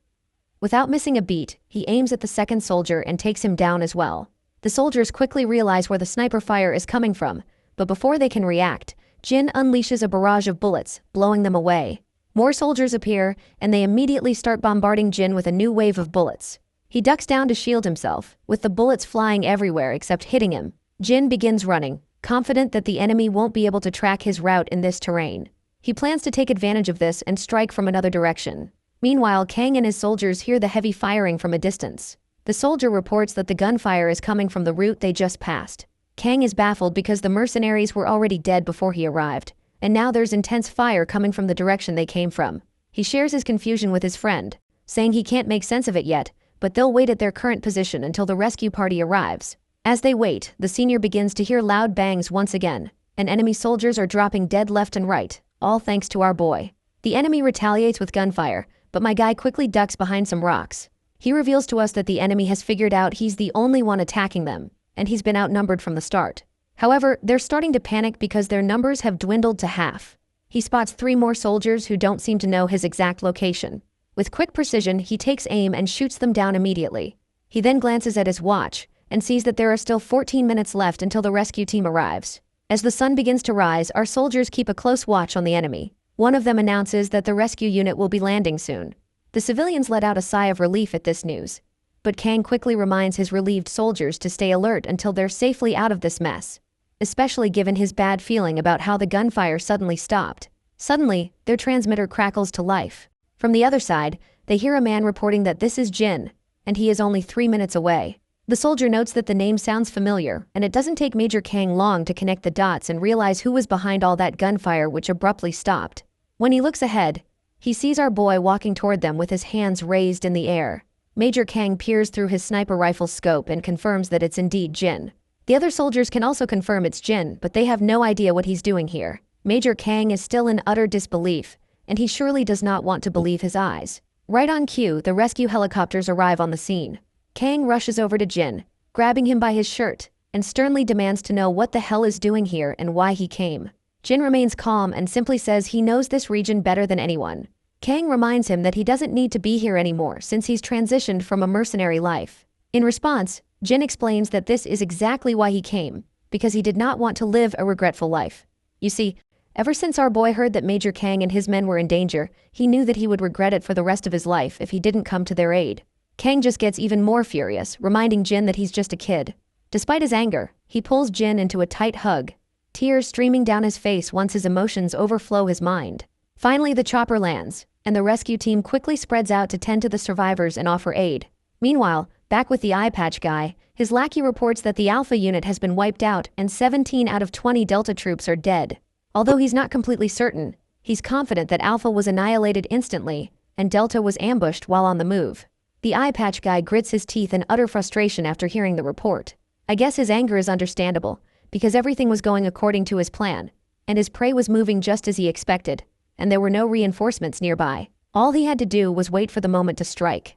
Without missing a beat, he aims at the second soldier and takes him down as well. The soldiers quickly realize where the sniper fire is coming from, but before they can react, Jin unleashes a barrage of bullets, blowing them away. More soldiers appear, and they immediately start bombarding Jin with a new wave of bullets. He ducks down to shield himself, with the bullets flying everywhere except hitting him. Jin begins running, confident that the enemy won't be able to track his route in this terrain. He plans to take advantage of this and strike from another direction. Meanwhile, Kang and his soldiers hear the heavy firing from a distance. The soldier reports that the gunfire is coming from the route they just passed. Kang is baffled because the mercenaries were already dead before he arrived, and now there's intense fire coming from the direction they came from. He shares his confusion with his friend, saying he can't make sense of it yet, but they'll wait at their current position until the rescue party arrives. As they wait, the senior begins to hear loud bangs once again, and enemy soldiers are dropping dead left and right, all thanks to our boy. The enemy retaliates with gunfire, but my guy quickly ducks behind some rocks. He reveals to us that the enemy has figured out he's the only one attacking them, and he's been outnumbered from the start. However, they're starting to panic because their numbers have dwindled to half. He spots 3 more soldiers who don't seem to know his exact location. With quick precision, he takes aim and shoots them down immediately. He then glances at his watch and sees that there are still 14 minutes left until the rescue team arrives. As the sun begins to rise, our soldiers keep a close watch on the enemy. One of them announces that the rescue unit will be landing soon. The civilians let out a sigh of relief at this news, but Kang quickly reminds his relieved soldiers to stay alert until they're safely out of this mess, especially given his bad feeling about how the gunfire suddenly stopped. Suddenly, their transmitter crackles to life. From the other side, they hear a man reporting that this is Jin, and he is only 3 minutes away. The soldier notes that the name sounds familiar, and it doesn't take Major Kang long to connect the dots and realize who was behind all that gunfire which abruptly stopped. When he looks ahead, he sees our boy walking toward them with his hands raised in the air. Major Kang peers through his sniper rifle scope and confirms that it's indeed Jin. The other soldiers can also confirm it's Jin, but they have no idea what he's doing here. Major Kang is still in utter disbelief, and he surely does not want to believe his eyes. Right on cue, the rescue helicopters arrive on the scene. Kang rushes over to Jin, grabbing him by his shirt, and sternly demands to know what the hell is doing here and why he came. Jin remains calm and simply says he knows this region better than anyone. Kang reminds him that he doesn't need to be here anymore since he's transitioned from a mercenary life. In response, Jin explains that this is exactly why he came, because he did not want to live a regretful life. You see, ever since our boy heard that Major Kang and his men were in danger, he knew that he would regret it for the rest of his life if he didn't come to their aid. Kang just gets even more furious, reminding Jin that he's just a kid. Despite his anger, he pulls Jin into a tight hug, tears streaming down his face once his emotions overflow his mind. Finally, the chopper lands, and the rescue team quickly spreads out to tend to the survivors and offer aid. Meanwhile, back with the eye patch guy, his lackey reports that the Alpha unit has been wiped out and 17 out of 20 Delta troops are dead. Although he's not completely certain, he's confident that Alpha was annihilated instantly, and Delta was ambushed while on the move. The eye patch guy grits his teeth in utter frustration after hearing the report. I guess his anger is understandable, because everything was going according to his plan, and his prey was moving just as he expected, and there were no reinforcements nearby. All he had to do was wait for the moment to strike.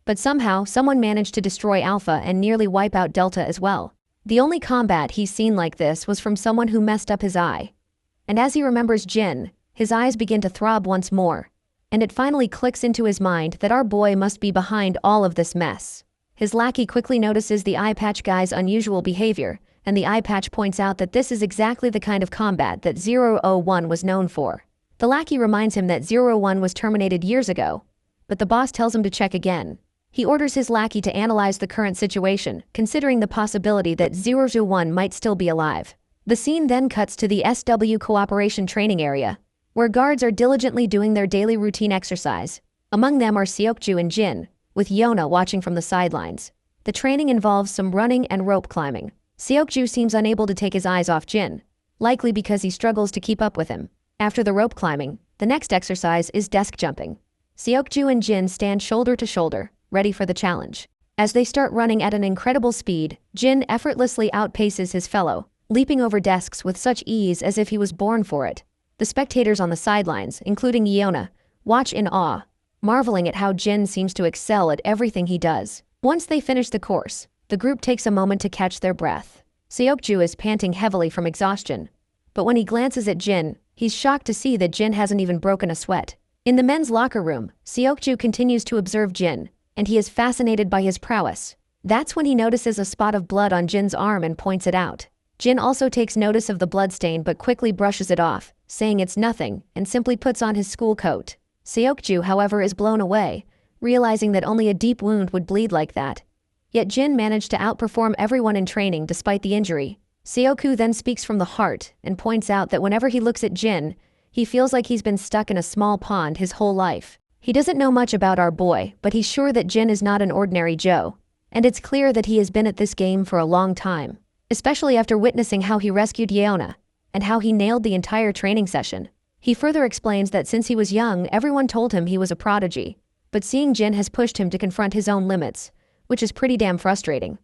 But somehow, someone managed to destroy Alpha and nearly wipe out Delta as well. The only combat he's seen like this was from someone who messed up his eye. And as he remembers Jin, his eyes begin to throb once more, and it finally clicks into his mind that our boy must be behind all of this mess. His lackey quickly notices the eye patch guy's unusual behavior, and the eye patch points out that this is exactly the kind of combat that 001 was known for. The lackey reminds him that 01 was terminated years ago, but the boss tells him to check again. He orders his lackey to analyze the current situation, considering the possibility that 001 might still be alive. The scene then cuts to the SW Cooperation Training Area, where guards are diligently doing their daily routine exercise. Among them are Seokju and Jin, with Yona watching from the sidelines. The training involves some running and rope climbing. Seokju seems unable to take his eyes off Jin, likely because he struggles to keep up with him. After the rope climbing, the next exercise is desk jumping. Seokju and Jin stand shoulder to shoulder, ready for the challenge. As they start running at an incredible speed, Jin effortlessly outpaces his fellow, leaping over desks with such ease as if he was born for it. The spectators on the sidelines, including Yona, watch in awe, marveling at how Jin seems to excel at everything he does. Once they finish the course, the group takes a moment to catch their breath. Seokju is panting heavily from exhaustion, but when he glances at Jin, he's shocked to see that Jin hasn't even broken a sweat. In the men's locker room, Seokju continues to observe Jin, and he is fascinated by his prowess. That's when he notices a spot of blood on Jin's arm and points it out. Jin also takes notice of the bloodstain but quickly brushes it off, saying it's nothing, and simply puts on his school coat. Seokju, however, is blown away, realizing that only a deep wound would bleed like that. Yet Jin managed to outperform everyone in training despite the injury. Seokju then speaks from the heart and points out that whenever he looks at Jin, he feels like he's been stuck in a small pond his whole life. He doesn't know much about our boy, but he's sure that Jin is not an ordinary Joe, and it's clear that he has been at this game for a long time, especially after witnessing how he rescued Yeona, and how he nailed the entire training session. He further explains that since he was young, everyone told him he was a prodigy, but seeing Jin has pushed him to confront his own limits, which is pretty damn frustrating.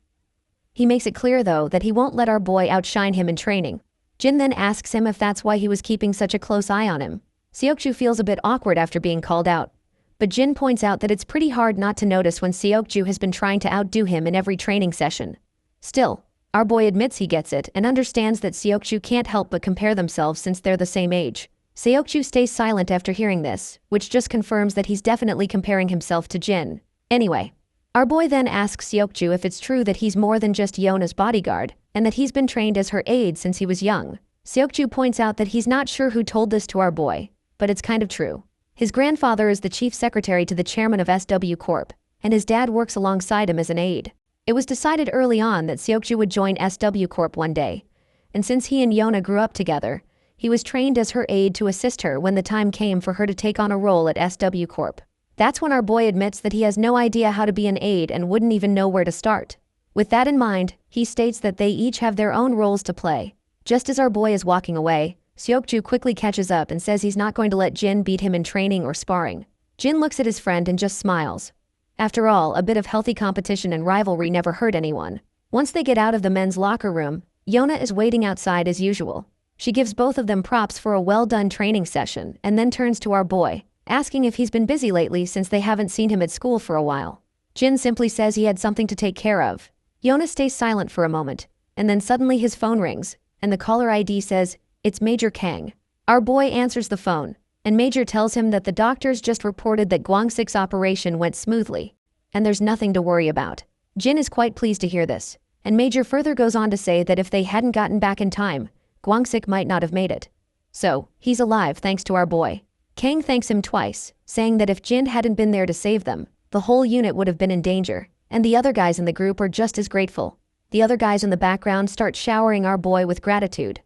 He makes it clear though that he won't let our boy outshine him in training. Jin then asks him if that's why he was keeping such a close eye on him. Seokju feels a bit awkward after being called out, but Jin points out that it's pretty hard not to notice when Seokju has been trying to outdo him in every training session. Still, our boy admits he gets it and understands that Seokju can't help but compare themselves since they're the same age. Seokju stays silent after hearing this, which just confirms that he's definitely comparing himself to Jin. Anyway, our boy then asks Seokju if it's true that he's more than just Yona's bodyguard, and that he's been trained as her aide since he was young. Seokju points out that he's not sure who told this to our boy, but it's kind of true. His grandfather is the chief secretary to the chairman of SW Corp, and his dad works alongside him as an aide. It was decided early on that Seokju would join SW Corp one day, and since he and Yona grew up together, he was trained as her aide to assist her when the time came for her to take on a role at SW Corp. That's when our boy admits that he has no idea how to be an aide and wouldn't even know where to start. With that in mind, he states that they each have their own roles to play. Just as our boy is walking away, Seokju quickly catches up and says he's not going to let Jin beat him in training or sparring. Jin looks at his friend and just smiles. After all, a bit of healthy competition and rivalry never hurt anyone. Once they get out of the men's locker room, Yona is waiting outside as usual. She gives both of them props for a well-done training session and then turns to our boy, asking if he's been busy lately since they haven't seen him at school for a while. Jin simply says he had something to take care of. Yona stays silent for a moment, and then suddenly his phone rings, and the caller ID says, "It's Major Kang." Our boy answers the phone, and Major tells him that the doctors just reported that Gwangsik's operation went smoothly, and there's nothing to worry about. Jin is quite pleased to hear this, and Major further goes on to say that if they hadn't gotten back in time, Gwangsik might not have made it. So, he's alive thanks to our boy. Kang thanks him twice, saying that if Jin hadn't been there to save them, the whole unit would have been in danger, and the other guys in the group are just as grateful. The other guys in the background start showering our boy with gratitude.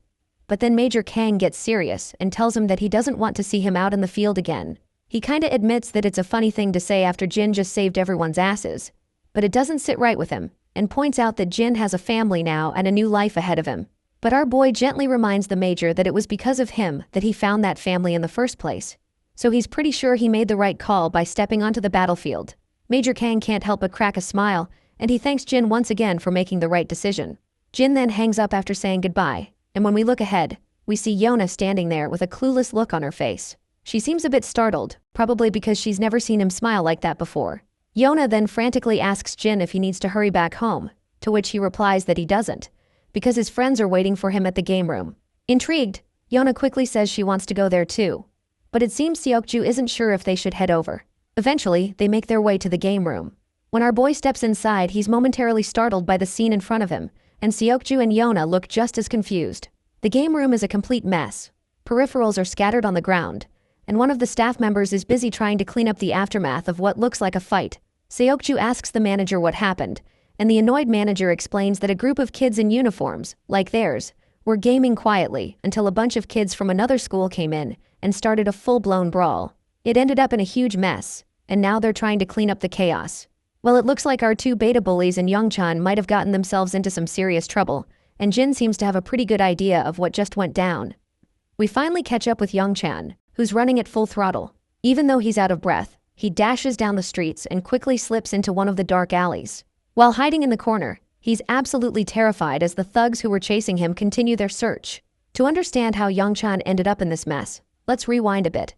But then Major Kang gets serious and tells him that he doesn't want to see him out in the field again. He kinda admits that it's a funny thing to say after Jin just saved everyone's asses, but it doesn't sit right with him, and points out that Jin has a family now and a new life ahead of him. But our boy gently reminds the Major that it was because of him that he found that family in the first place. So he's pretty sure he made the right call by stepping onto the battlefield. Major Kang can't help but crack a smile, and he thanks Jin once again for making the right decision. Jin then hangs up after saying goodbye, and when we look ahead, we see Yona standing there with a clueless look on her face. She seems a bit startled, probably because she's never seen him smile like that before. Yona then frantically asks Jin if he needs to hurry back home, to which he replies that he doesn't, because his friends are waiting for him at the game room. Intrigued, Yona quickly says she wants to go there too, but it seems Seokju isn't sure if they should head over. Eventually, they make their way to the game room. When our boy steps inside, he's momentarily startled by the scene in front of him, and Seokju and Yona look just as confused. The game room is a complete mess. Peripherals are scattered on the ground, and one of the staff members is busy trying to clean up the aftermath of what looks like a fight. Seokju asks the manager what happened, and the annoyed manager explains that a group of kids in uniforms, like theirs, were gaming quietly until a bunch of kids from another school came in and started a full-blown brawl. It ended up in a huge mess, and now they're trying to clean up the chaos. Well, it looks like our two beta bullies and Youngchan might have gotten themselves into some serious trouble, and Jin seems to have a pretty good idea of what just went down. We finally catch up with Youngchan, who's running at full throttle. Even though he's out of breath, he dashes down the streets and quickly slips into one of the dark alleys. While hiding in the corner, he's absolutely terrified as the thugs who were chasing him continue their search. To understand how Youngchan ended up in this mess, let's rewind a bit.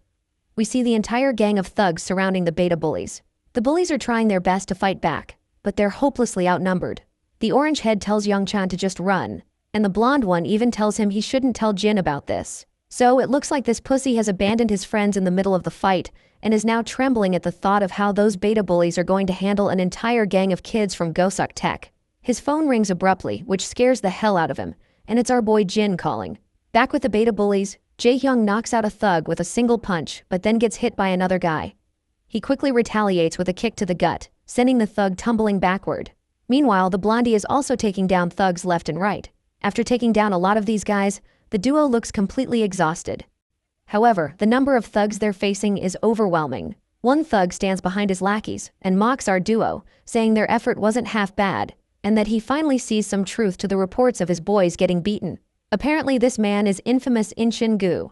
We see the entire gang of thugs surrounding the beta bullies. The bullies are trying their best to fight back, but they're hopelessly outnumbered. The orange head tells Youngchan to just run, and the blonde one even tells him he shouldn't tell Jin about this. So it looks like this pussy has abandoned his friends in the middle of the fight and is now trembling at the thought of how those beta bullies are going to handle an entire gang of kids from Gosok Tech. His phone rings abruptly, which scares the hell out of him, and it's our boy Jin calling. Back with the beta bullies, Jae-hyung knocks out a thug with a single punch but then gets hit by another guy. He quickly retaliates with a kick to the gut, sending the thug tumbling backward. Meanwhile, the blondie is also taking down thugs left and right. After taking down a lot of these guys, the duo looks completely exhausted. However, the number of thugs they're facing is overwhelming. One thug stands behind his lackeys and mocks our duo, saying their effort wasn't half bad, and that he finally sees some truth to the reports of his boys getting beaten. Apparently this man is infamous Inshin Gu,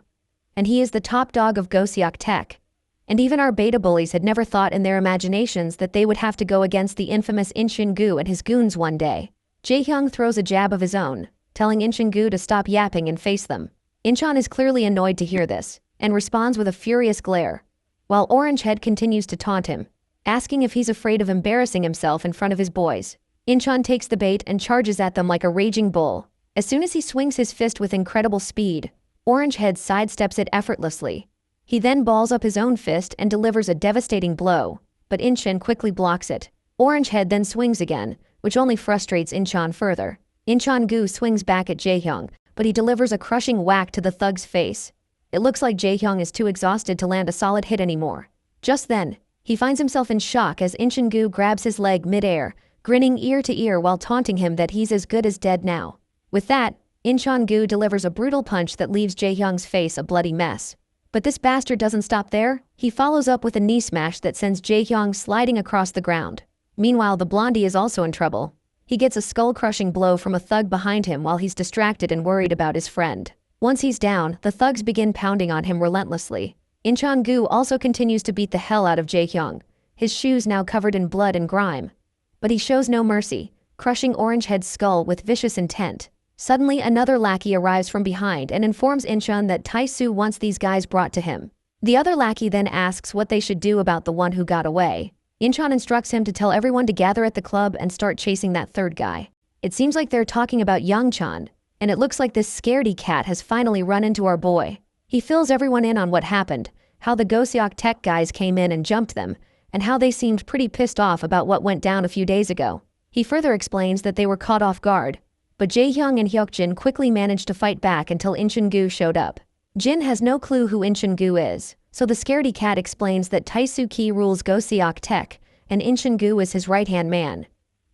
and he is the top dog of Gosok Tech. And even our beta bullies had never thought in their imaginations that they would have to go against the infamous Inchin-gu and his goons one day. Jae-hyung throws a jab of his own, telling Inchin-gu to stop yapping and face them. Incheon is clearly annoyed to hear this, and responds with a furious glare, while Orangehead continues to taunt him, asking if he's afraid of embarrassing himself in front of his boys. Incheon takes the bait and charges at them like a raging bull. As soon as he swings his fist with incredible speed, Orangehead sidesteps it effortlessly. He then balls up his own fist and delivers a devastating blow, but Incheon quickly blocks it. Orangehead then swings again, which only frustrates Incheon further. Incheon-gu swings back at Jae-hyung, but he delivers a crushing whack to the thug's face. It looks like Jae-hyung is too exhausted to land a solid hit anymore. Just then, he finds himself in shock as Incheon-gu grabs his leg mid-air, grinning ear to ear while taunting him that he's as good as dead now. With that, Incheon-gu delivers a brutal punch that leaves Jae-hyung's face a bloody mess. But this bastard doesn't stop there. He follows up with a knee smash that sends Jae-hyung sliding across the ground. Meanwhile, the blondie is also in trouble. He gets a skull-crushing blow from a thug behind him while he's distracted and worried about his friend. Once he's down, the thugs begin pounding on him relentlessly. Incheon-gu also continues to beat the hell out of Jae-hyung, his shoes now covered in blood and grime. But he shows no mercy, crushing Orangehead's skull with vicious intent. Suddenly, another lackey arrives from behind and informs Incheon that Tae-soo wants these guys brought to him. The other lackey then asks what they should do about the one who got away. Incheon instructs him to tell everyone to gather at the club and start chasing that third guy. It seems like they're talking about Youngchan, and it looks like this scaredy cat has finally run into our boy. He fills everyone in on what happened, how the Goseok Tech guys came in and jumped them, and how they seemed pretty pissed off about what went down a few days ago. He further explains that they were caught off guard, but Jae-hyung and Hyukjin quickly managed to fight back until Incheon-gu showed up. Jin has no clue who Incheon-gu is, so the scaredy cat explains that Tae-soo-ki rules Goseok Tech, and Incheon-gu is his right-hand man.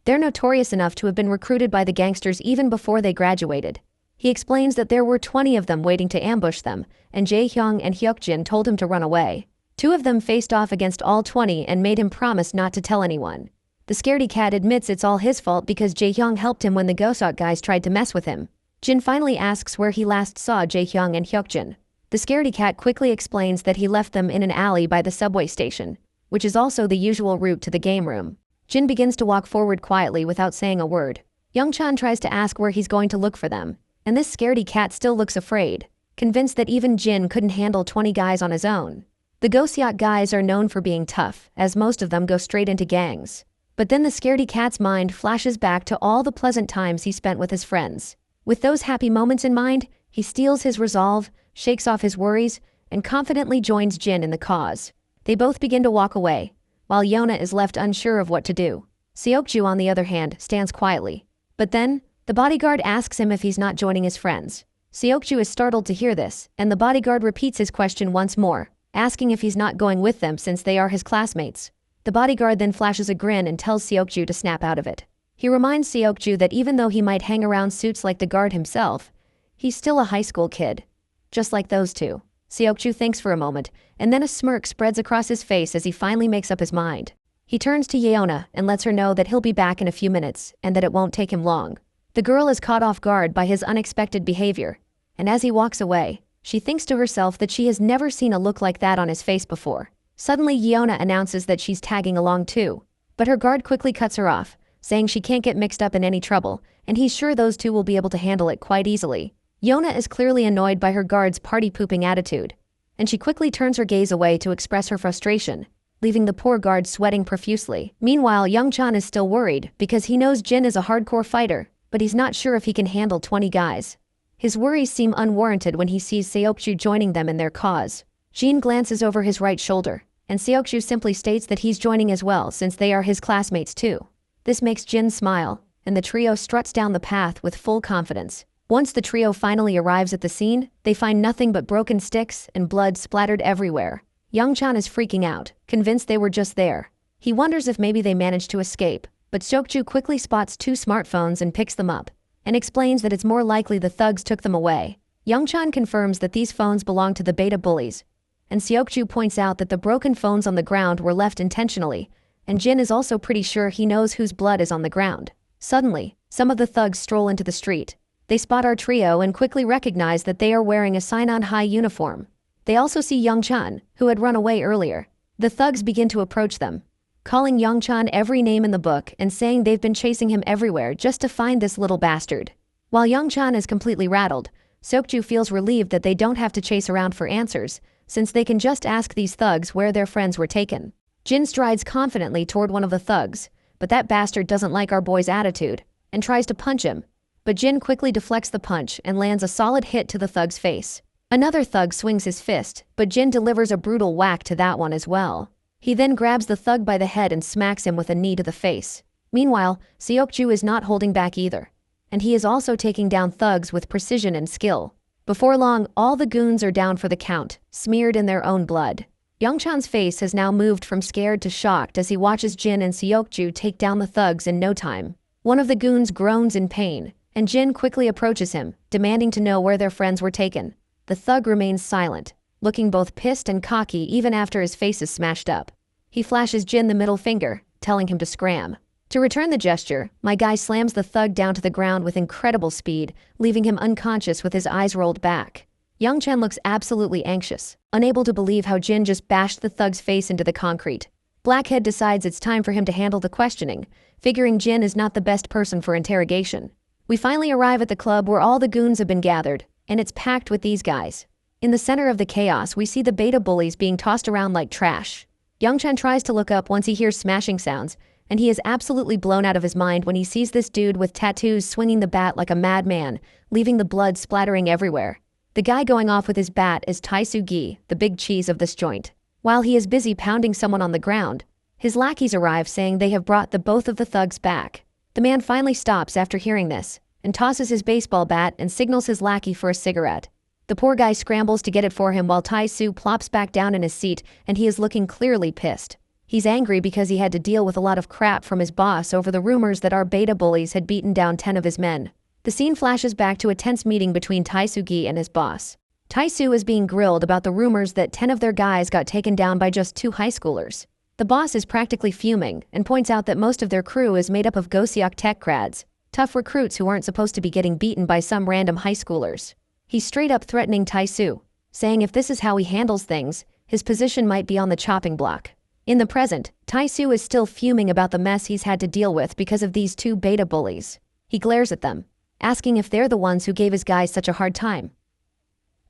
They're notorious enough to have been recruited by the gangsters even before they graduated. He explains that there were 20 of them waiting to ambush them, and Jae-hyung and Hyukjin told him to run away. 2 of them faced off against all 20 and made him promise not to tell anyone. The scaredy cat admits it's all his fault because Jae-hyung helped him when the Goseok guys tried to mess with him. Jin finally asks where he last saw Jae-hyung and Hyukjin. The scaredy cat quickly explains that he left them in an alley by the subway station, which is also the usual route to the game room. Jin begins to walk forward quietly without saying a word. Youngchan tries to ask where he's going to look for them, and this scaredy cat still looks afraid, convinced that even Jin couldn't handle 20 guys on his own. The Goseok guys are known for being tough, as most of them go straight into gangs. But then the scaredy cat's mind flashes back to all the pleasant times he spent with his friends. With those happy moments in mind, he steals his resolve, shakes off his worries, and confidently joins Jin in the cause. They both begin to walk away, while Yona is left unsure of what to do. Seokju, on the other hand, stands quietly. But then, the bodyguard asks him if he's not joining his friends. Seokju is startled to hear this, and the bodyguard repeats his question once more, asking if he's not going with them since they are his classmates. The bodyguard then flashes a grin and tells Seokju to snap out of it. He reminds Seokju that even though he might hang around suits like the guard himself, he's still a high school kid. Just like those two. Seokju thinks for a moment, and then a smirk spreads across his face as he finally makes up his mind. He turns to Yeona and lets her know that he'll be back in a few minutes, and that it won't take him long. The girl is caught off guard by his unexpected behavior, and as he walks away, she thinks to herself that she has never seen a look like that on his face before. Suddenly, Yeona announces that she's tagging along too, but her guard quickly cuts her off, saying she can't get mixed up in any trouble, and he's sure those two will be able to handle it quite easily. Yeona is clearly annoyed by her guard's party-pooping attitude, and she quickly turns her gaze away to express her frustration, leaving the poor guard sweating profusely. Meanwhile, Youngchan is still worried because he knows Jin is a hardcore fighter, but he's not sure if he can handle 20 guys. His worries seem unwarranted when he sees Seokju joining them in their cause. Jin glances over his right shoulder, and Seokju simply states that he's joining as well since they are his classmates too. This makes Jin smile, and the trio struts down the path with full confidence. Once the trio finally arrives at the scene, they find nothing but broken sticks and blood splattered everywhere. Youngchan is freaking out, convinced they were just there. He wonders if maybe they managed to escape, but Seokju quickly spots 2 smartphones and picks them up, and explains that it's more likely the thugs took them away. Youngchan confirms that these phones belong to the beta bullies, and Seokju points out that the broken phones on the ground were left intentionally, and Jin is also pretty sure he knows whose blood is on the ground. Suddenly, some of the thugs stroll into the street. They spot our trio and quickly recognize that they are wearing a Sainon High uniform. They also see Young-chan, who had run away earlier. The thugs begin to approach them, calling Young-chan every name in the book and saying they've been chasing him everywhere just to find this little bastard. While Young-chan is completely rattled, Seokju feels relieved that they don't have to chase around for answers, since they can just ask these thugs where their friends were taken. Jin strides confidently toward one of the thugs, but that bastard doesn't like our boy's attitude and tries to punch him. But Jin quickly deflects the punch and lands a solid hit to the thug's face. Another thug swings his fist, but Jin delivers a brutal whack to that one as well. He then grabs the thug by the head and smacks him with a knee to the face. Meanwhile, Seokju is not holding back either, and he is also taking down thugs with precision and skill. Before long, all the goons are down for the count, smeared in their own blood. Young-chan's face has now moved from scared to shocked as he watches Jin and Seokju take down the thugs in no time. One of the goons groans in pain, and Jin quickly approaches him, demanding to know where their friends were taken. The thug remains silent, looking both pissed and cocky even after his face is smashed up. He flashes Jin the middle finger, telling him to scram. To return the gesture, my guy slams the thug down to the ground with incredible speed, leaving him unconscious with his eyes rolled back. Young-chan looks absolutely anxious, unable to believe how Jin just bashed the thug's face into the concrete. Blackhead decides it's time for him to handle the questioning, figuring Jin is not the best person for interrogation. We finally arrive at the club where all the goons have been gathered, and it's packed with these guys. In the center of the chaos, we see the beta bullies being tossed around like trash. Young-chan tries to look up once he hears smashing sounds, and he is absolutely blown out of his mind when he sees this dude with tattoos swinging the bat like a madman, leaving the blood splattering everywhere. The guy going off with his bat is Taisugi, the big cheese of this joint. While he is busy pounding someone on the ground, his lackeys arrive saying they have brought both of the thugs back. The man finally stops after hearing this, and tosses his baseball bat and signals his lackey for a cigarette. The poor guy scrambles to get it for him while Taisu plops back down in his seat, and he is looking clearly pissed. He's angry because he had to deal with a lot of crap from his boss over the rumors that our beta bullies had beaten down 10 of his men. The scene flashes back to a tense meeting between Taisugi and his boss. Taisu is being grilled about the rumors that 10 of their guys got taken down by just 2 high schoolers. The boss is practically fuming and points out that most of their crew is made up of Goseok tech grads, tough recruits who aren't supposed to be getting beaten by some random high schoolers. He's straight up threatening Taisu, saying if this is how he handles things, his position might be on the chopping block. In the present, Taisu is still fuming about the mess he's had to deal with because of these 2 beta bullies. He glares at them, asking if they're the ones who gave his guys such a hard time.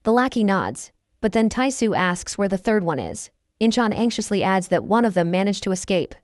The lackey nods, but then Taisu asks where the third one is. Inchan anxiously adds that one of them managed to escape,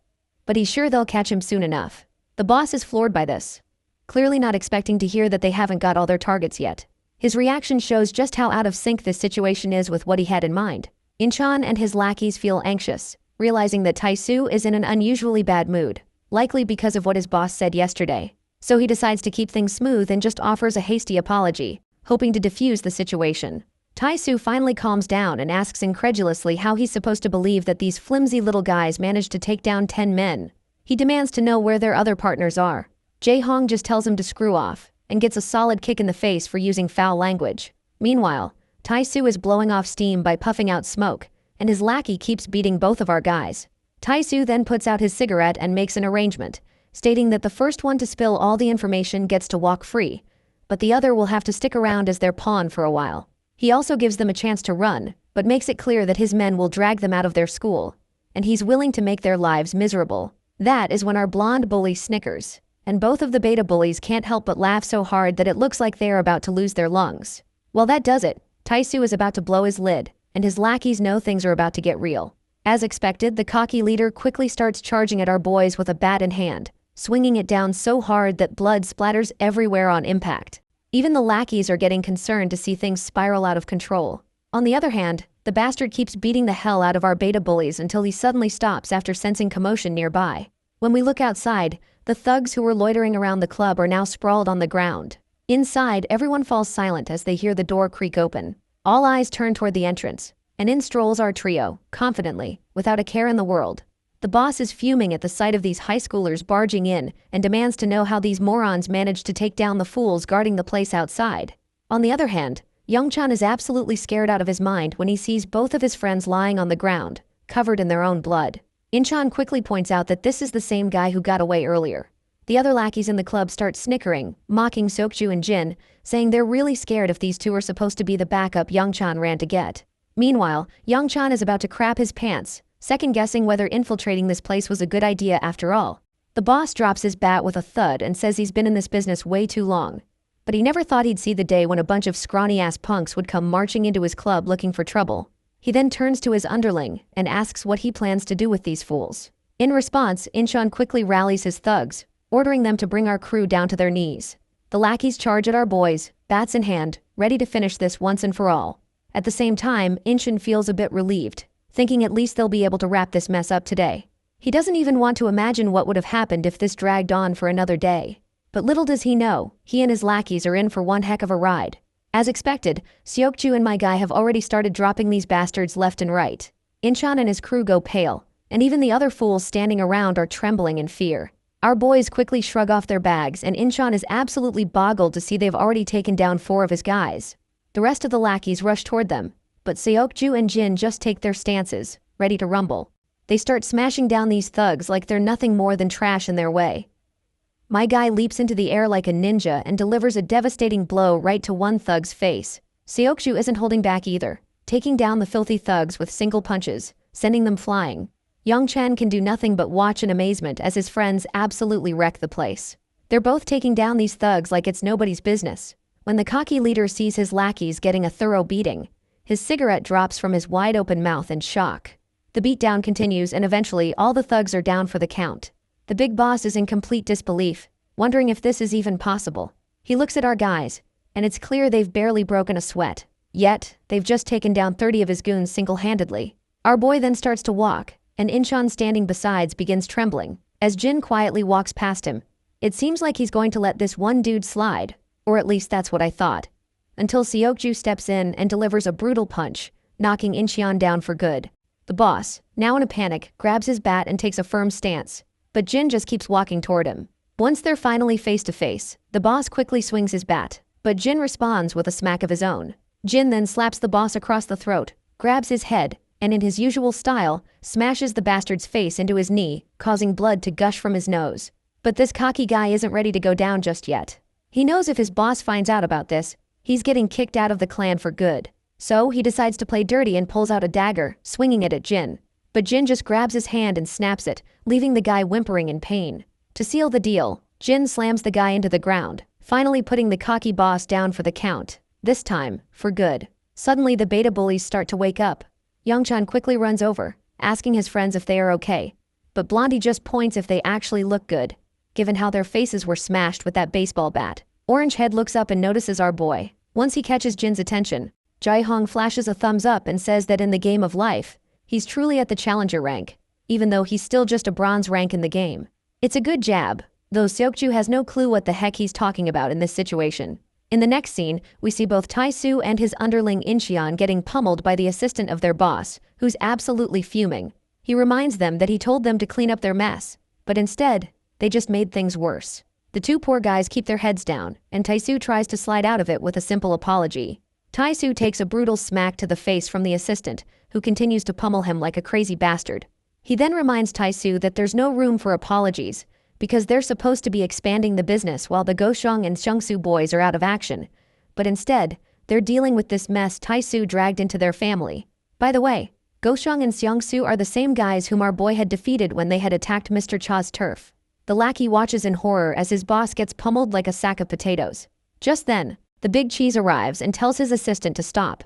but he's sure they'll catch him soon enough. The boss is floored by this, clearly not expecting to hear that they haven't got all their targets yet. His reaction shows just how out of sync this situation is with what he had in mind. Inchan and his lackeys feel anxious, realizing that Taisu is in an unusually bad mood, likely because of what his boss said yesterday. So he decides to keep things smooth and just offers a hasty apology, hoping to defuse the situation. Taisu finally calms down and asks incredulously how he's supposed to believe that these flimsy little guys managed to take down 10 men. He demands to know where their other partners are. Jae-hong just tells him to screw off, and gets a solid kick in the face for using foul language. Meanwhile, Taisu is blowing off steam by puffing out smoke, and his lackey keeps beating both of our guys. Taisu then puts out his cigarette and makes an arrangement, stating that the first one to spill all the information gets to walk free, but the other will have to stick around as their pawn for a while. He also gives them a chance to run, but makes it clear that his men will drag them out of their school, and he's willing to make their lives miserable. That is when our blonde bully snickers, and both of the beta bullies can't help but laugh so hard that it looks like they are about to lose their lungs. Well, that does it. Taisu is about to blow his lid, and his lackeys know things are about to get real. As expected, the cocky leader quickly starts charging at our boys with a bat in hand, swinging it down so hard that blood splatters everywhere on impact. Even the lackeys are getting concerned to see things spiral out of control. On the other hand, the bastard keeps beating the hell out of our beta bullies until he suddenly stops after sensing commotion nearby. When we look outside, the thugs who were loitering around the club are now sprawled on the ground. Inside, everyone falls silent as they hear the door creak open. All eyes turn toward the entrance, and in strolls our trio, confidently, without a care in the world. The boss is fuming at the sight of these high schoolers barging in and demands to know how these morons managed to take down the fools guarding the place outside. On the other hand, Young-chan is absolutely scared out of his mind when he sees both of his friends lying on the ground, covered in their own blood. Inchan quickly points out that this is the same guy who got away earlier. The other lackeys in the club start snickering, mocking Seokju and Jin, saying they're really scared if these 2 are supposed to be the backup Young-chan ran to get. Meanwhile, Yang-chan is about to crap his pants, second-guessing whether infiltrating this place was a good idea after all. The boss drops his bat with a thud and says he's been in this business way too long. But he never thought he'd see the day when a bunch of scrawny-ass punks would come marching into his club looking for trouble. He then turns to his underling and asks what he plans to do with these fools. In response, Inchan quickly rallies his thugs, ordering them to bring our crew down to their knees. The lackeys charge at our boys, bats in hand, ready to finish this once and for all. At the same time, Inchan feels a bit relieved, thinking at least they'll be able to wrap this mess up today. He doesn't even want to imagine what would have happened if this dragged on for another day. But little does he know, he and his lackeys are in for one heck of a ride. As expected, Seokju and my guy have already started dropping these bastards left and right. Inchan and his crew go pale, and even the other fools standing around are trembling in fear. Our boys quickly shrug off their bags, and Inchan is absolutely boggled to see they've already taken down 4 of his guys. The rest of the lackeys rush toward them, but Seokju and Jin just take their stances, ready to rumble. They start smashing down these thugs like they're nothing more than trash in their way. My guy leaps into the air like a ninja and delivers a devastating blow right to one thug's face. Seokju isn't holding back either, taking down the filthy thugs with single punches, sending them flying. Yang-chan can do nothing but watch in amazement as his friends absolutely wreck the place. They're both taking down these thugs like it's nobody's business. When the cocky leader sees his lackeys getting a thorough beating, his cigarette drops from his wide-open mouth in shock. The beatdown continues and eventually all the thugs are down for the count. The big boss is in complete disbelief, wondering if this is even possible. He looks at our guys, and it's clear they've barely broken a sweat. Yet, they've just taken down 30 of his goons single-handedly. Our boy then starts to walk, and Inchan standing besides begins trembling. As Jin quietly walks past him, it seems like he's going to let this one dude slide, or at least that's what I thought. Until Seokju steps in and delivers a brutal punch, knocking Inchan down for good. The boss, now in a panic, grabs his bat and takes a firm stance, but Jin just keeps walking toward him. Once they're finally face to face, the boss quickly swings his bat, but Jin responds with a smack of his own. Jin then slaps the boss across the throat, grabs his head, and in his usual style, smashes the bastard's face into his knee, causing blood to gush from his nose. But this cocky guy isn't ready to go down just yet. He knows if his boss finds out about this, he's getting kicked out of the clan for good. So he decides to play dirty and pulls out a dagger, swinging it at Jin. But Jin just grabs his hand and snaps it, leaving the guy whimpering in pain. To seal the deal, Jin slams the guy into the ground, finally putting the cocky boss down for the count. This time, for good. Suddenly the beta bullies start to wake up. Yang-chan quickly runs over, asking his friends if they are okay. But Blondie just points if they actually look good, given how their faces were smashed with that baseball bat. Orange Head looks up and notices our boy. Once he catches Jin's attention, Jae-hong flashes a thumbs up and says that in the game of life, he's truly at the challenger rank, even though he's still just a bronze rank in the game. It's a good jab, though Seokju has no clue what the heck he's talking about in this situation. In the next scene, we see both Tae-soo and his underling Incheon getting pummeled by the assistant of their boss, who's absolutely fuming. He reminds them that he told them to clean up their mess, but instead, they just made things worse. The two poor guys keep their heads down, and Tae-soo tries to slide out of it with a simple apology. Tae-soo takes a brutal smack to the face from the assistant, who continues to pummel him like a crazy bastard. He then reminds Tae-soo that there's no room for apologies, because they're supposed to be expanding the business while the Goshong and Seongsu boys are out of action. But instead, they're dealing with this mess Tae-soo dragged into their family. By the way, Goshong and Seongsu are the same guys whom our boy had defeated when they had attacked Mr. Cha's turf. The lackey watches in horror as his boss gets pummeled like a sack of potatoes. Just then, the big cheese arrives and tells his assistant to stop.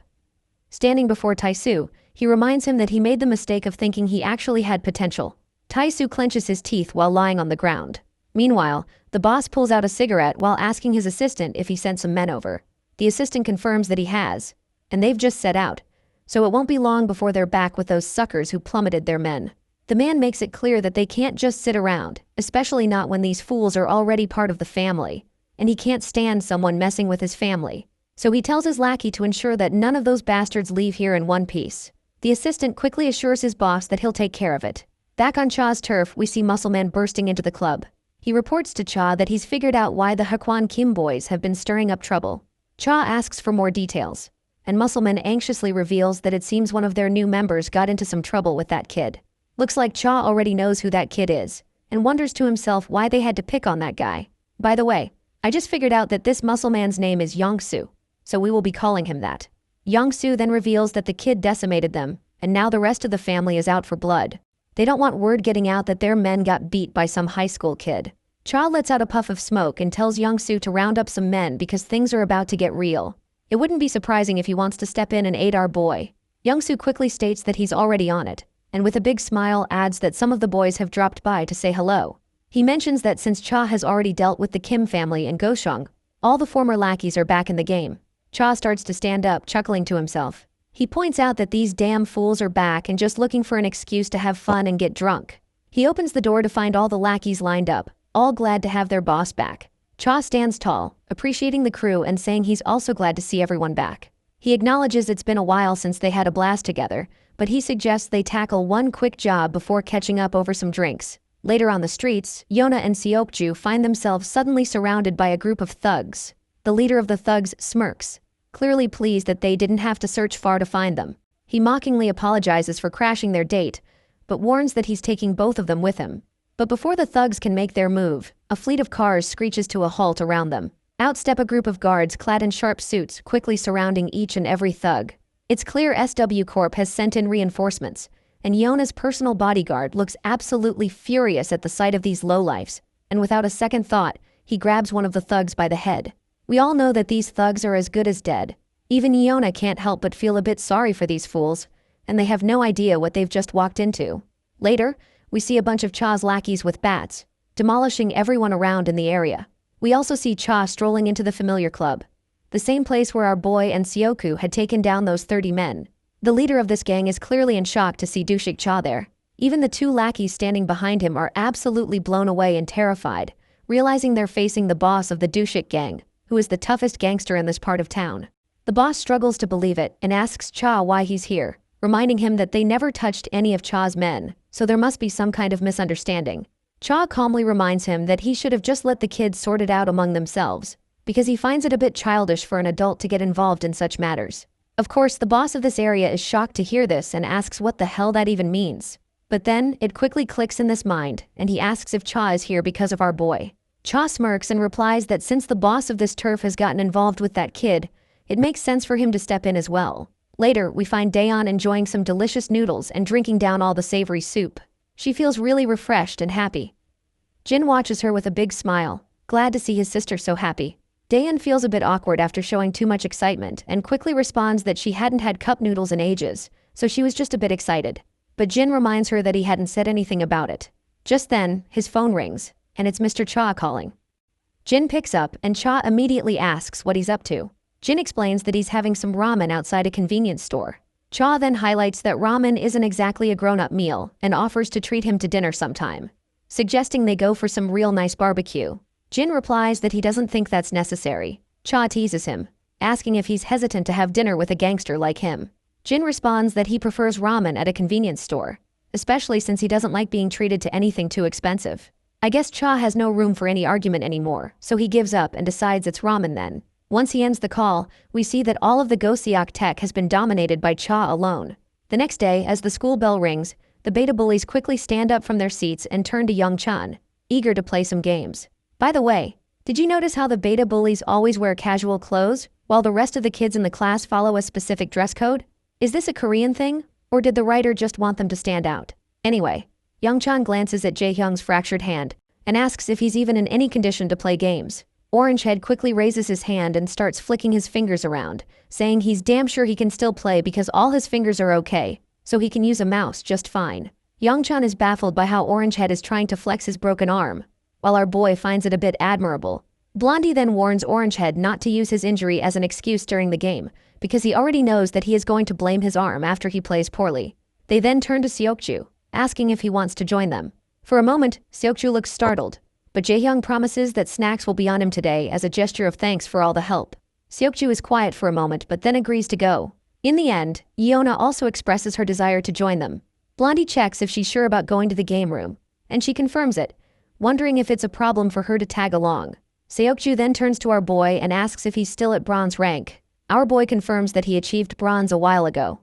Standing before Tae-soo, he reminds him that he made the mistake of thinking he actually had potential. Tae-soo clenches his teeth while lying on the ground. Meanwhile, the boss pulls out a cigarette while asking his assistant if he sent some men over. The assistant confirms that he has, and they've just set out, so it won't be long before they're back with those suckers who plummeted their men. The man makes it clear that they can't just sit around, especially not when these fools are already part of the family, and he can't stand someone messing with his family. So he tells his lackey to ensure that none of those bastards leave here in one piece. The assistant quickly assures his boss that he'll take care of it. Back on Cha's turf, we see Muscleman bursting into the club. He reports to Cha that he's figured out why the Hakwon Kim boys have been stirring up trouble. Cha asks for more details, and Muscleman anxiously reveals that it seems one of their new members got into some trouble with that kid. Looks like Cha already knows who that kid is, and wonders to himself why they had to pick on that guy. By the way, I just figured out that this Muscleman's name is Yongsu, so we will be calling him that. Young-soo then reveals that the kid decimated them, and now the rest of the family is out for blood. They don't want word getting out that their men got beat by some high school kid. Cha lets out a puff of smoke and tells Young-soo to round up some men because things are about to get real. It wouldn't be surprising if he wants to step in and aid our boy. Young-soo quickly states that he's already on it, and with a big smile adds that some of the boys have dropped by to say hello. He mentions that since Cha has already dealt with the Kim family and Goshung, all the former lackeys are back in the game. Cha starts to stand up, chuckling to himself. He points out that these damn fools are back and just looking for an excuse to have fun and get drunk. He opens the door to find all the lackeys lined up, all glad to have their boss back. Cha stands tall, appreciating the crew and saying he's also glad to see everyone back. He acknowledges it's been a while since they had a blast together, but he suggests they tackle one quick job before catching up over some drinks. Later on the streets, Yona and Seokju find themselves suddenly surrounded by a group of thugs. The leader of the thugs smirks, clearly pleased that they didn't have to search far to find them. He mockingly apologizes for crashing their date, but warns that he's taking both of them with him. But before the thugs can make their move, a fleet of cars screeches to a halt around them. Out step a group of guards clad in sharp suits, quickly surrounding each and every thug. It's clear SW Corp has sent in reinforcements, and Yona's personal bodyguard looks absolutely furious at the sight of these lowlifes, and without a second thought, he grabs one of the thugs by the head. We all know that these thugs are as good as dead. Even Yona can't help but feel a bit sorry for these fools, and they have no idea what they've just walked into. Later, we see a bunch of Cha's lackeys with bats, demolishing everyone around in the area. We also see Cha strolling into the familiar club, the same place where our boy and Seoku had taken down those 30 men. The leader of this gang is clearly in shock to see Dushik Cha there. Even the two lackeys standing behind him are absolutely blown away and terrified, realizing they're facing the boss of the Dushik gang, who is the toughest gangster in this part of town. The boss struggles to believe it and asks Cha why he's here, reminding him that they never touched any of Cha's men, so there must be some kind of misunderstanding. Cha calmly reminds him that he should have just let the kids sort it out among themselves, because he finds it a bit childish for an adult to get involved in such matters. Of course, the boss of this area is shocked to hear this and asks what the hell that even means. But then, it quickly clicks in his mind, and he asks if Cha is here because of our boy. Cha smirks and replies that since the boss of this turf has gotten involved with that kid, it makes sense for him to step in as well. Later, we find Daeon enjoying some delicious noodles and drinking down all the savory soup. She feels really refreshed and happy. Jin watches her with a big smile, glad to see his sister so happy. Daeon feels a bit awkward after showing too much excitement and quickly responds that she hadn't had cup noodles in ages, so she was just a bit excited. But Jin reminds her that he hadn't said anything about it. Just then, his phone rings, and it's Mr. Cha calling. Jin picks up and Cha immediately asks what he's up to. Jin explains that he's having some ramen outside a convenience store. Cha then highlights that ramen isn't exactly a grown-up meal and offers to treat him to dinner sometime, suggesting they go for some real nice barbecue. Jin replies that he doesn't think that's necessary. Cha teases him, asking if he's hesitant to have dinner with a gangster like him. Jin responds that he prefers ramen at a convenience store, especially since he doesn't like being treated to anything too expensive. I guess Cha has no room for any argument anymore, so he gives up and decides it's ramen then. Once he ends the call, we see that all of the Gosiok tech has been dominated by Cha alone. The next day, as the school bell rings, the beta bullies quickly stand up from their seats and turn to Young Chan, eager to play some games. By the way, did you notice how the beta bullies always wear casual clothes, while the rest of the kids in the class follow a specific dress code? Is this a Korean thing, or did the writer just want them to stand out? Anyway, Young Chan glances at Jae-hyung's fractured hand, and asks if he's even in any condition to play games. Orangehead quickly raises his hand and starts flicking his fingers around, saying he's damn sure he can still play because all his fingers are okay, so he can use a mouse just fine. Young-chan is baffled by how Orangehead is trying to flex his broken arm, while our boy finds it a bit admirable. Blondie then warns Orangehead not to use his injury as an excuse during the game, because he already knows that he is going to blame his arm after he plays poorly. They then turn to Seokju, asking if he wants to join them. For a moment, Seokju looks startled, but Jaehyung promises that snacks will be on him today as a gesture of thanks for all the help. Seokju is quiet for a moment but then agrees to go. In the end, Yeona also expresses her desire to join them. Blondie checks if she's sure about going to the game room, and she confirms it, wondering if it's a problem for her to tag along. Seokju then turns to our boy and asks if he's still at bronze rank. Our boy confirms that he achieved bronze a while ago.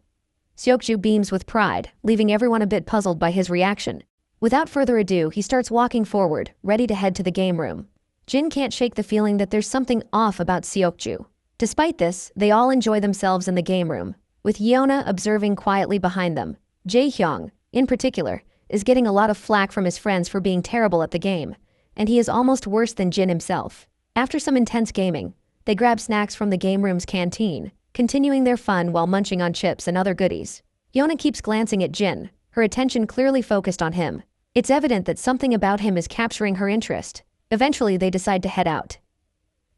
Seokju beams with pride, leaving everyone a bit puzzled by his reaction. Without further ado, he starts walking forward, ready to head to the game room. Jin can't shake the feeling that there's something off about Seokju. Despite this, they all enjoy themselves in the game room, with Yeona observing quietly behind them. Jae-hyung, in particular, is getting a lot of flack from his friends for being terrible at the game, and he is almost worse than Jin himself. After some intense gaming, they grab snacks from the game room's canteen, continuing their fun while munching on chips and other goodies. Yeona keeps glancing at Jin, her attention clearly focused on him. It's evident that something about him is capturing her interest. Eventually, they decide to head out.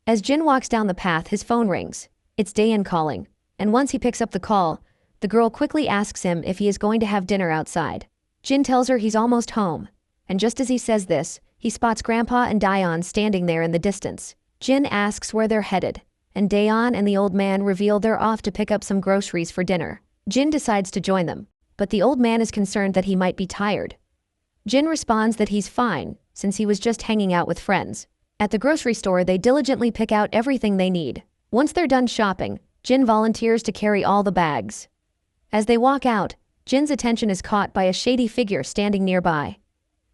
As Jin walks down the path, his phone rings. It's Daein calling, and once he picks up the call, the girl quickly asks him if he is going to have dinner outside. Jin tells her he's almost home, and just as he says this, he spots Grandpa and Daeon standing there in the distance. Jin asks where they're headed, and Daeon and the old man reveal they're off to pick up some groceries for dinner. Jin decides to join them, but the old man is concerned that he might be tired. Jin responds that he's fine, since he was just hanging out with friends. At the grocery store, they diligently pick out everything they need. Once they're done shopping, Jin volunteers to carry all the bags. As they walk out, Jin's attention is caught by a shady figure standing nearby.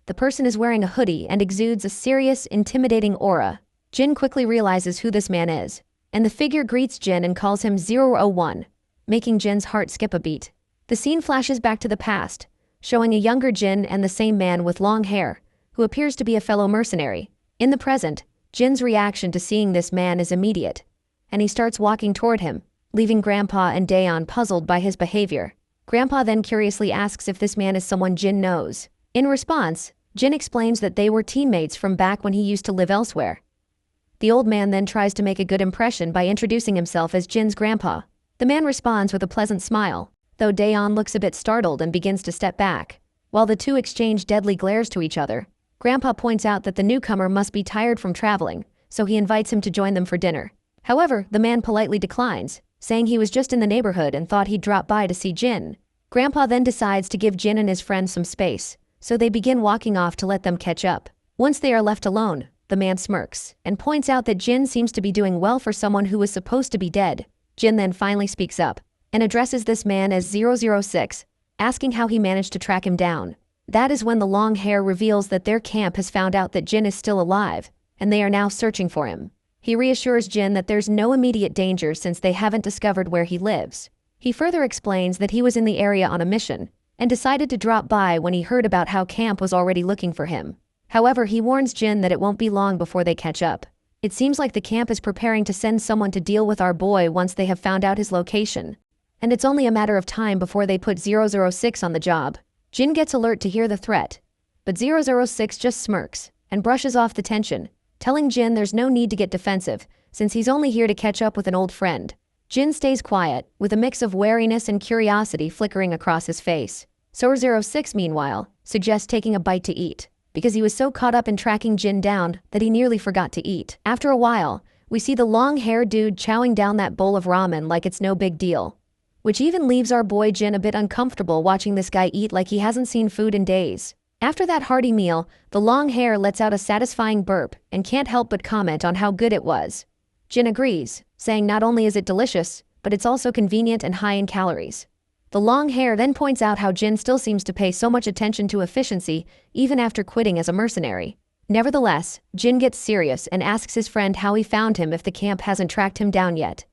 The person is wearing a hoodie and exudes a serious, intimidating aura. Jin quickly realizes who this man is, and the figure greets Jin and calls him 001, making Jin's heart skip a beat. The scene flashes back to the past, showing a younger Jin and the same man with long hair, who appears to be a fellow mercenary. In the present, Jin's reaction to seeing this man is immediate, and he starts walking toward him, leaving Grandpa and Daeon puzzled by his behavior. Grandpa then curiously asks if this man is someone Jin knows. In response, Jin explains that they were teammates from back when he used to live elsewhere. The old man then tries to make a good impression by introducing himself as Jin's grandpa. The man responds with a pleasant smile, though Daeon looks a bit startled and begins to step back. While the two exchange deadly glares to each other, Grandpa points out that the newcomer must be tired from traveling, so he invites him to join them for dinner. However, the man politely declines, saying he was just in the neighborhood and thought he'd drop by to see Jin. Grandpa then decides to give Jin and his friend some space, so they begin walking off to let them catch up. Once they are left alone, the man smirks and points out that Jin seems to be doing well for someone who was supposed to be dead. Jin then finally speaks up and addresses this man as 006, asking how he managed to track him down. That is when the long hair reveals that their camp has found out that Jin is still alive, and they are now searching for him. He reassures Jin that there's no immediate danger since they haven't discovered where he lives. He further explains that he was in the area on a mission, and decided to drop by when he heard about how camp was already looking for him. However, he warns Jin that it won't be long before they catch up. It seems like the camp is preparing to send someone to deal with our boy once they have found out his location, and it's only a matter of time before they put 006 on the job. Jin gets alert to hear the threat, but 006 just smirks and brushes off the tension, telling Jin there's no need to get defensive, since he's only here to catch up with an old friend. Jin stays quiet, with a mix of wariness and curiosity flickering across his face. 006, meanwhile, suggests taking a bite to eat, because he was so caught up in tracking Jin down that he nearly forgot to eat. After a while, we see the long-haired dude chowing down that bowl of ramen like it's no big deal, which even leaves our boy Jin a bit uncomfortable watching this guy eat like he hasn't seen food in days. After that hearty meal, the long hair lets out a satisfying burp and can't help but comment on how good it was. Jin agrees, saying not only is it delicious, but it's also convenient and high in calories. The long hair then points out how Jin still seems to pay so much attention to efficiency even after quitting as a mercenary. Nevertheless, Jin gets serious and asks his friend how he found him if the camp hasn't tracked him down yet.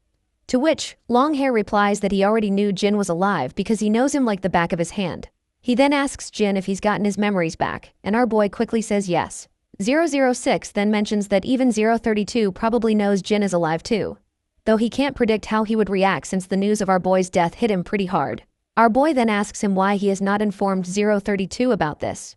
To which, Longhair replies that he already knew Jin was alive because he knows him like the back of his hand. He then asks Jin if he's gotten his memories back, and our boy quickly says yes. 006 then mentions that even 032 probably knows Jin is alive too, though he can't predict how he would react since the news of our boy's death hit him pretty hard. Our boy then asks him why he has not informed 032 about this.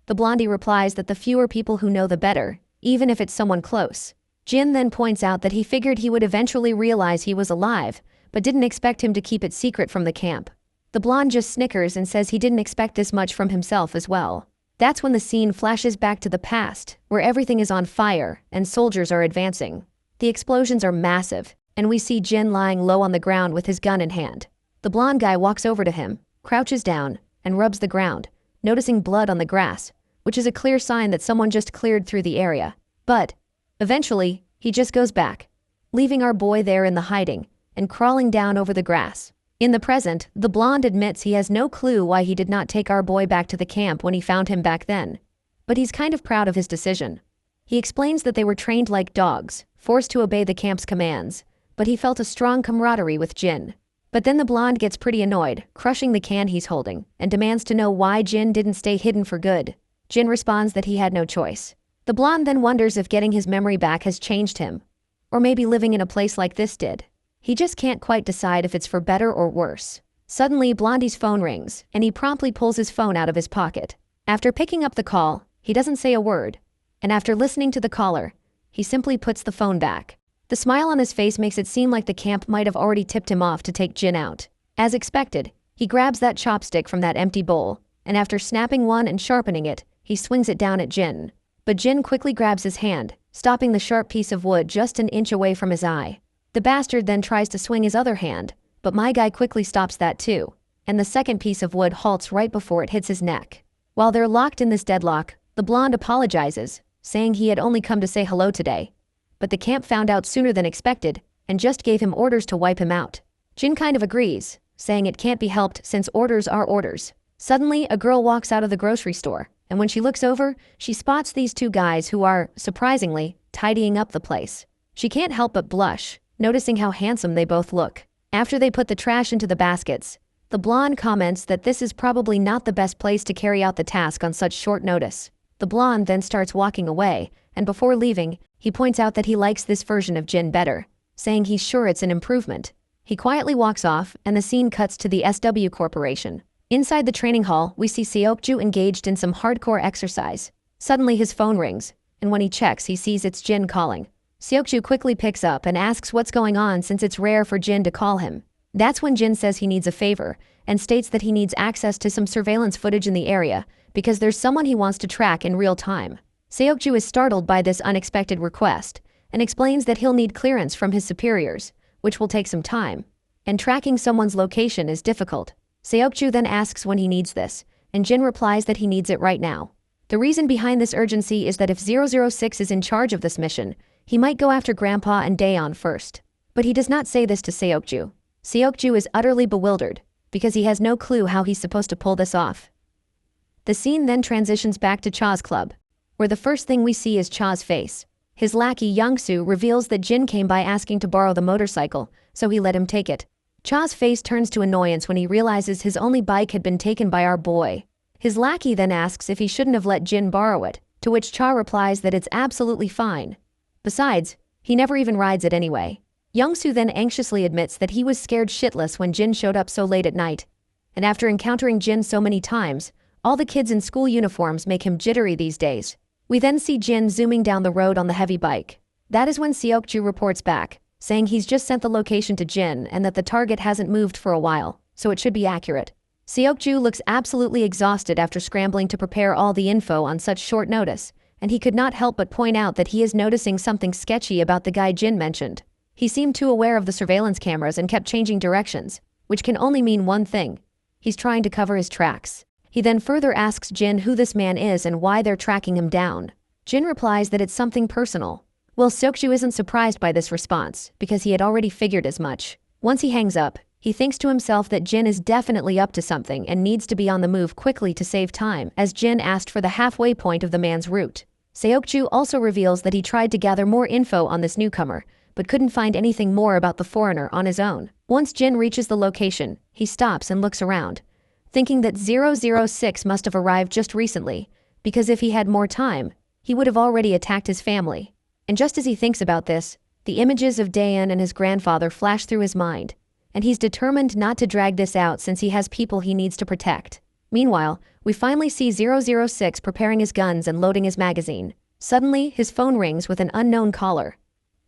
The blondie replies that the fewer people who know the better, even if it's someone close. Jin then points out that he figured he would eventually realize he was alive, but didn't expect him to keep it secret from the camp. The blonde just snickers and says he didn't expect this much from himself as well. That's when the scene flashes back to the past, where everything is on fire and soldiers are advancing. The explosions are massive, and we see Jin lying low on the ground with his gun in hand. The blonde guy walks over to him, crouches down, and rubs the ground, noticing blood on the grass, which is a clear sign that someone just cleared through the area. But eventually, he just goes back, leaving our boy there in the hiding and crawling down over the grass. In the present, the blonde admits he has no clue why he did not take our boy back to the camp when he found him back then, but he's kind of proud of his decision. He explains that they were trained like dogs, forced to obey the camp's commands, but he felt a strong camaraderie with Jin. But then the blonde gets pretty annoyed, crushing the can he's holding, and demands to know why Jin didn't stay hidden for good. Jin responds that he had no choice. The blonde then wonders if getting his memory back has changed him. Or maybe living in a place like this did. He just can't quite decide if it's for better or worse. Suddenly, Blondie's phone rings, and he promptly pulls his phone out of his pocket. After picking up the call, he doesn't say a word. And after listening to the caller, he simply puts the phone back. The smile on his face makes it seem like the camp might have already tipped him off to take Jin out. As expected, he grabs that chopstick from that empty bowl, and after snapping one and sharpening it, he swings it down at Jin. But Jin quickly grabs his hand, stopping the sharp piece of wood just an inch away from his eye. The bastard then tries to swing his other hand, but my guy quickly stops that too, and the second piece of wood halts right before it hits his neck. While they're locked in this deadlock, the blonde apologizes, saying he had only come to say hello today. But the camp found out sooner than expected, and just gave him orders to wipe him out. Jin kind of agrees, saying it can't be helped since orders are orders. Suddenly, a girl walks out of the grocery store, and when she looks over, she spots these two guys who are, surprisingly, tidying up the place. She can't help but blush, noticing how handsome they both look. After they put the trash into the baskets, the blonde comments that this is probably not the best place to carry out the task on such short notice. The blonde then starts walking away, and before leaving, he points out that he likes this version of Jin better, saying he's sure it's an improvement. He quietly walks off, and the scene cuts to the SW Corporation. Inside the training hall, we see Seokju engaged in some hardcore exercise. Suddenly his phone rings, and when he checks, he sees it's Jin calling. Seokju quickly picks up and asks what's going on since it's rare for Jin to call him. That's when Jin says he needs a favor, and states that he needs access to some surveillance footage in the area, because there's someone he wants to track in real time. Seokju is startled by this unexpected request, and explains that he'll need clearance from his superiors, which will take some time, and tracking someone's location is difficult. Seokju then asks when he needs this, and Jin replies that he needs it right now. The reason behind this urgency is that if 006 is in charge of this mission, he might go after Grandpa and Daeon first. But he does not say this to Seokju. Seokju is utterly bewildered, because he has no clue how he's supposed to pull this off. The scene then transitions back to Cha's club, where the first thing we see is Cha's face. His lackey Youngsu reveals that Jin came by asking to borrow the motorcycle, so he let him take it. Cha's face turns to annoyance when he realizes his only bike had been taken by our boy. His lackey then asks if he shouldn't have let Jin borrow it, to which Cha replies that it's absolutely fine. Besides, he never even rides it anyway. Youngsu then anxiously admits that he was scared shitless when Jin showed up so late at night. And after encountering Jin so many times, all the kids in school uniforms make him jittery these days. We then see Jin zooming down the road on the heavy bike. That is when Seokju reports back, saying he's just sent the location to Jin and that the target hasn't moved for a while, so it should be accurate. Seokju looks absolutely exhausted after scrambling to prepare all the info on such short notice, and he could not help but point out that he is noticing something sketchy about the guy Jin mentioned. He seemed too aware of the surveillance cameras and kept changing directions, which can only mean one thing. He's trying to cover his tracks. He then further asks Jin who this man is and why they're tracking him down. Jin replies that it's something personal. Well, Seokju isn't surprised by this response, because he had already figured as much. Once he hangs up, he thinks to himself that Jin is definitely up to something and needs to be on the move quickly to save time, as Jin asked for the halfway point of the man's route. Seokju also reveals that he tried to gather more info on this newcomer, but couldn't find anything more about the foreigner on his own. Once Jin reaches the location, he stops and looks around, thinking that 006 must have arrived just recently, because if he had more time, he would have already attacked his family. And just as he thinks about this, the images of Daeon and his grandfather flash through his mind, and he's determined not to drag this out since he has people he needs to protect. Meanwhile, we finally see 006 preparing his guns and loading his magazine. Suddenly, his phone rings with an unknown caller.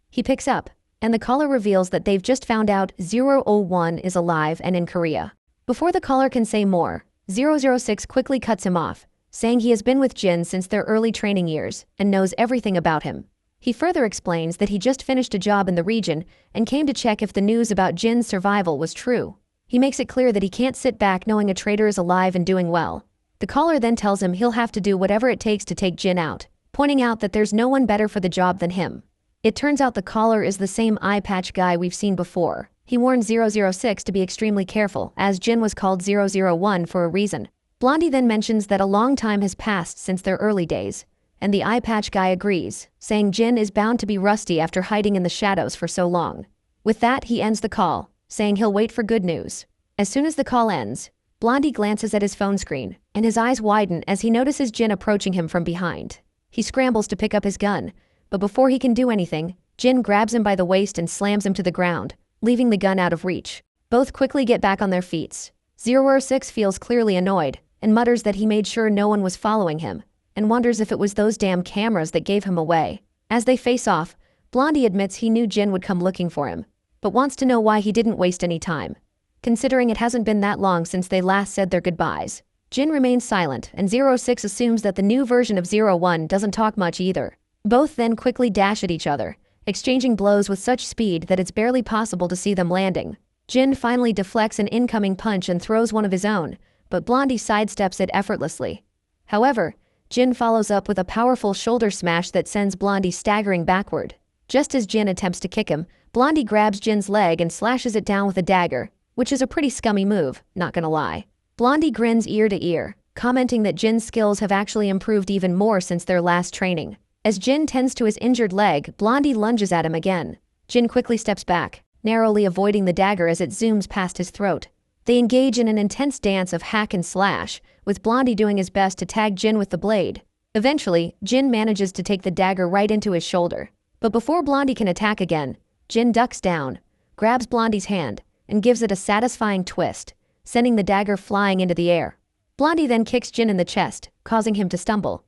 He picks up, and the caller reveals that they've just found out 001 is alive and in Korea. Before the caller can say more, 006 quickly cuts him off, saying he has been with Jin since their early training years and knows everything about him. He further explains that he just finished a job in the region and came to check if the news about Jin's survival was true. He makes it clear that he can't sit back knowing a traitor is alive and doing well. The caller then tells him he'll have to do whatever it takes to take Jin out, pointing out that there's no one better for the job than him. It turns out the caller is the same eye patch guy we've seen before. He warned 006 to be extremely careful, as Jin was called 001 for a reason. Blondie then mentions that a long time has passed since their early days, and the eye patch guy agrees, saying Jin is bound to be rusty after hiding in the shadows for so long. With that, he ends the call, saying he'll wait for good news. As soon as the call ends, Blondie glances at his phone screen, and his eyes widen as he notices Jin approaching him from behind. He scrambles to pick up his gun, but before he can do anything, Jin grabs him by the waist and slams him to the ground, leaving the gun out of reach. Both quickly get back on their feet. 006 feels clearly annoyed, and mutters that he made sure no one was following him, and wonders if it was those damn cameras that gave him away. As they face off, Blondie admits he knew Jin would come looking for him, but wants to know why he didn't waste any time. Considering it hasn't been that long since they last said their goodbyes, Jin remains silent, and 06 assumes that the new version of 01 doesn't talk much either. Both then quickly dash at each other, exchanging blows with such speed that it's barely possible to see them landing. Jin finally deflects an incoming punch and throws one of his own, but Blondie sidesteps it effortlessly. However, Jin follows up with a powerful shoulder smash that sends Blondie staggering backward. Just as Jin attempts to kick him, Blondie grabs Jin's leg and slashes it down with a dagger, which is a pretty scummy move, not gonna lie. Blondie grins ear to ear, commenting that Jin's skills have actually improved even more since their last training. As Jin tends to his injured leg, Blondie lunges at him again. Jin quickly steps back, narrowly avoiding the dagger as it zooms past his throat. They engage in an intense dance of hack and slash, with Blondie doing his best to tag Jin with the blade. Eventually, Jin manages to take the dagger right into his shoulder. But before Blondie can attack again, Jin ducks down, grabs Blondie's hand, and gives it a satisfying twist, sending the dagger flying into the air. Blondie then kicks Jin in the chest, causing him to stumble.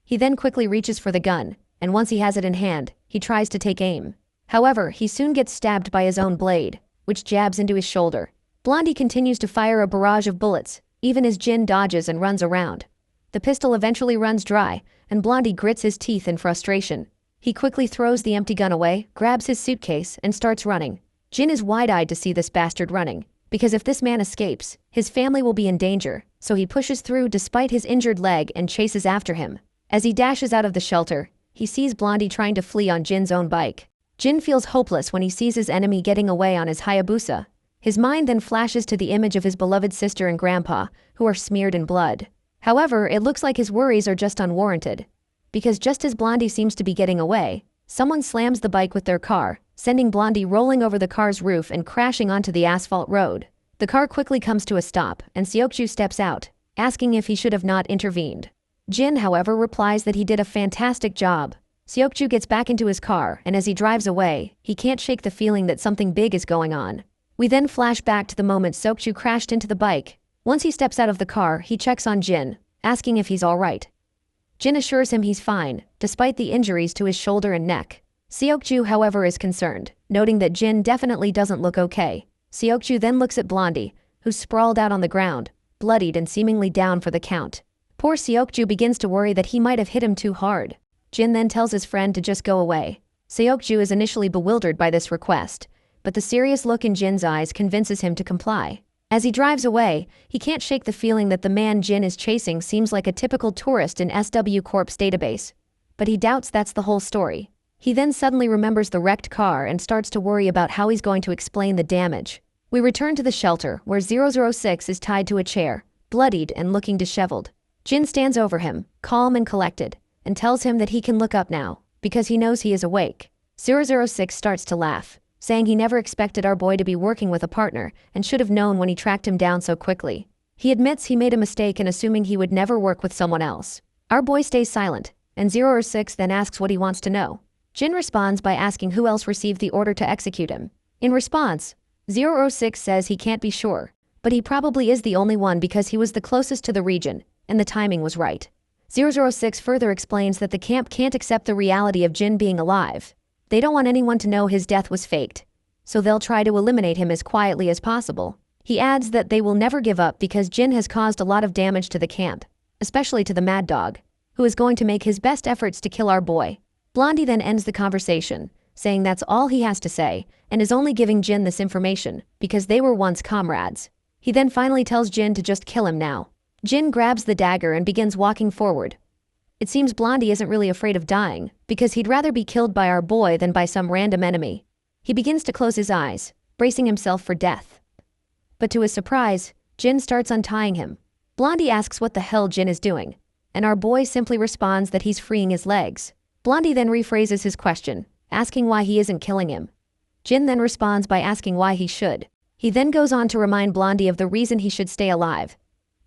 He then quickly reaches for the gun, and once he has it in hand, he tries to take aim. However, he soon gets stabbed by his own blade, which jabs into his shoulder. Blondie continues to fire a barrage of bullets, even as Jin dodges and runs around. The pistol eventually runs dry, and Blondie grits his teeth in frustration. He quickly throws the empty gun away, grabs his suitcase, and starts running. Jin is wide-eyed to see this bastard running, because if this man escapes, his family will be in danger, so he pushes through despite his injured leg and chases after him. As he dashes out of the shelter, he sees Blondie trying to flee on Jin's own bike. Jin feels hopeless when he sees his enemy getting away on his Hayabusa. His mind then flashes to the image of his beloved sister and grandpa, who are smeared in blood. However, it looks like his worries are just unwarranted, because just as Blondie seems to be getting away, someone slams the bike with their car, sending Blondie rolling over the car's roof and crashing onto the asphalt road. The car quickly comes to a stop, and Seokju steps out, asking if he should have not intervened. Jin, however, replies that he did a fantastic job. Seokju gets back into his car, and as he drives away, he can't shake the feeling that something big is going on. We then flash back to the moment Seokju crashed into the bike. Once he steps out of the car, he checks on Jin, asking if he's alright. Jin assures him he's fine, despite the injuries to his shoulder and neck. Seokju, however, is concerned, noting that Jin definitely doesn't look okay. Seokju then looks at Blondie, who's sprawled out on the ground, bloodied and seemingly down for the count. Poor Seokju begins to worry that he might have hit him too hard. Jin then tells his friend to just go away. Seokju is initially bewildered by this request, but the serious look in Jin's eyes convinces him to comply. As he drives away, he can't shake the feeling that the man Jin is chasing seems like a typical tourist in SW Corp's database. But he doubts that's the whole story. He then suddenly remembers the wrecked car and starts to worry about how he's going to explain the damage. We return to the shelter, where 006 is tied to a chair, bloodied and looking disheveled. Jin stands over him, calm and collected, and tells him that he can look up now, because he knows he is awake. 006 starts to laugh, saying he never expected our boy to be working with a partner and should have known when he tracked him down so quickly. He admits he made a mistake in assuming he would never work with someone else. Our boy stays silent, and 006 then asks what he wants to know. Jin responds by asking who else received the order to execute him. In response, 006 says he can't be sure, but he probably is the only one because he was the closest to the region, and the timing was right. 006 further explains that the camp can't accept the reality of Jin being alive. They don't want anyone to know his death was faked, so they'll try to eliminate him as quietly as possible. He adds that they will never give up because Jin has caused a lot of damage to the camp, especially to the Mad Dog, who is going to make his best efforts to kill our boy. Blondie then ends the conversation, saying that's all he has to say, and is only giving Jin this information because they were once comrades. He then finally tells Jin to just kill him now. Jin grabs the dagger and begins walking forward. It seems Blondie isn't really afraid of dying, because he'd rather be killed by our boy than by some random enemy. He begins to close his eyes, bracing himself for death. But to his surprise, Jin starts untying him. Blondie asks what the hell Jin is doing, and our boy simply responds that he's freeing his legs. Blondie then rephrases his question, asking why he isn't killing him. Jin then responds by asking why he should. He then goes on to remind Blondie of the reason he should stay alive,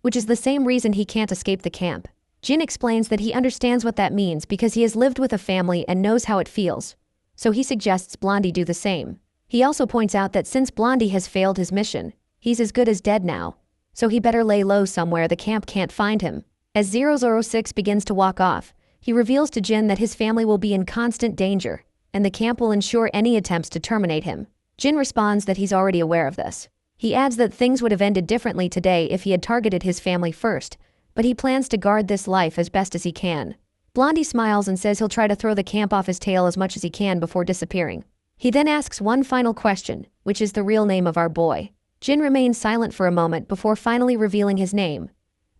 which is the same reason he can't escape the camp. Jin explains that he understands what that means because he has lived with a family and knows how it feels, so he suggests Blondie do the same. He also points out that since Blondie has failed his mission, he's as good as dead now, so he better lay low somewhere the camp can't find him. As 006 begins to walk off, he reveals to Jin that his family will be in constant danger, and the camp will ensure any attempts to terminate him. Jin responds that he's already aware of this. He adds that things would have ended differently today if he had targeted his family first, but he plans to guard this life as best as he can. Blondie smiles and says he'll try to throw the camp off his tail as much as he can before disappearing. He then asks one final question, which is the real name of our boy. Jin remains silent for a moment before finally revealing his name.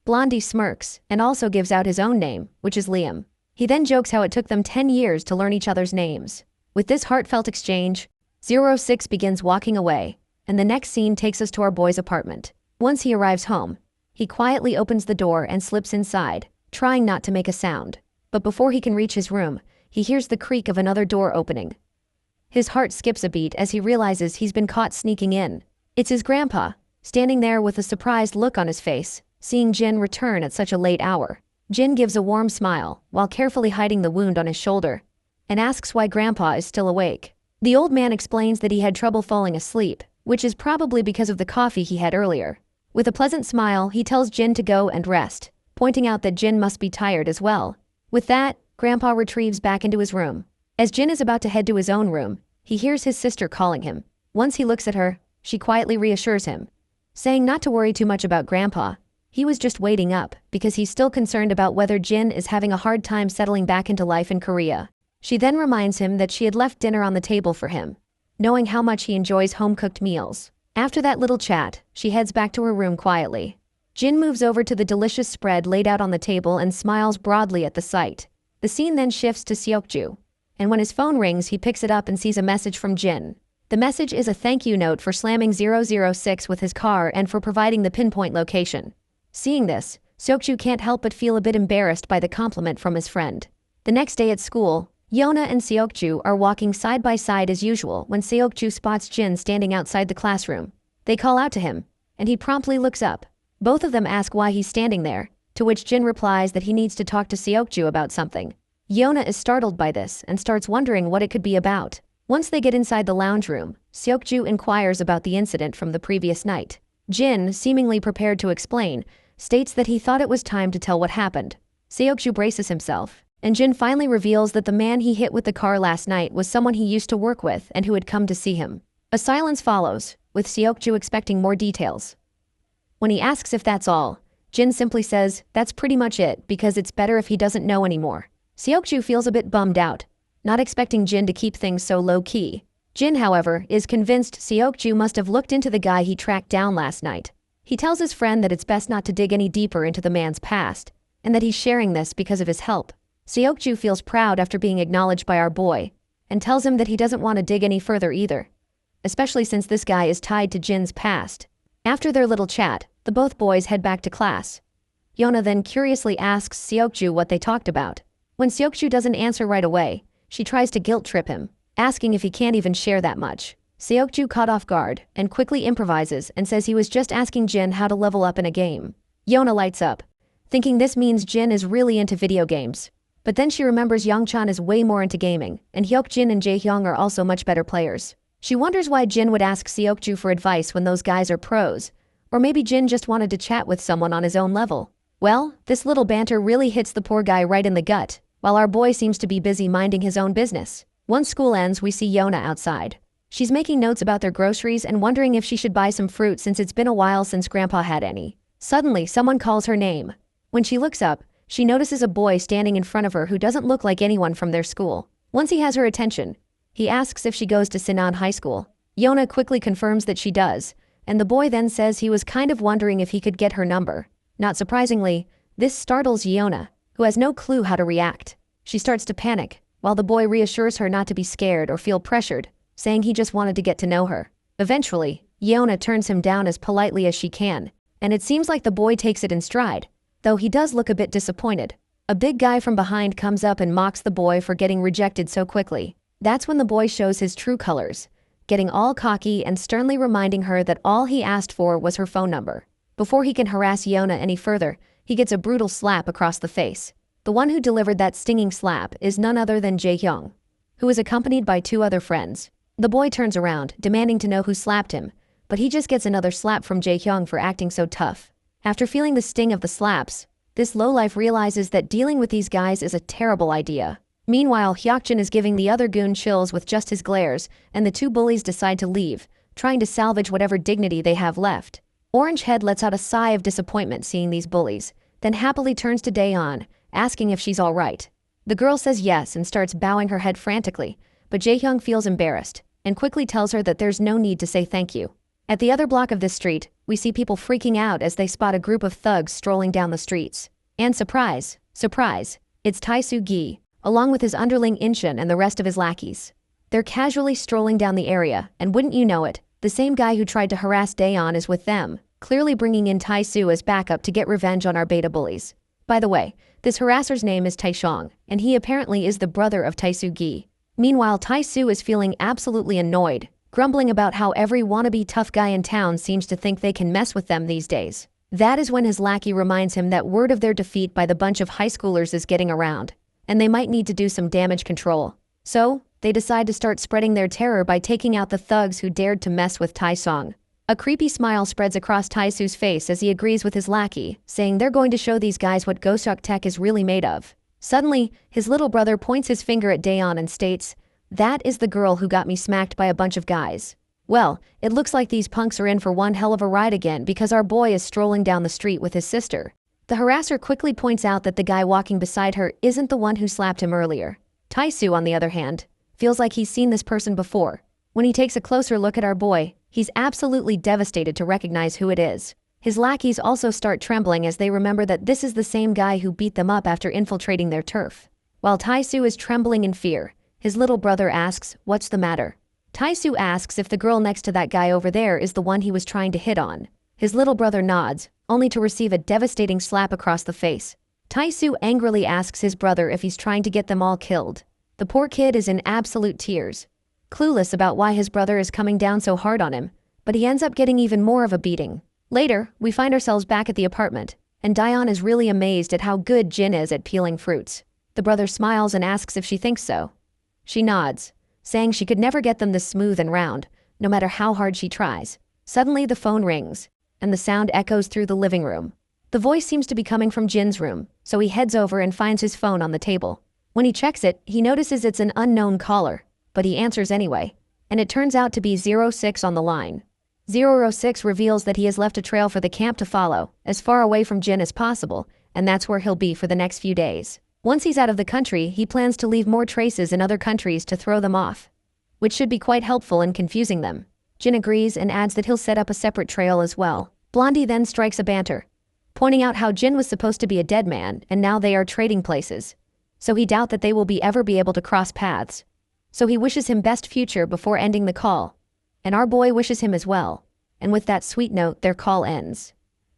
Blondie smirks and also gives out his own name, which is Liam. He then jokes how it took them 10 years to learn each other's names. With this heartfelt exchange, 06 begins walking away, and the next scene takes us to our boy's apartment. Once he arrives home, he quietly opens the door and slips inside, trying not to make a sound. But before he can reach his room, he hears the creak of another door opening. His heart skips a beat as he realizes he's been caught sneaking in. It's his grandpa, standing there with a surprised look on his face, seeing Jin return at such a late hour. Jin gives a warm smile, while carefully hiding the wound on his shoulder, and asks why Grandpa is still awake. The old man explains that he had trouble falling asleep, which is probably because of the coffee he had earlier. With a pleasant smile, he tells Jin to go and rest, pointing out that Jin must be tired as well. With that, Grandpa retrieves back into his room. As Jin is about to head to his own room, he hears his sister calling him. Once he looks at her, she quietly reassures him, saying not to worry too much about Grandpa. He was just waiting up because he's still concerned about whether Jin is having a hard time settling back into life in Korea. She then reminds him that she had left dinner on the table for him, knowing how much he enjoys home-cooked meals. After that little chat, she heads back to her room quietly. Jin moves over to the delicious spread laid out on the table and smiles broadly at the sight. The scene then shifts to Seokju, and when his phone rings, he picks it up and sees a message from Jin. The message is a thank you note for slamming 006 with his car and for providing the pinpoint location. Seeing this, Seokju can't help but feel a bit embarrassed by the compliment from his friend. The next day at school, Yona and Seokju are walking side by side as usual when Seokju spots Jin standing outside the classroom. They call out to him, and he promptly looks up. Both of them ask why he's standing there, to which Jin replies that he needs to talk to Seokju about something. Yona is startled by this and starts wondering what it could be about. Once they get inside the lounge room, Seokju inquires about the incident from the previous night. Jin, seemingly prepared to explain, states that he thought it was time to tell what happened. Seokju braces himself, and Jin finally reveals that the man he hit with the car last night was someone he used to work with and who had come to see him. A silence follows, with Seokju expecting more details. When he asks if that's all, Jin simply says that's pretty much it because it's better if he doesn't know anymore. Seokju feels a bit bummed out, not expecting Jin to keep things so low-key. Jin, however, is convinced Seokju must have looked into the guy he tracked down last night. He tells his friend that it's best not to dig any deeper into the man's past, and that he's sharing this because of his help. Seokju feels proud after being acknowledged by our boy, and tells him that he doesn't want to dig any further either, especially since this guy is tied to Jin's past. After their little chat, the both boys head back to class. Yona then curiously asks Seokju what they talked about. When Seokju doesn't answer right away, she tries to guilt-trip him, asking if he can't even share that much. Seokju caught off guard and quickly improvises and says he was just asking Jin how to level up in a game. Yona lights up, thinking this means Jin is really into video games. But then she remembers Youngchan is way more into gaming, and Hyokjin and Jaehyung are also much better players. She wonders why Jin would ask Seokju for advice when those guys are pros, or maybe Jin just wanted to chat with someone on his own level. Well, this little banter really hits the poor guy right in the gut, while our boy seems to be busy minding his own business. Once school ends, we see Yona outside. She's making notes about their groceries and wondering if she should buy some fruit since it's been a while since Grandpa had any. Suddenly, someone calls her name. When she looks up, she notices a boy standing in front of her who doesn't look like anyone from their school. Once he has her attention, he asks if she goes to Sinan High School. Yona quickly confirms that she does, and the boy then says he was kind of wondering if he could get her number. Not surprisingly, this startles Yona, who has no clue how to react. She starts to panic, while the boy reassures her not to be scared or feel pressured, saying he just wanted to get to know her. Eventually, Yona turns him down as politely as she can, and it seems like the boy takes it in stride, though he does look a bit disappointed. A big guy from behind comes up and mocks the boy for getting rejected so quickly. That's when the boy shows his true colors, getting all cocky and sternly reminding her that all he asked for was her phone number. Before he can harass Yona any further, he gets a brutal slap across the face. The one who delivered that stinging slap is none other than Jae-hyung, who is accompanied by 2 other friends. The boy turns around, demanding to know who slapped him, but he just gets another slap from Jae-hyung for acting so tough. After feeling the sting of the slaps, this lowlife realizes that dealing with these guys is a terrible idea. Meanwhile, Hyokjin is giving the other goon chills with just his glares, and the 2 bullies decide to leave, trying to salvage whatever dignity they have left. Orange Head lets out a sigh of disappointment seeing these bullies, then happily turns to Daeon, asking if she's alright. The girl says yes and starts bowing her head frantically, but Jae-hyung feels embarrassed, and quickly tells her that there's no need to say thank you. At the other block of this street, we see people freaking out as they spot a group of thugs strolling down the streets. And surprise, surprise, it's Tae-soo-gi, along with his underling Incheon and the rest of his lackeys. They're casually strolling down the area, and wouldn't you know it, the same guy who tried to harass Daeon is with them, clearly bringing in Tae-soo as backup to get revenge on our beta bullies. By the way, this harasser's name is Tae-shong, and he apparently is the brother of Tae-soo-gi. Meanwhile, Tae-soo is feeling absolutely annoyed, grumbling about how every wannabe tough guy in town seems to think they can mess with them these days. That is when his lackey reminds him that word of their defeat by the bunch of high schoolers is getting around, and they might need to do some damage control. So, they decide to start spreading their terror by taking out the thugs who dared to mess with Tae-song. A creepy smile spreads across Tae-soo's face as he agrees with his lackey, saying they're going to show these guys what Gosok tech is really made of. Suddenly, his little brother points his finger at Daeon and states, "That is the girl who got me smacked by a bunch of guys." Well, it looks like these punks are in for one hell of a ride again because our boy is strolling down the street with his sister. The harasser quickly points out that the guy walking beside her isn't the one who slapped him earlier. Tae-soo, on the other hand, feels like he's seen this person before. When he takes a closer look at our boy, he's absolutely devastated to recognize who it is. His lackeys also start trembling as they remember that this is the same guy who beat them up after infiltrating their turf. While Tae-soo is trembling in fear, his little brother asks, "What's the matter?" Tae-soo asks if the girl next to that guy over there is the one he was trying to hit on. His little brother nods, only to receive a devastating slap across the face. Tae-soo angrily asks his brother if he's trying to get them all killed. The poor kid is in absolute tears, clueless about why his brother is coming down so hard on him, but he ends up getting even more of a beating. Later, we find ourselves back at the apartment, and Daeon is really amazed at how good Jin is at peeling fruits. The brother smiles and asks if she thinks so. She nods, saying she could never get them this smooth and round, no matter how hard she tries. Suddenly the phone rings, and the sound echoes through the living room. The voice seems to be coming from Jin's room, so he heads over and finds his phone on the table. When he checks it, he notices it's an unknown caller, but he answers anyway, and it turns out to be 06 on the line. 006 reveals that he has left a trail for the camp to follow, as far away from Jin as possible, and that's where he'll be for the next few days. Once he's out of the country, he plans to leave more traces in other countries to throw them off, which should be quite helpful in confusing them. Jin agrees and adds that he'll set up a separate trail as well. Blondie then strikes a banter, pointing out how Jin was supposed to be a dead man, and now they are trading places, so he doubts that they will ever be able to cross paths. So he wishes him best future before ending the call, and our boy wishes him as well. And with that sweet note, their call ends.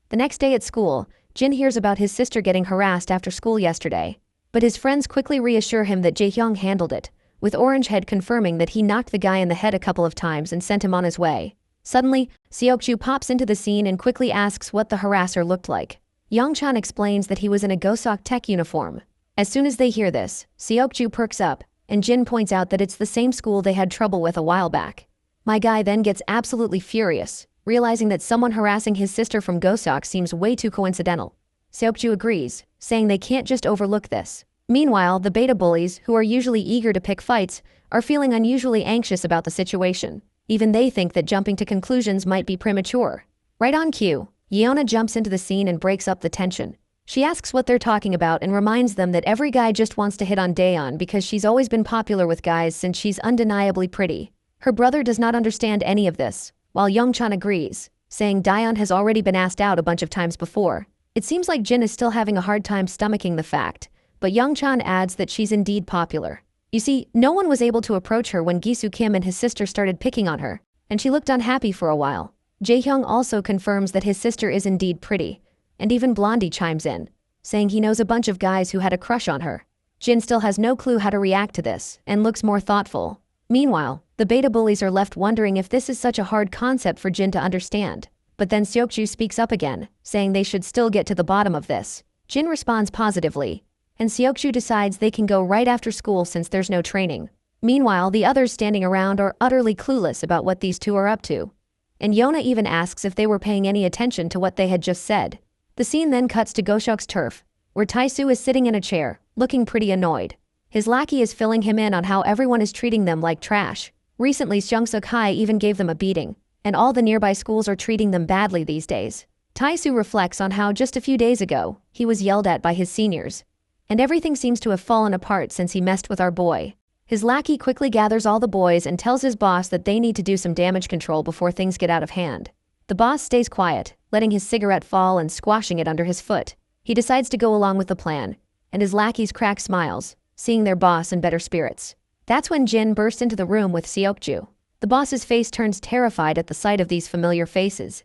The next day at school, Jin hears about his sister getting harassed after school yesterday, but his friends quickly reassure him that Jae-hyung handled it, with Orange Head confirming that he knocked the guy in the head a couple of times and sent him on his way. Suddenly, Seokju pops into the scene and quickly asks what the harasser looked like. Youngchan explains that he was in a Gosok tech uniform. As soon as they hear this, Seokju perks up, and Jin points out that it's the same school they had trouble with a while back. My guy then gets absolutely furious, realizing that someone harassing his sister from Gosok seems way too coincidental. Seokju agrees, saying they can't just overlook this. Meanwhile, the beta bullies, who are usually eager to pick fights, are feeling unusually anxious about the situation. Even they think that jumping to conclusions might be premature. Right on cue, Yeona jumps into the scene and breaks up the tension. She asks what they're talking about and reminds them that every guy just wants to hit on Daeon because she's always been popular with guys since she's undeniably pretty. Her brother does not understand any of this, while Youngchan agrees, saying Daeon has already been asked out a bunch of times before. It seems like Jin is still having a hard time stomaching the fact, but Youngchan adds that she's indeed popular. You see, no one was able to approach her when Gisu Kim and his sister started picking on her, and she looked unhappy for a while. Jae-hyung also confirms that his sister is indeed pretty, and even Blondie chimes in, saying he knows a bunch of guys who had a crush on her. Jin still has no clue how to react to this, and looks more thoughtful. Meanwhile, the beta bullies are left wondering if this is such a hard concept for Jin to understand. But then Seokju speaks up again, saying they should still get to the bottom of this. Jin responds positively, and Seokju decides they can go right after school since there's no training. Meanwhile, the others standing around are utterly clueless about what these two are up to. And Yona even asks if they were paying any attention to what they had just said. The scene then cuts to Goshok's turf, where Taisu is sitting in a chair, looking pretty annoyed. His lackey is filling him in on how everyone is treating them like trash. Recently, Seongsuk High even gave them a beating, and all the nearby schools are treating them badly these days. Taisu reflects on how just a few days ago, he was yelled at by his seniors. And everything seems to have fallen apart since he messed with our boy. His lackey quickly gathers all the boys and tells his boss that they need to do some damage control before things get out of hand. The boss stays quiet, letting his cigarette fall and squashing it under his foot. He decides to go along with the plan, and his lackeys crack smiles, seeing their boss in better spirits. That's when Jin bursts into the room with Seokju. The boss's face turns terrified at the sight of these familiar faces.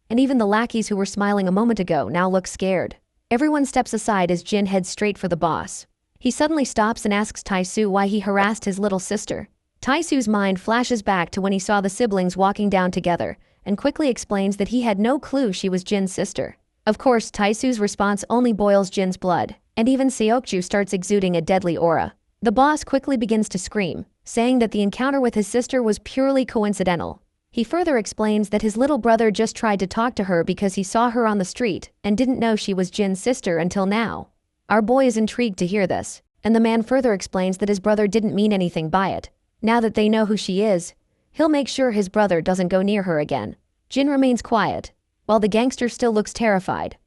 And even the lackeys who were smiling a moment ago now look scared. Everyone steps aside as Jin heads straight for the boss. He suddenly stops and asks Taisu why he harassed his little sister. Taisu's mind flashes back to when he saw the siblings walking down together, and quickly explains that he had no clue she was Jin's sister. Of course, Taisu's response only boils Jin's blood, and even Seokju starts exuding a deadly aura. The boss quickly begins to scream, saying that the encounter with his sister was purely coincidental. He further explains that his little brother just tried to talk to her because he saw her on the street and didn't know she was Jin's sister until now. Our boy is intrigued to hear this, and the man further explains that his brother didn't mean anything by it. Now that they know who she is, he'll make sure his brother doesn't go near her again. Jin remains quiet, while the gangster still looks terrified.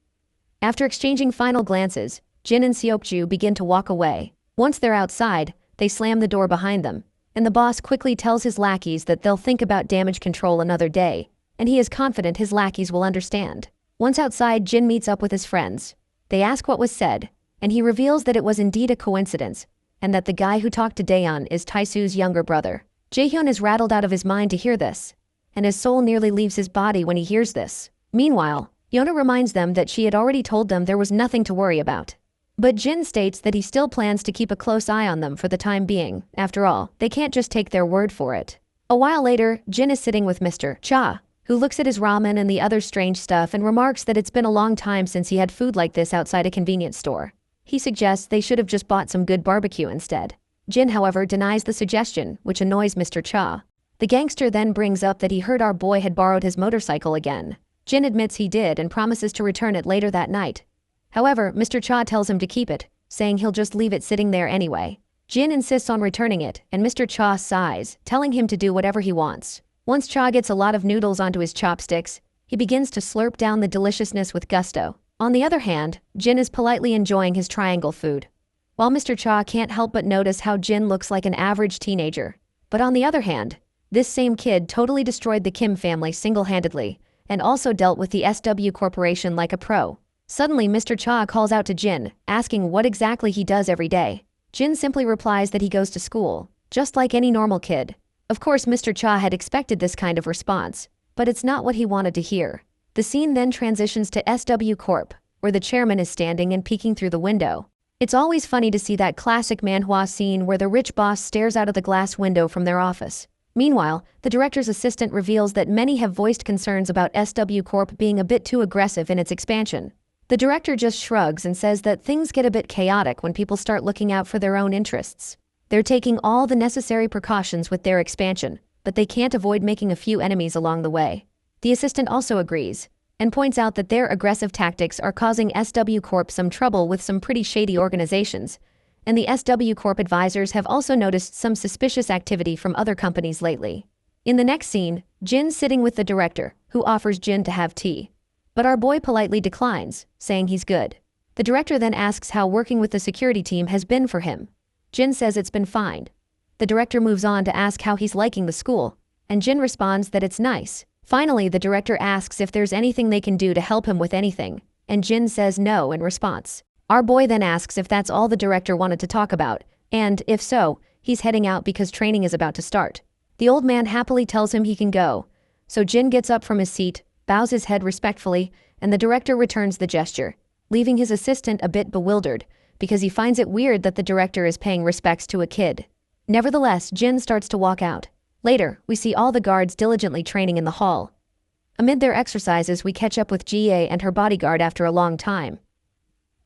After exchanging final glances, Jin and Seokju begin to walk away. Once they're outside, they slam the door behind them, and the boss quickly tells his lackeys that they'll think about damage control another day, and he is confident his lackeys will understand. Once outside, Jin meets up with his friends. They ask what was said, and he reveals that it was indeed a coincidence, and that the guy who talked to Daeon is Taisu's younger brother. Jaehyun is rattled out of his mind to hear this, and his soul nearly leaves his body when he hears this. Meanwhile, Yona reminds them that she had already told them there was nothing to worry about. But Jin states that he still plans to keep a close eye on them for the time being. After all, they can't just take their word for it. A while later, Jin is sitting with Mr. Cha, who looks at his ramen and the other strange stuff and remarks that it's been a long time since he had food like this outside a convenience store. He suggests they should have just bought some good barbecue instead. Jin, however, denies the suggestion, which annoys Mr. Cha. The gangster then brings up that he heard our boy had borrowed his motorcycle again. Jin admits he did and promises to return it later that night. However, Mr. Cha tells him to keep it, saying he'll just leave it sitting there anyway. Jin insists on returning it, and Mr. Cha sighs, telling him to do whatever he wants. Once Cha gets a lot of noodles onto his chopsticks, he begins to slurp down the deliciousness with gusto. On the other hand, Jin is politely enjoying his triangle food. While Mr. Cha can't help but notice how Jin looks like an average teenager. But on the other hand, this same kid totally destroyed the Kim family single-handedly, and also dealt with the SW Corporation like a pro. Suddenly, Mr. Cha calls out to Jin, asking what exactly he does every day. Jin simply replies that he goes to school, just like any normal kid. Of course, Mr. Cha had expected this kind of response, but it's not what he wanted to hear. The scene then transitions to SW Corp, where the chairman is standing and peeking through the window. It's always funny to see that classic Manhwa scene where the rich boss stares out of the glass window from their office. Meanwhile, the director's assistant reveals that many have voiced concerns about SW Corp being a bit too aggressive in its expansion. The director just shrugs and says that things get a bit chaotic when people start looking out for their own interests. They're taking all the necessary precautions with their expansion, but they can't avoid making a few enemies along the way. The assistant also agrees, and points out that their aggressive tactics are causing SW Corp some trouble with some pretty shady organizations, and the SW Corp advisors have also noticed some suspicious activity from other companies lately. In the next scene, Jin's sitting with the director, who offers Jin to have tea. But our boy politely declines, saying he's good. The director then asks how working with the security team has been for him. Jin says it's been fine. The director moves on to ask how he's liking the school, and Jin responds that it's nice. Finally, the director asks if there's anything they can do to help him with anything, and Jin says no in response. Our boy then asks if that's all the director wanted to talk about, and, if so, he's heading out because training is about to start. The old man happily tells him he can go, so Jin gets up from his seat, bows his head respectfully, and the director returns the gesture, leaving his assistant a bit bewildered, because he finds it weird that the director is paying respects to a kid. Nevertheless, Jin starts to walk out. Later, we see all the guards diligently training in the hall. Amid their exercises, we catch up with Jie and her bodyguard after a long time.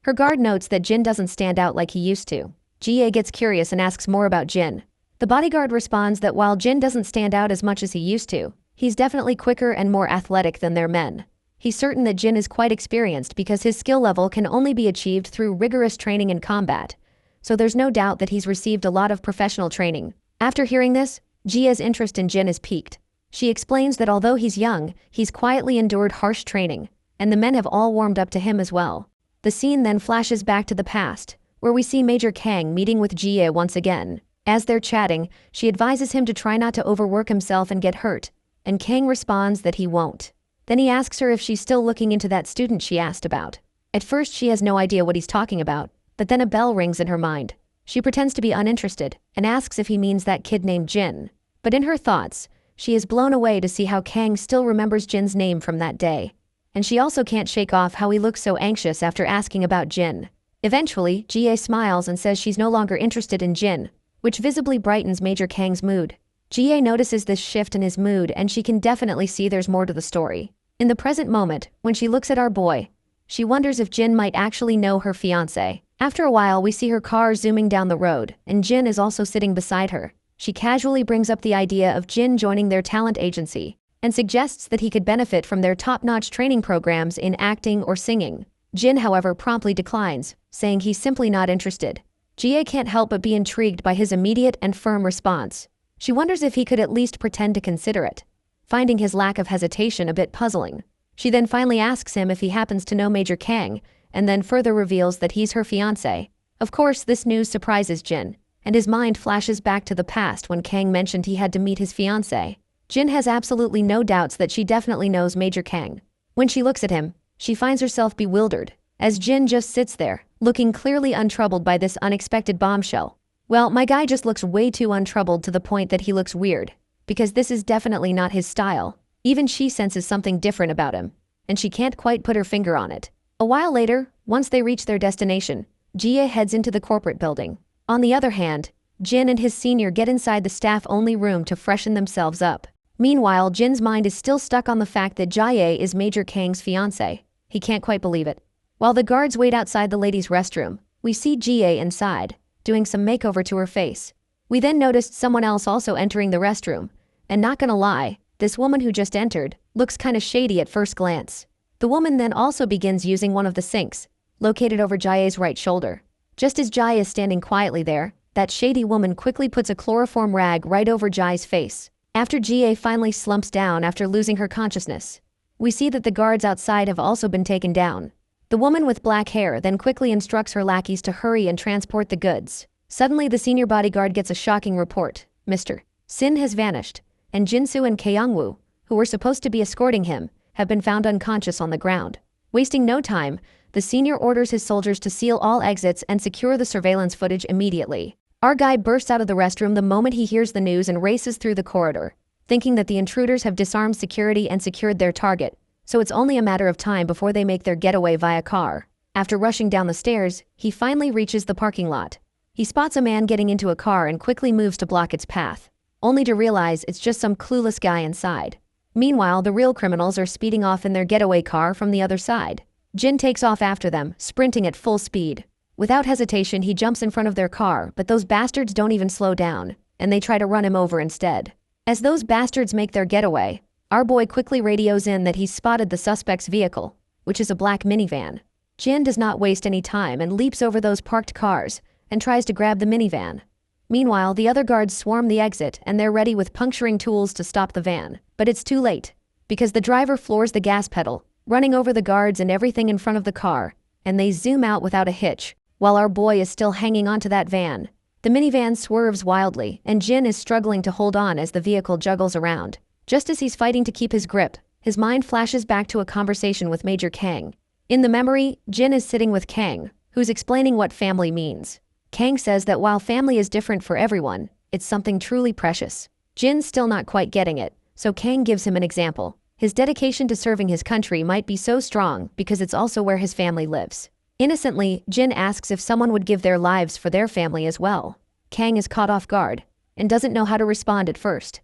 Her guard notes that Jin doesn't stand out like he used to. Jie gets curious and asks more about Jin. The bodyguard responds that while Jin doesn't stand out as much as he used to, he's definitely quicker and more athletic than their men. He's certain that Jin is quite experienced because his skill level can only be achieved through rigorous training in combat. So there's no doubt that he's received a lot of professional training. After hearing this, Jie's interest in Jin is piqued. She explains that although he's young, he's quietly endured harsh training, and the men have all warmed up to him as well. The scene then flashes back to the past, where we see Major Kang meeting with Jie once again. As they're chatting, she advises him to try not to overwork himself and get hurt, and Kang responds that he won't. Then he asks her if she's still looking into that student she asked about. At first she has no idea what he's talking about, but then a bell rings in her mind. She pretends to be uninterested, and asks if he means that kid named Jin. But in her thoughts, she is blown away to see how Kang still remembers Jin's name from that day. And she also can't shake off how he looks so anxious after asking about Jin. Eventually, Jie smiles and says she's no longer interested in Jin, which visibly brightens Major Kang's mood. Jie notices this shift in his mood, and she can definitely see there's more to the story. In the present moment, when she looks at our boy, she wonders if Jin might actually know her fiancé. After a while, we see her car zooming down the road, and Jin is also sitting beside her. She casually brings up the idea of Jin joining their talent agency, and suggests that he could benefit from their top-notch training programs in acting or singing. Jin, however, promptly declines, saying he's simply not interested. Jie can't help but be intrigued by his immediate and firm response. She wonders if he could at least pretend to consider it, finding his lack of hesitation a bit puzzling. She then finally asks him if he happens to know Major Kang, and then further reveals that he's her fiancé. Of course, this news surprises Jin, and his mind flashes back to the past when Kang mentioned he had to meet his fiancé. Jin has absolutely no doubts that she definitely knows Major Kang. When she looks at him, she finds herself bewildered, as Jin just sits there, looking clearly untroubled by this unexpected bombshell. Well, my guy just looks way too untroubled to the point that he looks weird, because this is definitely not his style. Even she senses something different about him, and she can't quite put her finger on it. A while later, once they reach their destination, Jie heads into the corporate building. On the other hand, Jin and his senior get inside the staff-only room to freshen themselves up. Meanwhile, Jin's mind is still stuck on the fact that Jie is Major Kang's fiancé. He can't quite believe it. While the guards wait outside the ladies' restroom, we see Jie inside, doing some makeover to her face. We then noticed someone else also entering the restroom, and not gonna lie, this woman who just entered looks kinda shady at first glance. The woman then also begins using one of the sinks, located over Jie's right shoulder. Just as Jie is standing quietly there, that shady woman quickly puts a chloroform rag right over Jie's face. After Jie finally slumps down after losing her consciousness, we see that the guards outside have also been taken down. The woman with black hair then quickly instructs her lackeys to hurry and transport the goods. Suddenly, the senior bodyguard gets a shocking report. Mr. Sin has vanished, and Jinsu and Kyungwoo, who were supposed to be escorting him, have been found unconscious on the ground. Wasting no time, the senior orders his soldiers to seal all exits and secure the surveillance footage immediately. Our guy bursts out of the restroom the moment he hears the news and races through the corridor, thinking that the intruders have disarmed security and secured their target, so it's only a matter of time before they make their getaway via car. After rushing down the stairs, he finally reaches the parking lot. He spots a man getting into a car and quickly moves to block its path, only to realize it's just some clueless guy inside. Meanwhile, the real criminals are speeding off in their getaway car from the other side. Jin takes off after them, sprinting at full speed. Without hesitation, he jumps in front of their car, but those bastards don't even slow down, and they try to run him over instead. As those bastards make their getaway, our boy quickly radios in that he's spotted the suspect's vehicle, which is a black minivan. Jin does not waste any time and leaps over those parked cars and tries to grab the minivan. Meanwhile, the other guards swarm the exit and they're ready with puncturing tools to stop the van. But it's too late, because the driver floors the gas pedal, running over the guards and everything in front of the car, and they zoom out without a hitch, while our boy is still hanging onto that van. The minivan swerves wildly, and Jin is struggling to hold on as the vehicle juggles around. Just as he's fighting to keep his grip, his mind flashes back to a conversation with Major Kang. In the memory, Jin is sitting with Kang, who's explaining what family means. Kang says that while family is different for everyone, it's something truly precious. Jin's still not quite getting it, so Kang gives him an example. His dedication to serving his country might be so strong because it's also where his family lives. Innocently, Jin asks if someone would give their lives for their family as well. Kang is caught off guard, and doesn't know how to respond at first.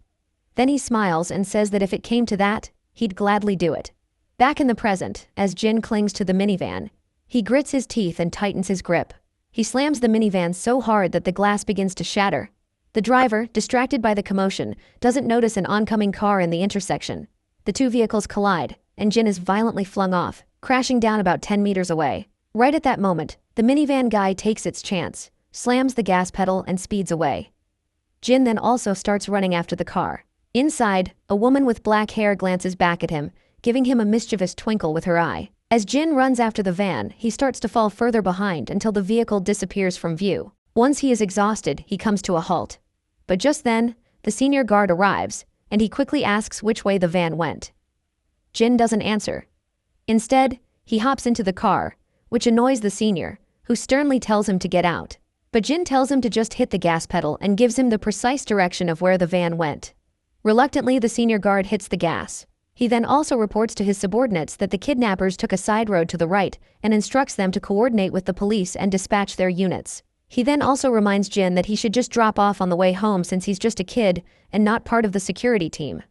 Then he smiles and says that if it came to that, he'd gladly do it. Back in the present, as Jin clings to the minivan, he grits his teeth and tightens his grip. He slams the minivan so hard that the glass begins to shatter. The driver, distracted by the commotion, doesn't notice an oncoming car in the intersection. The two vehicles collide, and Jin is violently flung off, crashing down about 10 meters away. Right at that moment, the minivan guy takes its chance, slams the gas pedal and speeds away. Jin then also starts running after the car. Inside, a woman with black hair glances back at him, giving him a mischievous twinkle with her eye. As Jin runs after the van, he starts to fall further behind until the vehicle disappears from view. Once he is exhausted, he comes to a halt. But just then, the senior guard arrives, and he quickly asks which way the van went. Jin doesn't answer. Instead, he hops into the car, which annoys the senior, who sternly tells him to get out. But Jin tells him to just hit the gas pedal and gives him the precise direction of where the van went. Reluctantly, the senior guard hits the gas. He then also reports to his subordinates that the kidnappers took a side road to the right and instructs them to coordinate with the police and dispatch their units. He then also reminds Jin that he should just drop off on the way home since he's just a kid and not part of the security team.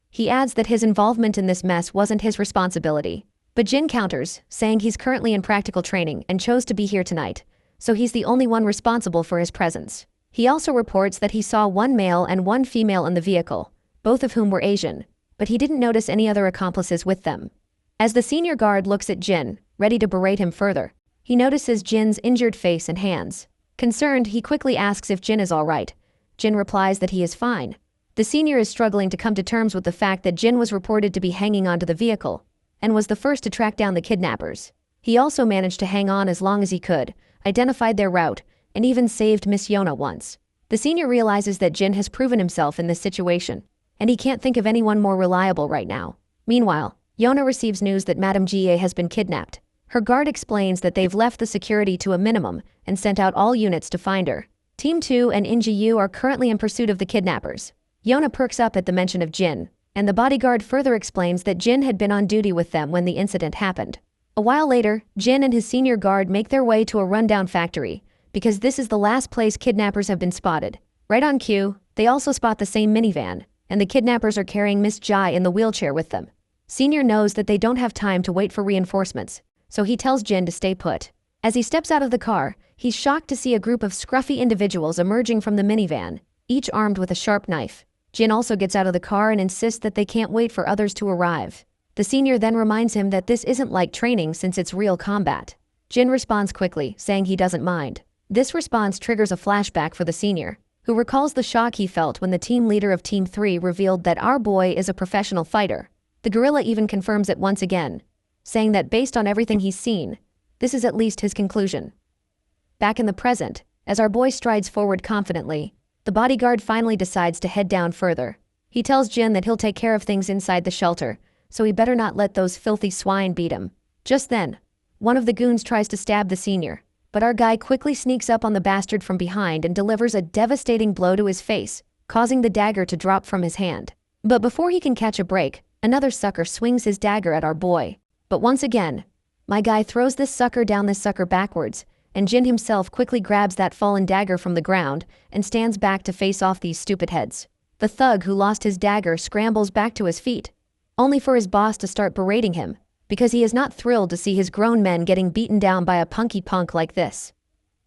He adds that his involvement in this mess wasn't his responsibility. But Jin counters, saying he's currently in practical training and chose to be here tonight, so he's the only one responsible for his presence. He also reports that he saw one male and one female in the vehicle, both of whom were Asian, but he didn't notice any other accomplices with them. As the senior guard looks at Jin, ready to berate him further, he notices Jin's injured face and hands. Concerned, he quickly asks if Jin is all right. Jin replies that he is fine. The senior is struggling to come to terms with the fact that Jin was reported to be hanging onto the vehicle, and was the first to track down the kidnappers. He also managed to hang on as long as he could, identified their route, and even saved Miss Yona once. The senior realizes that Jin has proven himself in this situation, and he can't think of anyone more reliable right now. Meanwhile, Yona receives news that Madame Jie has been kidnapped. Her guard explains that they've left the security to a minimum and sent out all units to find her. Team 2 and Inji-Yu are currently in pursuit of the kidnappers. Yona perks up at the mention of Jin, and the bodyguard further explains that Jin had been on duty with them when the incident happened. A while later, Jin and his senior guard make their way to a rundown factory, because this is the last place kidnappers have been spotted. Right on cue, they also spot the same minivan, and the kidnappers are carrying Miss Jai in the wheelchair with them. Senior knows that they don't have time to wait for reinforcements, so he tells Jin to stay put. As he steps out of the car, he's shocked to see a group of scruffy individuals emerging from the minivan, each armed with a sharp knife. Jin also gets out of the car and insists that they can't wait for others to arrive. The senior then reminds him that this isn't like training since it's real combat. Jin responds quickly, saying he doesn't mind. This response triggers a flashback for the senior, who recalls the shock he felt when the team leader of Team 3 revealed that our boy is a professional fighter. The gorilla even confirms it once again, saying that based on everything he's seen, this is at least his conclusion. Back in the present, as our boy strides forward confidently, the bodyguard finally decides to head down further. He tells Jin that he'll take care of things inside the shelter, so he better not let those filthy swine beat him. Just then, one of the goons tries to stab the senior, but our guy quickly sneaks up on the bastard from behind and delivers a devastating blow to his face, causing the dagger to drop from his hand. But before he can catch a break, another sucker swings his dagger at our boy. But once again, my guy throws this sucker down this sucker backwards, and Jin himself quickly grabs that fallen dagger from the ground and stands back to face off these stupid heads. The thug who lost his dagger scrambles back to his feet, only for his boss to start berating him, because he is not thrilled to see his grown men getting beaten down by a punky punk like this.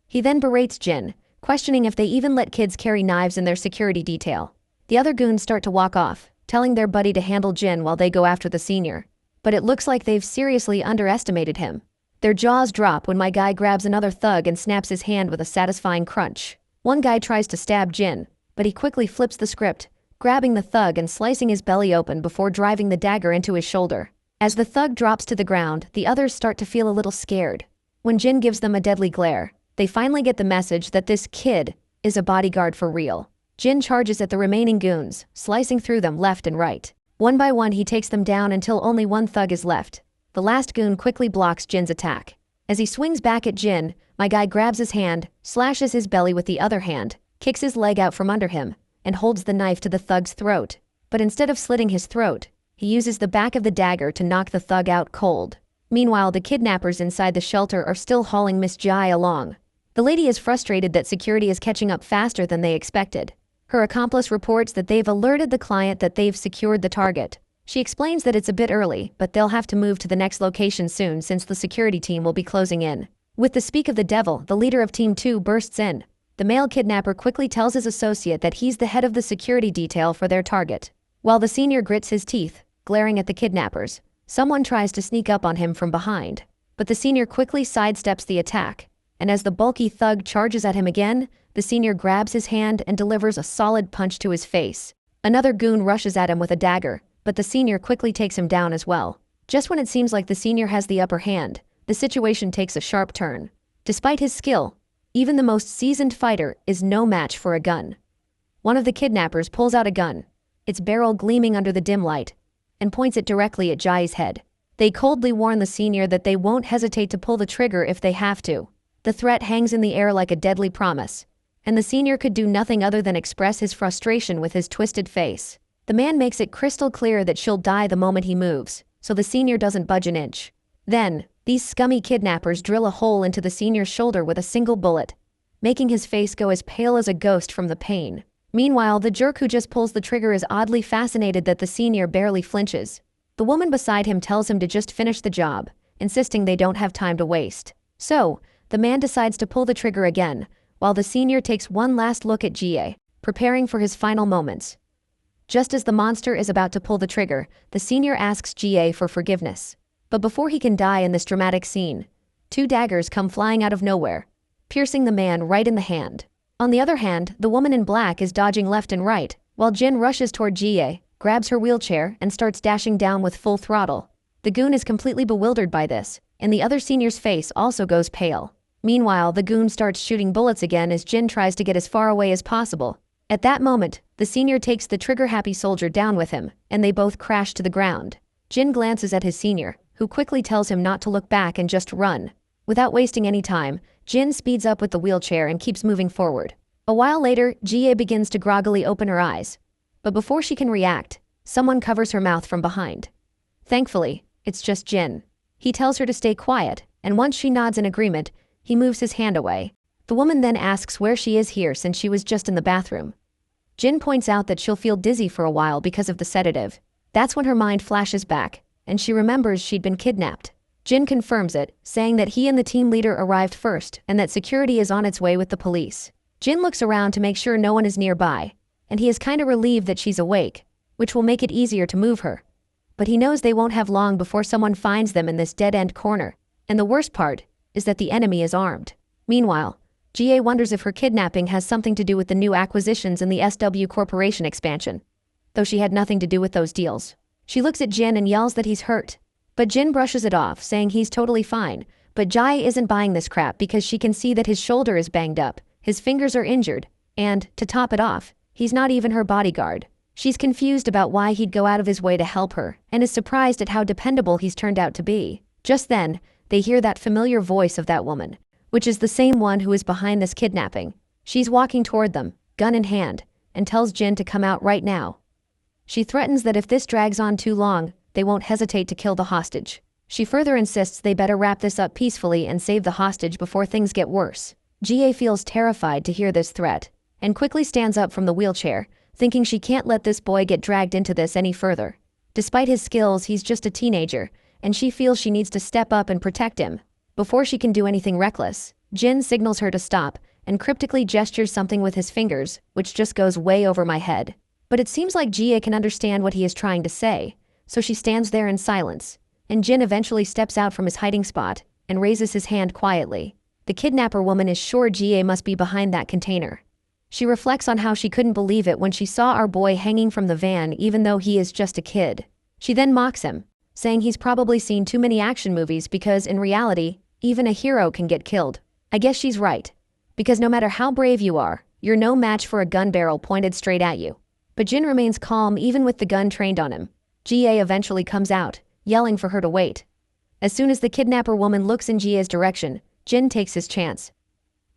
He then berates Jin, questioning if they even let kids carry knives in their security detail. The other goons start to walk off, telling their buddy to handle Jin while they go after the senior. But it looks like they've seriously underestimated him. Their jaws drop when my guy grabs another thug and snaps his hand with a satisfying crunch. One guy tries to stab Jin, but he quickly flips the script, grabbing the thug and slicing his belly open before driving the dagger into his shoulder. As the thug drops to the ground, the others start to feel a little scared. When Jin gives them a deadly glare, they finally get the message that this kid is a bodyguard for real. Jin charges at the remaining goons, slicing through them left and right. One by one he takes them down until only one thug is left. The last goon quickly blocks Jin's attack. As he swings back at Jin, my guy grabs his hand, slashes his belly with the other hand, kicks his leg out from under him, and holds the knife to the thug's throat. But instead of slitting his throat, he uses the back of the dagger to knock the thug out cold. Meanwhile, the kidnappers inside the shelter are still hauling Miss Jai along. The lady is frustrated that security is catching up faster than they expected. Her accomplice reports that they've alerted the client that they've secured the target. She explains that it's a bit early, but they'll have to move to the next location soon since the security team will be closing in. With the speak of the devil, the leader of Team 2 bursts in. The male kidnapper quickly tells his associate that he's the head of the security detail for their target. While the senior grits his teeth, glaring at the kidnappers, someone tries to sneak up on him from behind. But the senior quickly sidesteps the attack, and as the bulky thug charges at him again, the senior grabs his hand and delivers a solid punch to his face. Another goon rushes at him with a dagger, but the senior quickly takes him down as well. Just when it seems like the senior has the upper hand, the situation takes a sharp turn. Despite his skill, even the most seasoned fighter is no match for a gun. One of the kidnappers pulls out a gun, its barrel gleaming under the dim light, and points it directly at Jai's head. They coldly warn the senior that they won't hesitate to pull the trigger if they have to. The threat hangs in the air like a deadly promise, and the senior could do nothing other than express his frustration with his twisted face. The man makes it crystal clear that she'll die the moment he moves, so the senior doesn't budge an inch. Then, these scummy kidnappers drill a hole into the senior's shoulder with a single bullet, making his face go as pale as a ghost from the pain. Meanwhile, the jerk who just pulls the trigger is oddly fascinated that the senior barely flinches. The woman beside him tells him to just finish the job, insisting they don't have time to waste. So, the man decides to pull the trigger again, while the senior takes one last look at Jie, preparing for his final moments. Just as the monster is about to pull the trigger, the senior asks Jie for forgiveness. But before he can die in this dramatic scene, 2 daggers come flying out of nowhere, piercing the man right in the hand. On the other hand, the woman in black is dodging left and right, while Jin rushes toward Jie, grabs her wheelchair, and starts dashing down with full throttle. The goon is completely bewildered by this, and the other senior's face also goes pale. Meanwhile, the goon starts shooting bullets again as Jin tries to get as far away as possible. At that moment, the senior takes the trigger-happy soldier down with him, and they both crash to the ground. Jin glances at his senior, who quickly tells him not to look back and just run. Without wasting any time, Jin speeds up with the wheelchair and keeps moving forward. A while later, Jie begins to groggily open her eyes. But before she can react, someone covers her mouth from behind. Thankfully, it's just Jin. He tells her to stay quiet, and once she nods in agreement, he moves his hand away. The woman then asks where she is here since she was just in the bathroom. Jin points out that she'll feel dizzy for a while because of the sedative. That's when her mind flashes back, and she remembers she'd been kidnapped. Jin confirms it, saying that he and the team leader arrived first and that security is on its way with the police. Jin looks around to make sure no one is nearby, and he is kinda relieved that she's awake, which will make it easier to move her. But he knows they won't have long before someone finds them in this dead-end corner, and the worst part is that the enemy is armed. Meanwhile, Jie wonders if her kidnapping has something to do with the new acquisitions in the SW Corporation expansion, though she had nothing to do with those deals. She looks at Jin and yells that he's hurt, but Jin brushes it off, saying he's totally fine. But Jai isn't buying this crap because she can see that his shoulder is banged up, his fingers are injured, and, to top it off, he's not even her bodyguard. She's confused about why he'd go out of his way to help her, and is surprised at how dependable he's turned out to be. Just then, they hear that familiar voice of that woman, which is the same one who is behind this kidnapping. She's walking toward them, gun in hand, and tells Jin to come out right now. She threatens that if this drags on too long, they won't hesitate to kill the hostage. She further insists they better wrap this up peacefully and save the hostage before things get worse. Jie feels terrified to hear this threat, and quickly stands up from the wheelchair, thinking she can't let this boy get dragged into this any further. Despite his skills, he's just a teenager, and she feels she needs to step up and protect him. Before she can do anything reckless, Jin signals her to stop, and cryptically gestures something with his fingers, which just goes way over my head. But it seems like Jie can understand what he is trying to say, so she stands there in silence, and Jin eventually steps out from his hiding spot, and raises his hand quietly. The kidnapper woman is sure Jie must be behind that container. She reflects on how she couldn't believe it when she saw our boy hanging from the van even though he is just a kid. She then mocks him, saying he's probably seen too many action movies because in reality, even a hero can get killed. I guess she's right, because no matter how brave you are, you're no match for a gun barrel pointed straight at you. But Jin remains calm even with the gun trained on him. Jie eventually comes out, yelling for her to wait. As soon as the kidnapper woman looks in Jie's direction, Jin takes his chance.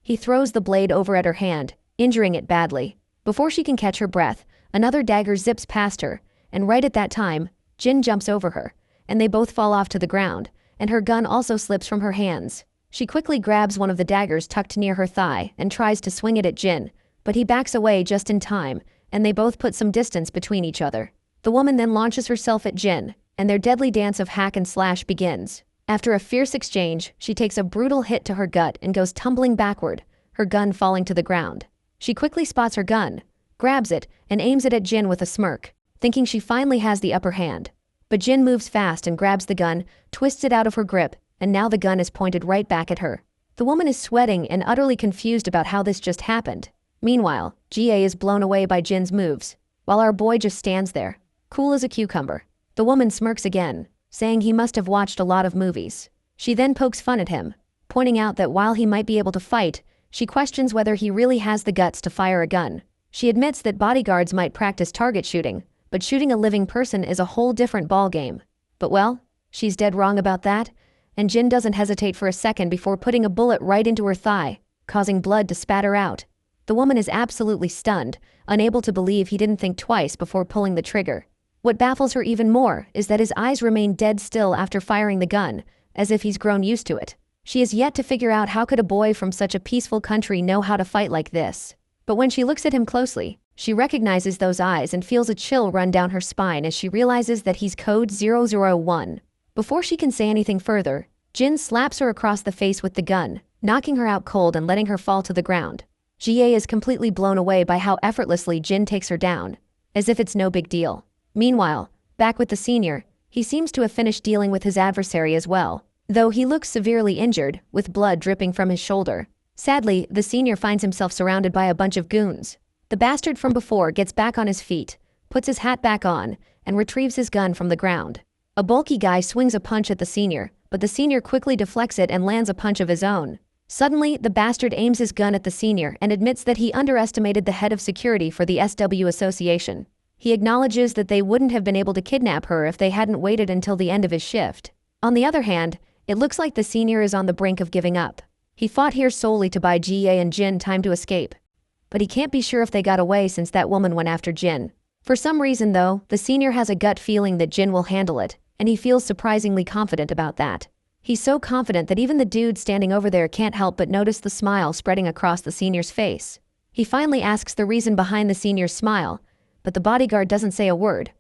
He throws the blade over at her hand, injuring it badly. Before she can catch her breath, another dagger zips past her, and right at that time, Jin jumps over her, and they both fall off to the ground, and her gun also slips from her hands. She quickly grabs one of the daggers tucked near her thigh and tries to swing it at Jin, but he backs away just in time, and they both put some distance between each other. The woman then launches herself at Jin, and their deadly dance of hack and slash begins. After a fierce exchange, she takes a brutal hit to her gut and goes tumbling backward, her gun falling to the ground. She quickly spots her gun, grabs it, and aims it at Jin with a smirk, thinking she finally has the upper hand. But Jin moves fast and grabs the gun, twists it out of her grip, and now the gun is pointed right back at her. The woman is sweating and utterly confused about how this just happened. Meanwhile, GA is blown away by Jin's moves, while our boy just stands there, cool as a cucumber. The woman smirks again, saying he must have watched a lot of movies. She then pokes fun at him, pointing out that while he might be able to fight, she questions whether he really has the guts to fire a gun. She admits that bodyguards might practice target shooting, but shooting a living person is a whole different ballgame. But well, she's dead wrong about that, and Jin doesn't hesitate for a second before putting a bullet right into her thigh, causing blood to spatter out. The woman is absolutely stunned, unable to believe he didn't think twice before pulling the trigger. What baffles her even more is that his eyes remain dead still after firing the gun, as if he's grown used to it. She has yet to figure out how could a boy from such a peaceful country know how to fight like this. But when she looks at him closely, she recognizes those eyes and feels a chill run down her spine as she realizes that he's code 001. Before she can say anything further, Jin slaps her across the face with the gun, knocking her out cold and letting her fall to the ground. GA is completely blown away by how effortlessly Jin takes her down, as if it's no big deal. Meanwhile, back with the senior, he seems to have finished dealing with his adversary as well, though he looks severely injured, with blood dripping from his shoulder. Sadly, the senior finds himself surrounded by a bunch of goons. The bastard from before gets back on his feet, puts his hat back on, and retrieves his gun from the ground. A bulky guy swings a punch at the senior, but the senior quickly deflects it and lands a punch of his own. Suddenly, the bastard aims his gun at the senior and admits that he underestimated the head of security for the SW Association. He acknowledges that they wouldn't have been able to kidnap her if they hadn't waited until the end of his shift. On the other hand, it looks like the senior is on the brink of giving up. He fought here solely to buy GA and Jin time to escape. But he can't be sure if they got away since that woman went after Jin. For some reason though, the senior has a gut feeling that Jin will handle it, and he feels surprisingly confident about that. He's so confident that even the dude standing over there can't help but notice the smile spreading across the senior's face. He finally asks the reason behind the senior's smile, but the bodyguard doesn't say a word,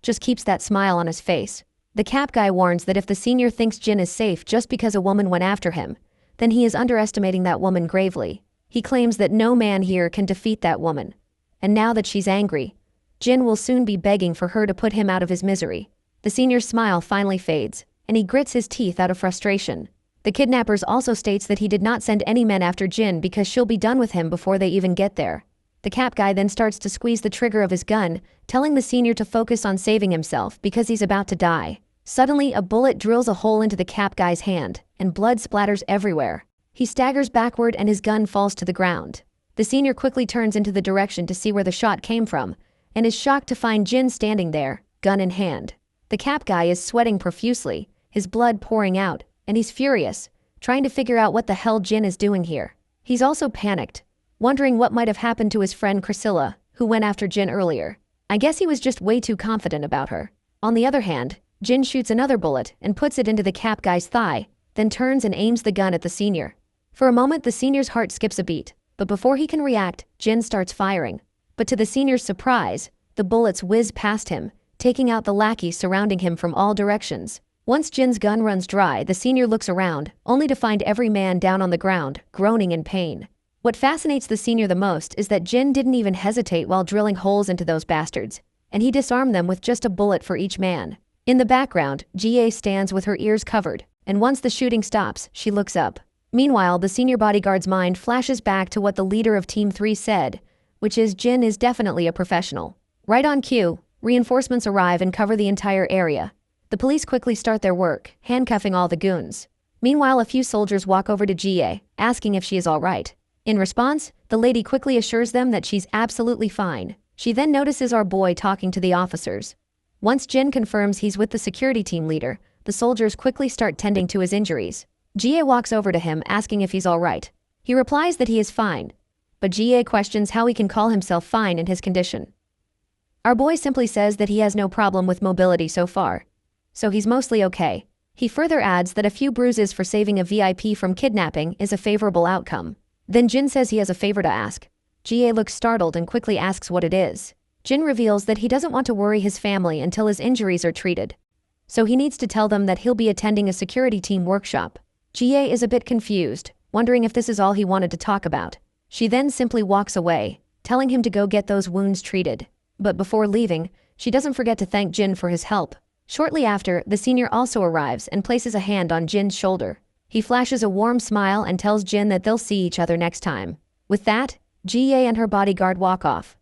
just keeps that smile on his face. The cap guy warns that if the senior thinks Jin is safe just because a woman went after him, then he is underestimating that woman gravely. He claims that no man here can defeat that woman. And now that she's angry, Jin will soon be begging for her to put him out of his misery. The senior's smile finally fades, and he grits his teeth out of frustration. The kidnappers also states that he did not send any men after Jin because she'll be done with him before they even get there. The cap guy then starts to squeeze the trigger of his gun, telling the senior to focus on saving himself because he's about to die. Suddenly, a bullet drills a hole into the cap guy's hand, and blood splatters everywhere. He staggers backward and his gun falls to the ground. The senior quickly turns into the direction to see where the shot came from, and is shocked to find Jin standing there, gun in hand. The cap guy is sweating profusely, his blood pouring out, and he's furious, trying to figure out what the hell Jin is doing here. He's also panicked, wondering what might have happened to his friend Priscilla, who went after Jin earlier. I guess he was just way too confident about her. On the other hand, Jin shoots another bullet and puts it into the cap guy's thigh, then turns and aims the gun at the senior. For a moment, the senior's heart skips a beat, but before he can react, Jin starts firing. But to the senior's surprise, the bullets whiz past him, taking out the lackeys surrounding him from all directions. Once Jin's gun runs dry, the senior looks around, only to find every man down on the ground, groaning in pain. What fascinates the senior the most is that Jin didn't even hesitate while drilling holes into those bastards, and he disarmed them with just a bullet for each man. In the background, GA stands with her ears covered, and once the shooting stops, she looks up. Meanwhile, the senior bodyguard's mind flashes back to what the leader of Team 3 said, which is Jin is definitely a professional. Right on cue, reinforcements arrive and cover the entire area. The police quickly start their work, handcuffing all the goons. Meanwhile, a few soldiers walk over to GA, asking if she is all right. In response, the lady quickly assures them that she's absolutely fine. She then notices our boy talking to the officers. Once Jin confirms he's with the security team leader, the soldiers quickly start tending to his injuries. GA walks over to him asking if he's all right. He replies that he is fine, but GA questions how he can call himself fine in his condition. Our boy simply says that he has no problem with mobility so far, so he's mostly okay. He further adds that a few bruises for saving a VIP from kidnapping is a favorable outcome. Then Jin says he has a favor to ask. Ga looks startled and quickly asks what it is. Jin reveals that he doesn't want to worry his family until his injuries are treated. So he needs to tell them that he'll be attending a security team workshop. Ga is a bit confused, wondering if this is all he wanted to talk about. She then simply walks away, telling him to go get those wounds treated. But before leaving, she doesn't forget to thank Jin for his help. Shortly after, the senior also arrives and places a hand on Jin's shoulder. He flashes a warm smile and tells Jin that they'll see each other next time. With that, Ga and her bodyguard walk off.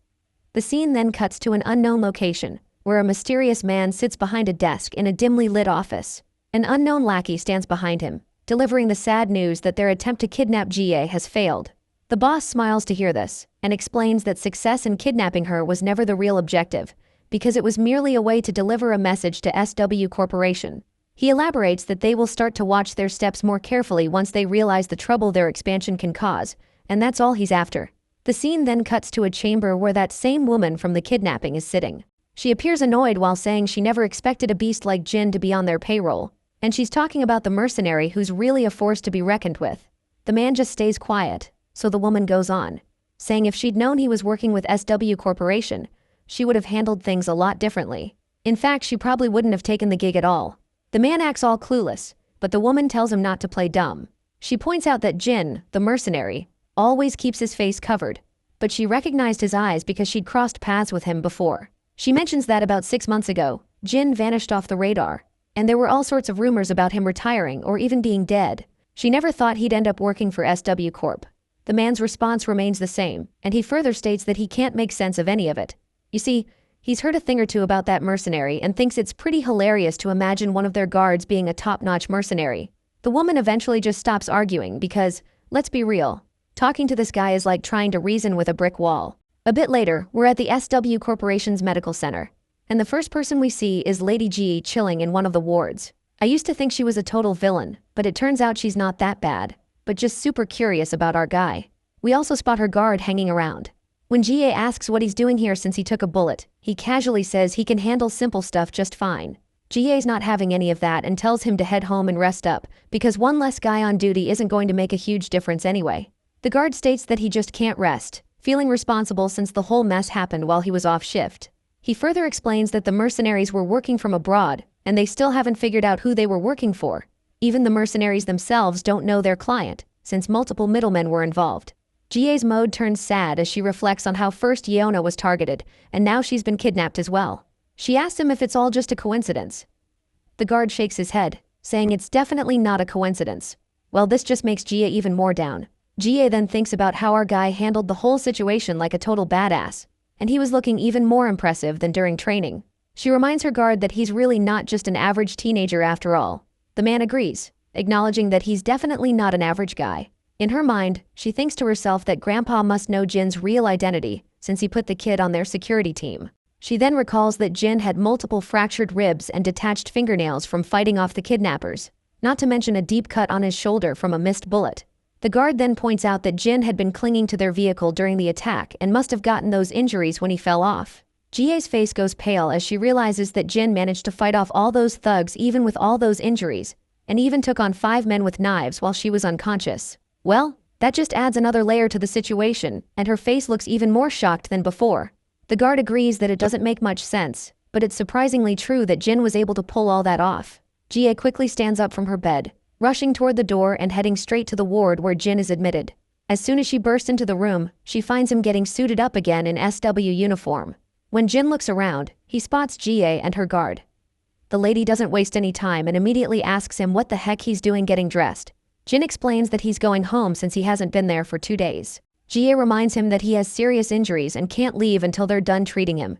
The scene then cuts to an unknown location, where a mysterious man sits behind a desk in a dimly lit office. An unknown lackey stands behind him, delivering the sad news that their attempt to kidnap Ga has failed. The boss smiles to hear this, and explains that success in kidnapping her was never the real objective, because it was merely a way to deliver a message to SW Corporation. He elaborates that they will start to watch their steps more carefully once they realize the trouble their expansion can cause, and that's all he's after. The scene then cuts to a chamber where that same woman from the kidnapping is sitting. She appears annoyed while saying she never expected a beast like Jin to be on their payroll, and she's talking about the mercenary who's really a force to be reckoned with. The man just stays quiet, so the woman goes on, saying if she'd known he was working with SW Corporation, she would have handled things a lot differently. In fact, she probably wouldn't have taken the gig at all. The man acts all clueless, but the woman tells him not to play dumb. She points out that Jin, the mercenary, always keeps his face covered, but she recognized his eyes because she'd crossed paths with him before. She mentions that about 6 months ago, Jin vanished off the radar, and there were all sorts of rumors about him retiring or even being dead. She never thought he'd end up working for SW Corp. The man's response remains the same, and he further states that he can't make sense of any of it. You see, he's heard a thing or two about that mercenary and thinks it's pretty hilarious to imagine one of their guards being a top-notch mercenary. The woman eventually just stops arguing because, let's be real, talking to this guy is like trying to reason with a brick wall. A bit later, we're at the SW Corporation's medical center, and the first person we see is Lady G chilling in one of the wards. I used to think she was a total villain, but it turns out she's not that bad, but just super curious about our guy. We also spot her guard hanging around. When GA asks what he's doing here since he took a bullet, he casually says he can handle simple stuff just fine. GA's not having any of that and tells him to head home and rest up, because one less guy on duty isn't going to make a huge difference anyway. The guard states that he just can't rest, feeling responsible since the whole mess happened while he was off shift. He further explains that the mercenaries were working from abroad, and they still haven't figured out who they were working for. Even the mercenaries themselves don't know their client, since multiple middlemen were involved. GA's mode turns sad as she reflects on how first Yeona was targeted, and now she's been kidnapped as well. She asks him if it's all just a coincidence. The guard shakes his head, saying it's definitely not a coincidence. Well, this just makes GA even more down. GA then thinks about how our guy handled the whole situation like a total badass, and he was looking even more impressive than during training. She reminds her guard that he's really not just an average teenager after all. The man agrees, acknowledging that he's definitely not an average guy. In her mind, she thinks to herself that Grandpa must know Jin's real identity, since he put the kid on their security team. She then recalls that Jin had multiple fractured ribs and detached fingernails from fighting off the kidnappers, not to mention a deep cut on his shoulder from a missed bullet. The guard then points out that Jin had been clinging to their vehicle during the attack and must have gotten those injuries when he fell off. GA's face goes pale as she realizes that Jin managed to fight off all those thugs even with all those injuries, and even took on 5 men with knives while she was unconscious. Well, that just adds another layer to the situation, and her face looks even more shocked than before. The guard agrees that it doesn't make much sense, but it's surprisingly true that Jin was able to pull all that off. GA quickly stands up from her bed, rushing toward the door and heading straight to the ward where Jin is admitted. As soon as she bursts into the room, she finds him getting suited up again in SW uniform. When Jin looks around, he spots GA and her guard. The lady doesn't waste any time and immediately asks him what the heck he's doing getting dressed. Jin explains that he's going home since he hasn't been there for 2 days. GA reminds him that he has serious injuries and can't leave until they're done treating him.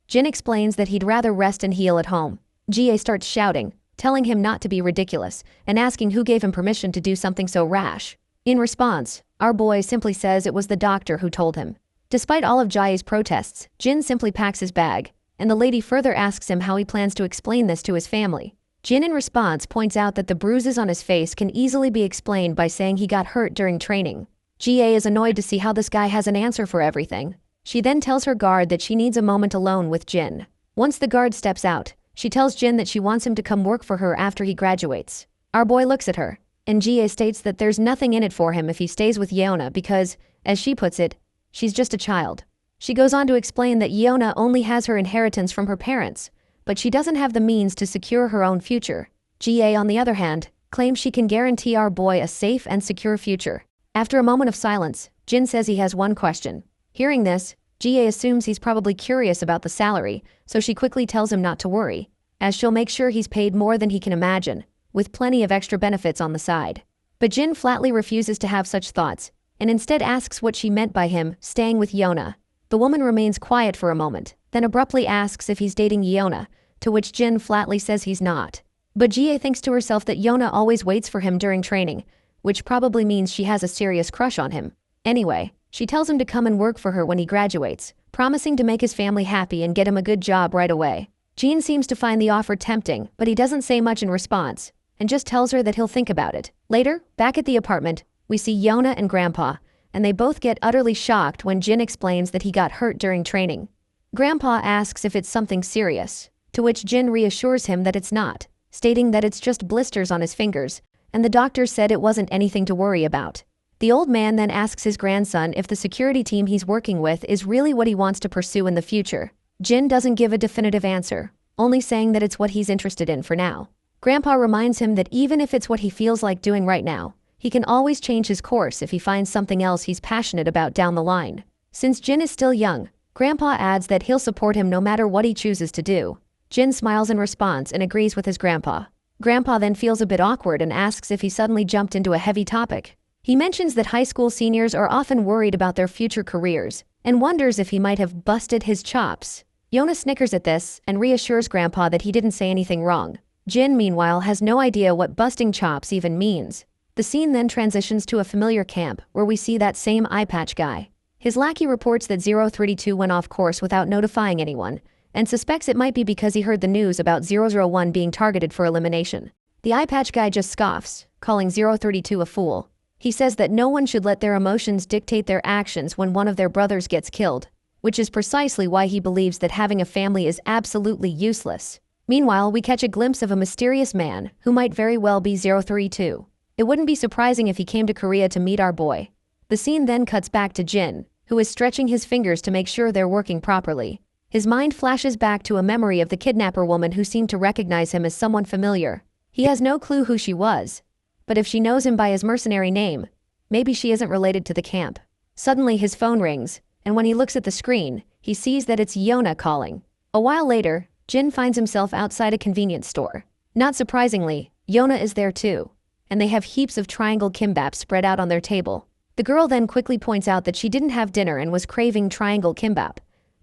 Jin explains that he'd rather rest and heal at home. GA starts shouting, telling him not to be ridiculous, and asking who gave him permission to do something so rash. In response, our boy simply says it was the doctor who told him. Despite all of Jai's protests, Jin simply packs his bag, and the lady further asks him how he plans to explain this to his family. Jin in response points out that the bruises on his face can easily be explained by saying he got hurt during training. GA is annoyed to see how this guy has an answer for everything. She then tells her guard that she needs a moment alone with Jin. Once the guard steps out, she tells Jin that she wants him to come work for her after he graduates. Our boy looks at her, and GA states that there's nothing in it for him if he stays with Yeona because, as she puts it, She's just a child. She goes on to explain that Yona only has her inheritance from her parents, but she doesn't have the means to secure her own future. GA, on the other hand, claims she can guarantee our boy a safe and secure future. After a moment of silence, Jin says he has one question. Hearing this, GA assumes he's probably curious about the salary, so she quickly tells him not to worry, as she'll make sure he's paid more than he can imagine, with plenty of extra benefits on the side. But Jin flatly refuses to have such thoughts, and instead asks what she meant by him staying with Yona. The woman remains quiet for a moment, then abruptly asks if he's dating Yona, to which Jin flatly says he's not. But GA thinks to herself that Yona always waits for him during training, which probably means she has a serious crush on him. Anyway, she tells him to come and work for her when he graduates, promising to make his family happy and get him a good job right away. Jin seems to find the offer tempting, but he doesn't say much in response, and just tells her that he'll think about it. Later, back at the apartment, we see Yona and Grandpa, and they both get utterly shocked when Jin explains that he got hurt during training. Grandpa asks if it's something serious, to which Jin reassures him that it's not, stating that it's just blisters on his fingers, and the doctor said it wasn't anything to worry about. The old man then asks his grandson if the security team he's working with is really what he wants to pursue in the future. Jin doesn't give a definitive answer, only saying that it's what he's interested in for now. Grandpa reminds him that even if it's what he feels like doing right now, he can always change his course if he finds something else he's passionate about down the line. Since Jin is still young, Grandpa adds that he'll support him no matter what he chooses to do. Jin smiles in response and agrees with his grandpa. Grandpa then feels a bit awkward and asks if he suddenly jumped into a heavy topic. He mentions that high school seniors are often worried about their future careers, and wonders if he might have busted his chops. Yona snickers at this and reassures Grandpa that he didn't say anything wrong. Jin, meanwhile, has no idea what busting chops even means. The scene then transitions to a familiar camp, where we see that same eye patch guy. His lackey reports that 032 went off course without notifying anyone, and suspects it might be because he heard the news about 001 being targeted for elimination. The eye patch guy just scoffs, calling 032 a fool. He says that no one should let their emotions dictate their actions when one of their brothers gets killed, which is precisely why he believes that having a family is absolutely useless. Meanwhile, we catch a glimpse of a mysterious man who might very well be 032. It wouldn't be surprising if he came to Korea to meet our boy. The scene then cuts back to Jin, who is stretching his fingers to make sure they're working properly. His mind flashes back to a memory of the kidnapper woman who seemed to recognize him as someone familiar. He has no clue who she was, but if she knows him by his mercenary name, maybe she isn't related to the camp. Suddenly his phone rings, and when he looks at the screen, he sees that it's Yona calling. A while later, Jin finds himself outside a convenience store. Not surprisingly, Yona is there too, and they have heaps of triangle kimbap spread out on their table. The girl then quickly points out that she didn't have dinner and was craving triangle kimbap,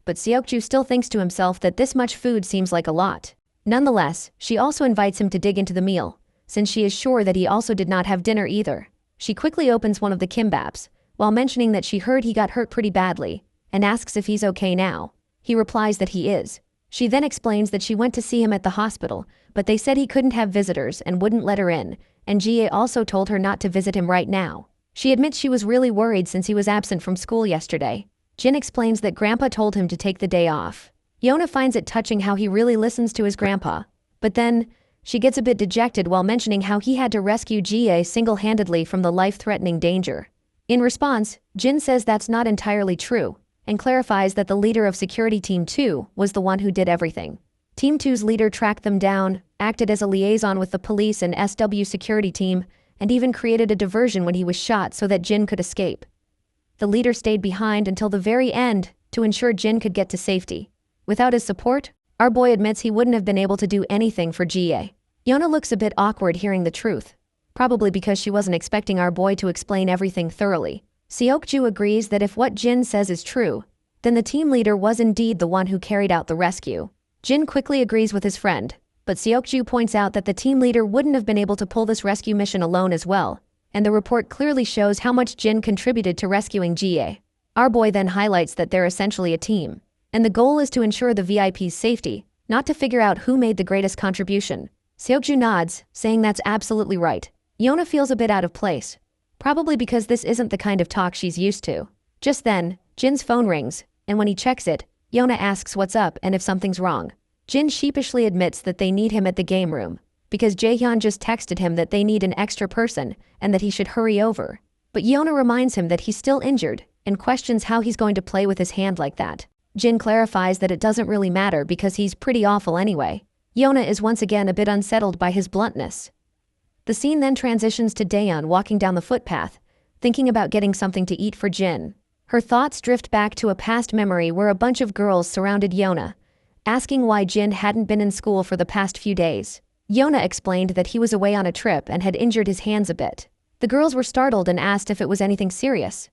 but Seokju still thinks to himself that this much food seems like a lot. Nonetheless, she also invites him to dig into the meal, since she is sure that he also did not have dinner either. She quickly opens one of the kimbaps, while mentioning that she heard he got hurt pretty badly, and asks if he's okay now. He replies that he is. She then explains that she went to see him at the hospital, but they said he couldn't have visitors and wouldn't let her in, and GA also told her not to visit him right now. She admits she was really worried since he was absent from school yesterday. Jin explains that Grandpa told him to take the day off. Yona finds it touching how he really listens to his grandpa, but then she gets a bit dejected while mentioning how he had to rescue GA single-handedly from the life-threatening danger. In response, Jin says that's not entirely true, and clarifies that the leader of Security Team 2 was the one who did everything. Team 2's leader tracked them down, acted as a liaison with the police and SW security team, and even created a diversion when he was shot so that Jin could escape. The leader stayed behind until the very end to ensure Jin could get to safety. Without his support, our boy admits he wouldn't have been able to do anything for GA. Yona looks a bit awkward hearing the truth, probably because she wasn't expecting our boy to explain everything thoroughly. Seokju agrees that if what Jin says is true, then the team leader was indeed the one who carried out the rescue. Jin quickly agrees with his friend, but Seokju points out that the team leader wouldn't have been able to pull this rescue mission alone as well, and the report clearly shows how much Jin contributed to rescuing GA. Our boy then highlights that they're essentially a team, and the goal is to ensure the VIP's safety, not to figure out who made the greatest contribution. Seokju nods, saying that's absolutely right. Yona feels a bit out of place, probably because this isn't the kind of talk she's used to. Just then, Jin's phone rings, and when he checks it, Yona asks what's up and if something's wrong. Jin sheepishly admits that they need him at the game room, because Jaehyun just texted him that they need an extra person and that he should hurry over. But Yona reminds him that he's still injured, and questions how he's going to play with his hand like that. Jin clarifies that it doesn't really matter because he's pretty awful anyway. Yona is once again a bit unsettled by his bluntness. The scene then transitions to Daeyeon walking down the footpath, thinking about getting something to eat for Jin. Her thoughts drift back to a past memory where a bunch of girls surrounded Yona, asking why Jin hadn't been in school for the past few days. Yona explained that he was away on a trip and had injured his hands a bit. The girls were startled and asked if it was anything serious.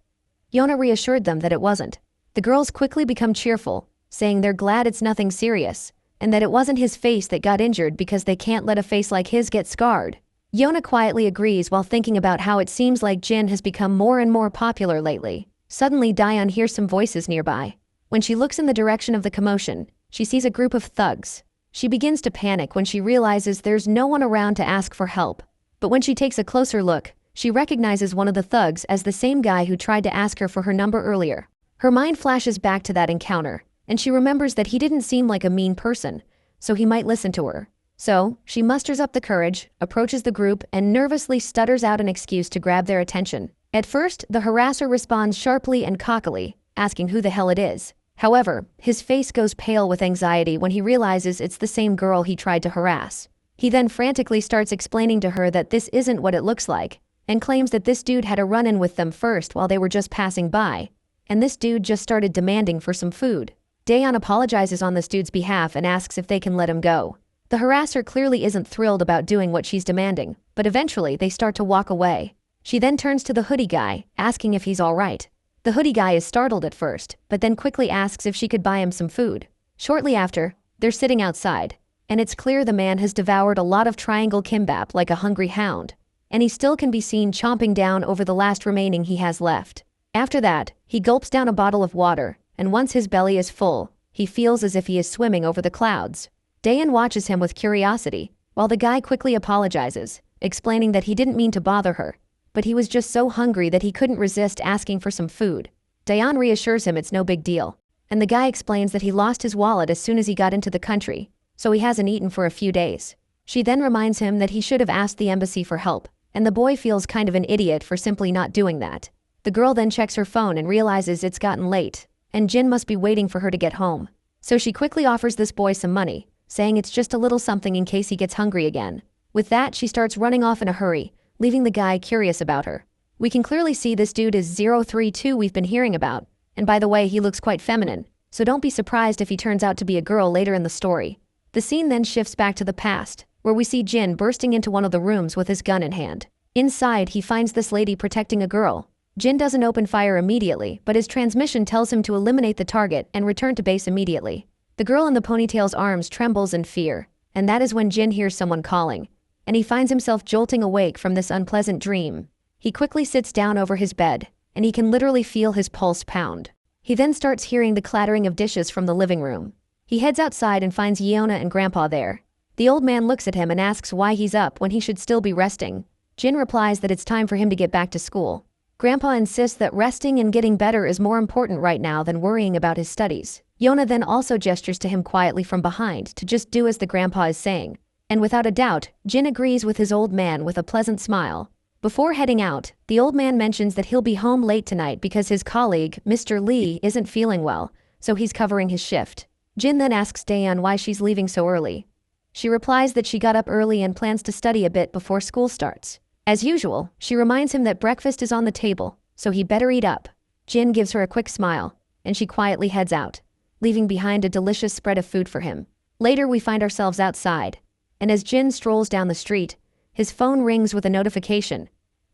Yona reassured them that it wasn't. The girls quickly become cheerful, saying they're glad it's nothing serious, and that it wasn't his face that got injured because they can't let a face like his get scarred. Yona quietly agrees while thinking about how it seems like Jin has become more and more popular lately. Suddenly Daeyeon hears some voices nearby. When she looks in the direction of the commotion, she sees a group of thugs. She begins to panic when she realizes there's no one around to ask for help. But when she takes a closer look, she recognizes one of the thugs as the same guy who tried to ask her for her number earlier. Her mind flashes back to that encounter, and she remembers that he didn't seem like a mean person, so he might listen to her. So, she musters up the courage, approaches the group, and nervously stutters out an excuse to grab their attention. At first, the harasser responds sharply and cockily, asking who the hell it is. However, his face goes pale with anxiety when he realizes it's the same girl he tried to harass. He then frantically starts explaining to her that this isn't what it looks like, and claims that this dude had a run-in with them first while they were just passing by, and this dude just started demanding for some food. Daeyeon apologizes on this dude's behalf and asks if they can let him go. The harasser clearly isn't thrilled about doing what she's demanding, but eventually they start to walk away. She then turns to the hoodie guy, asking if he's alright. The hoodie guy is startled at first, but then quickly asks if she could buy him some food. Shortly after, they're sitting outside, and it's clear the man has devoured a lot of triangle kimbap like a hungry hound, and he still can be seen chomping down over the last remaining he has left. After that, he gulps down a bottle of water, and once his belly is full, he feels as if he is swimming over the clouds. Daeyeon watches him with curiosity, while the guy quickly apologizes, explaining that he didn't mean to bother her, but he was just so hungry that he couldn't resist asking for some food. Daeyeon reassures him it's no big deal, and the guy explains that he lost his wallet as soon as he got into the country, so he hasn't eaten for a few days. She then reminds him that he should have asked the embassy for help, and the boy feels kind of an idiot for simply not doing that. The girl then checks her phone and realizes it's gotten late, and Jin must be waiting for her to get home. So she quickly offers this boy some money, saying it's just a little something in case he gets hungry again. With that, she starts running off in a hurry, leaving the guy curious about her. We can clearly see this dude is 032 we've been hearing about, and by the way, he looks quite feminine, so don't be surprised if he turns out to be a girl later in the story. The scene then shifts back to the past, where we see Jin bursting into one of the rooms with his gun in hand. Inside, he finds this lady protecting a girl. Jin doesn't open fire immediately, but his transmission tells him to eliminate the target and return to base immediately. The girl in the ponytail's arms trembles in fear, and that is when Jin hears someone calling, and he finds himself jolting awake from this unpleasant dream. He quickly sits down over his bed, and he can literally feel his pulse pound. He then starts hearing the clattering of dishes from the living room. He heads outside and finds Yeona and Grandpa there. The old man looks at him and asks why he's up when he should still be resting. Jin replies that it's time for him to get back to school. Grandpa insists that resting and getting better is more important right now than worrying about his studies. Yeona then also gestures to him quietly from behind to just do as the grandpa is saying. And without a doubt, Jin agrees with his old man with a pleasant smile. Before heading out, the old man mentions that he'll be home late tonight because his colleague, Mr. Lee, isn't feeling well, so he's covering his shift. Jin then asks Daeyeon why she's leaving so early. She replies that she got up early and plans to study a bit before school starts. As usual, she reminds him that breakfast is on the table, so he better eat up. Jin gives her a quick smile, and she quietly heads out, leaving behind a delicious spread of food for him. Later we find ourselves outside, and as Jin strolls down the street, his phone rings with a notification,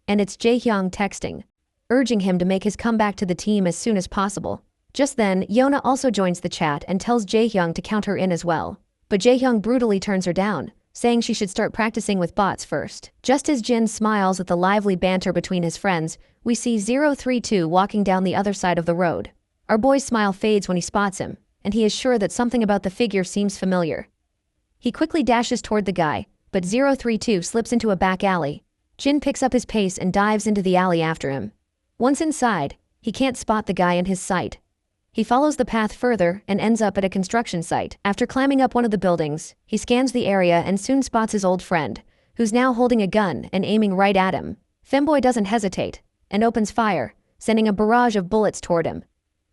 and it's Jae-hyung texting, urging him to make his comeback to the team as soon as possible. Just then, Yeona also joins the chat and tells Jae-hyung to count her in as well. But Jae-hyung brutally turns her down, saying she should start practicing with bots first. Just as Jin smiles at the lively banter between his friends, we see 032 walking down the other side of the road. Our boy's smile fades when he spots him, and he is sure that something about the figure seems familiar. He quickly dashes toward the guy, but 032 slips into a back alley. Jin picks up his pace and dives into the alley after him. Once inside, he can't spot the guy in his sight. He follows the path further and ends up at a construction site. After climbing up one of the buildings, he scans the area and soon spots his old friend, who's now holding a gun and aiming right at him. Femboy doesn't hesitate and opens fire, sending a barrage of bullets toward him.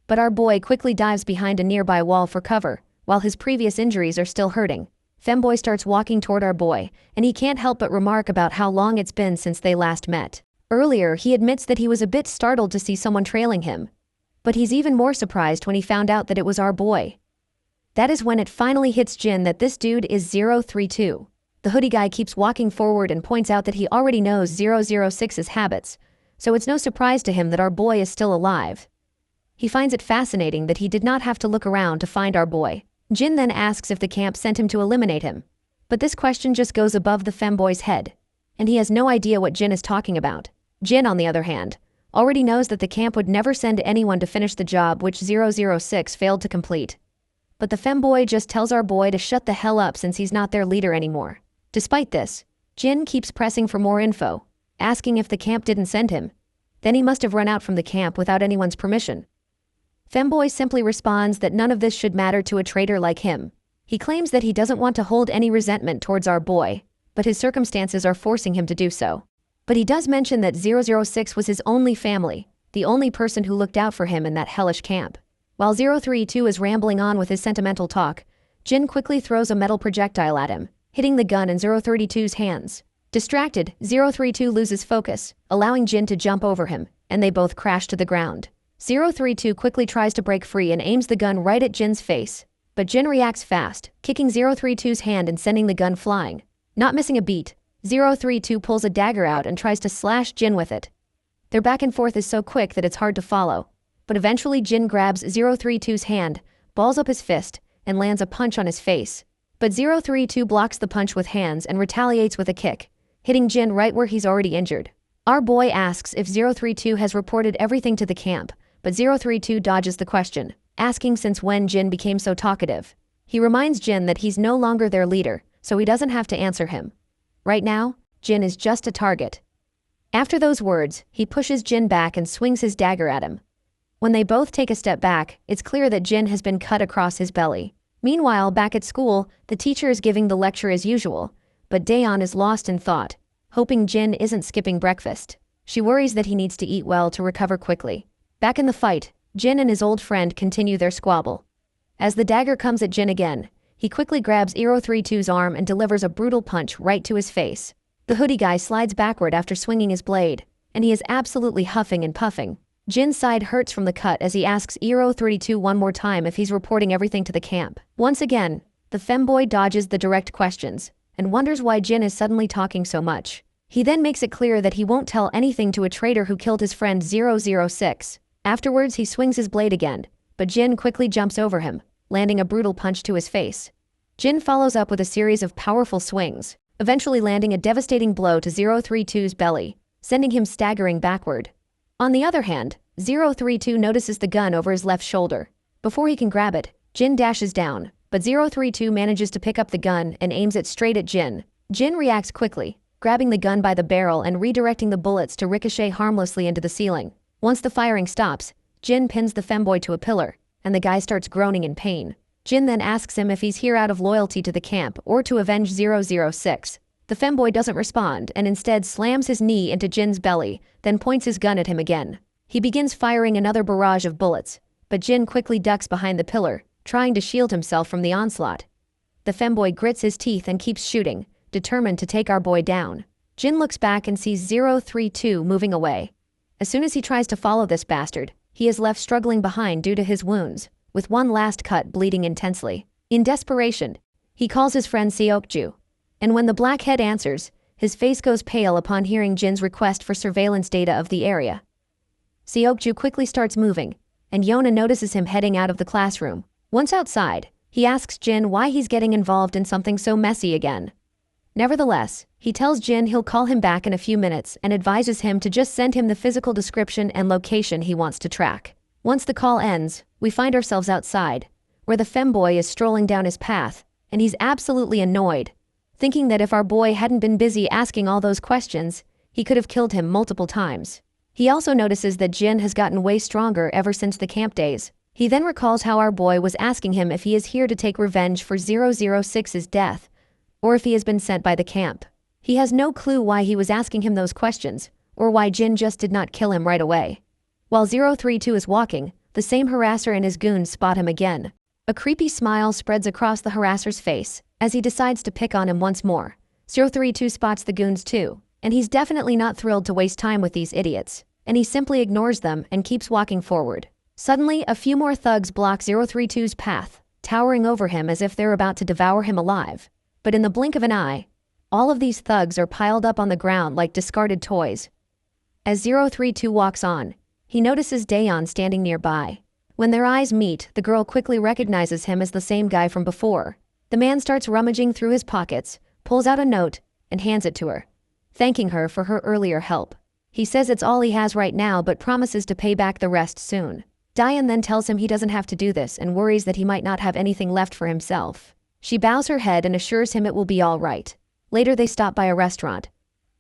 But our boy quickly dives behind a nearby wall for cover, while his previous injuries are still hurting. Femboy starts walking toward our boy, and he can't help but remark about how long it's been since they last met. Earlier, he admits that he was a bit startled to see someone trailing him. But he's even more surprised when he found out that it was our boy. That is when it finally hits Jin that this dude is 032. The hoodie guy keeps walking forward and points out that he already knows 006's habits, so it's no surprise to him that our boy is still alive. He finds it fascinating that he did not have to look around to find our boy. Jin then asks if the camp sent him to eliminate him. But this question just goes above the femboy's head, and he has no idea what Jin is talking about. Jin, on the other hand, already knows that the camp would never send anyone to finish the job which 006 failed to complete. But the femboy just tells our boy to shut the hell up since he's not their leader anymore. Despite this, Jin keeps pressing for more info, asking if the camp didn't send him. Then he must have run out from the camp without anyone's permission. Femboy simply responds that none of this should matter to a traitor like him. He claims that he doesn't want to hold any resentment towards our boy, but his circumstances are forcing him to do so. But he does mention that 006 was his only family, the only person who looked out for him in that hellish camp. While 032 is rambling on with his sentimental talk, Jin quickly throws a metal projectile at him, hitting the gun in 032's hands. Distracted, 032 loses focus, allowing Jin to jump over him, and they both crash to the ground. 032 quickly tries to break free and aims the gun right at Jin's face, but Jin reacts fast, kicking 032's hand and sending the gun flying. Not missing a beat, 032 pulls a dagger out and tries to slash Jin with it. Their back and forth is so quick that it's hard to follow, but eventually Jin grabs 032's hand, balls up his fist, and lands a punch on his face. But 032 blocks the punch with hands and retaliates with a kick, hitting Jin right where he's already injured. Our boy asks if 032 has reported everything to the camp, but 032 dodges the question, asking since when Jin became so talkative. He reminds Jin that he's no longer their leader, so he doesn't have to answer him. Right now, Jin is just a target. After those words, he pushes Jin back and swings his dagger at him. When they both take a step back, it's clear that Jin has been cut across his belly. Meanwhile, back at school, the teacher is giving the lecture as usual, but Daeon is lost in thought, hoping Jin isn't skipping breakfast. She worries that he needs to eat well to recover quickly. Back in the fight, Jin and his old friend continue their squabble. As the dagger comes at Jin again, he quickly grabs 032's arm and delivers a brutal punch right to his face. The hoodie guy slides backward after swinging his blade, and he is absolutely huffing and puffing. Jin's side hurts from the cut as he asks 032 one more time if he's reporting everything to the camp. Once again, the femboy dodges the direct questions, and wonders why Jin is suddenly talking so much. He then makes it clear that he won't tell anything to a traitor who killed his friend 006. Afterwards, he swings his blade again, but Jin quickly jumps over him, landing a brutal punch to his face. Jin follows up with a series of powerful swings, eventually landing a devastating blow to 032's belly, sending him staggering backward. On the other hand, 032 notices the gun over his left shoulder. Before he can grab it, Jin dashes down, but 032 manages to pick up the gun and aims it straight at Jin. Jin reacts quickly, grabbing the gun by the barrel and redirecting the bullets to ricochet harmlessly into the ceiling. Once the firing stops, Jin pins the femboy to a pillar, and the guy starts groaning in pain. Jin then asks him if he's here out of loyalty to the camp or to avenge 006. The femboy doesn't respond and instead slams his knee into Jin's belly, then points his gun at him again. He begins firing another barrage of bullets, but Jin quickly ducks behind the pillar, trying to shield himself from the onslaught. The femboy grits his teeth and keeps shooting, determined to take our boy down. Jin looks back and sees 032 moving away. As soon as he tries to follow this bastard, he is left struggling behind due to his wounds, with one last cut bleeding intensely. In desperation, he calls his friend Seokju, and when the blackhead answers, his face goes pale upon hearing Jin's request for surveillance data of the area. Seokju quickly starts moving, and Yona notices him heading out of the classroom. Once outside, he asks Jin why he's getting involved in something so messy again. Nevertheless, he tells Jin he'll call him back in a few minutes and advises him to just send him the physical description and location he wants to track. Once the call ends, we find ourselves outside, where the femboy is strolling down his path, and he's absolutely annoyed, thinking that if our boy hadn't been busy asking all those questions, he could have killed him multiple times. He also notices that Jin has gotten way stronger ever since the camp days. He then recalls how our boy was asking him if he is here to take revenge for 006's death, or if he has been sent by the camp. He has no clue why he was asking him those questions, or why Jin just did not kill him right away. While 032 is walking, the same harasser and his goons spot him again. A creepy smile spreads across the harasser's face as he decides to pick on him once more. 032 spots the goons too, and he's definitely not thrilled to waste time with these idiots, and he simply ignores them and keeps walking forward. Suddenly, a few more thugs block 032's path, towering over him as if they're about to devour him alive. But in the blink of an eye, all of these thugs are piled up on the ground like discarded toys. As 032 walks on, he notices Daeon standing nearby. When their eyes meet, the girl quickly recognizes him as the same guy from before. The man starts rummaging through his pockets, pulls out a note, and hands it to her, thanking her for her earlier help. He says it's all he has right now but promises to pay back the rest soon. Daeon then tells him he doesn't have to do this and worries that he might not have anything left for himself. She bows her head and assures him it will be all right. Later they stop by a restaurant.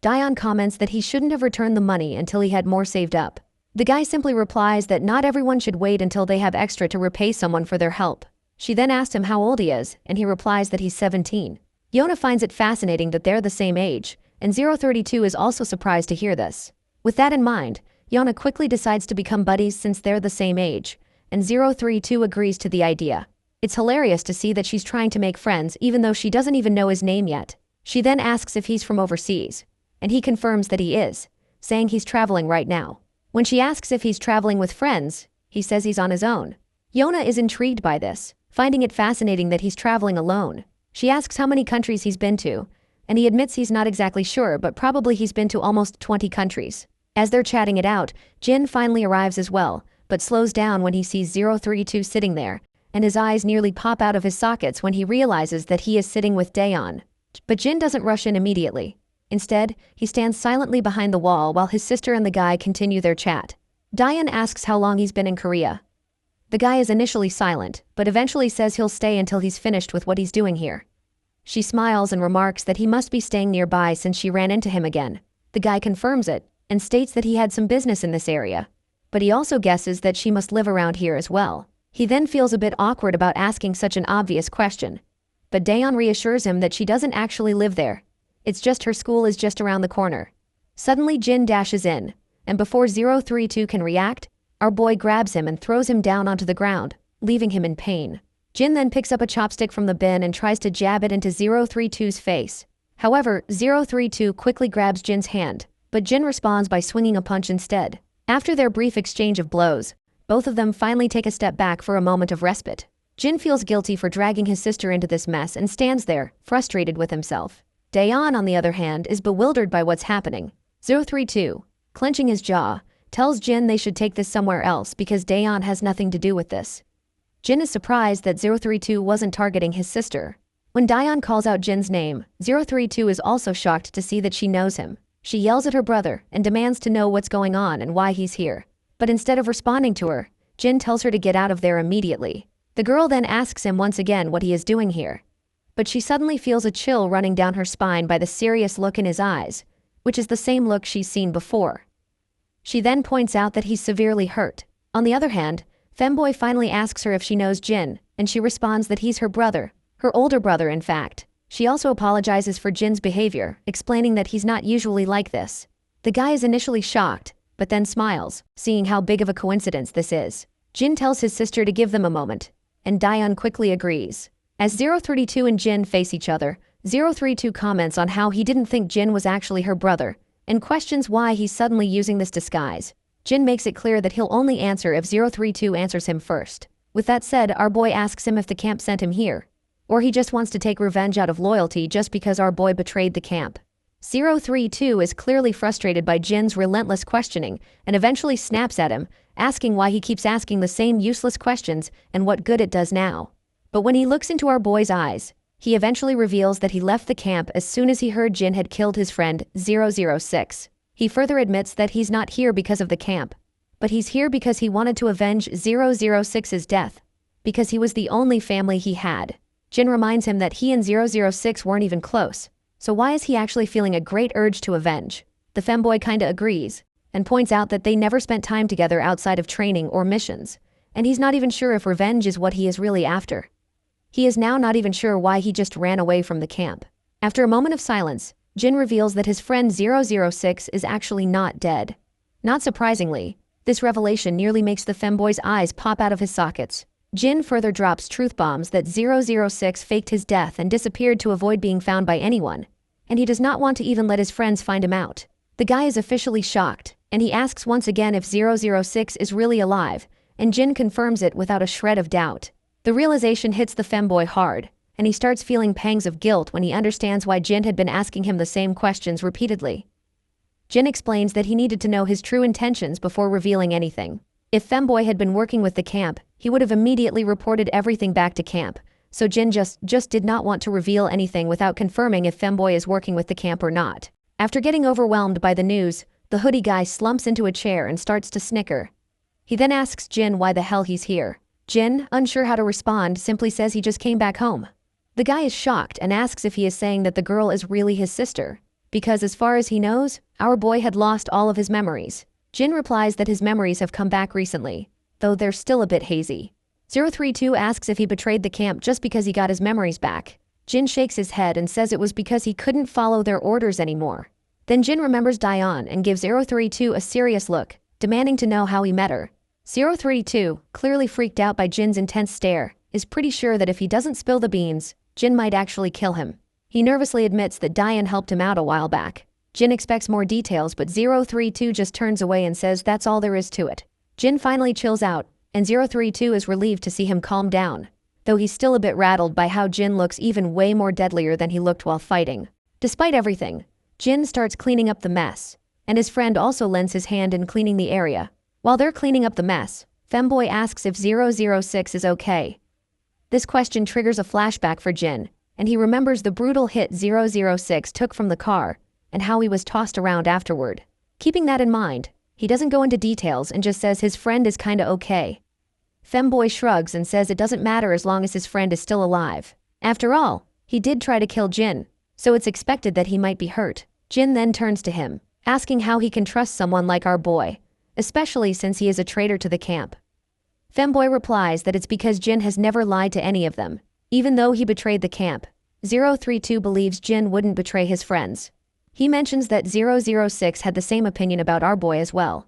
Daeon comments that he shouldn't have returned the money until he had more saved up. The guy simply replies that not everyone should wait until they have extra to repay someone for their help. She then asks him how old he is, and he replies that he's 17. Yona finds it fascinating that they're the same age, and 032 is also surprised to hear this. With that in mind, Yona quickly decides to become buddies since they're the same age, and 032 agrees to the idea. It's hilarious to see that she's trying to make friends even though she doesn't even know his name yet. She then asks if he's from overseas, and he confirms that he is, saying he's traveling right now. When she asks if he's traveling with friends, he says he's on his own. Yona is intrigued by this, finding it fascinating that he's traveling alone. She asks how many countries he's been to, and he admits he's not exactly sure, but probably he's been to almost 20 countries. As they're chatting it out, Jin finally arrives as well, but slows down when he sees 032 sitting there, and his eyes nearly pop out of his sockets when he realizes that he is sitting with Daeon. But Jin doesn't rush in immediately. Instead, he stands silently behind the wall while his sister and the guy continue their chat. Daeon asks how long he's been in Korea. The guy is initially silent, but eventually says he'll stay until he's finished with what he's doing here. She smiles and remarks that he must be staying nearby since she ran into him again. The guy confirms it, and states that he had some business in this area. But he also guesses that she must live around here as well. He then feels a bit awkward about asking such an obvious question. But Daeon reassures him that she doesn't actually live there. It's just her school is just around the corner. Suddenly Jin dashes in, and before 032 can react, our boy grabs him and throws him down onto the ground, leaving him in pain. Jin then picks up a chopstick from the bin and tries to jab it into 032's face. However, 032 quickly grabs Jin's hand, but Jin responds by swinging a punch instead. After their brief exchange of blows, both of them finally take a step back for a moment of respite. Jin feels guilty for dragging his sister into this mess and stands there, frustrated with himself. Daeon, on the other hand, is bewildered by what's happening. 032, clenching his jaw, tells Jin they should take this somewhere else because Daeon has nothing to do with this. Jin is surprised that 032 wasn't targeting his sister. When Daeon calls out Jin's name, 032 is also shocked to see that she knows him. She yells at her brother and demands to know what's going on and why he's here. But instead of responding to her, Jin tells her to get out of there immediately. The girl then asks him once again what he is doing here. But she suddenly feels a chill running down her spine by the serious look in his eyes, which is the same look she's seen before. She then points out that he's severely hurt. On the other hand, Femboy finally asks her if she knows Jin, and she responds that he's her brother, her older brother in fact. She also apologizes for Jin's behavior, explaining that he's not usually like this. The guy is initially shocked, but then smiles, seeing how big of a coincidence this is. Jin tells his sister to give them a moment, and Daeon quickly agrees. As 032 and Jin face each other, 032 comments on how he didn't think Jin was actually her brother, and questions why he's suddenly using this disguise. Jin makes it clear that he'll only answer if 032 answers him first. With that said, our boy asks him if the camp sent him here, or he just wants to take revenge out of loyalty just because our boy betrayed the camp. 032 is clearly frustrated by Jin's relentless questioning and eventually snaps at him, asking why he keeps asking the same useless questions and what good it does now. But when he looks into our boy's eyes, he eventually reveals that he left the camp as soon as he heard Jin had killed his friend 006. He further admits that he's not here because of the camp, but he's here because he wanted to avenge 006's death, because he was the only family he had. Jin reminds him that he and 006 weren't even close, so why is he actually feeling a great urge to avenge? The femboy kinda agrees, and points out that they never spent time together outside of training or missions, and he's not even sure if revenge is what he is really after. He is now not even sure why he just ran away from the camp. After a moment of silence, Jin reveals that his friend 006 is actually not dead. Not surprisingly, This revelation nearly makes the femboy's eyes pop out of his sockets. Jin further drops truth bombs that 006 faked his death and disappeared to avoid being found by anyone, and he does not want to even let his friends find him out. The guy is officially shocked, and he asks once again if 006 is really alive, and Jin confirms it without a shred of doubt. The realization hits the femboy hard, and he starts feeling pangs of guilt when he understands why Jin had been asking him the same questions repeatedly. Jin explains that he needed to know his true intentions before revealing anything. If femboy had been working with the camp, he would have immediately reported everything back to camp, so Jin just did not want to reveal anything without confirming if femboy is working with the camp or not. After getting overwhelmed by the news, the hoodie guy slumps into a chair and starts to snicker. He then asks Jin why the hell he's here. Jin, unsure how to respond, simply says he just came back home. The guy is shocked and asks if he is saying that the girl is really his sister, because as far as he knows, our boy had lost all of his memories. Jin replies that his memories have come back recently, though they're still a bit hazy. 032 asks if he betrayed the camp just because he got his memories back. Jin shakes his head and says it was because he couldn't follow their orders anymore. Then Jin remembers Daeon and gives 032 a serious look, demanding to know how he met her. 032, clearly freaked out by Jin's intense stare, is pretty sure that if he doesn't spill the beans, Jin might actually kill him. He nervously admits that Daeon helped him out a while back. Jin expects more details, but 032 just turns away and says that's all there is to it. Jin finally chills out, and 032 is relieved to see him calm down, though he's still a bit rattled by how Jin looks even way more deadlier than he looked while fighting. Despite everything, Jin starts cleaning up the mess, and his friend also lends his hand in cleaning the area. While they're cleaning up the mess, femboy asks if 006 is okay. This question triggers a flashback for Jin, and he remembers the brutal hit 006 took from the car, and how he was tossed around afterward. Keeping that in mind, he doesn't go into details and just says his friend is kinda okay. Femboy shrugs and says it doesn't matter as long as his friend is still alive. After all, he did try to kill Jin, so it's expected that he might be hurt. Jin then turns to him, asking how he can trust someone like our boy, especially since he is a traitor to the camp. Femboy replies that it's because Jin has never lied to any of them, even though he betrayed the camp. 032 believes Jin wouldn't betray his friends. He mentions that 006 had the same opinion about our boy as well.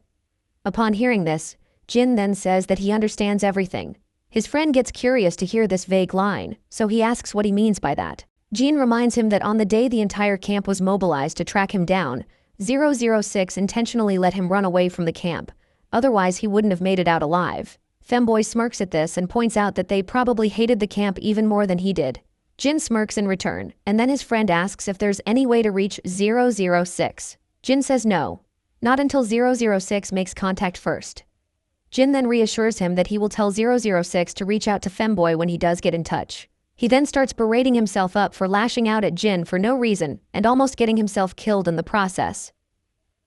Upon hearing this, Jin then says that he understands everything. His friend gets curious to hear this vague line, so he asks what he means by that. Jin reminds him that on the day the entire camp was mobilized to track him down, 006 intentionally let him run away from the camp, otherwise he wouldn't have made it out alive. Femboy smirks at this and points out that they probably hated the camp even more than he did. Jin smirks in return, and then his friend asks if there's any way to reach 006. Jin says no, not until 006 makes contact first. Jin then reassures him that he will tell 006 to reach out to Femboy when he does get in touch. He then starts berating himself up for lashing out at Jin for no reason and almost getting himself killed in the process.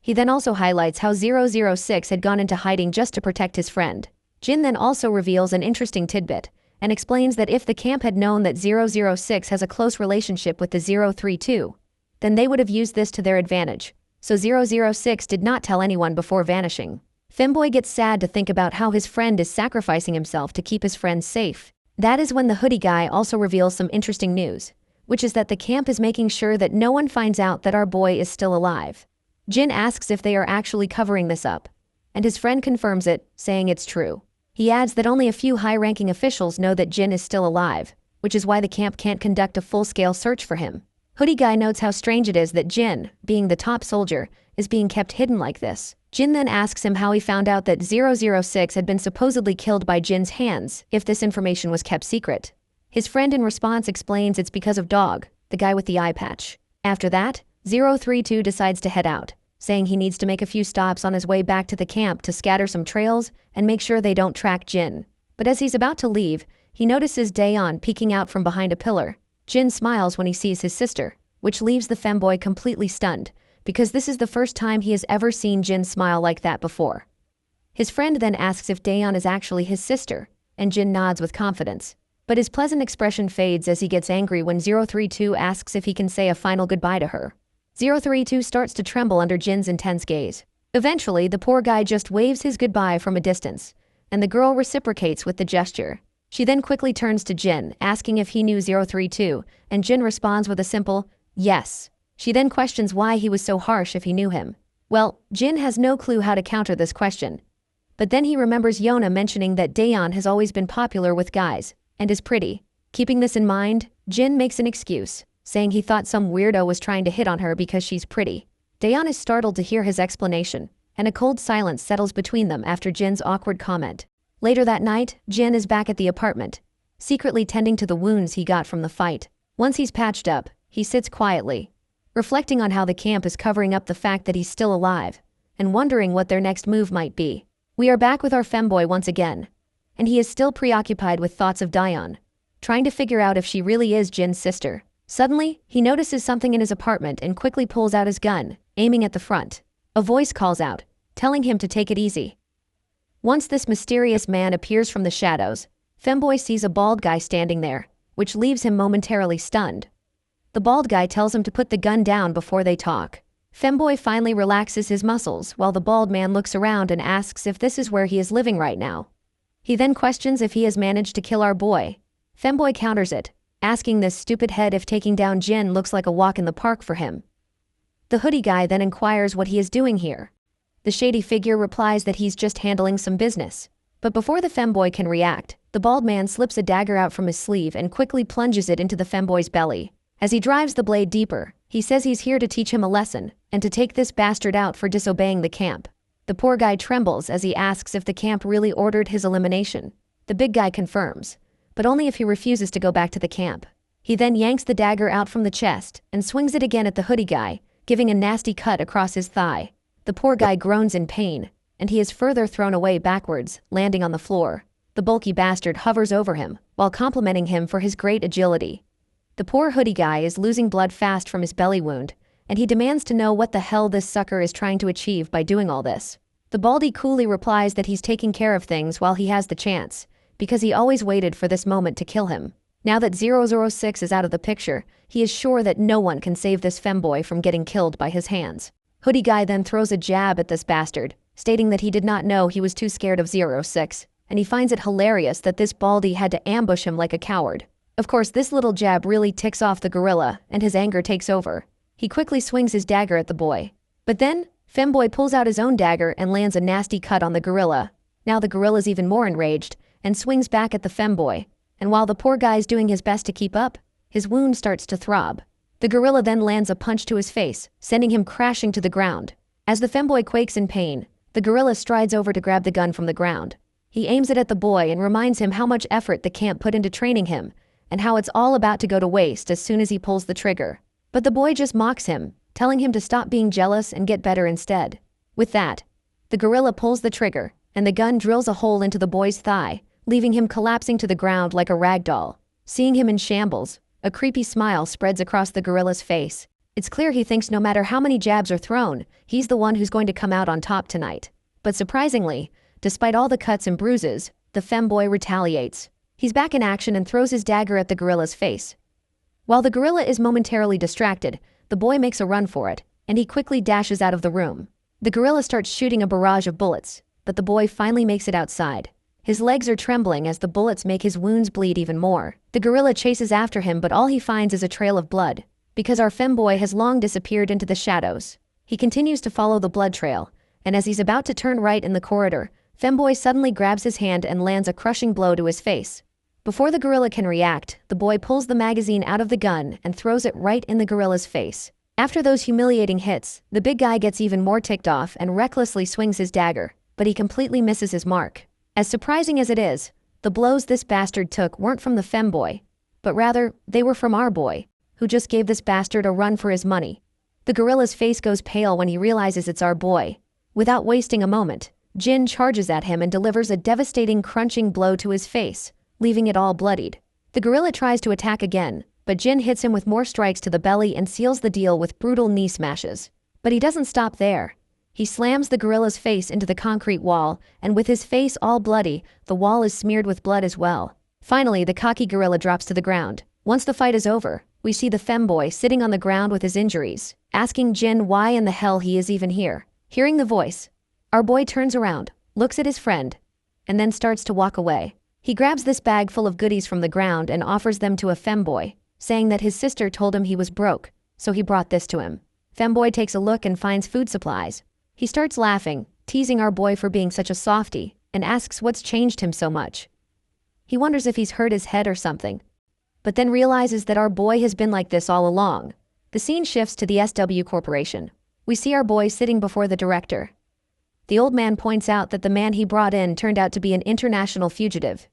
He then also highlights how 006 had gone into hiding just to protect his friend. Jin then also reveals an interesting tidbit, and explains that if the camp had known that 006 has a close relationship with the 032, then they would have used this to their advantage, so 006 did not tell anyone before vanishing. Femboy gets sad to think about how his friend is sacrificing himself to keep his friends safe. That is when the hoodie guy also reveals some interesting news, which is that the camp is making sure that no one finds out that our boy is still alive. Jin asks if they are actually covering this up, and his friend confirms it, saying it's true. He adds that only a few high-ranking officials know that Jin is still alive, which is why the camp can't conduct a full-scale search for him. Hoodie guy notes how strange it is that Jin, being the top soldier, is being kept hidden like this. Jin then asks him how he found out that 006 had been supposedly killed by Jin's hands if this information was kept secret. His friend in response explains it's because of Dog, the guy with the eye patch. After that, 032 decides to head out, saying he needs to make a few stops on his way back to the camp to scatter some trails and make sure they don't track Jin. But as he's about to leave, he notices Daeon peeking out from behind a pillar. Jin smiles when he sees his sister, which leaves the femboy completely stunned, because this is the first time he has ever seen Jin smile like that before. His friend then asks if Daeon is actually his sister, and Jin nods with confidence. But his pleasant expression fades as he gets angry when 032 asks if he can say a final goodbye to her. 032 starts to tremble under Jin's intense gaze. Eventually, the poor guy just waves his goodbye from a distance, and the girl reciprocates with the gesture. She then quickly turns to Jin, asking if he knew 032, and Jin responds with a simple, yes. She then questions why he was so harsh if he knew him. Well, Jin has no clue how to counter this question. But then he remembers Yona mentioning that Daeon has always been popular with guys, and is pretty. Keeping this in mind, Jin makes an excuse, saying he thought some weirdo was trying to hit on her because she's pretty. Daeon is startled to hear his explanation, and a cold silence settles between them after Jin's awkward comment. Later that night, Jin is back at the apartment, secretly tending to the wounds he got from the fight. Once he's patched up, he sits quietly, reflecting on how the camp is covering up the fact that he's still alive, and wondering what their next move might be. We are back with our femboy once again, and he is still preoccupied with thoughts of Daeon, trying to figure out if she really is Jin's sister. Suddenly, he notices something in his apartment and quickly pulls out his gun, aiming at the front. A voice calls out, telling him to take it easy. Once this mysterious man appears from the shadows, femboy sees a bald guy standing there, which leaves him momentarily stunned. The bald guy tells him to put the gun down before they talk. Femboy finally relaxes his muscles while the bald man looks around and asks if this is where he is living right now. He then questions if he has managed to kill our boy. Femboy counters it, asking this stupid head if taking down Jin looks like a walk in the park for him. The hoodie guy then inquires what he is doing here. The shady figure replies that he's just handling some business. But before the femboy can react, the bald man slips a dagger out from his sleeve and quickly plunges it into the femboy's belly. As he drives the blade deeper, he says he's here to teach him a lesson, and to take this bastard out for disobeying the camp. The poor guy trembles as he asks if the camp really ordered his elimination. The big guy confirms, but only if he refuses to go back to the camp. He then yanks the dagger out from the chest and swings it again at the hoodie guy, giving a nasty cut across his thigh. The poor guy groans in pain, and he is further thrown away backwards, landing on the floor. The bulky bastard hovers over him, while complimenting him for his great agility. The poor hoodie guy is losing blood fast from his belly wound, and he demands to know what the hell this sucker is trying to achieve by doing all this. The baldy coolly replies that he's taking care of things while he has the chance, because he always waited for this moment to kill him. Now that 006 is out of the picture, he is sure that no one can save this femboy from getting killed by his hands. Hoodie guy then throws a jab at this bastard, stating that he did not know he was too scared of 06, and he finds it hilarious that this baldy had to ambush him like a coward. Of course, this little jab really ticks off the gorilla, and his anger takes over. He quickly swings his dagger at the boy. But then, femboy pulls out his own dagger and lands a nasty cut on the gorilla. Now the gorilla's even more enraged, and swings back at the femboy. And while the poor guy's doing his best to keep up, his wound starts to throb. The gorilla then lands a punch to his face, sending him crashing to the ground. As the femboy quakes in pain, the gorilla strides over to grab the gun from the ground. He aims it at the boy and reminds him how much effort the camp put into training him, and how it's all about to go to waste as soon as he pulls the trigger. But the boy just mocks him, telling him to stop being jealous and get better instead. With that, the gorilla pulls the trigger, and the gun drills a hole into the boy's thigh, leaving him collapsing to the ground like a rag doll. Seeing him in shambles, a creepy smile spreads across the gorilla's face. It's clear he thinks no matter how many jabs are thrown, he's the one who's going to come out on top tonight. But surprisingly, despite all the cuts and bruises, the femboy retaliates. He's back in action and throws his dagger at the gorilla's face. While the gorilla is momentarily distracted, the boy makes a run for it, and he quickly dashes out of the room. The gorilla starts shooting a barrage of bullets, but the boy finally makes it outside. His legs are trembling as the bullets make his wounds bleed even more. The gorilla chases after him, but all he finds is a trail of blood, because our femboy has long disappeared into the shadows. He continues to follow the blood trail, and as he's about to turn right in the corridor, femboy suddenly grabs his hand and lands a crushing blow to his face. Before the gorilla can react, the boy pulls the magazine out of the gun and throws it right in the gorilla's face. After those humiliating hits, the big guy gets even more ticked off and recklessly swings his dagger, but he completely misses his mark. As surprising as it is, the blows this bastard took weren't from the femboy, but rather, they were from our boy, who just gave this bastard a run for his money. The gorilla's face goes pale when he realizes it's our boy. Without wasting a moment, Jin charges at him and delivers a devastating crunching blow to his face, leaving it all bloodied. The gorilla tries to attack again, but Jin hits him with more strikes to the belly and seals the deal with brutal knee smashes. But he doesn't stop there. He slams the gorilla's face into the concrete wall, and with his face all bloody, the wall is smeared with blood as well. Finally, the cocky gorilla drops to the ground. Once the fight is over, we see the femboy sitting on the ground with his injuries, asking Jin why in the hell he is even here. Hearing the voice, our boy turns around, looks at his friend, and then starts to walk away. He grabs this bag full of goodies from the ground and offers them to a femboy, saying that his sister told him he was broke, so he brought this to him. Femboy takes a look and finds food supplies. He starts laughing, teasing our boy for being such a softie, and asks what's changed him so much. He wonders if he's hurt his head or something, but then realizes that our boy has been like this all along. The scene shifts to the SW Corporation. We see our boy sitting before the director. The old man points out that the man he brought in turned out to be an international fugitive.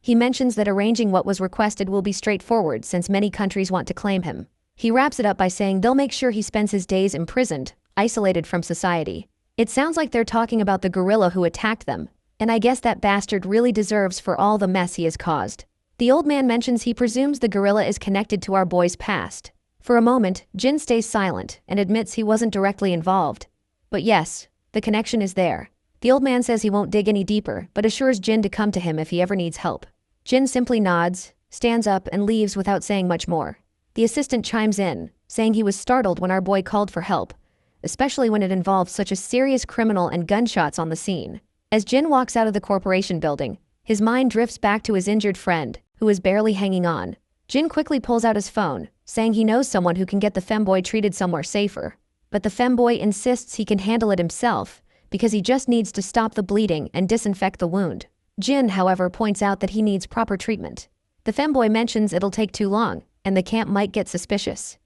He mentions that arranging what was requested will be straightforward since many countries want to claim him. He wraps it up by saying they'll make sure he spends his days imprisoned, isolated from society. It sounds like they're talking about the gorilla who attacked them, and I guess that bastard really deserves for all the mess he has caused. The old man mentions he presumes the gorilla is connected to our boy's past. For a moment, Jin stays silent and admits he wasn't directly involved. But yes, the connection is there. The old man says he won't dig any deeper, but assures Jin to come to him if he ever needs help. Jin simply nods, stands up, and leaves without saying much more. The assistant chimes in, saying he was startled when our boy called for help, especially when it involved such a serious criminal and gunshots on the scene. As Jin walks out of the corporation building, his mind drifts back to his injured friend, who is barely hanging on. Jin quickly pulls out his phone, saying he knows someone who can get the femboy treated somewhere safer. But the femboy insists he can handle it himself, because he just needs to stop the bleeding and disinfect the wound. Jin, however, points out that he needs proper treatment. The femboy mentions it'll take too long, and the camp might get suspicious.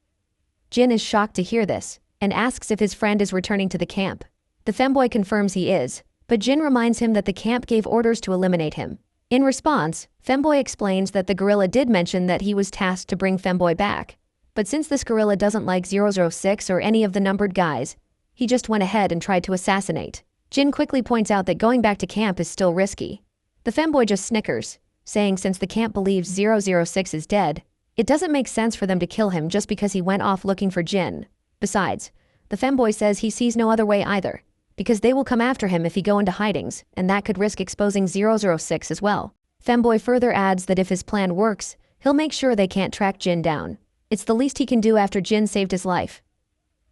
Jin is shocked to hear this, and asks if his friend is returning to the camp. The femboy confirms he is, but Jin reminds him that the camp gave orders to eliminate him. In response, femboy explains that the gorilla did mention that he was tasked to bring femboy back. But since this gorilla doesn't like 006 or any of the numbered guys, he just went ahead and tried to assassinate. Jin quickly points out that going back to camp is still risky. The femboy just snickers, saying since the camp believes 006 is dead, it doesn't make sense for them to kill him just because he went off looking for Jin. Besides, the femboy says he sees no other way either, because they will come after him if he go into hidings, and that could risk exposing 006 as well. Femboy further adds that if his plan works, he'll make sure they can't track Jin down. It's the least he can do after Jin saved his life.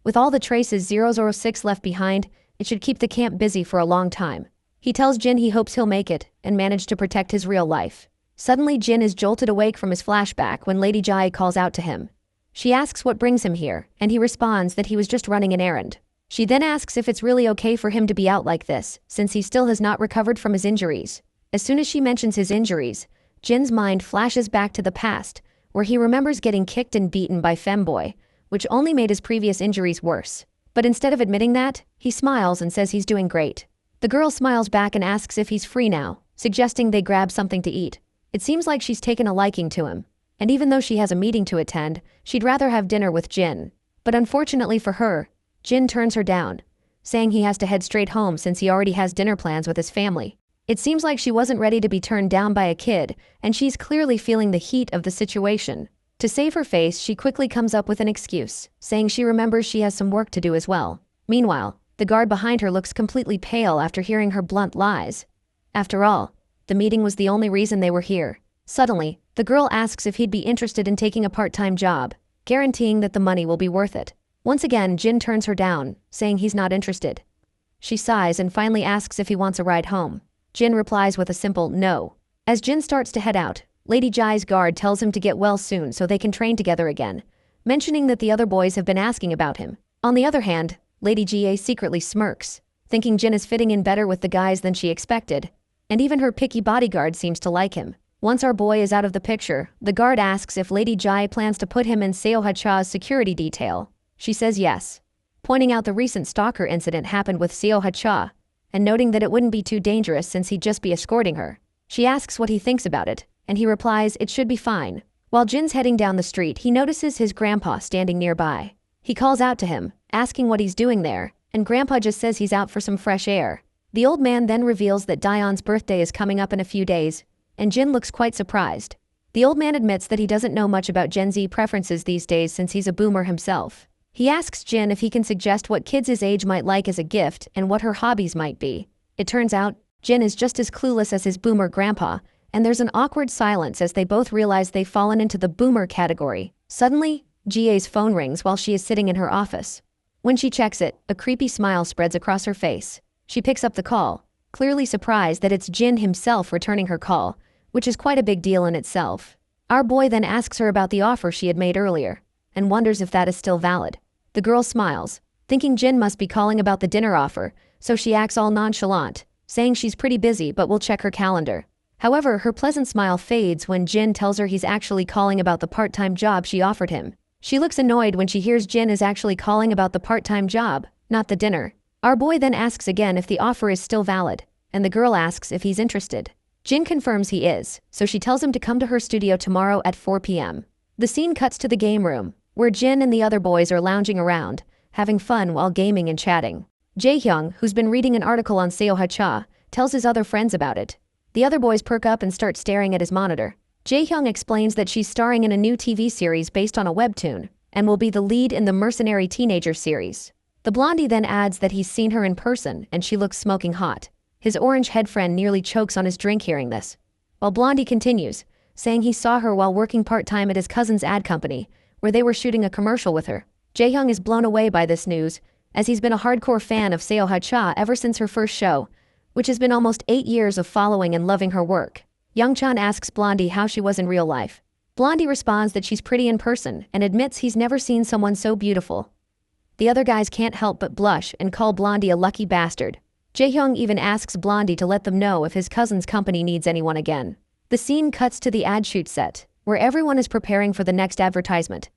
With all the traces 006 left behind, it should keep the camp busy for a long time. He tells Jin he hopes he'll make it and manage to protect his real life. Suddenly Jin is jolted awake from his flashback when Lady Jai calls out to him. She asks what brings him here, and he responds that he was just running an errand. She then asks if it's really okay for him to be out like this, since he still has not recovered from his injuries. As soon as she mentions his injuries, Jin's mind flashes back to the past, where he remembers getting kicked and beaten by femboy, which only made his previous injuries worse. But instead of admitting that, he smiles and says he's doing great. The girl smiles back and asks if he's free now, suggesting they grab something to eat. It seems like she's taken a liking to him, and even though she has a meeting to attend, she'd rather have dinner with Jin. But unfortunately for her, Jin turns her down, saying he has to head straight home since he already has dinner plans with his family. It seems like she wasn't ready to be turned down by a kid, and she's clearly feeling the heat of the situation. To save her face, she quickly comes up with an excuse, saying she remembers she has some work to do as well. Meanwhile, the guard behind her looks completely pale after hearing her blunt lies. After all, the meeting was the only reason they were here. Suddenly, the girl asks if he'd be interested in taking a part-time job, guaranteeing that the money will be worth it. Once again, Jin turns her down, saying he's not interested. She sighs and finally asks if he wants a ride home. Jin replies with a simple no. As Jin starts to head out, Lady Jai's guard tells him to get well soon so they can train together again, mentioning that the other boys have been asking about him. On the other hand, Lady Jie secretly smirks, thinking Jin is fitting in better with the guys than she expected, and even her picky bodyguard seems to like him. Once our boy is out of the picture, the guard asks if Lady Jai plans to put him in Seo Hacha's security detail. She says yes, pointing out the recent stalker incident happened with Seo Hacha, and noting that it wouldn't be too dangerous since he'd just be escorting her. She asks what he thinks about it, and he replies it should be fine. While Jin's heading down the street, he notices his grandpa standing nearby. He calls out to him, asking what he's doing there, and Grandpa just says he's out for some fresh air. The old man then reveals that Dion's birthday is coming up in a few days, and Jin looks quite surprised. The old man admits that he doesn't know much about Gen Z preferences these days since he's a boomer himself. He asks Jin if he can suggest what kids his age might like as a gift and what her hobbies might be. It turns out, Jin is just as clueless as his boomer grandpa, and there's an awkward silence as they both realize they've fallen into the boomer category. Suddenly, Jie's phone rings while she is sitting in her office. When she checks it, a creepy smile spreads across her face. She picks up the call, clearly surprised that it's Jin himself returning her call, which is quite a big deal in itself. Our boy then asks her about the offer she had made earlier, and wonders if that is still valid. The girl smiles, thinking Jin must be calling about the dinner offer, so she acts all nonchalant, saying she's pretty busy but will check her calendar. However, her pleasant smile fades when Jin tells her he's actually calling about the part-time job she offered him. She looks annoyed when she hears Jin is actually calling about the part-time job, not the dinner. Our boy then asks again if the offer is still valid, and the girl asks if he's interested. Jin confirms he is, so she tells him to come to her studio tomorrow at 4 p.m. The scene cuts to the game room, where Jin and the other boys are lounging around, having fun while gaming and chatting. Jaehyung, who's been reading an article on Seohacha, tells his other friends about it. The other boys perk up and start staring at his monitor. Jaehyung explains that she's starring in a new TV series based on a webtoon, and will be the lead in the Mercenary teenager series. The blondie then adds that he's seen her in person and she looks smoking hot. His orange head friend nearly chokes on his drink hearing this. While Blondie continues, saying he saw her while working part-time at his cousin's ad company, where they were shooting a commercial with her. Jaehyung is blown away by this news, as he's been a hardcore fan of Seohacha ever since her first show, which has been almost 8 years of following and loving her work. Youngchan asks Blondie how she was in real life. Blondie responds that she's pretty in person and admits he's never seen someone so beautiful. The other guys can't help but blush and call Blondie a lucky bastard. Jaehyung even asks Blondie to let them know if his cousin's company needs anyone again. The scene cuts to the ad shoot set, where everyone is preparing for the next advertisement.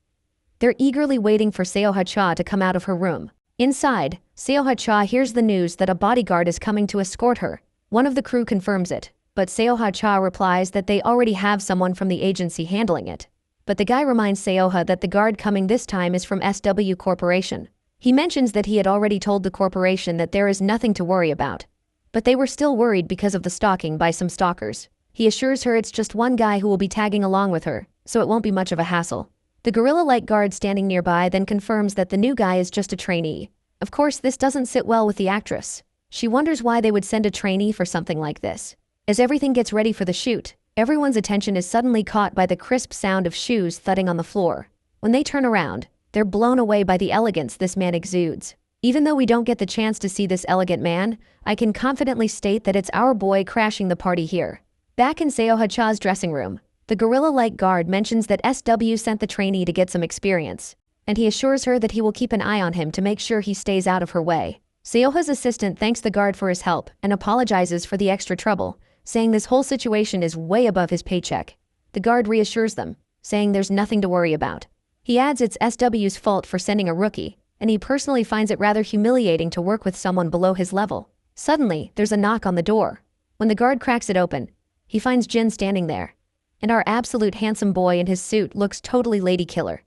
They're eagerly waiting for Seohacha to come out of her room. Inside, Seohacha hears the news that a bodyguard is coming to escort her. One of the crew confirms it, but Seohacha replies that they already have someone from the agency handling it. But the guy reminds Seoha that the guard coming this time is from SW Corporation. He mentions that he had already told the corporation that there is nothing to worry about. But they were still worried because of the stalking by some stalkers. He assures her it's just one guy who will be tagging along with her, so it won't be much of a hassle. The gorilla-like guard standing nearby then confirms that the new guy is just a trainee. Of course, this doesn't sit well with the actress. She wonders why they would send a trainee for something like this. As everything gets ready for the shoot, everyone's attention is suddenly caught by the crisp sound of shoes thudding on the floor. When they turn around, they're blown away by the elegance this man exudes. Even though we don't get the chance to see this elegant man, I can confidently state that it's our boy crashing the party here. Back in Seohacha's dressing room, the gorilla-like guard mentions that SW sent the trainee to get some experience, and he assures her that he will keep an eye on him to make sure he stays out of her way. Seoha's assistant thanks the guard for his help and apologizes for the extra trouble, saying this whole situation is way above his paycheck. The guard reassures them, saying there's nothing to worry about. He adds it's SW's fault for sending a rookie, and he personally finds it rather humiliating to work with someone below his level. Suddenly, there's a knock on the door. When the guard cracks it open, he finds Jin standing there. And our absolute handsome boy in his suit looks totally lady killer.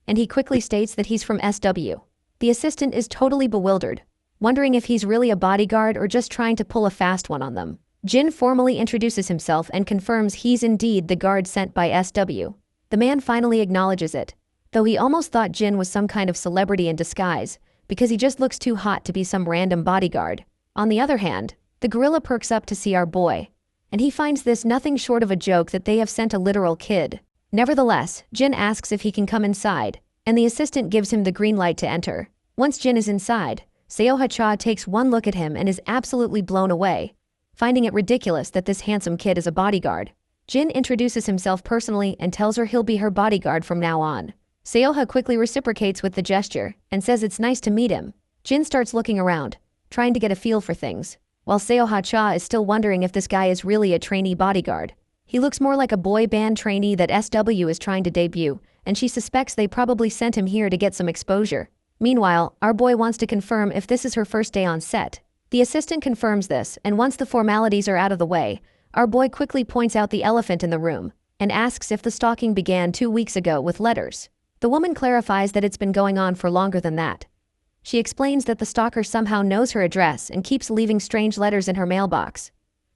And he quickly states that he's from SW. The assistant is totally bewildered, wondering if he's really a bodyguard or just trying to pull a fast one on them. Jin formally introduces himself and confirms he's indeed the guard sent by SW. The man finally acknowledges it, though he almost thought Jin was some kind of celebrity in disguise, because he just looks too hot to be some random bodyguard. On the other hand, the gorilla perks up to see our boy, and he finds this nothing short of a joke that they have sent a literal kid. Nevertheless, Jin asks if he can come inside, and the assistant gives him the green light to enter. Once Jin is inside, Seohacha takes one look at him and is absolutely blown away, finding it ridiculous that this handsome kid is a bodyguard. Jin introduces himself personally and tells her he'll be her bodyguard from now on. Seoha quickly reciprocates with the gesture and says it's nice to meet him. Jin starts looking around, trying to get a feel for things, while Seohacha is still wondering if this guy is really a trainee bodyguard. He looks more like a boy band trainee that SW is trying to debut, and she suspects they probably sent him here to get some exposure. Meanwhile, our boy wants to confirm if this is her first day on set. The assistant confirms this, and once the formalities are out of the way, our boy quickly points out the elephant in the room and asks if the stalking began 2 weeks ago with letters. The woman clarifies that it's been going on for longer than that. She explains that the stalker somehow knows her address and keeps leaving strange letters in her mailbox.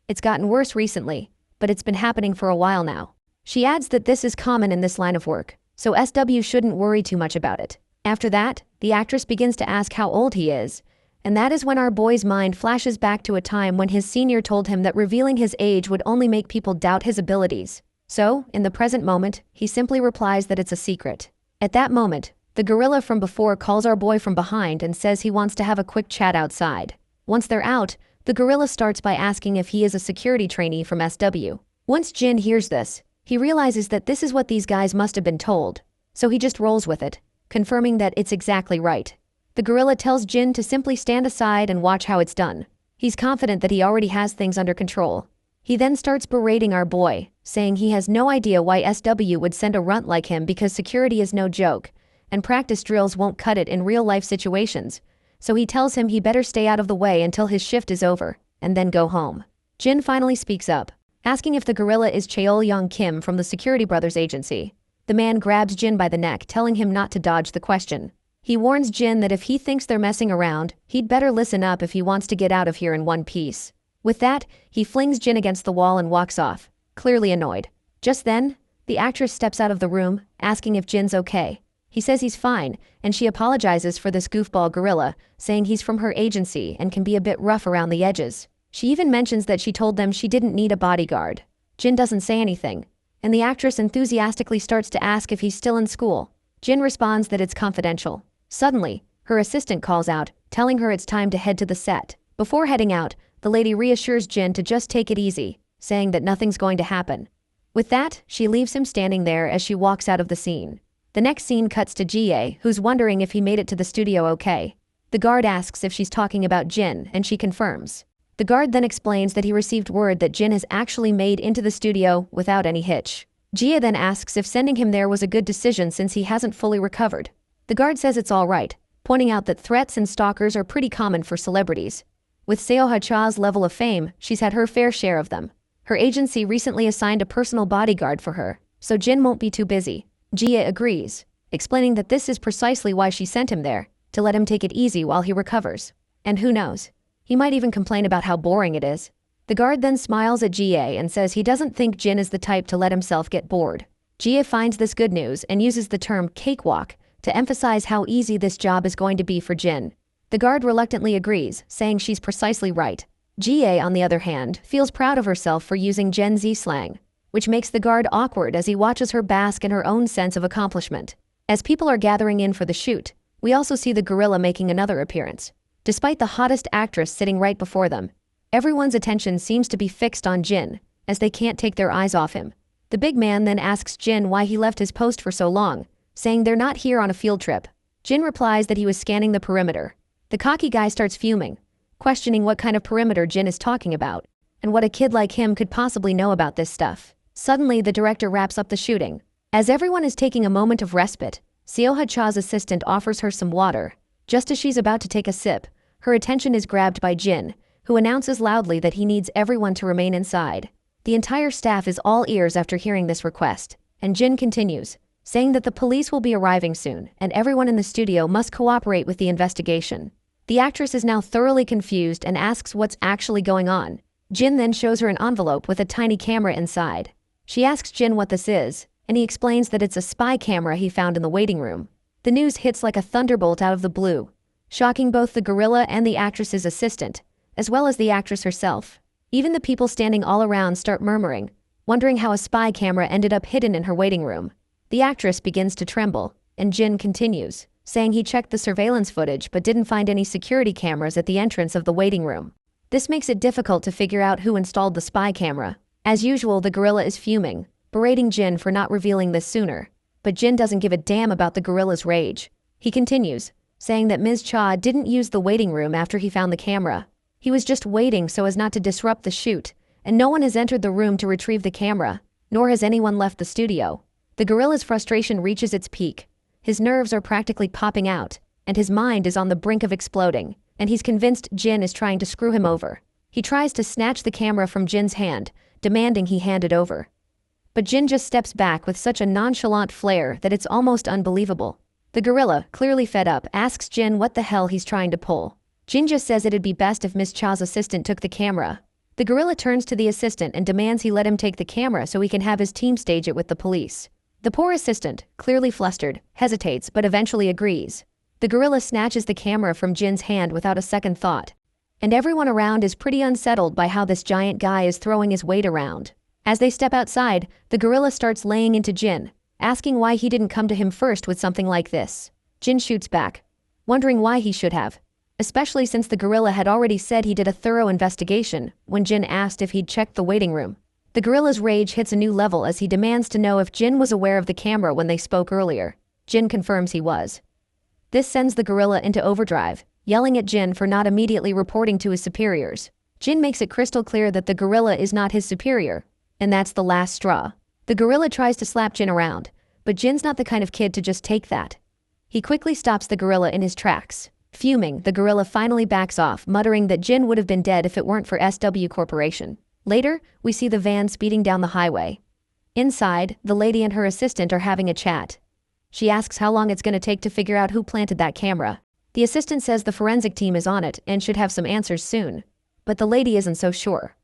It's gotten worse recently, but it's been happening for a while now. She adds that this is common in this line of work, so SW shouldn't worry too much about it. After that, the actress begins to ask how old he is, and that is when our boy's mind flashes back to a time when his senior told him that revealing his age would only make people doubt his abilities. So, in the present moment, he simply replies that it's a secret. At that moment, the gorilla from before calls our boy from behind and says he wants to have a quick chat outside. Once they're out, the gorilla starts by asking if he is a security trainee from SW. Once Jin hears this, he realizes that this is what these guys must have been told, so he just rolls with it, confirming that it's exactly right. The The gorilla tells Jin to simply stand aside and watch how it's done. He's confident that he already has things under control. He then starts berating our boy, saying he has no idea why SW would send a runt like him because security is no joke, and practice drills won't cut it in real-life situations. So he tells him he better stay out of the way until his shift is over, and then go home. Jin finally speaks up, asking if the gorilla is Cheol-young Kim from the Security Brothers agency. The man grabs Jin by the neck, telling him not to dodge the question. He warns Jin that if he thinks they're messing around, he'd better listen up if he wants to get out of here in one piece. With that, he flings Jin against the wall and walks off, clearly annoyed. Just then, the actress steps out of the room, asking if Jin's okay. He says he's fine, and she apologizes for this goofball gorilla, saying he's from her agency and can be a bit rough around the edges. She even mentions that she told them she didn't need a bodyguard. Jin doesn't say anything, and the actress enthusiastically starts to ask if he's still in school. Jin responds that it's confidential. Suddenly, her assistant calls out, telling her it's time to head to the set. Before heading out, the lady reassures Jin to just take it easy, saying that nothing's going to happen. With that, she leaves him standing there as she walks out of the scene. The next scene cuts to Jie, who's wondering if he made it to the studio okay. The guard asks if she's talking about Jin, and she confirms. The guard then explains that he received word that Jin has actually made into the studio without any hitch. Jie then asks if sending him there was a good decision since he hasn't fully recovered. The guard says it's all right, pointing out that threats and stalkers are pretty common for celebrities. With Seo Ha-cha's level of fame, she's had her fair share of them. Her agency recently assigned a personal bodyguard for her, so Jin won't be too busy. Jie agrees, explaining that this is precisely why she sent him there, to let him take it easy while he recovers. And who knows? He might even complain about how boring it is. The guard then smiles at Jie and says he doesn't think Jin is the type to let himself get bored. Jie finds this good news and uses the term cakewalk to emphasize how easy this job is going to be for Jin. The guard reluctantly agrees, saying she's precisely right. Jie, on the other hand, feels proud of herself for using Gen Z slang, which makes the guard awkward as he watches her bask in her own sense of accomplishment. As people are gathering in for the shoot, we also see the gorilla making another appearance. Despite the hottest actress sitting right before them, everyone's attention seems to be fixed on Jin, as they can't take their eyes off him. The big man then asks Jin why he left his post for so long, saying they're not here on a field trip. Jin replies that he was scanning the perimeter. The cocky guy starts fuming, questioning what kind of perimeter Jin is talking about, and what a kid like him could possibly know about this stuff. Suddenly, the director wraps up the shooting. As everyone is taking a moment of respite, Seo Ha-cha's assistant offers her some water. Just as she's about to take a sip, her attention is grabbed by Jin, who announces loudly that he needs everyone to remain inside. The entire staff is all ears after hearing this request, and Jin continues, saying that the police will be arriving soon, and everyone in the studio must cooperate with the investigation. The actress is now thoroughly confused and asks what's actually going on. Jin then shows her an envelope with a tiny camera inside. She asks Jin what this is, and he explains that it's a spy camera he found in the waiting room. The news hits like a thunderbolt out of the blue, shocking both the gorilla and the actress's assistant, as well as the actress herself. Even the people standing all around start murmuring, wondering how a spy camera ended up hidden in her waiting room. The actress begins to tremble, and Jin continues, saying he checked the surveillance footage but didn't find any security cameras at the entrance of the waiting room. This makes it difficult to figure out who installed the spy camera. As usual, the gorilla is fuming, berating Jin for not revealing this sooner. But Jin doesn't give a damn about the gorilla's rage. He continues, saying that Ms. Cha didn't use the waiting room after he found the camera. He was just waiting so as not to disrupt the shoot, and no one has entered the room to retrieve the camera, nor has anyone left the studio. The gorilla's frustration reaches its peak. His nerves are practically popping out, and his mind is on the brink of exploding, and he's convinced Jin is trying to screw him over. He tries to snatch the camera from Jin's hand, demanding he hand it over. But Jin just steps back with such a nonchalant flair that it's almost unbelievable. The gorilla, clearly fed up, asks Jin what the hell he's trying to pull. Jin just says it'd be best if Miss Cha's assistant took the camera. The gorilla turns to the assistant and demands he let him take the camera so he can have his team stage it with the police. The poor assistant, clearly flustered, hesitates but eventually agrees. The gorilla snatches the camera from Jin's hand without a second thought. And everyone around is pretty unsettled by how this giant guy is throwing his weight around. As they step outside, the gorilla starts laying into Jin, asking why he didn't come to him first with something like this. Jin shoots back, wondering why he should have, especially since the gorilla had already said he did a thorough investigation when Jin asked if he'd checked the waiting room. The gorilla's rage hits a new level as he demands to know if Jin was aware of the camera when they spoke earlier. Jin confirms he was. This sends the gorilla into overdrive, yelling at Jin for not immediately reporting to his superiors. Jin makes it crystal clear that the gorilla is not his superior, and that's the last straw. The gorilla tries to slap Jin around, but Jin's not the kind of kid to just take that. He quickly stops the gorilla in his tracks. Fuming, the gorilla finally backs off, muttering that Jin would have been dead if it weren't for SW Corporation. Later, we see the van speeding down the highway. Inside, the lady and her assistant are having a chat. She asks how long it's going to take to figure out who planted that camera. The assistant says the forensic team is on it and should have some answers soon. But the lady isn't so sure.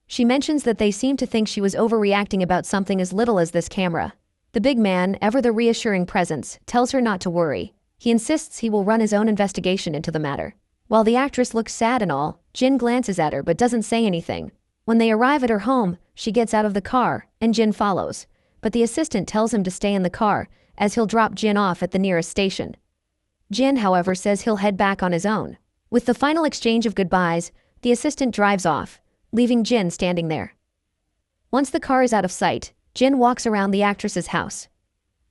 She mentions that they seem to think she was overreacting about something as little as this camera. The big man, ever the reassuring presence, tells her not to worry. He insists he will run his own investigation into the matter. While the actress looks sad and all, Jin glances at her but doesn't say anything. When they arrive at her home, she gets out of the car, and Jin follows. But the assistant tells him to stay in the car, as he'll drop Jin off at the nearest station. Jin, however, says he'll head back on his own. With the final exchange of goodbyes, the assistant drives off, leaving Jin standing there. Once the car is out of sight, Jin walks around the actress's house.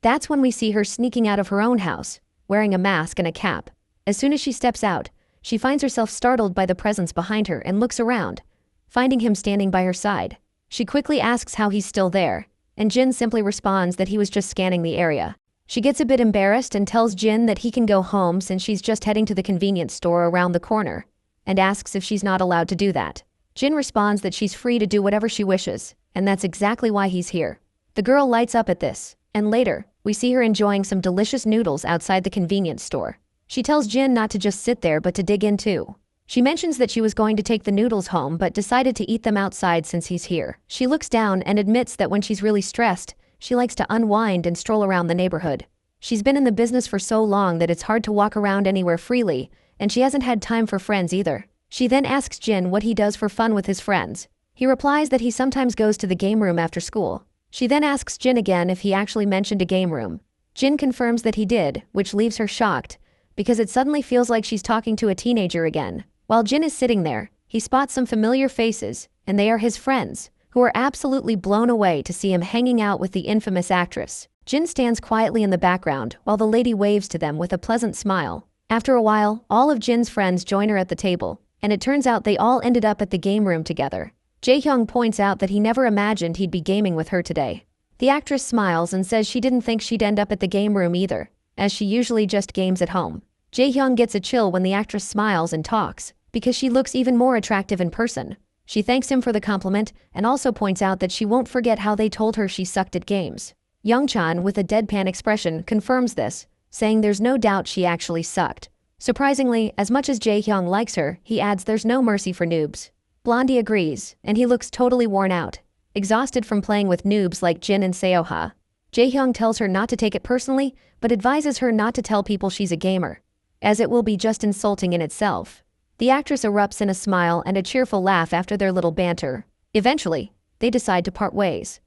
That's when we see her sneaking out of her own house, wearing a mask and a cap. As soon as she steps out, she finds herself startled by the presence behind her and looks around, finding him standing by her side. She quickly asks how he's still there, and Jin simply responds that he was just scanning the area. She gets a bit embarrassed and tells Jin that he can go home since she's just heading to the convenience store around the corner, and asks if she's not allowed to do that. Jin responds that she's free to do whatever she wishes, and that's exactly why he's here. The girl lights up at this, and later, we see her enjoying some delicious noodles outside the convenience store. She tells Jin not to just sit there but to dig in too. She mentions that she was going to take the noodles home but decided to eat them outside since he's here. She looks down and admits that when she's really stressed, she likes to unwind and stroll around the neighborhood. She's been in the business for so long that it's hard to walk around anywhere freely, and she hasn't had time for friends either. She then asks Jin what he does for fun with his friends. He replies that he sometimes goes to the game room after school. She then asks Jin again if he actually mentioned a game room. Jin confirms that he did, which leaves her shocked, because it suddenly feels like she's talking to a teenager again. While Jin is sitting there, he spots some familiar faces, and they are his friends, who are absolutely blown away to see him hanging out with the infamous actress. Jin stands quietly in the background while the lady waves to them with a pleasant smile. After a while, all of Jin's friends join her at the table, and it turns out they all ended up at the game room together. Jae-hyung points out that he never imagined he'd be gaming with her today. The actress smiles and says she didn't think she'd end up at the game room either, as she usually just games at home. Jae-hyung gets a chill when the actress smiles and talks, because she looks even more attractive in person. She thanks him for the compliment and also points out that she won't forget how they told her she sucked at games. Young-chan, with a deadpan expression, confirms this, saying there's no doubt she actually sucked. Surprisingly, as much as Jae-hyung likes her, he adds there's no mercy for noobs. Blondie agrees, and he looks totally worn out, exhausted from playing with noobs like Jin and Seoha. Jae-hyung tells her not to take it personally, but advises her not to tell people she's a gamer, as it will be just insulting in itself. The actress erupts in a smile and a cheerful laugh after their little banter. Eventually, they decide to part ways.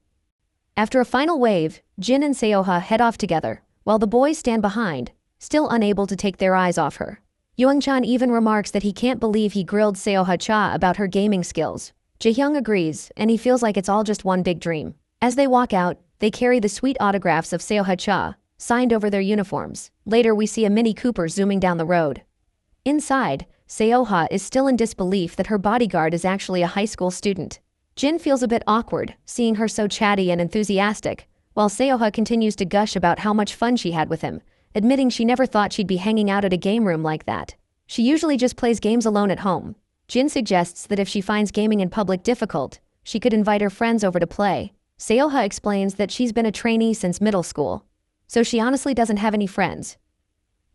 After a final wave, Jin and Seoha head off together, while the boys stand behind, still unable to take their eyes off her. Young-chan even remarks that he can't believe he grilled Seoha-cha about her gaming skills. Jae-hyung agrees, and he feels like it's all just one big dream. As they walk out, they carry the sweet autographs of Seoha-cha, signed over their uniforms. Later we see a Mini Cooper zooming down the road. Inside, Seoha is still in disbelief that her bodyguard is actually a high school student. Jin feels a bit awkward, seeing her so chatty and enthusiastic, while Seoha continues to gush about how much fun she had with him, admitting she never thought she'd be hanging out at a game room like that. She usually just plays games alone at home. Jin suggests that if she finds gaming in public difficult, she could invite her friends over to play. Seoha explains that she's been a trainee since middle school, so she honestly doesn't have any friends.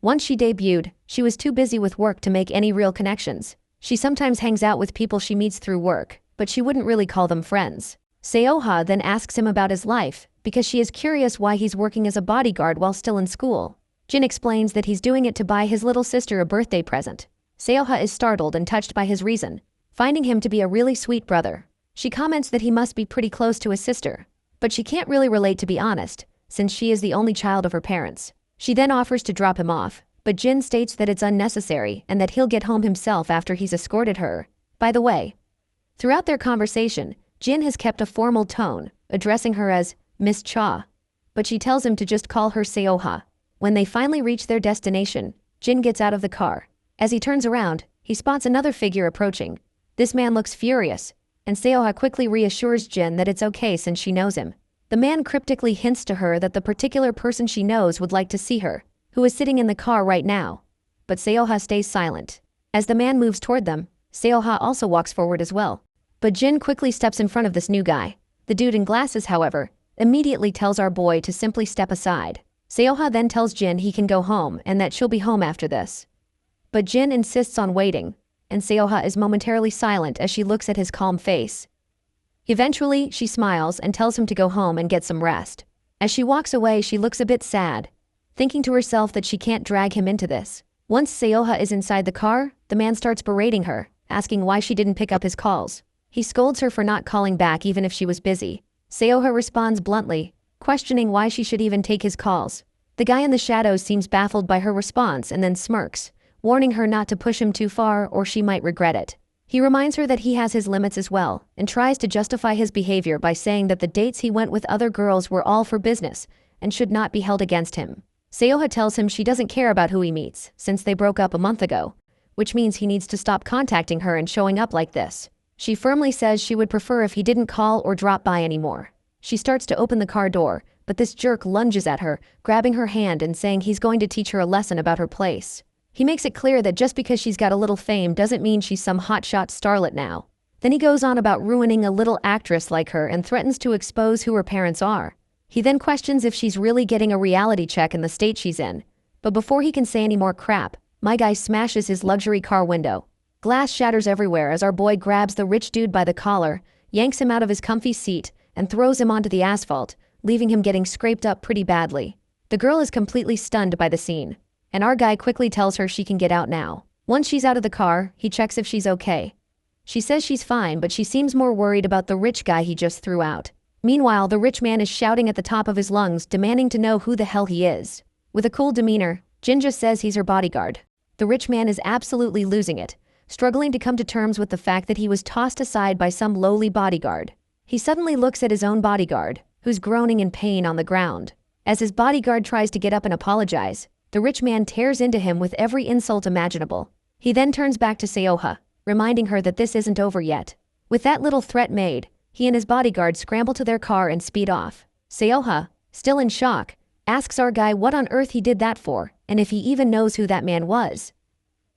Once she debuted, she was too busy with work to make any real connections. She sometimes hangs out with people she meets through work, but she wouldn't really call them friends. Seoha then asks him about his life, because she is curious why he's working as a bodyguard while still in school. Jin explains that he's doing it to buy his little sister a birthday present. Seoha is startled and touched by his reason, finding him to be a really sweet brother. She comments that he must be pretty close to his sister, but she can't really relate, to be honest, since she is the only child of her parents. She then offers to drop him off, but Jin states that it's unnecessary and that he'll get home himself after he's escorted her. By the way, throughout their conversation, Jin has kept a formal tone, addressing her as Miss Cha, but she tells him to just call her Seoha. When they finally reach their destination, Jin gets out of the car. As he turns around, he spots another figure approaching. This man looks furious, and Seoha quickly reassures Jin that it's okay since she knows him. The man cryptically hints to her that the particular person she knows would like to see her, who is sitting in the car right now. But Seoha stays silent. As the man moves toward them, Seoha also walks forward as well. But Jin quickly steps in front of this new guy. The dude in glasses, however, immediately tells our boy to simply step aside. Seoha then tells Jin he can go home and that she'll be home after this. But Jin insists on waiting, and Seoha is momentarily silent as she looks at his calm face. Eventually, she smiles and tells him to go home and get some rest. As she walks away, she looks a bit sad, thinking to herself that she can't drag him into this. Once Seoha is inside the car, the man starts berating her, asking why she didn't pick up his calls. He scolds her for not calling back even if she was busy. Seoha responds bluntly, questioning why she should even take his calls. The guy in the shadows seems baffled by her response and then smirks, warning her not to push him too far or she might regret it. He reminds her that he has his limits as well, and tries to justify his behavior by saying that the dates he went with other girls were all for business and should not be held against him. Seoha tells him she doesn't care about who he meets, since they broke up a month ago, which means he needs to stop contacting her and showing up like this. She firmly says she would prefer if he didn't call or drop by anymore. She starts to open the car door, but this jerk lunges at her, grabbing her hand and saying he's going to teach her a lesson about her place. He makes it clear that just because she's got a little fame doesn't mean she's some hotshot starlet now. Then he goes on about ruining a little actress like her and threatens to expose who her parents are. He then questions if she's really getting a reality check in the state she's in. But before he can say any more crap, my guy smashes his luxury car window. Glass shatters everywhere as our boy grabs the rich dude by the collar, yanks him out of his comfy seat, and throws him onto the asphalt, leaving him getting scraped up pretty badly. The girl is completely stunned by the scene, and our guy quickly tells her she can get out now. Once she's out of the car, he checks if she's okay. She says she's fine, but she seems more worried about the rich guy he just threw out. Meanwhile, the rich man is shouting at the top of his lungs, demanding to know who the hell he is. With a cool demeanor, Jin just says he's her bodyguard. The rich man is absolutely losing it, struggling to come to terms with the fact that he was tossed aside by some lowly bodyguard. He suddenly looks at his own bodyguard, who's groaning in pain on the ground. As his bodyguard tries to get up and apologize, the rich man tears into him with every insult imaginable. He then turns back to Seoha, reminding her that this isn't over yet. With that little threat made, he and his bodyguard scramble to their car and speed off. Seoha, still in shock, asks our guy what on earth he did that for, and if he even knows who that man was.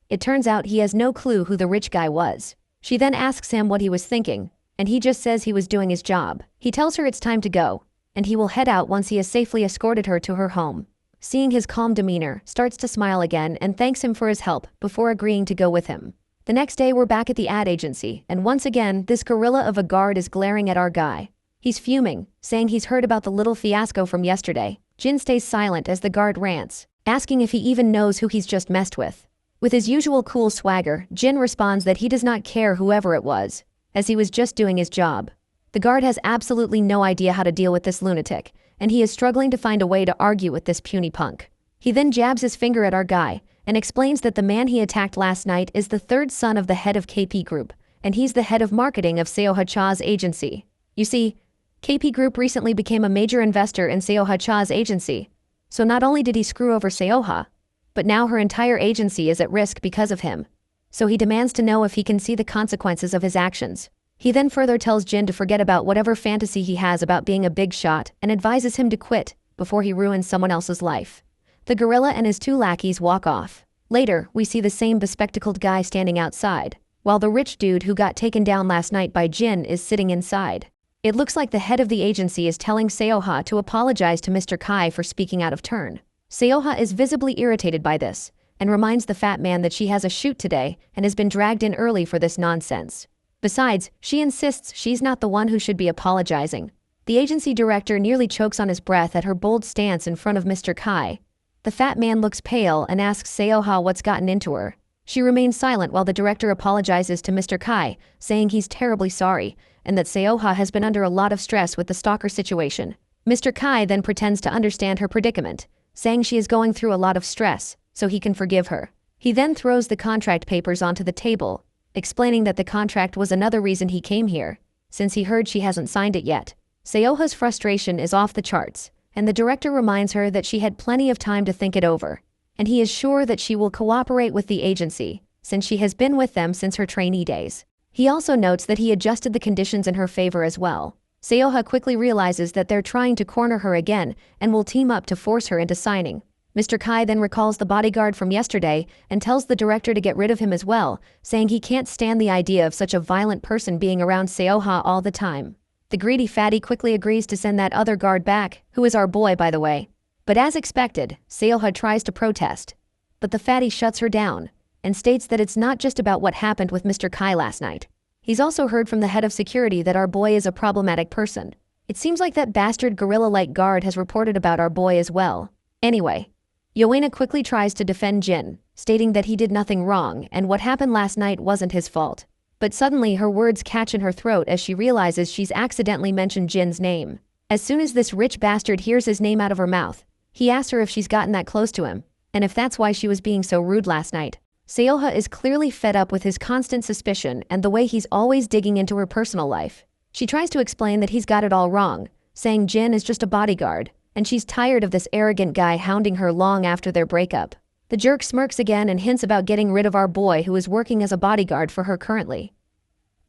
It turns out he has no clue who the rich guy was. She then asks him what he was thinking, and he just says he was doing his job. He tells her it's time to go, and he will head out once he has safely escorted her to her home. Seeing his calm demeanor, starts to smile again and thanks him for his help before agreeing to go with him. The next day we're back at the ad agency, and once again, this gorilla of a guard is glaring at our guy. He's fuming, saying he's heard about the little fiasco from yesterday. Jin stays silent as the guard rants, asking if he even knows who he's just messed with. With his usual cool swagger, Jin responds that he does not care whoever it was, as he was just doing his job. The guard has absolutely no idea how to deal with this lunatic, and he is struggling to find a way to argue with this puny punk. He then jabs his finger at our guy, and explains that the man he attacked last night is the third son of the head of KP Group, and he's the head of marketing of Seoha Cha's agency. You see, KP Group recently became a major investor in Seoha Cha's agency, so not only did he screw over Seoha, but now her entire agency is at risk because of him. So he demands to know if he can see the consequences of his actions. He then further tells Jin to forget about whatever fantasy he has about being a big shot and advises him to quit before he ruins someone else's life. The gorilla and his two lackeys walk off. Later, we see the same bespectacled guy standing outside, while the rich dude who got taken down last night by Jin is sitting inside. It looks like the head of the agency is telling Seoha to apologize to Mr. Kai for speaking out of turn. Seoha is visibly irritated by this, and reminds the fat man that she has a shoot today and has been dragged in early for this nonsense. Besides, she insists she's not the one who should be apologizing. The agency director nearly chokes on his breath at her bold stance in front of Mr. Kai. The fat man looks pale and asks Seoha what's gotten into her. She remains silent while the director apologizes to Mr. Kai, saying he's terribly sorry, and that Seoha has been under a lot of stress with the stalker situation. Mr. Kai then pretends to understand her predicament, saying she is going through a lot of stress, so he can forgive her. He then throws the contract papers onto the table, explaining that the contract was another reason he came here, since he heard she hasn't signed it yet. Seoha's frustration is off the charts, and the director reminds her that she had plenty of time to think it over, and he is sure that she will cooperate with the agency, since she has been with them since her trainee days. He also notes that he adjusted the conditions in her favor as well. Seoha quickly realizes that they're trying to corner her again and will team up to force her into signing. Mr. Kai then recalls the bodyguard from yesterday and tells the director to get rid of him as well, saying he can't stand the idea of such a violent person being around Seoha all the time. The greedy fatty quickly agrees to send that other guard back, who is our boy by the way. But as expected, Seoha tries to protest. But the fatty shuts her down and states that it's not just about what happened with Mr. Kai last night. He's also heard from the head of security that our boy is a problematic person. It seems like that bastard gorilla-like guard has reported about our boy as well. Anyway, Yoena quickly tries to defend Jin, stating that he did nothing wrong and what happened last night wasn't his fault. But suddenly her words catch in her throat as she realizes she's accidentally mentioned Jin's name. As soon as this rich bastard hears his name out of her mouth, he asks her if she's gotten that close to him, and if that's why she was being so rude last night. Seoha is clearly fed up with his constant suspicion and the way he's always digging into her personal life. She tries to explain that he's got it all wrong, saying Jin is just a bodyguard, and she's tired of this arrogant guy hounding her long after their breakup. The jerk smirks again and hints about getting rid of our boy who is working as a bodyguard for her currently.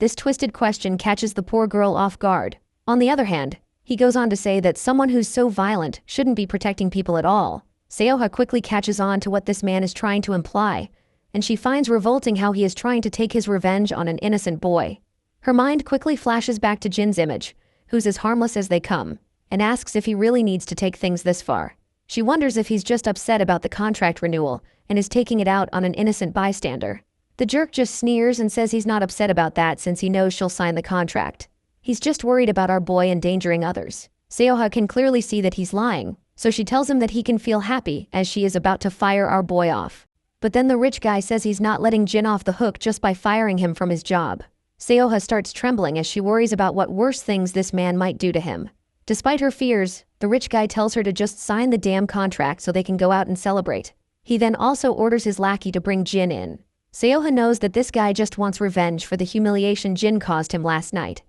This twisted question catches the poor girl off guard. On the other hand, he goes on to say that someone who's so violent shouldn't be protecting people at all. Seoha quickly catches on to what this man is trying to imply, and she finds revolting how he is trying to take his revenge on an innocent boy. Her mind quickly flashes back to Jin's image, who's as harmless as they come, and asks if he really needs to take things this far. She wonders if he's just upset about the contract renewal and is taking it out on an innocent bystander. The jerk just sneers and says he's not upset about that since he knows she'll sign the contract. He's just worried about our boy endangering others. Seoha can clearly see that he's lying, so she tells him that he can feel happy as she is about to fire our boy off. But then the rich guy says he's not letting Jin off the hook just by firing him from his job. Seoha starts trembling as she worries about what worse things this man might do to him. Despite her fears, the rich guy tells her to just sign the damn contract so they can go out and celebrate. He then also orders his lackey to bring Jin in. Seoha knows that this guy just wants revenge for the humiliation Jin caused him last night.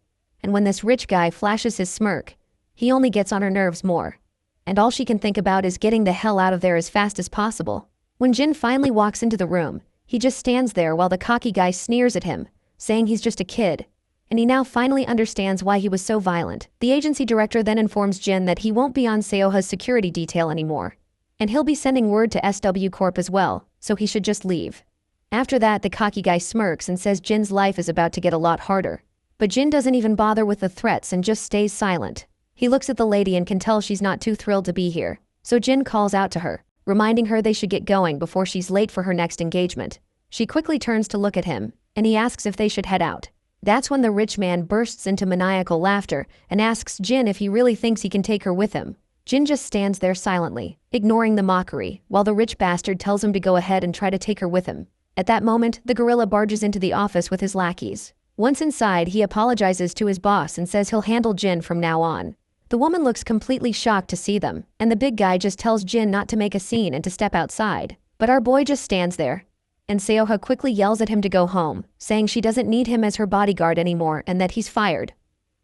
And when this rich guy flashes his smirk, he only gets on her nerves more. And all she can think about is getting the hell out of there as fast as possible. When Jin finally walks into the room, he just stands there while the cocky guy sneers at him, saying he's just a kid. And he now finally understands why he was so violent. The agency director then informs Jin that he won't be on Seoha's security detail anymore. And he'll be sending word to SW Corp as well, so he should just leave. After that, the cocky guy smirks and says Jin's life is about to get a lot harder. But Jin doesn't even bother with the threats and just stays silent. He looks at the lady and can tell she's not too thrilled to be here. So Jin calls out to her, reminding her they should get going before she's late for her next engagement. She quickly turns to look at him, and he asks if they should head out. That's when the rich man bursts into maniacal laughter and asks Jin if he really thinks he can take her with him. Jin just stands there silently, ignoring the mockery, while the rich bastard tells him to go ahead and try to take her with him. At that moment, the gorilla barges into the office with his lackeys. Once inside, he apologizes to his boss and says he'll handle Jin from now on. The woman looks completely shocked to see them, and the big guy just tells Jin not to make a scene and to step outside. But our boy just stands there. And Seoha quickly yells at him to go home, saying she doesn't need him as her bodyguard anymore and that he's fired.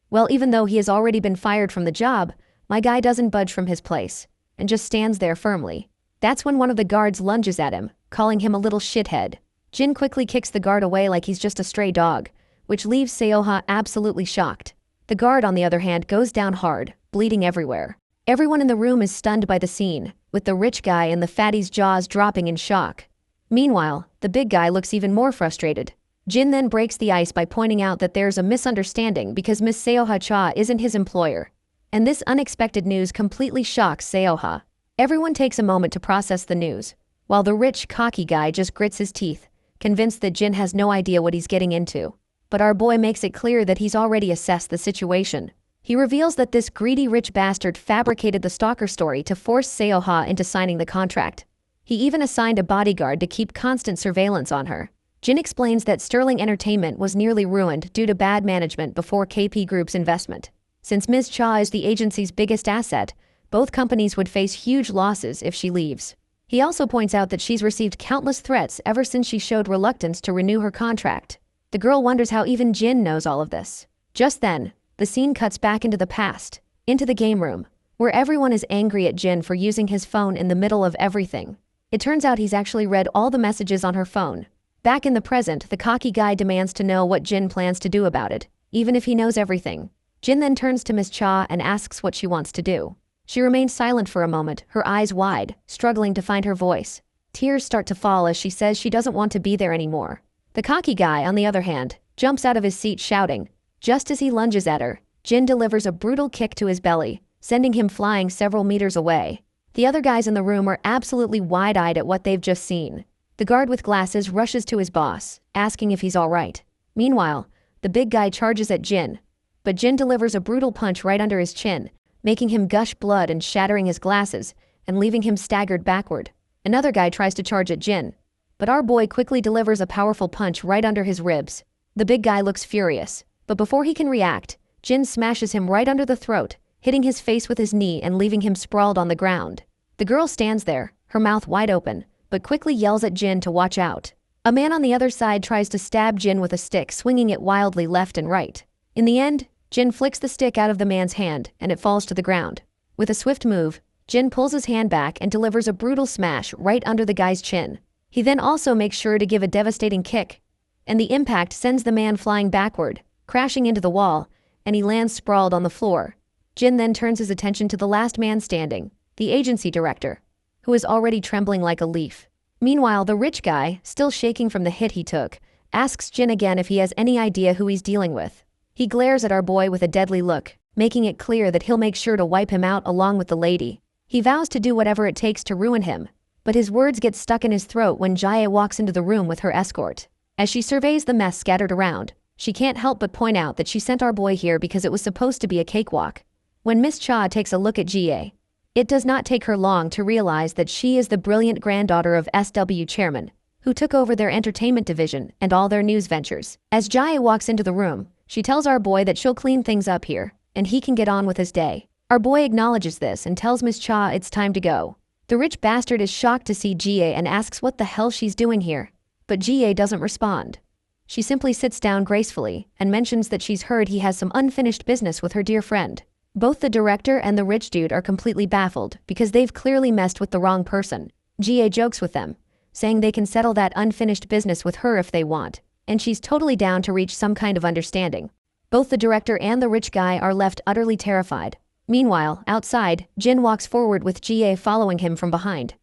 Well, even though he has already been fired from the job, my guy doesn't budge from his place, and just stands there firmly. That's when one of the guards lunges at him, calling him a little shithead. Jin quickly kicks the guard away like he's just a stray dog, which leaves Seoha absolutely shocked. The guard, on the other hand, goes down hard, bleeding everywhere. Everyone in the room is stunned by the scene, with the rich guy and the fatty's jaws dropping in shock. Meanwhile, the big guy looks even more frustrated. Jin then breaks the ice by pointing out that there's a misunderstanding because Miss Seoha Cha isn't his employer. And this unexpected news completely shocks Seoha. Everyone takes a moment to process the news, while the rich, cocky guy just grits his teeth, convinced that Jin has no idea what he's getting into. But our boy makes it clear that he's already assessed the situation. He reveals that this greedy rich bastard fabricated the stalker story to force Seoha into signing the contract. He even assigned a bodyguard to keep constant surveillance on her. Jin explains that Sterling Entertainment was nearly ruined due to bad management before KP Group's investment. Since Ms. Cha is the agency's biggest asset, both companies would face huge losses if she leaves. He also points out that she's received countless threats ever since she showed reluctance to renew her contract. The girl wonders how even Jin knows all of this. Just then, the scene cuts back into the past, into the game room, where everyone is angry at Jin for using his phone in the middle of everything. It turns out he's actually read all the messages on her phone. Back in the present, the cocky guy demands to know what Jin plans to do about it, even if he knows everything. Jin then turns to Miss Cha and asks what she wants to do. She remains silent for a moment, her eyes wide, struggling to find her voice. Tears start to fall as she says she doesn't want to be there anymore. The cocky guy, on the other hand, jumps out of his seat shouting. Just as he lunges at her, Jin delivers a brutal kick to his belly, sending him flying several meters away. The other guys in the room are absolutely wide-eyed at what they've just seen. The guard with glasses rushes to his boss, asking if he's all right. Meanwhile, the big guy charges at Jin, but Jin delivers a brutal punch right under his chin, making him gush blood and shattering his glasses, and leaving him staggered backward. Another guy tries to charge at Jin, but our boy quickly delivers a powerful punch right under his ribs. The big guy looks furious, but before he can react, Jin smashes him right under the throat, hitting his face with his knee and leaving him sprawled on the ground. The girl stands there, her mouth wide open, but quickly yells at Jin to watch out. A man on the other side tries to stab Jin with a stick, swinging it wildly left and right. In the end, Jin flicks the stick out of the man's hand, and it falls to the ground. With a swift move, Jin pulls his hand back and delivers a brutal smash right under the guy's chin. He then also makes sure to give a devastating kick, and the impact sends the man flying backward, crashing into the wall, and he lands sprawled on the floor. Jin then turns his attention to the last man standing, the agency director, who is already trembling like a leaf. Meanwhile, the rich guy, still shaking from the hit he took, asks Jin again if he has any idea who he's dealing with. He glares at our boy with a deadly look, making it clear that he'll make sure to wipe him out along with the lady. He vows to do whatever it takes to ruin him, but his words get stuck in his throat when Jae walks into the room with her escort. As she surveys the mess scattered around, she can't help but point out that she sent our boy here because it was supposed to be a cakewalk. When Miss Cha takes a look at Jae, it does not take her long to realize that she is the brilliant granddaughter of SW chairman, who took over their entertainment division and all their news ventures. As Jae walks into the room, she tells our boy that she'll clean things up here, and he can get on with his day. Our boy acknowledges this and tells Miss Cha it's time to go. The rich bastard is shocked to see Jae and asks what the hell she's doing here. But Jae doesn't respond. She simply sits down gracefully and mentions that she's heard he has some unfinished business with her dear friend. Both the director and the rich dude are completely baffled because they've clearly messed with the wrong person. Jae jokes with them, saying they can settle that unfinished business with her if they want, and she's totally down to reach some kind of understanding. Both the director and the rich guy are left utterly terrified. Meanwhile, outside, Jin walks forward with Jae following him from behind.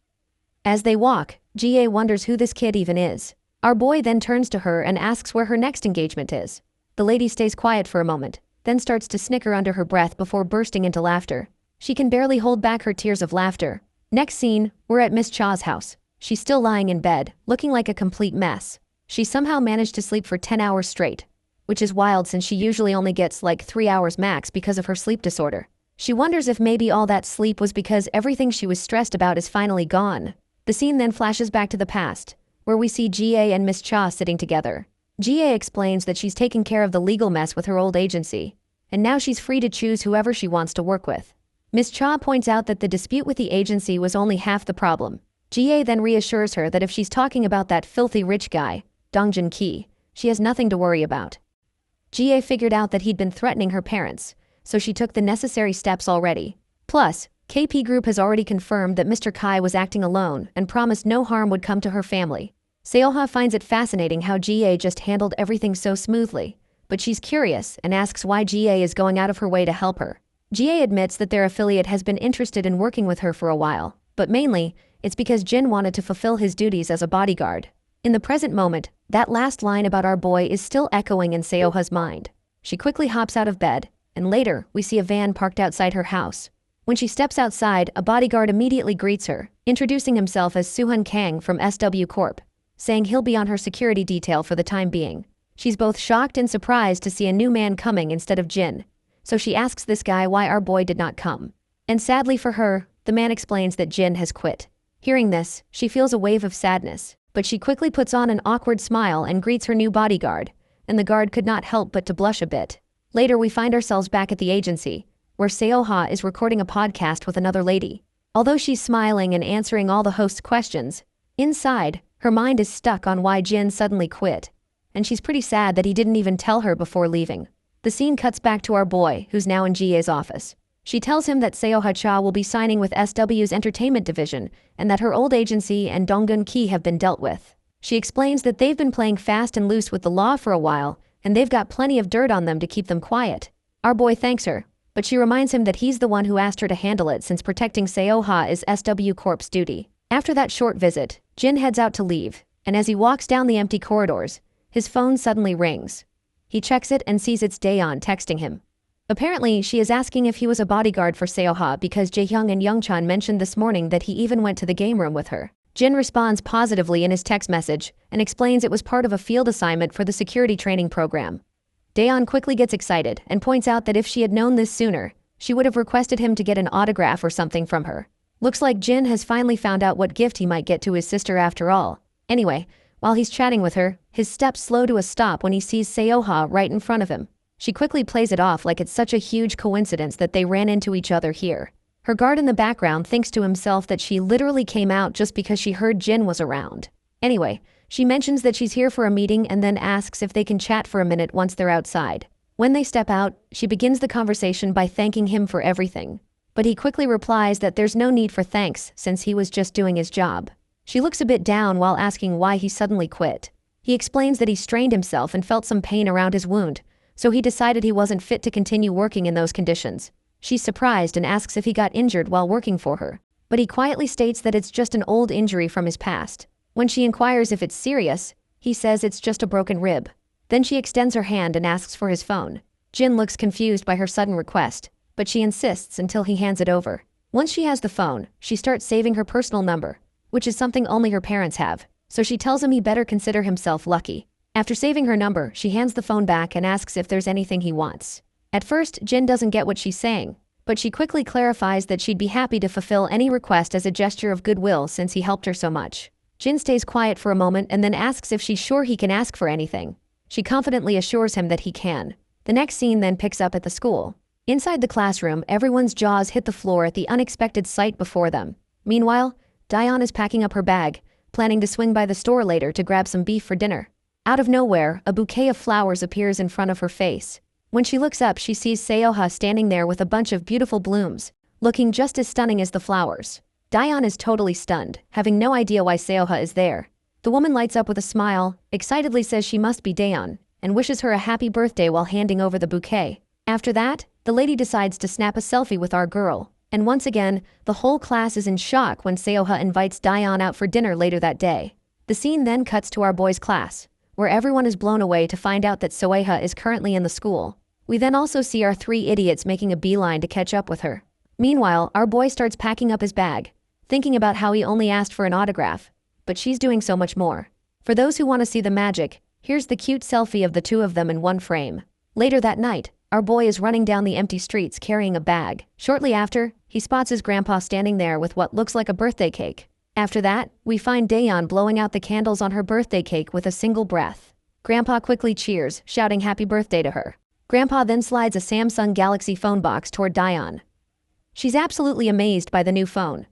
As they walk, Jae wonders who this kid even is. Our boy then turns to her and asks where her next engagement is. The lady stays quiet for a moment, then starts to snicker under her breath before bursting into laughter. She can barely hold back her tears of laughter. Next scene, we're at Miss Cha's house. She's still lying in bed, looking like a complete mess. She somehow managed to sleep for 10 hours straight, which is wild since she usually only gets like 3 hours max because of her sleep disorder. She wonders if maybe all that sleep was because everything she was stressed about is finally gone. The scene then flashes back to the past, where we see Jae and Miss Cha sitting together. Jae explains that she's taking care of the legal mess with her old agency, and now she's free to choose whoever she wants to work with. Miss Cha points out that the dispute with the agency was only half the problem. Jae then reassures her that if she's talking about that filthy rich guy, Dongjin Ki, she has nothing to worry about. Jae figured out that he'd been threatening her parents, so she took the necessary steps already. Plus, KP Group has already confirmed that Mr. Kai was acting alone and promised no harm would come to her family. Seoha finds it fascinating how Jae just handled everything so smoothly, but she's curious and asks why Jae is going out of her way to help her. Jae admits that their affiliate has been interested in working with her for a while, but mainly, it's because Jin wanted to fulfill his duties as a bodyguard. In the present moment, that last line about our boy is still echoing in Seoha's mind. She quickly hops out of bed, and later, we see a van parked outside her house. When she steps outside, a bodyguard immediately greets her, introducing himself as Suhun Kang from SW Corp, saying he'll be on her security detail for the time being. She's both shocked and surprised to see a new man coming instead of Jin, so she asks this guy why our boy did not come. And sadly for her, the man explains that Jin has quit. Hearing this, she feels a wave of sadness, but she quickly puts on an awkward smile and greets her new bodyguard, and the guard could not help but to blush a bit. Later we find ourselves back at the agency, where Seoha is recording a podcast with another lady. Although she's smiling and answering all the host's questions, inside, her mind is stuck on why Jin suddenly quit, and she's pretty sad that he didn't even tell her before leaving. The scene cuts back to our boy, who's now in Jae's office. She tells him that Seo Ha-cha will be signing with SW's entertainment division and that her old agency and Donggun Ki have been dealt with. She explains that they've been playing fast and loose with the law for a while, and they've got plenty of dirt on them to keep them quiet. Our boy thanks her, but she reminds him that he's the one who asked her to handle it since protecting Seo Ha is SW Corp's duty. After that short visit, Jin heads out to leave, and as he walks down the empty corridors, his phone suddenly rings. He checks it and sees it's Daeon texting him. Apparently, she is asking if he was a bodyguard for Seo Ha because Jaehyung and Youngchan mentioned this morning that he even went to the game room with her. Jin responds positively in his text message and explains it was part of a field assignment for the security training program. Daeon quickly gets excited and points out that if she had known this sooner, she would have requested him to get an autograph or something from her. Looks like Jin has finally found out what gift he might get to his sister after all. Anyway, while he's chatting with her, his steps slow to a stop when he sees Seo Ha right in front of him. She quickly plays it off like it's such a huge coincidence that they ran into each other here. Her guard in the background thinks to himself that she literally came out just because she heard Jin was around. Anyway, she mentions that she's here for a meeting and then asks if they can chat for a minute once they're outside. When they step out, she begins the conversation by thanking him for everything. But he quickly replies that there's no need for thanks since he was just doing his job. She looks a bit down while asking why he suddenly quit. He explains that he strained himself and felt some pain around his wound, so he decided he wasn't fit to continue working in those conditions. She's surprised and asks if he got injured while working for her, but he quietly states that it's just an old injury from his past. When she inquires if it's serious, he says it's just a broken rib. Then she extends her hand and asks for his phone. Jin looks confused by her sudden request, but she insists until he hands it over. Once she has the phone, she starts saving her personal number, which is something only her parents have, so she tells him he better consider himself lucky. After saving her number, she hands the phone back and asks if there's anything he wants. At first, Jin doesn't get what she's saying, but she quickly clarifies that she'd be happy to fulfill any request as a gesture of goodwill since he helped her so much. Jin stays quiet for a moment and then asks if she's sure he can ask for anything. She confidently assures him that he can. The next scene then picks up at the school. Inside the classroom, everyone's jaws hit the floor at the unexpected sight before them. Meanwhile, Daeon is packing up her bag, planning to swing by the store later to grab some beef for dinner. Out of nowhere, a bouquet of flowers appears in front of her face. When she looks up, she sees Seo Ha standing there with a bunch of beautiful blooms, looking just as stunning as the flowers. Daeon is totally stunned, having no idea why Seo Ha is there. The woman lights up with a smile, excitedly says she must be Daeon, and wishes her a happy birthday while handing over the bouquet. After that, the lady decides to snap a selfie with our girl, and once again, the whole class is in shock when Seo Ha invites Daeon out for dinner later that day. The scene then cuts to our boys' class, where everyone is blown away to find out that Soeha is currently in the school. We then also see our three idiots making a beeline to catch up with her. Meanwhile, our boy starts packing up his bag, thinking about how he only asked for an autograph, but she's doing so much more. For those who want to see the magic, here's the cute selfie of the two of them in one frame. Later that night, our boy is running down the empty streets carrying a bag. Shortly after, he spots his grandpa standing there with what looks like a birthday cake. After that, we find Daeon blowing out the candles on her birthday cake with a single breath. Grandpa quickly cheers, shouting happy birthday to her. Grandpa then slides a Samsung Galaxy phone box toward Daeon. She's absolutely amazed by the new phone.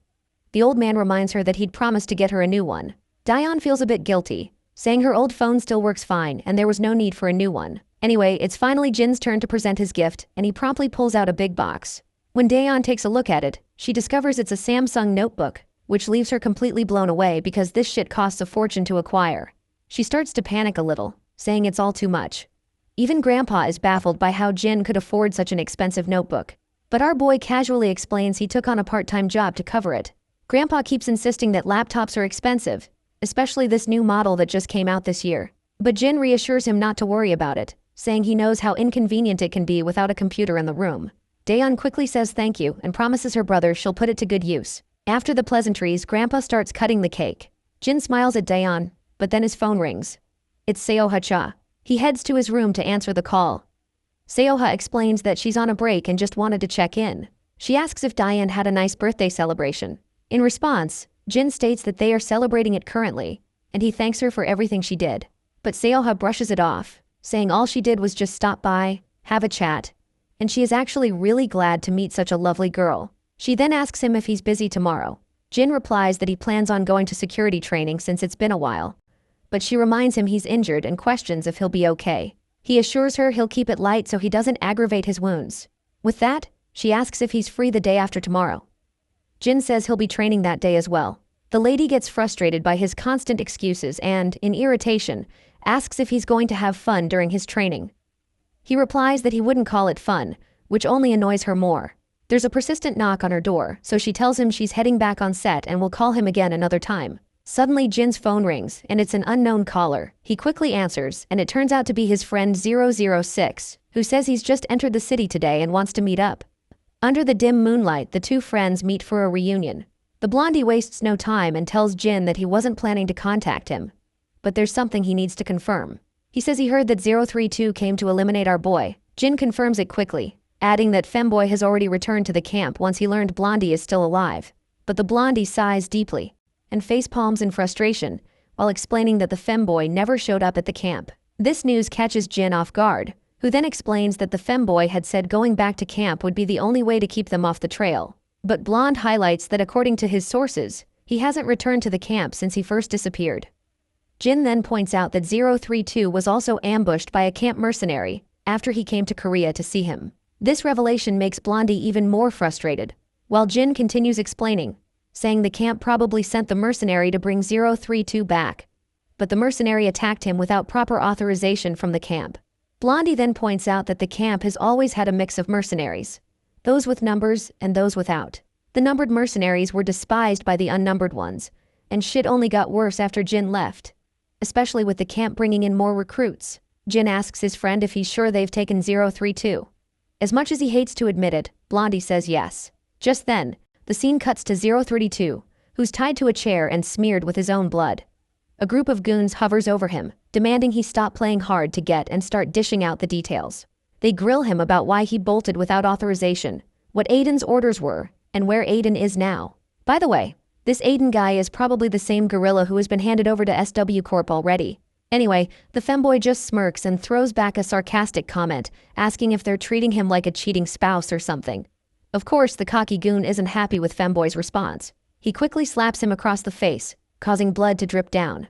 The old man reminds her that he'd promised to get her a new one. Daeon feels a bit guilty, saying her old phone still works fine and there was no need for a new one. Anyway, it's finally Jin's turn to present his gift, and he promptly pulls out a big box. When Daeon takes a look at it, she discovers it's a Samsung notebook, which leaves her completely blown away because this shit costs a fortune to acquire. She starts to panic a little, saying it's all too much. Even Grandpa is baffled by how Jin could afford such an expensive notebook. But our boy casually explains he took on a part-time job to cover it. Grandpa keeps insisting that laptops are expensive, especially this new model that just came out this year. But Jin reassures him not to worry about it, saying he knows how inconvenient it can be without a computer in the room. Daeon quickly says thank you and promises her brother she'll put it to good use. After the pleasantries, Grandpa starts cutting the cake. Jin smiles at Daeon, but then his phone rings. It's Seo Ha-cha. He heads to his room to answer the call. Seo Ha explains that she's on a break and just wanted to check in. She asks if Daeon had a nice birthday celebration. In response, Jin states that they are celebrating it currently, and he thanks her for everything she did. But Seo Ha brushes it off, saying all she did was just stop by, have a chat, and she is actually really glad to meet such a lovely girl. She then asks him if he's busy tomorrow. Jin replies that he plans on going to security training since it's been a while. But she reminds him he's injured and questions if he'll be okay. He assures her he'll keep it light so he doesn't aggravate his wounds. With that, She asks if he's free the day after tomorrow. Jin says he'll be training that day as well. The lady gets frustrated by his constant excuses and, in irritation, asks if he's going to have fun during his training. He replies that he wouldn't call it fun, which only annoys her more. There's a persistent knock on her door, so she tells him she's heading back on set and will call him again another time. Suddenly Jin's phone rings, and it's an unknown caller. He quickly answers, and it turns out to be his friend 006, who says he's just entered the city today and wants to meet up. Under the dim moonlight, the two friends meet for a reunion. The blondie wastes no time and tells Jin that he wasn't planning to contact him. But there's something he needs to confirm. He says he heard that 032 came to eliminate our boy. Jin confirms it quickly, adding that Femboy has already returned to the camp once he learned Blondie is still alive. But the blondie sighs deeply and facepalms in frustration while explaining that the Femboy never showed up at the camp. This news catches Jin off guard, who then explains that the Femboy had said going back to camp would be the only way to keep them off the trail. But Blonde highlights that according to his sources, he hasn't returned to the camp since he first disappeared. Jin then points out that 032 was also ambushed by a camp mercenary after he came to Korea to see him. This revelation makes Blondie even more frustrated, while Jin continues explaining, saying the camp probably sent the mercenary to bring 032 back. But the mercenary attacked him without proper authorization from the camp. Blondie then points out that the camp has always had a mix of mercenaries, those with numbers and those without. The numbered mercenaries were despised by the unnumbered ones, and shit only got worse after Jin left, especially with the camp bringing in more recruits. Jin asks his friend if he's sure they've taken 032. As much as he hates to admit it, Blondie says yes. Just then, the scene cuts to 032, who's tied to a chair and smeared with his own blood. A group of goons hovers over him, demanding he stop playing hard to get and start dishing out the details. They grill him about why he bolted without authorization, what Aiden's orders were, and where Aiden is now. By the way, this Aiden guy is probably the same gorilla who has been handed over to SW Corp already. Anyway, the femboy just smirks and throws back a sarcastic comment, asking if they're treating him like a cheating spouse or something. Of course, the cocky goon isn't happy with femboy's response. He quickly slaps him across the face, causing blood to drip down.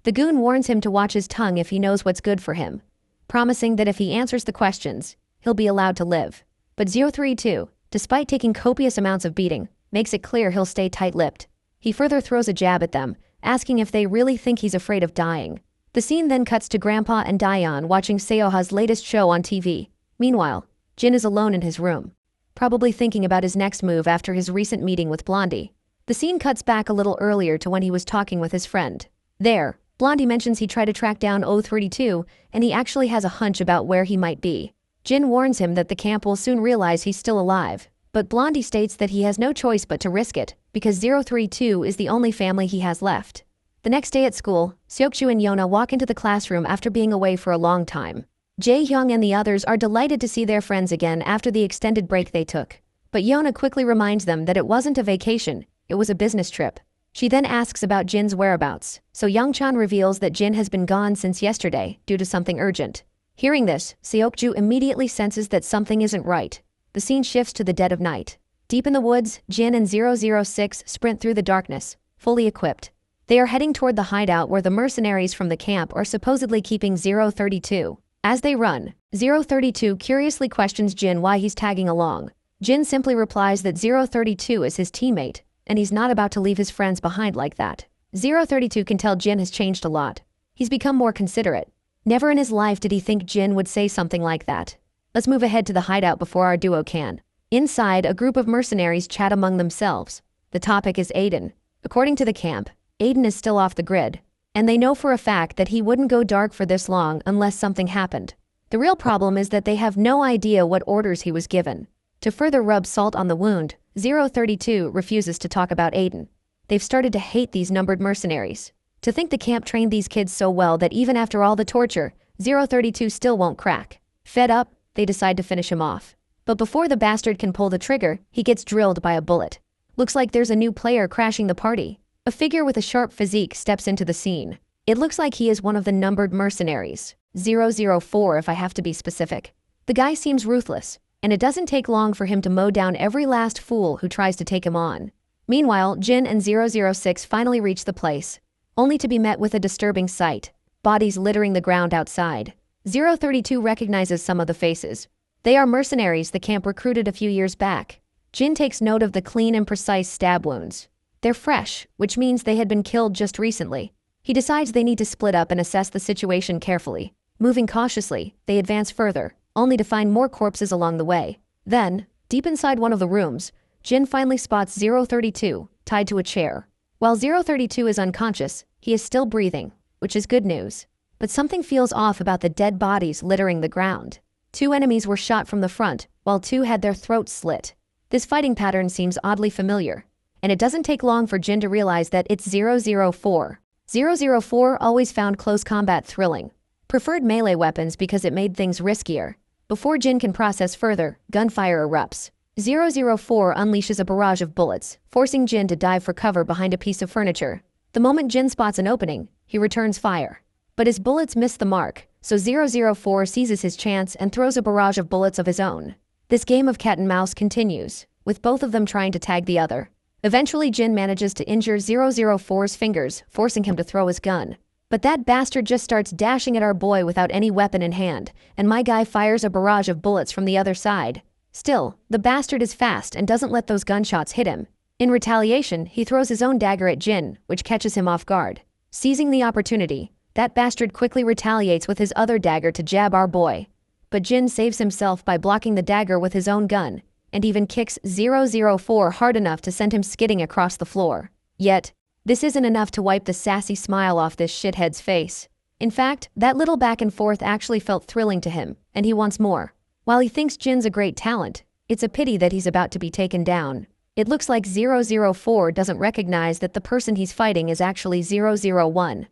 The goon warns him to watch his tongue if he knows what's good for him, promising that if he answers the questions, he'll be allowed to live. But 032, despite taking copious amounts of beating, makes it clear he'll stay tight-lipped. He further throws a jab at them, asking if they really think he's afraid of dying. The scene then cuts to Grandpa and Daeon watching Seoha's latest show on TV. Meanwhile, Jin is alone in his room, probably thinking about his next move after his recent meeting with Blondie. The scene cuts back a little earlier to when he was talking with his friend. There, Blondie mentions he tried to track down 032, and he actually has a hunch about where he might be. Jin warns him that the camp will soon realize he's still alive, but Blondie states that he has no choice but to risk it, because 032 is the only family he has left. The next day at school, Seokju and Yona walk into the classroom after being away for a long time. Jae-hyung and the others are delighted to see their friends again after the extended break they took. But Yona quickly reminds them that it wasn't a vacation, it was a business trip. She then asks about Jin's whereabouts, so Youngchan reveals that Jin has been gone since yesterday due to something urgent. Hearing this, Seokju immediately senses that something isn't right. The scene shifts to the dead of night. Deep in the woods, Jin and 006 sprint through the darkness, fully equipped. They are heading toward the hideout where the mercenaries from the camp are supposedly keeping 032. As they run, 032 curiously questions Jin why he's tagging along. Jin simply replies that 032 is his teammate, and he's not about to leave his friends behind like that. 032 can tell Jin has changed a lot. He's become more considerate. Never in his life did he think Jin would say something like that. Let's move ahead to the hideout before our duo can. Inside, a group of mercenaries chat among themselves. The topic is Aiden. According to the camp, Aiden is still off the grid, and they know for a fact that he wouldn't go dark for this long unless something happened. The real problem is that they have no idea what orders he was given. To further rub salt on the wound, 032 refuses to talk about Aiden. They've started to hate these numbered mercenaries. To think the camp trained these kids so well that even after all the torture, 032 still won't crack. Fed up, they decide to finish him off. But before the bastard can pull the trigger, he gets drilled by a bullet. Looks like there's a new player crashing the party. A figure with a sharp physique steps into the scene. It looks like he is one of the numbered mercenaries, 004 if I have to be specific. The guy seems ruthless, and it doesn't take long for him to mow down every last fool who tries to take him on. Meanwhile, Jin and 006 finally reach the place, only to be met with a disturbing sight, bodies littering the ground outside. 032 recognizes some of the faces. They are mercenaries the camp recruited a few years back. Jin takes note of the clean and precise stab wounds. They're fresh, which means they had been killed just recently. He decides they need to split up and assess the situation carefully. Moving cautiously, they advance further, only to find more corpses along the way. Then, deep inside one of the rooms, Jin finally spots 032, tied to a chair. While 032 is unconscious, he is still breathing, which is good news. But something feels off about the dead bodies littering the ground. 2 enemies were shot from the front, while 2 had their throats slit. This fighting pattern seems oddly familiar, and it doesn't take long for Jin to realize that it's 004. 004 always found close combat thrilling. Preferred melee weapons because it made things riskier. Before Jin can process further, gunfire erupts. 004 unleashes a barrage of bullets, forcing Jin to dive for cover behind a piece of furniture. The moment Jin spots an opening, he returns fire. But his bullets miss the mark, so 004 seizes his chance and throws a barrage of bullets of his own. This game of cat and mouse continues, with both of them trying to tag the other. Eventually Jin manages to injure 004's fingers, forcing him to throw his gun. But that bastard just starts dashing at our boy without any weapon in hand, and my guy fires a barrage of bullets from the other side. Still, the bastard is fast and doesn't let those gunshots hit him. In retaliation, he throws his own dagger at Jin, which catches him off guard. Seizing the opportunity, that bastard quickly retaliates with his other dagger to jab our boy. But Jin saves himself by blocking the dagger with his own gun, and even kicks 004 hard enough to send him skidding across the floor. Yet, this isn't enough to wipe the sassy smile off this shithead's face. In fact, that little back and forth actually felt thrilling to him, and he wants more. While he thinks Jin's a great talent, it's a pity that he's about to be taken down. It looks like 004 doesn't recognize that the person he's fighting is actually 001,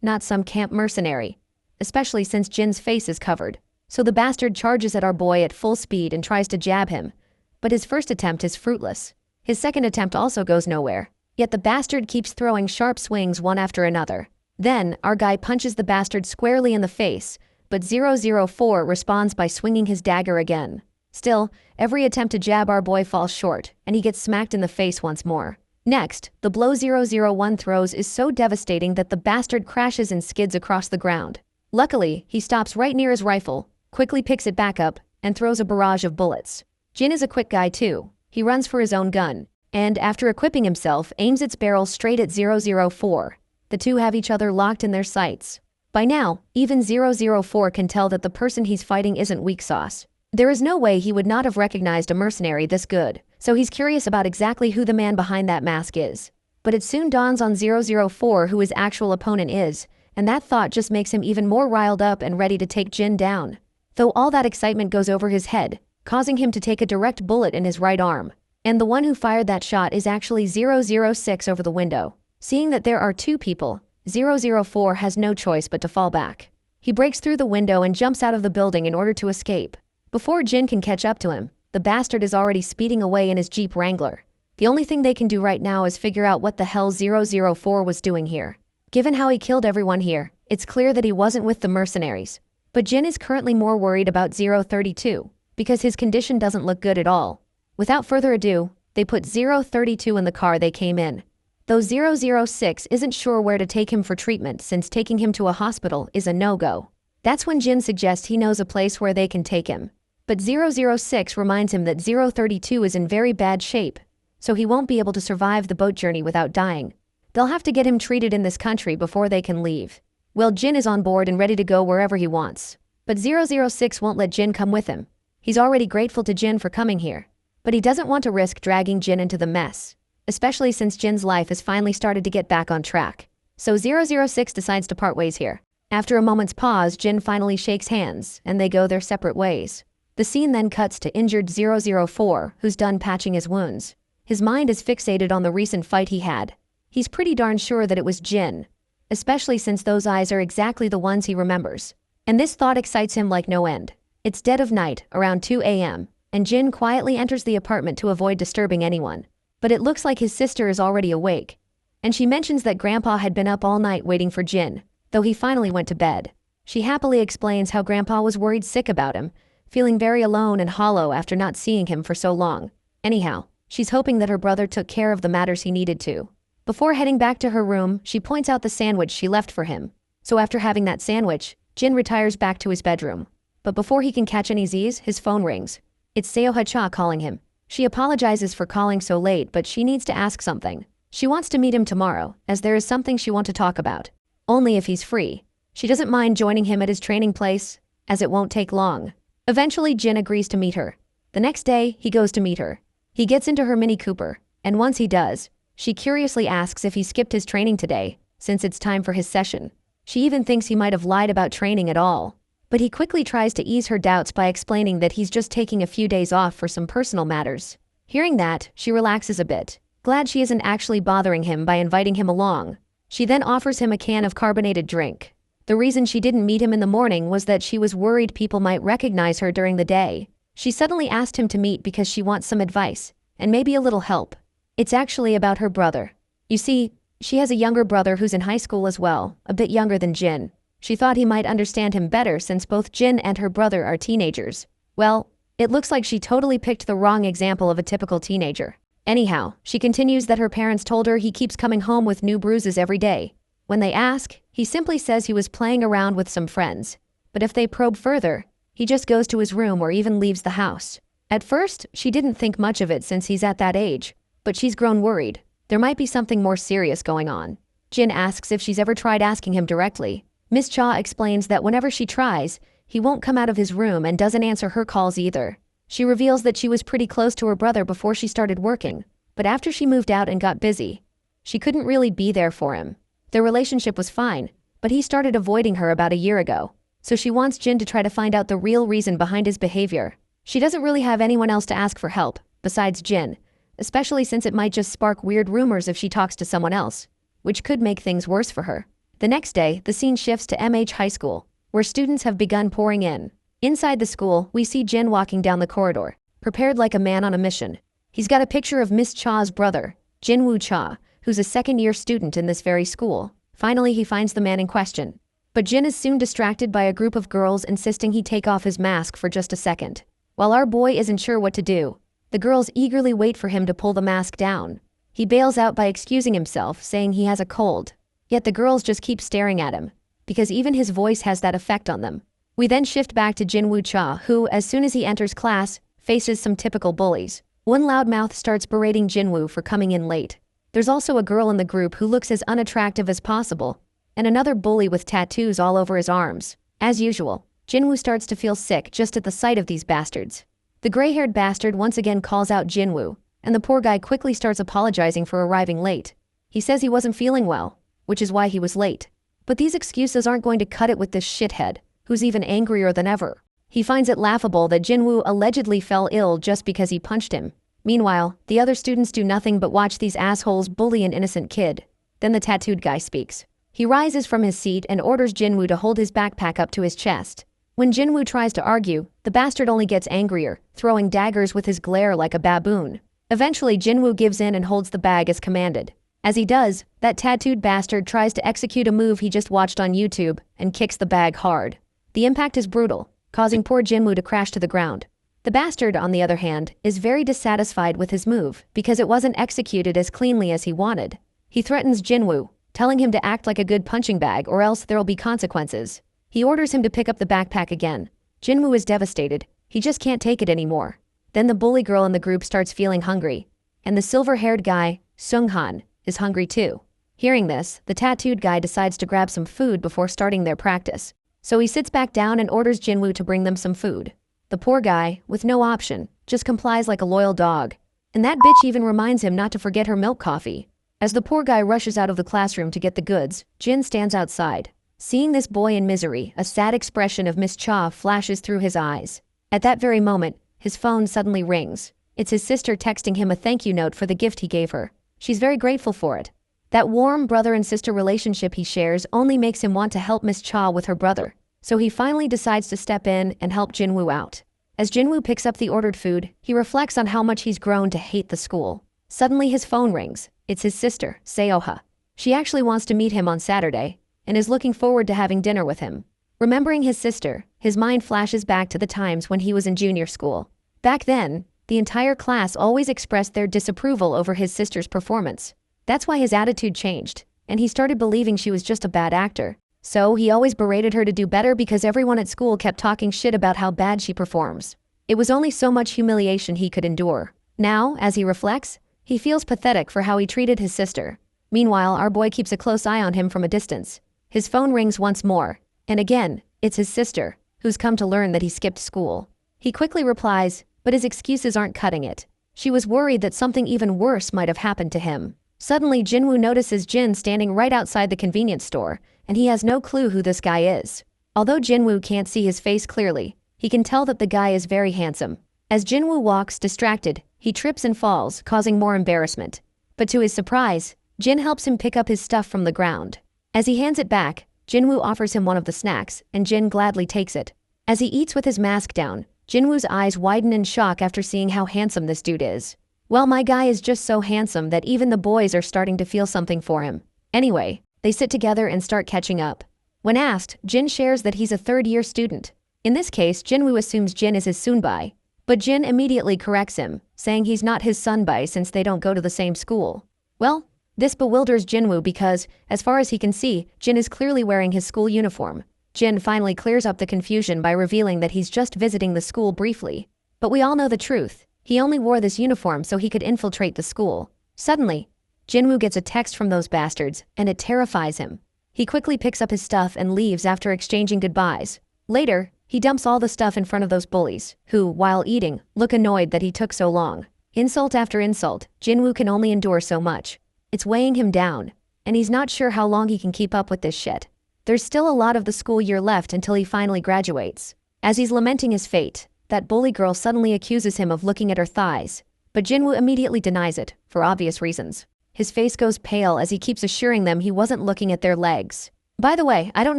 not some camp mercenary, especially since Jin's face is covered. So the bastard charges at our boy at full speed and tries to jab him. But his first attempt is fruitless. His second attempt also goes nowhere. Yet the bastard keeps throwing sharp swings one after another. Then, our guy punches the bastard squarely in the face, but 004 responds by swinging his dagger again. Still, every attempt to jab our boy falls short, and he gets smacked in the face once more. Next, the blow 001 throws is so devastating that the bastard crashes and skids across the ground. Luckily, he stops right near his rifle, quickly picks it back up, and throws a barrage of bullets. Jin is a quick guy too. He runs for his own gun, and after equipping himself, aims its barrel straight at 004. The two have each other locked in their sights. By now, even 004 can tell that the person he's fighting isn't weak sauce. There is no way he would not have recognized a mercenary this good, so he's curious about exactly who the man behind that mask is. But it soon dawns on 004 who his actual opponent is, and that thought just makes him even more riled up and ready to take Jin down. Though all that excitement goes over his head, causing him to take a direct bullet in his right arm. And the one who fired that shot is actually 006 over the window. Seeing that there are 2 people, 004 has no choice but to fall back. He breaks through the window and jumps out of the building in order to escape. Before Jin can catch up to him, the bastard is already speeding away in his Jeep Wrangler. The only thing they can do right now is figure out what the hell 004 was doing here. Given how he killed everyone here, it's clear that he wasn't with the mercenaries. But Jin is currently more worried about 032, because his condition doesn't look good at all. Without further ado, they put 032 in the car they came in. Though 006 isn't sure where to take him for treatment since taking him to a hospital is a no-go. That's when Jin suggests he knows a place where they can take him. But 006 reminds him that 032 is in very bad shape, so he won't be able to survive the boat journey without dying. They'll have to get him treated in this country before they can leave. Well, Jin is on board and ready to go wherever he wants. But 006 won't let Jin come with him. He's already grateful to Jin for coming here. But he doesn't want to risk dragging Jin into the mess, especially since Jin's life has finally started to get back on track. So 006 decides to part ways here. After a moment's pause, Jin finally shakes hands, and they go their separate ways. The scene then cuts to injured 004, who's done patching his wounds. His mind is fixated on the recent fight he had. He's pretty darn sure that it was Jin, especially since those eyes are exactly the ones he remembers. And this thought excites him like no end. It's dead of night, around 2 a.m., and Jin quietly enters the apartment to avoid disturbing anyone. But it looks like his sister is already awake, and she mentions that Grandpa had been up all night waiting for Jin, though he finally went to bed. She happily explains how Grandpa was worried sick about him, feeling very alone and hollow after not seeing him for so long. Anyhow, she's hoping that her brother took care of the matters he needed to. Before heading back to her room, she points out the sandwich she left for him. So after having that sandwich, Jin retires back to his bedroom. But before he can catch any Z's, his phone rings. It's Seoha-cha calling him. She apologizes for calling so late, but she needs to ask something. She wants to meet him tomorrow, as there is something she wants to talk about. Only if he's free. She doesn't mind joining him at his training place, as it won't take long. Eventually, Jin agrees to meet her. The next day, he goes to meet her. He gets into her Mini Cooper, and once he does, she curiously asks if he skipped his training today, since it's time for his session. She even thinks he might have lied about training at all. But he quickly tries to ease her doubts by explaining that he's just taking a few days off for some personal matters. Hearing that, she relaxes a bit, glad she isn't actually bothering him by inviting him along. She then offers him a can of carbonated drink. The reason she didn't meet him in the morning was that she was worried people might recognize her during the day. She suddenly asked him to meet because she wants some advice, and maybe a little help. It's actually about her brother. You see, she has a younger brother who's in high school as well, a bit younger than Jin. She thought he might understand him better since both Jin and her brother are teenagers. Well, it looks like she totally picked the wrong example of a typical teenager. Anyhow, she continues that her parents told her he keeps coming home with new bruises every day. When they ask, he simply says he was playing around with some friends. But if they probe further, he just goes to his room or even leaves the house. At first, she didn't think much of it since he's at that age, but she's grown worried. There might be something more serious going on. Jin asks if she's ever tried asking him directly. Miss Cha explains that whenever she tries, he won't come out of his room and doesn't answer her calls either. She reveals that she was pretty close to her brother before she started working, but after she moved out and got busy, she couldn't really be there for him. Their relationship was fine, but he started avoiding her about a year ago, so she wants Jin to try to find out the real reason behind his behavior. She doesn't really have anyone else to ask for help, besides Jin, especially since it might just spark weird rumors if she talks to someone else, which could make things worse for her. The next day, the scene shifts to MH High School, where students have begun pouring in. Inside the school, we see Jin walking down the corridor, prepared like a man on a mission. He's got a picture of Miss Cha's brother, Jinwoo Cha, who's a second-year student in this very school. Finally, he finds the man in question. But Jin is soon distracted by a group of girls insisting he take off his mask for just a second. While our boy isn't sure what to do, the girls eagerly wait for him to pull the mask down. He bails out by excusing himself, saying he has a cold. Yet the girls just keep staring at him, because even his voice has that effect on them. We then shift back to Jinwoo Cha, who, as soon as he enters class, faces some typical bullies. One loudmouth starts berating Jinwoo for coming in late. There's also a girl in the group who looks as unattractive as possible, and another bully with tattoos all over his arms. As usual, Jinwoo starts to feel sick just at the sight of these bastards. The gray-haired bastard once again calls out Jinwoo, and the poor guy quickly starts apologizing for arriving late. He says he wasn't feeling well, which is why he was late. But these excuses aren't going to cut it with this shithead, who's even angrier than ever. He finds it laughable that Jinwoo allegedly fell ill just because he punched him. Meanwhile, the other students do nothing but watch these assholes bully an innocent kid. Then the tattooed guy speaks. He rises from his seat and orders Jinwoo to hold his backpack up to his chest. When Jinwoo tries to argue, the bastard only gets angrier, throwing daggers with his glare like a baboon. Eventually, Jinwoo gives in and holds the bag as commanded. As he does, that tattooed bastard tries to execute a move he just watched on YouTube and kicks the bag hard. The impact is brutal, causing poor Jinwoo to crash to the ground. The bastard, on the other hand, is very dissatisfied with his move because it wasn't executed as cleanly as he wanted. He threatens Jinwoo, telling him to act like a good punching bag or else there'll be consequences. He orders him to pick up the backpack again. Jinwoo is devastated. He just can't take it anymore. Then the bully girl in the group starts feeling hungry, and the silver-haired guy, Sunghan, is hungry too. Hearing this, the tattooed guy decides to grab some food before starting their practice. So he sits back down and orders Jinwoo to bring them some food. The poor guy, with no option, just complies like a loyal dog. And that bitch even reminds him not to forget her milk coffee. As the poor guy rushes out of the classroom to get the goods, Jin stands outside. Seeing this boy in misery, a sad expression of Miss Cha flashes through his eyes. At that very moment, his phone suddenly rings. It's his sister texting him a thank you note for the gift he gave her. She's very grateful for it. That warm brother and sister relationship he shares only makes him want to help Miss Cha with her brother. So he finally decides to step in and help Jinwoo out. As Jinwoo picks up the ordered food, he reflects on how much he's grown to hate the school. Suddenly his phone rings. It's his sister, Seoha. She actually wants to meet him on Saturday, and is looking forward to having dinner with him. Remembering his sister, his mind flashes back to the times when he was in junior school. Back then, the entire class always expressed their disapproval over his sister's performance. That's why his attitude changed, and he started believing she was just a bad actor. So he always berated her to do better because everyone at school kept talking shit about how bad she performs. It was only so much humiliation he could endure. Now, as he reflects, he feels pathetic for how he treated his sister. Meanwhile, our boy keeps a close eye on him from a distance. His phone rings once more, and again, it's his sister, who's come to learn that he skipped school. He quickly replies, but his excuses aren't cutting it. She was worried that something even worse might have happened to him. Suddenly, Jinwoo notices Jin standing right outside the convenience store, and he has no clue who this guy is. Although Jinwoo can't see his face clearly, he can tell that the guy is very handsome. As Jinwoo walks distracted, he trips and falls, causing more embarrassment. But to his surprise, Jin helps him pick up his stuff from the ground. As he hands it back, Jinwoo offers him one of the snacks, and Jin gladly takes it. As he eats with his mask down, Jinwoo's eyes widen in shock after seeing how handsome this dude is. Well, my guy is just so handsome that even the boys are starting to feel something for him. Anyway, they sit together and start catching up. When asked, Jin shares that he's a third-year student. In this case, Jinwoo assumes Jin is his sunbai, but Jin immediately corrects him, saying he's not his sunbai since they don't go to the same school. Well, this bewilders Jinwoo because, as far as he can see, Jin is clearly wearing his school uniform. Jin finally clears up the confusion by revealing that he's just visiting the school briefly. But we all know the truth. He only wore this uniform so he could infiltrate the school. Suddenly, Jinwoo gets a text from those bastards, and it terrifies him. He quickly picks up his stuff and leaves after exchanging goodbyes. Later, he dumps all the stuff in front of those bullies, who, while eating, look annoyed that he took so long. Insult after insult, Jinwoo can only endure so much. It's weighing him down, and he's not sure how long he can keep up with this shit. There's still a lot of the school year left until he finally graduates. As he's lamenting his fate, that bully girl suddenly accuses him of looking at her thighs, but Jinwoo immediately denies it, for obvious reasons. His face goes pale as he keeps assuring them he wasn't looking at their legs. By the way, I don't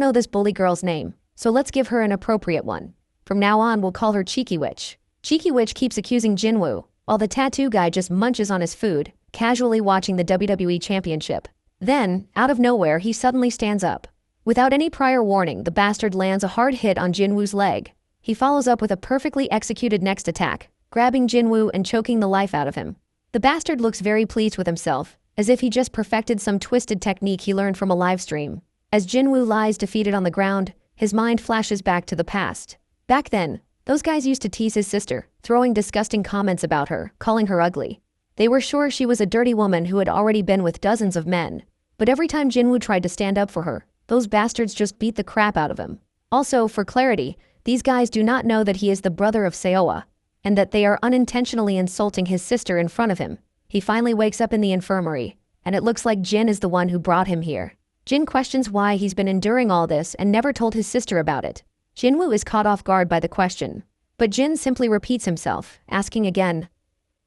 know this bully girl's name, so let's give her an appropriate one. From now on, we'll call her Cheeky Witch. Cheeky Witch keeps accusing Jinwoo, while the tattoo guy just munches on his food, casually watching the WWE Championship. Then, out of nowhere, he suddenly stands up. Without any prior warning, the bastard lands a hard hit on Jinwoo's leg. He follows up with a perfectly executed next attack, grabbing Jinwoo and choking the life out of him. The bastard looks very pleased with himself, as if he just perfected some twisted technique he learned from a livestream. As Jinwoo lies defeated on the ground, his mind flashes back to the past. Back then, those guys used to tease his sister, throwing disgusting comments about her, calling her ugly. They were sure she was a dirty woman who had already been with dozens of men. But every time Jinwoo tried to stand up for her, those bastards just beat the crap out of him. Also, for clarity, these guys do not know that he is the brother of Seowa, and that they are unintentionally insulting his sister in front of him. He finally wakes up in the infirmary, and it looks like Jin is the one who brought him here. Jin questions why he's been enduring all this and never told his sister about it. Jinwoo is caught off guard by the question, but Jin simply repeats himself, asking again,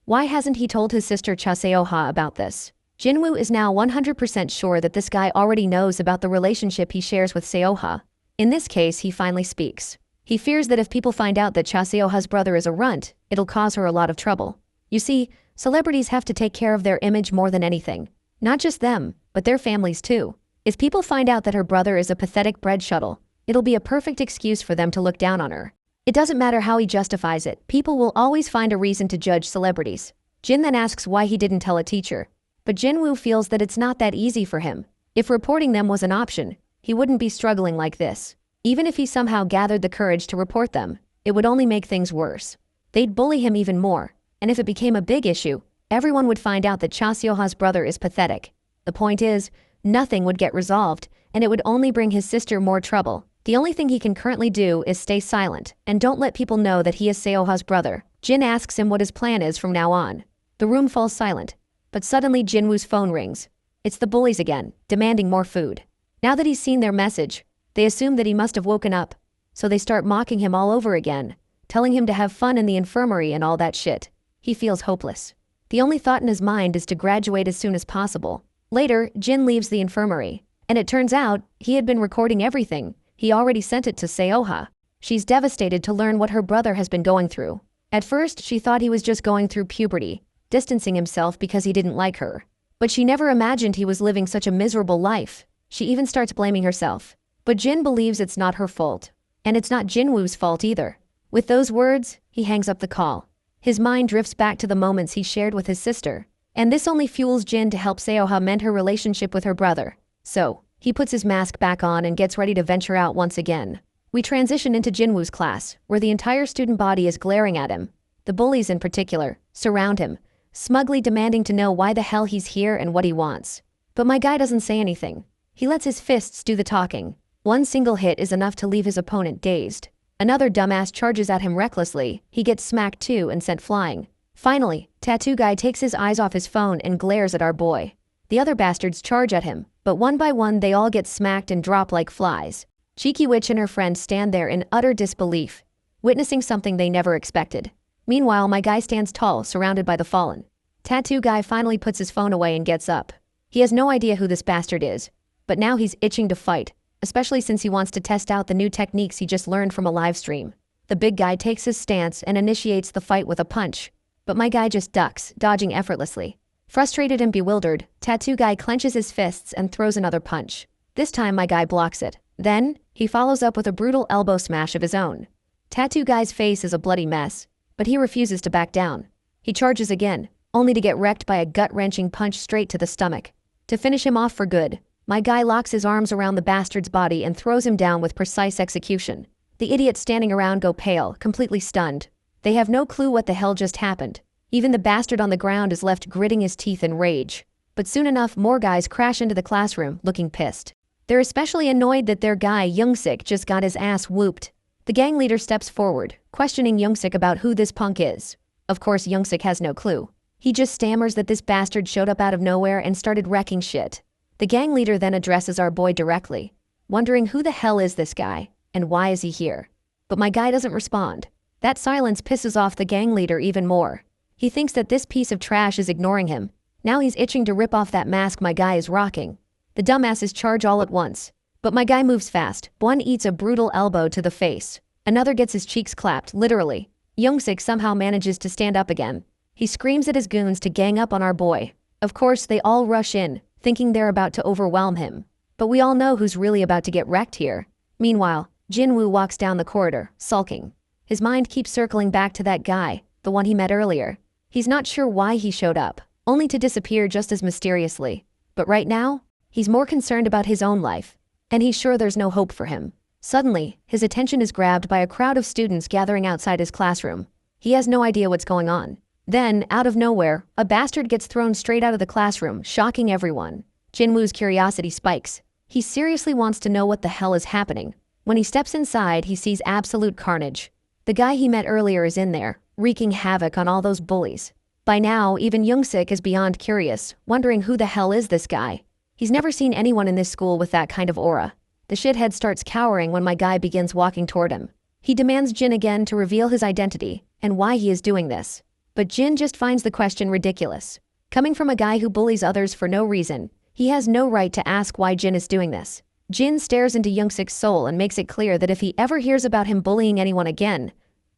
why hasn't he told his sister Cha Seoha about this? Jinwoo is now 100% sure that this guy already knows about the relationship he shares with Seoha. In this case, he finally speaks. He fears that if people find out that Cha Seoha's brother is a runt, it'll cause her a lot of trouble. You see, celebrities have to take care of their image more than anything. Not just them, but their families too. If people find out that her brother is a pathetic bread shuttle, it'll be a perfect excuse for them to look down on her. It doesn't matter how he justifies it, people will always find a reason to judge celebrities. Jin then asks why he didn't tell a teacher. But Jinwoo feels that it's not that easy for him. If reporting them was an option, he wouldn't be struggling like this. Even if he somehow gathered the courage to report them, it would only make things worse. They'd bully him even more, and if it became a big issue, everyone would find out that Cha Seoha's brother is pathetic. The point is, nothing would get resolved, and it would only bring his sister more trouble. The only thing he can currently do is stay silent, and don't let people know that he is Seoha's brother. Jin asks him what his plan is from now on. The room falls silent, but suddenly Jinwoo's phone rings. It's the bullies again, demanding more food. Now that he's seen their message, they assume that he must have woken up, so they start mocking him all over again, telling him to have fun in the infirmary and all that shit. He feels hopeless. The only thought in his mind is to graduate as soon as possible. Later, Jin leaves the infirmary, and it turns out he had been recording everything. He already sent it to Seoha. She's devastated to learn what her brother has been going through. At first, she thought he was just going through puberty, distancing himself because he didn't like her. But she never imagined he was living such a miserable life. She even starts blaming herself. But Jin believes it's not her fault. And it's not Jinwoo's fault either. With those words, he hangs up the call. His mind drifts back to the moments he shared with his sister. And this only fuels Jin to help Seoha mend her relationship with her brother. So, He puts his mask back on and gets ready to venture out once again. We transition into Jinwoo's class, where the entire student body is glaring at him. The bullies in particular surround him, smugly demanding to know why the hell he's here and what he wants. But my guy doesn't say anything. He lets his fists do the talking. One single hit is enough to leave his opponent dazed. Another dumbass charges at him recklessly. He gets smacked too and sent flying. Finally, Tattoo Guy takes his eyes off his phone and glares at our boy. The other bastards charge at him, but one by one they all get smacked and drop like flies. Cheeky Witch and her friend stand there in utter disbelief, witnessing something they never expected. Meanwhile, my guy stands tall, surrounded by the fallen. Tattoo Guy finally puts his phone away and gets up. He has no idea who this bastard is, but now he's itching to fight, especially since he wants to test out the new techniques he just learned from a live stream. The big guy takes his stance and initiates the fight with a punch, but my guy just ducks, dodging effortlessly. Frustrated and bewildered, Tattoo Guy clenches his fists and throws another punch. This time my guy blocks it. Then, he follows up with a brutal elbow smash of his own. Tattoo Guy's face is a bloody mess, but he refuses to back down. He charges again, only to get wrecked by a gut-wrenching punch straight to the stomach. To finish him off for good, my guy locks his arms around the bastard's body and throws him down with precise execution. The idiots standing around go pale, completely stunned. They have no clue what the hell just happened. Even the bastard on the ground is left gritting his teeth in rage. But soon enough, more guys crash into the classroom, looking pissed. They're especially annoyed that their guy, Youngsik, just got his ass whooped. The gang leader steps forward, questioning Youngsik about who this punk is. Of course, Youngsik has no clue. He just stammers that this bastard showed up out of nowhere and started wrecking shit. The gang leader then addresses our boy directly, wondering who the hell is this guy, and why is he here? But my guy doesn't respond. That silence pisses off the gang leader even more. He thinks that this piece of trash is ignoring him. Now he's itching to rip off that mask my guy is rocking. The dumbasses charge all at once. But my guy moves fast. One eats a brutal elbow to the face. Another gets his cheeks clapped, literally. Youngsik somehow manages to stand up again. He screams at his goons to gang up on our boy. Of course, they all rush in, thinking they're about to overwhelm him. But we all know who's really about to get wrecked here. Meanwhile, Jinwoo walks down the corridor, sulking. His mind keeps circling back to that guy, the one he met earlier. He's not sure why he showed up, only to disappear just as mysteriously. But right now, he's more concerned about his own life, and he's sure there's no hope for him. Suddenly, his attention is grabbed by a crowd of students gathering outside his classroom. He has no idea what's going on. Then, out of nowhere, a bastard gets thrown straight out of the classroom, shocking everyone. Jinwoo's curiosity spikes. He seriously wants to know what the hell is happening. When he steps inside, he sees absolute carnage. The guy he met earlier is in there, wreaking havoc on all those bullies. By now, even Youngsik is beyond curious, wondering who the hell is this guy. He's never seen anyone in this school with that kind of aura. The shithead starts cowering when my guy begins walking toward him. He demands Jin again to reveal his identity and why he is doing this. But Jin just finds the question ridiculous. Coming from a guy who bullies others for no reason, he has no right to ask why Jin is doing this. Jin stares into Youngsik's soul and makes it clear that if he ever hears about him bullying anyone again,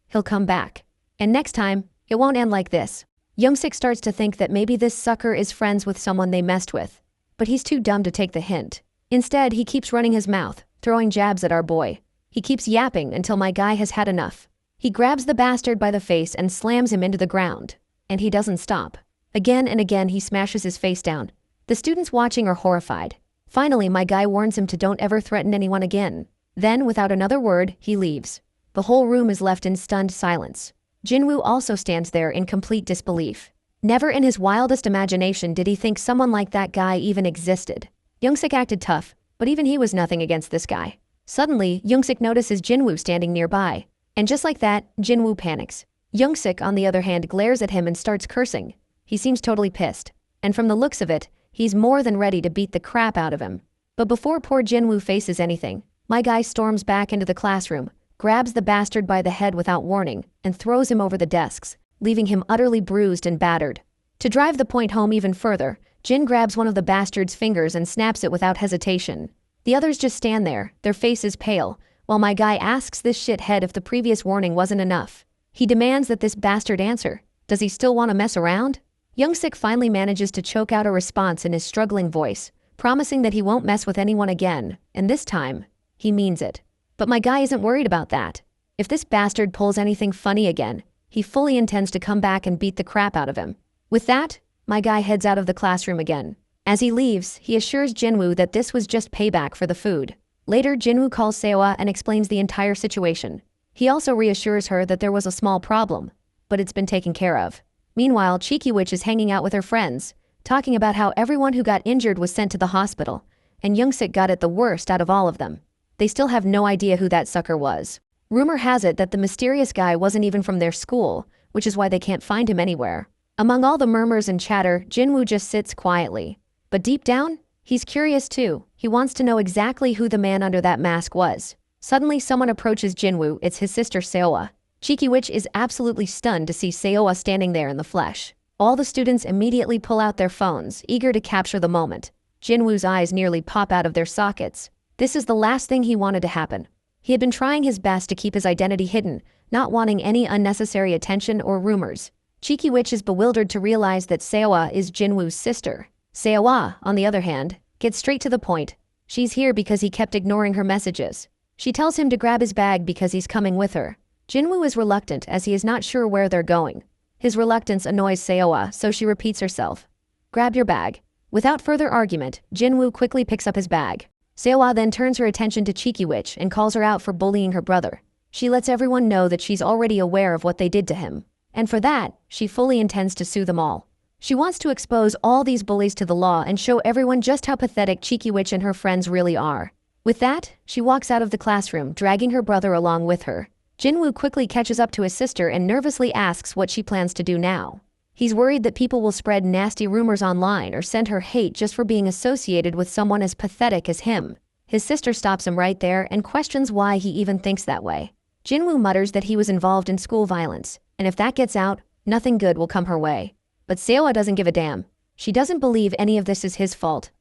he'll come back. And next time, it won't end like this. Youngsik starts to think that maybe this sucker is friends with someone they messed with. But he's too dumb to take the hint. Instead, he keeps running his mouth, throwing jabs at our boy. He keeps yapping until my guy has had enough. He grabs the bastard by the face and slams him into the ground. And he doesn't stop. Again and again he smashes his face down. The students watching are horrified. Finally, my guy warns him to don't ever threaten anyone again. Then, without another word, he leaves. The whole room is left in stunned silence. Jinwoo also stands there in complete disbelief. Never in his wildest imagination did he think someone like that guy even existed. Youngsik acted tough, but even he was nothing against this guy. Suddenly, Youngsik notices Jinwoo standing nearby. And just like that, Jinwoo panics. Youngsik, on the other hand, glares at him and starts cursing. He seems totally pissed. And from the looks of it, he's more than ready to beat the crap out of him. But before poor Jinwoo faces anything, my guy storms back into the classroom, grabs the bastard by the head without warning, and throws him over the desks, leaving him utterly bruised and battered. To drive the point home even further, Jin grabs one of the bastard's fingers and snaps it without hesitation. The others just stand there, their faces pale, while my guy asks this shithead if the previous warning wasn't enough. He demands that this bastard answer. Does he still want to mess around? Youngsik finally manages to choke out a response in his struggling voice, promising that he won't mess with anyone again, and this time, he means it. But my guy isn't worried about that. If this bastard pulls anything funny again, he fully intends to come back and beat the crap out of him. With that, my guy heads out of the classroom again. As he leaves, he assures Jinwoo that this was just payback for the food. Later, Jinwoo calls Seowa and explains the entire situation. He also reassures her that there was a small problem, but it's been taken care of. Meanwhile, Cheeky Witch is hanging out with her friends, talking about how everyone who got injured was sent to the hospital, and Youngsik got it the worst out of all of them. They still have no idea who that sucker was. Rumor has it that the mysterious guy wasn't even from their school, which is why they can't find him anywhere. Among all the murmurs and chatter, Jinwoo just sits quietly. But deep down, he's curious too. He wants to know exactly who the man under that mask was. Suddenly, someone approaches Jinwoo. It's his sister Seowa. Cheeky Witch is absolutely stunned to see Seowa standing there in the flesh. All the students immediately pull out their phones, eager to capture the moment. Jinwoo's eyes nearly pop out of their sockets. This is the last thing he wanted to happen. He had been trying his best to keep his identity hidden, not wanting any unnecessary attention or rumors. Cheeky Witch is bewildered to realize that Seowa is Jinwoo's sister. Seowa, on the other hand, gets straight to the point. She's here because he kept ignoring her messages. She tells him to grab his bag because he's coming with her. Jinwoo is reluctant as he is not sure where they're going. His reluctance annoys Seowa, so she repeats herself. Grab your bag. Without further argument, Jinwoo quickly picks up his bag. Seowa then turns her attention to Cheeky Witch and calls her out for bullying her brother. She lets everyone know that she's already aware of what they did to him. And for that, she fully intends to sue them all. She wants to expose all these bullies to the law and show everyone just how pathetic Cheeky Witch and her friends really are. With that, she walks out of the classroom, dragging her brother along with her. Jinwoo quickly catches up to his sister and nervously asks what she plans to do now. He's worried that people will spread nasty rumors online or send her hate just for being associated with someone as pathetic as him. His sister stops him right there and questions why he even thinks that way. Jinwoo mutters that he was involved in school violence, and if that gets out, nothing good will come her way. But Seowa doesn't give a damn. She doesn't believe any of this is his fault.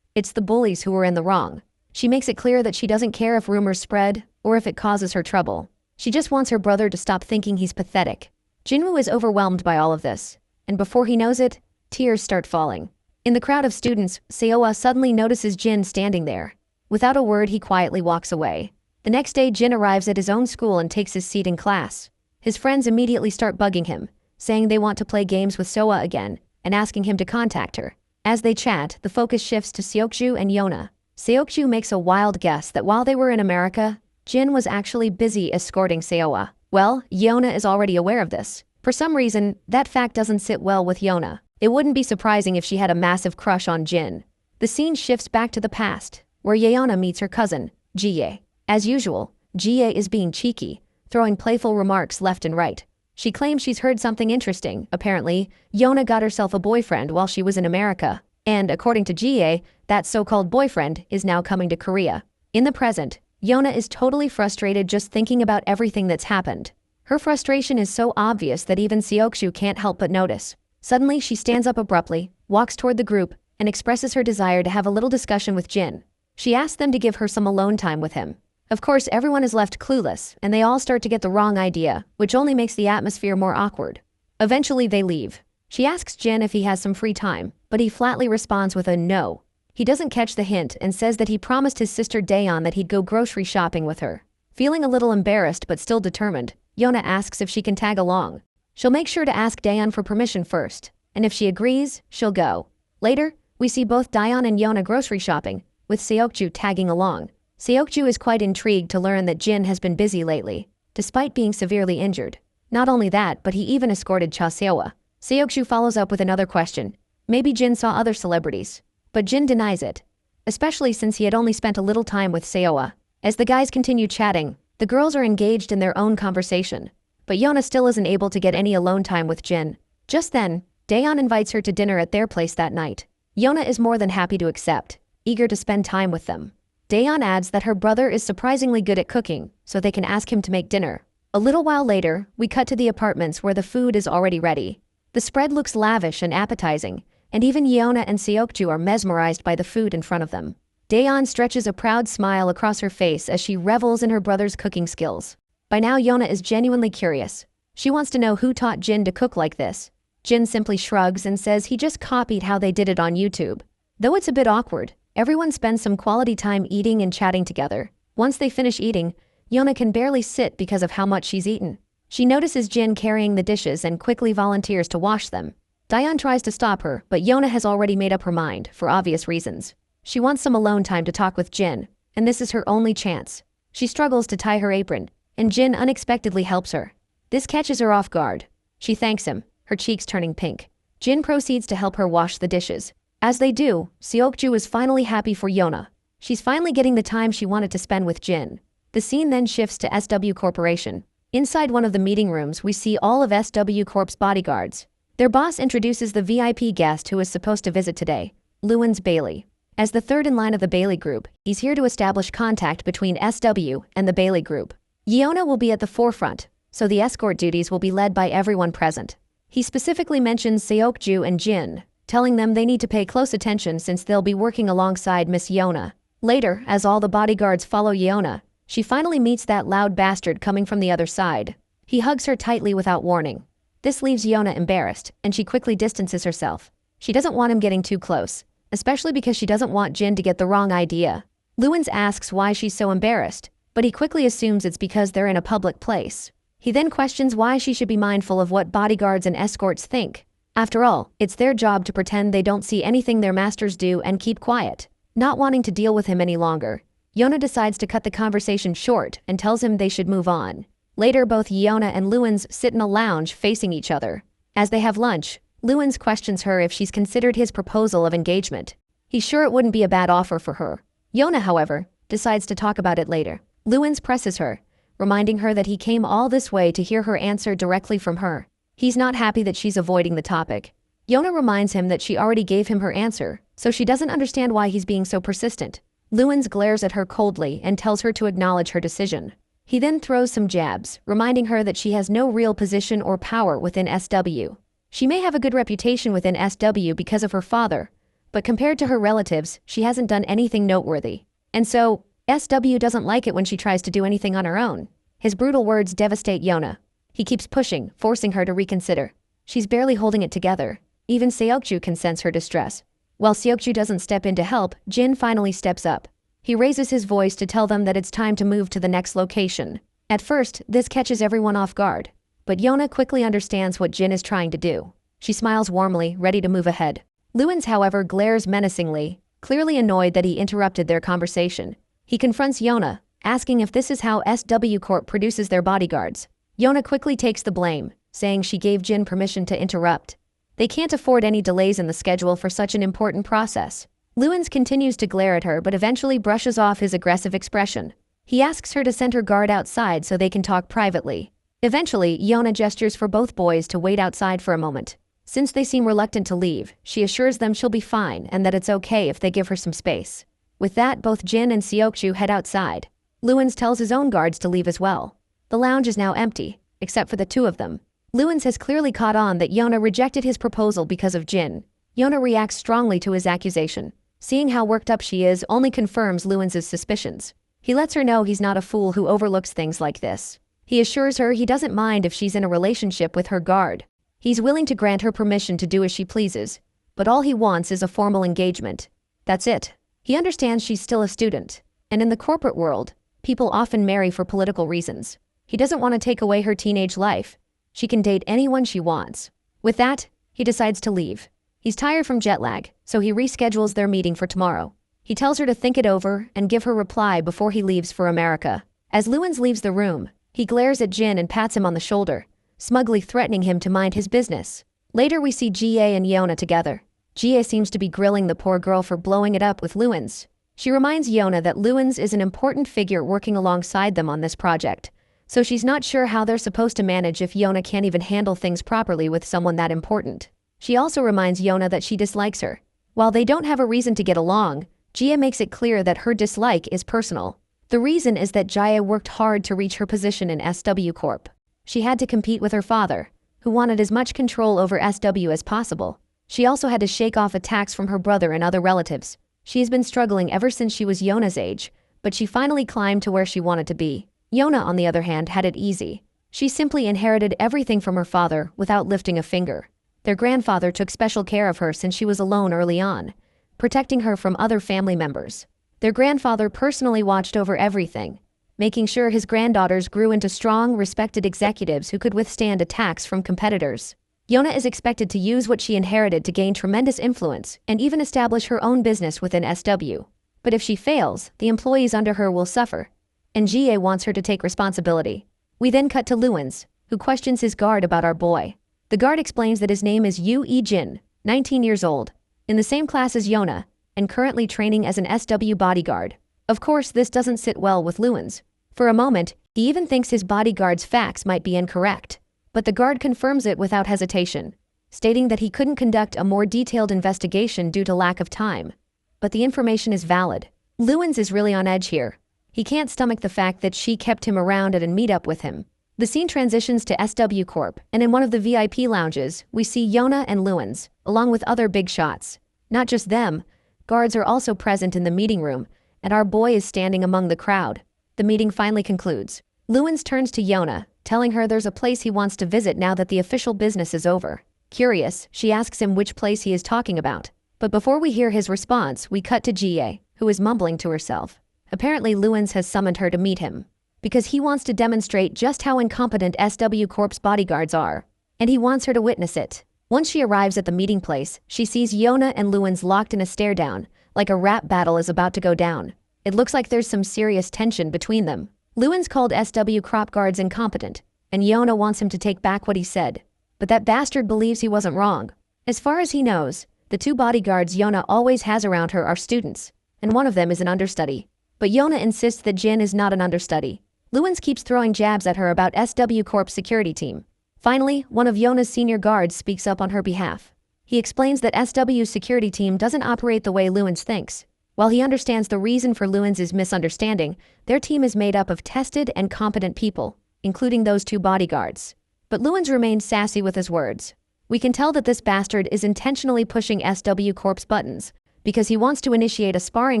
It's the bullies who were in the wrong. She makes it clear that she doesn't care if rumors spread or if it causes her trouble. She just wants her brother to stop thinking he's pathetic. Jinwoo is overwhelmed by all of this, and before he knows it, tears start falling. In the crowd of students, Seowa suddenly notices Jin standing there. Without a word, he quietly walks away. The next day, Jin arrives at his own school and takes his seat in class. His friends immediately start bugging him, saying they want to play games with Seowa again, and asking him to contact her. As they chat, the focus shifts to Seokju and Yona. Seokju makes a wild guess that while they were in America, Jin was actually busy escorting Seowa. Well, Yona is already aware of this. For some reason, that fact doesn't sit well with Yona. It wouldn't be surprising if she had a massive crush on Jin. The scene shifts back to the past, where Yeona meets her cousin, Jie. As usual, Jie is being cheeky, throwing playful remarks left and right. She claims she's heard something interesting. Apparently, Yona got herself a boyfriend while she was in America. And according to Jie, that so-called boyfriend is now coming to Korea. In the present, Yona is totally frustrated just thinking about everything that's happened. Her frustration is so obvious that even Seokju can't help but notice. Suddenly, she stands up abruptly, walks toward the group, and expresses her desire to have a little discussion with Jin. She asks them to give her some alone time with him. Of course, everyone is left clueless, and they all start to get the wrong idea, which only makes the atmosphere more awkward. Eventually, they leave. She asks Jin if he has some free time, but he flatly responds with a no. He doesn't catch the hint and says that he promised his sister Daeon that he'd go grocery shopping with her. Feeling a little embarrassed but still determined, Yona asks if she can tag along. She'll make sure to ask Daeon for permission first, and if she agrees, she'll go. Later, we see both Daeon and Yona grocery shopping, with Seokju tagging along. Seokju is quite intrigued to learn that Jin has been busy lately, despite being severely injured. Not only that, but he even escorted Cha Seowa. Seokju follows up with another question. Maybe Jin saw other celebrities. But Jin denies it, especially since he had only spent a little time with Seowa. As the guys continue chatting, the girls are engaged in their own conversation. But Yona still isn't able to get any alone time with Jin. Just then, Daeon invites her to dinner at their place that night. Yona is more than happy to accept, eager to spend time with them. Daeon adds that her brother is surprisingly good at cooking, so they can ask him to make dinner. A little while later, we cut to the apartments where the food is already ready. The spread looks lavish and appetizing, and even Yeona and Seokju are mesmerized by the food in front of them. Daeon stretches a proud smile across her face as she revels in her brother's cooking skills. By now, Yeona is genuinely curious. She wants to know who taught Jin to cook like this. Jin simply shrugs and says he just copied how they did it on YouTube. Though it's a bit awkward, everyone spends some quality time eating and chatting together. Once they finish eating, Yeona can barely sit because of how much she's eaten. She notices Jin carrying the dishes and quickly volunteers to wash them. Dion tries to stop her, but Yona has already made up her mind, for obvious reasons. She wants some alone time to talk with Jin, and this is her only chance. She struggles to tie her apron, and Jin unexpectedly helps her. This catches her off guard. She thanks him, her cheeks turning pink. Jin proceeds to help her wash the dishes. As they do, Seokju is finally happy for Yona. She's finally getting the time she wanted to spend with Jin. The scene then shifts to SW Corporation. Inside one of the meeting rooms, we see all of SW Corp's bodyguards. Their boss introduces the VIP guest who is supposed to visit today, Lewins Bailey. As the third in line of the Bailey Group, he's here to establish contact between SW and the Bailey Group. Yona will be at the forefront, so the escort duties will be led by everyone present. He specifically mentions Seokju and Jin, telling them they need to pay close attention since they'll be working alongside Miss Yona. Later, as all the bodyguards follow Yona, she finally meets that loud bastard coming from the other side. He hugs her tightly without warning. This leaves Yona embarrassed, and she quickly distances herself. She doesn't want him getting too close, especially because she doesn't want Jin to get the wrong idea. Lewins asks why she's so embarrassed, but he quickly assumes it's because they're in a public place. He then questions why she should be mindful of what bodyguards and escorts think. After all, it's their job to pretend they don't see anything their masters do and keep quiet. Not wanting to deal with him any longer, Yona decides to cut the conversation short and tells him they should move on. Later, both Yona and Lewins sit in a lounge facing each other. As they have lunch, Lewins questions her if she's considered his proposal of engagement. He's sure it wouldn't be a bad offer for her. Yona, however, decides to talk about it later. Lewins presses her, reminding her that he came all this way to hear her answer directly from her. He's not happy that she's avoiding the topic. Yona reminds him that she already gave him her answer, so she doesn't understand why he's being so persistent. Lewins glares at her coldly and tells her to acknowledge her decision. He then throws some jabs, reminding her that she has no real position or power within SW. She may have a good reputation within SW because of her father, but compared to her relatives, she hasn't done anything noteworthy. And so, SW doesn't like it when she tries to do anything on her own. His brutal words devastate Yona. He keeps pushing, forcing her to reconsider. She's barely holding it together. Even Seokju can sense her distress. While Seokju doesn't step in to help, Jin finally steps up. He raises his voice to tell them that it's time to move to the next location. At first, this catches everyone off guard. But Yona quickly understands what Jin is trying to do. She smiles warmly, ready to move ahead. Lewins, however, glares menacingly, clearly annoyed that he interrupted their conversation. He confronts Yona, asking if this is how SW Corp produces their bodyguards. Yona quickly takes the blame, saying she gave Jin permission to interrupt. They can't afford any delays in the schedule for such an important process. Lewins continues to glare at her but eventually brushes off his aggressive expression. He asks her to send her guard outside so they can talk privately. Eventually, Yona gestures for both boys to wait outside for a moment. Since they seem reluctant to leave, she assures them she'll be fine and that it's okay if they give her some space. With that, both Jin and Seokju head outside. Lewins tells his own guards to leave as well. The lounge is now empty, except for the two of them. Lewins has clearly caught on that Yona rejected his proposal because of Jin. Yona reacts strongly to his accusation. Seeing how worked up she is only confirms Lewins' suspicions. He lets her know he's not a fool who overlooks things like this. He assures her he doesn't mind if she's in a relationship with her guard. He's willing to grant her permission to do as she pleases, but all he wants is a formal engagement. That's it. He understands she's still a student, and in the corporate world, people often marry for political reasons. He doesn't want to take away her teenage life. She can date anyone she wants. With that, he decides to leave. He's tired from jet lag, so he reschedules their meeting for tomorrow. He tells her to think it over and give her reply before he leaves for America. As Lewins leaves the room, he glares at Jin and pats him on the shoulder, smugly threatening him to mind his business. Later we see Jie and Yona together. Jie seems to be grilling the poor girl for blowing it up with Lewins. She reminds Yona that Lewins is an important figure working alongside them on this project, so she's not sure how they're supposed to manage if Yona can't even handle things properly with someone that important. She also reminds Yona that she dislikes her. While they don't have a reason to get along, Jia makes it clear that her dislike is personal. The reason is that Jia worked hard to reach her position in SW Corp. She had to compete with her father, who wanted as much control over SW as possible. She also had to shake off attacks from her brother and other relatives. She has been struggling ever since she was Yona's age, but she finally climbed to where she wanted to be. Yona, on the other hand, had it easy. She simply inherited everything from her father without lifting a finger. Their grandfather took special care of her since she was alone early on, protecting her from other family members. Their grandfather personally watched over everything, making sure his granddaughters grew into strong, respected executives who could withstand attacks from competitors. Yona is expected to use what she inherited to gain tremendous influence and even establish her own business within SW. But if she fails, the employees under her will suffer, and GA wants her to take responsibility. We then cut to Luins, who questions his guard about our boy. The guard explains that his name is Yu E-jin, 19 years old, in the same class as Yona, and currently training as an SW bodyguard. Of course, this doesn't sit well with Luins. For a moment, he even thinks his bodyguard's facts might be incorrect. But the guard confirms it without hesitation, stating that he couldn't conduct a more detailed investigation due to lack of time. But the information is valid. Luins is really on edge here. He can't stomach the fact that she kept him around at a meetup with him. The scene transitions to SW Corp, and in one of the VIP lounges, we see Yona and Luins, along with other big shots. Not just them, guards are also present in the meeting room, and our boy is standing among the crowd. The meeting finally concludes. Luins turns to Yona, telling her there's a place he wants to visit now that the official business is over. Curious, she asks him which place he is talking about. But before we hear his response, we cut to GA, who is mumbling to herself. Apparently Luins has summoned her to meet him, because he wants to demonstrate just how incompetent SW Corp's bodyguards are, and he wants her to witness it. Once she arrives at the meeting place, she sees Yona and Luins locked in a stare-down, like a rap battle is about to go down. It looks like there's some serious tension between them. Luins called SW Crop guards incompetent, and Yona wants him to take back what he said. But that bastard believes he wasn't wrong. As far as he knows, the two bodyguards Yona always has around her are students, and one of them is an understudy. But Yona insists that Jin is not an understudy. Luins keeps throwing jabs at her about SW Corp's security team. Finally, one of Yona's senior guards speaks up on her behalf. He explains that SW's security team doesn't operate the way Luins thinks. While he understands the reason for Luins' misunderstanding, their team is made up of tested and competent people, including those two bodyguards. But Luins remains sassy with his words. We can tell that this bastard is intentionally pushing SW Corp's buttons, because he wants to initiate a sparring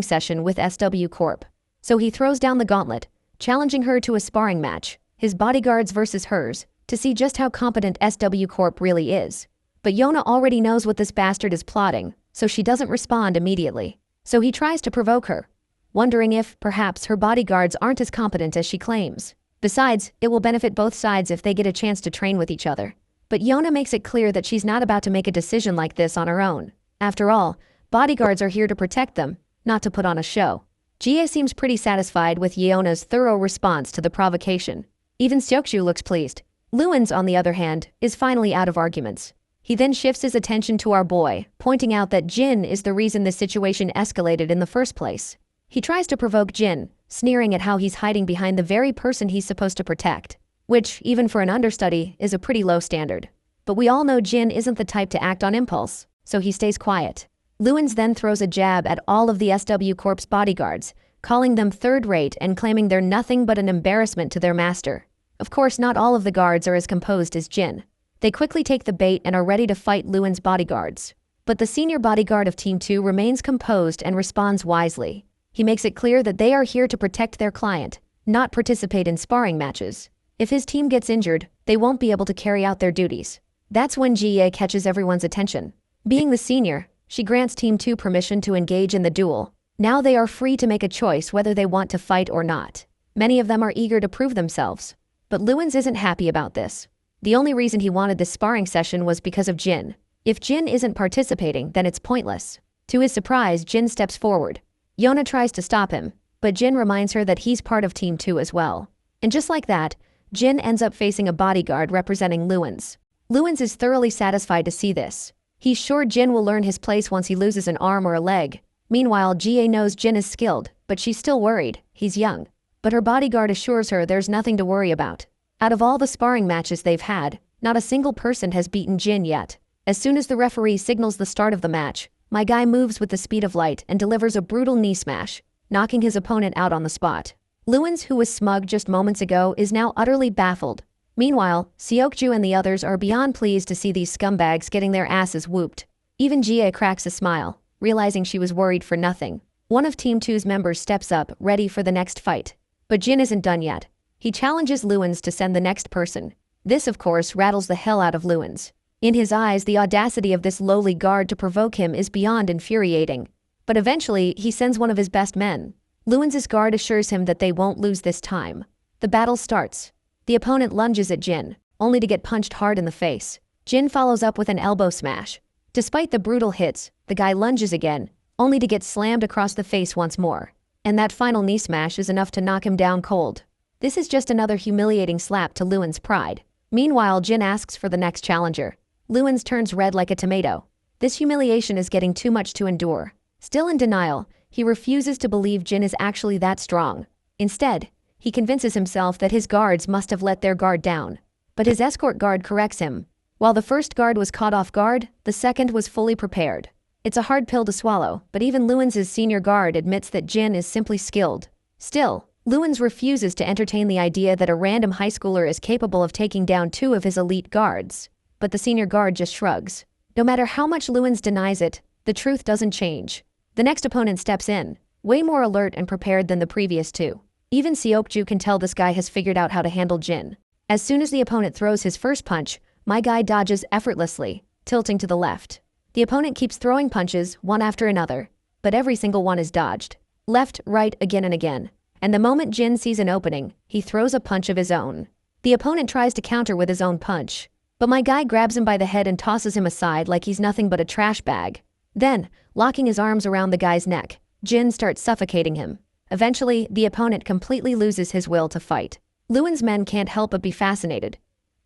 session with SW Corp. So he throws down the gauntlet, challenging her to a sparring match, his bodyguards versus hers, to see just how competent SW Corp really is. But Yona already knows what this bastard is plotting, so she doesn't respond immediately. So he tries to provoke her, wondering if, perhaps, her bodyguards aren't as competent as she claims. Besides, it will benefit both sides if they get a chance to train with each other. But Yona makes it clear that she's not about to make a decision like this on her own. After all, bodyguards are here to protect them, not to put on a show. Jie seems pretty satisfied with Yona's thorough response to the provocation. Even Seokju looks pleased. Luins, on the other hand, is finally out of arguments. He then shifts his attention to our boy, pointing out that Jin is the reason this situation escalated in the first place. He tries to provoke Jin, sneering at how he's hiding behind the very person he's supposed to protect, which, even for an understudy, is a pretty low standard. But we all know Jin isn't the type to act on impulse, so he stays quiet. Luins then throws a jab at all of the SW Corp's bodyguards, calling them third-rate and claiming they're nothing but an embarrassment to their master. Of course, not all of the guards are as composed as Jin. They quickly take the bait and are ready to fight Luins' bodyguards. But the senior bodyguard of Team 2 remains composed and responds wisely. He makes it clear that they are here to protect their client, not participate in sparring matches. If his team gets injured, they won't be able to carry out their duties. That's when Jie catches everyone's attention. Being the senior, she grants Team 2 permission to engage in the duel. Now they are free to make a choice whether they want to fight or not. Many of them are eager to prove themselves. But Luins isn't happy about this. The only reason he wanted this sparring session was because of Jin. If Jin isn't participating, then it's pointless. To his surprise, Jin steps forward. Yona tries to stop him, but Jin reminds her that he's part of Team 2 as well. And just like that, Jin ends up facing a bodyguard representing Luins. Luins is thoroughly satisfied to see this. He's sure Jin will learn his place once he loses an arm or a leg. Meanwhile, Jie knows Jin is skilled, but she's still worried. He's young. But her bodyguard assures her there's nothing to worry about. Out of all the sparring matches they've had, not a single person has beaten Jin yet. As soon as the referee signals the start of the match, my guy moves with the speed of light and delivers a brutal knee smash, knocking his opponent out on the spot. Luins, who was smug just moments ago, is now utterly baffled. Meanwhile, Seokju and the others are beyond pleased to see these scumbags getting their asses whooped. Even Jie cracks a smile, realizing she was worried for nothing. One of Team 2's members steps up, ready for the next fight. But Jin isn't done yet. He challenges Luins to send the next person. This, of course, rattles the hell out of Luins. In his eyes, the audacity of this lowly guard to provoke him is beyond infuriating. But eventually, he sends one of his best men. Luins' guard assures him that they won't lose this time. The battle starts. The opponent lunges at Jin, only to get punched hard in the face. Jin follows up with an elbow smash. Despite the brutal hits, the guy lunges again, only to get slammed across the face once more. And that final knee smash is enough to knock him down cold. This is just another humiliating slap to Lewin's pride. Meanwhile, Jin asks for the next challenger. Lewin's turns red like a tomato. This humiliation is getting too much to endure. Still in denial, he refuses to believe Jin is actually that strong. Instead, he convinces himself that his guards must have let their guard down. But his escort guard corrects him. While the first guard was caught off guard, the second was fully prepared. It's a hard pill to swallow, but even Lewin's senior guard admits that Jin is simply skilled. Still, Lewin refuses to entertain the idea that a random high schooler is capable of taking down 2 of his elite guards. But the senior guard just shrugs. No matter how much Lewin denies it, the truth doesn't change. The next opponent steps in, way more alert and prepared than the previous 2. Even Seokju can tell this guy has figured out how to handle Jin. As soon as the opponent throws his first punch, my guy dodges effortlessly, tilting to the left. The opponent keeps throwing punches, one after another, but every single one is dodged. Left, right, again and again. And the moment Jin sees an opening, he throws a punch of his own. The opponent tries to counter with his own punch, but my guy grabs him by the head and tosses him aside like he's nothing but a trash bag. Then, locking his arms around the guy's neck, Jin starts suffocating him. Eventually, the opponent completely loses his will to fight. Lewin's men can't help but be fascinated,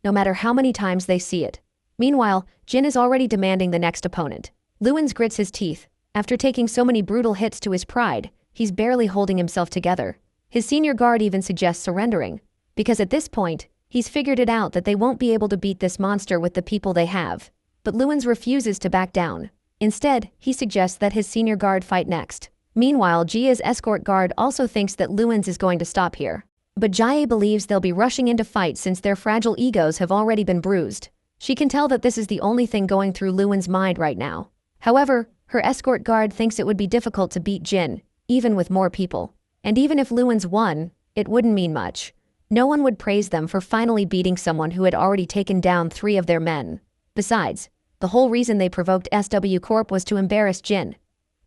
no matter how many times they see it. Meanwhile, Jin is already demanding the next opponent. Lewin grits his teeth. After taking so many brutal hits to his pride, he's barely holding himself together. His senior guard even suggests surrendering, because at this point, he's figured it out that they won't be able to beat this monster with the people they have. But Lewin refuses to back down. Instead, he suggests that his senior guard fight next. Meanwhile, Jia's escort guard also thinks that Lewin is going to stop here. But Jia believes they'll be rushing into fight since their fragile egos have already been bruised. She can tell that this is the only thing going through Lewin's mind right now. However, her escort guard thinks it would be difficult to beat Jin, even with more people. And even if Lewin's won, it wouldn't mean much. No one would praise them for finally beating someone who had already taken down 3 of their men. Besides, the whole reason they provoked SW Corp was to embarrass Jin.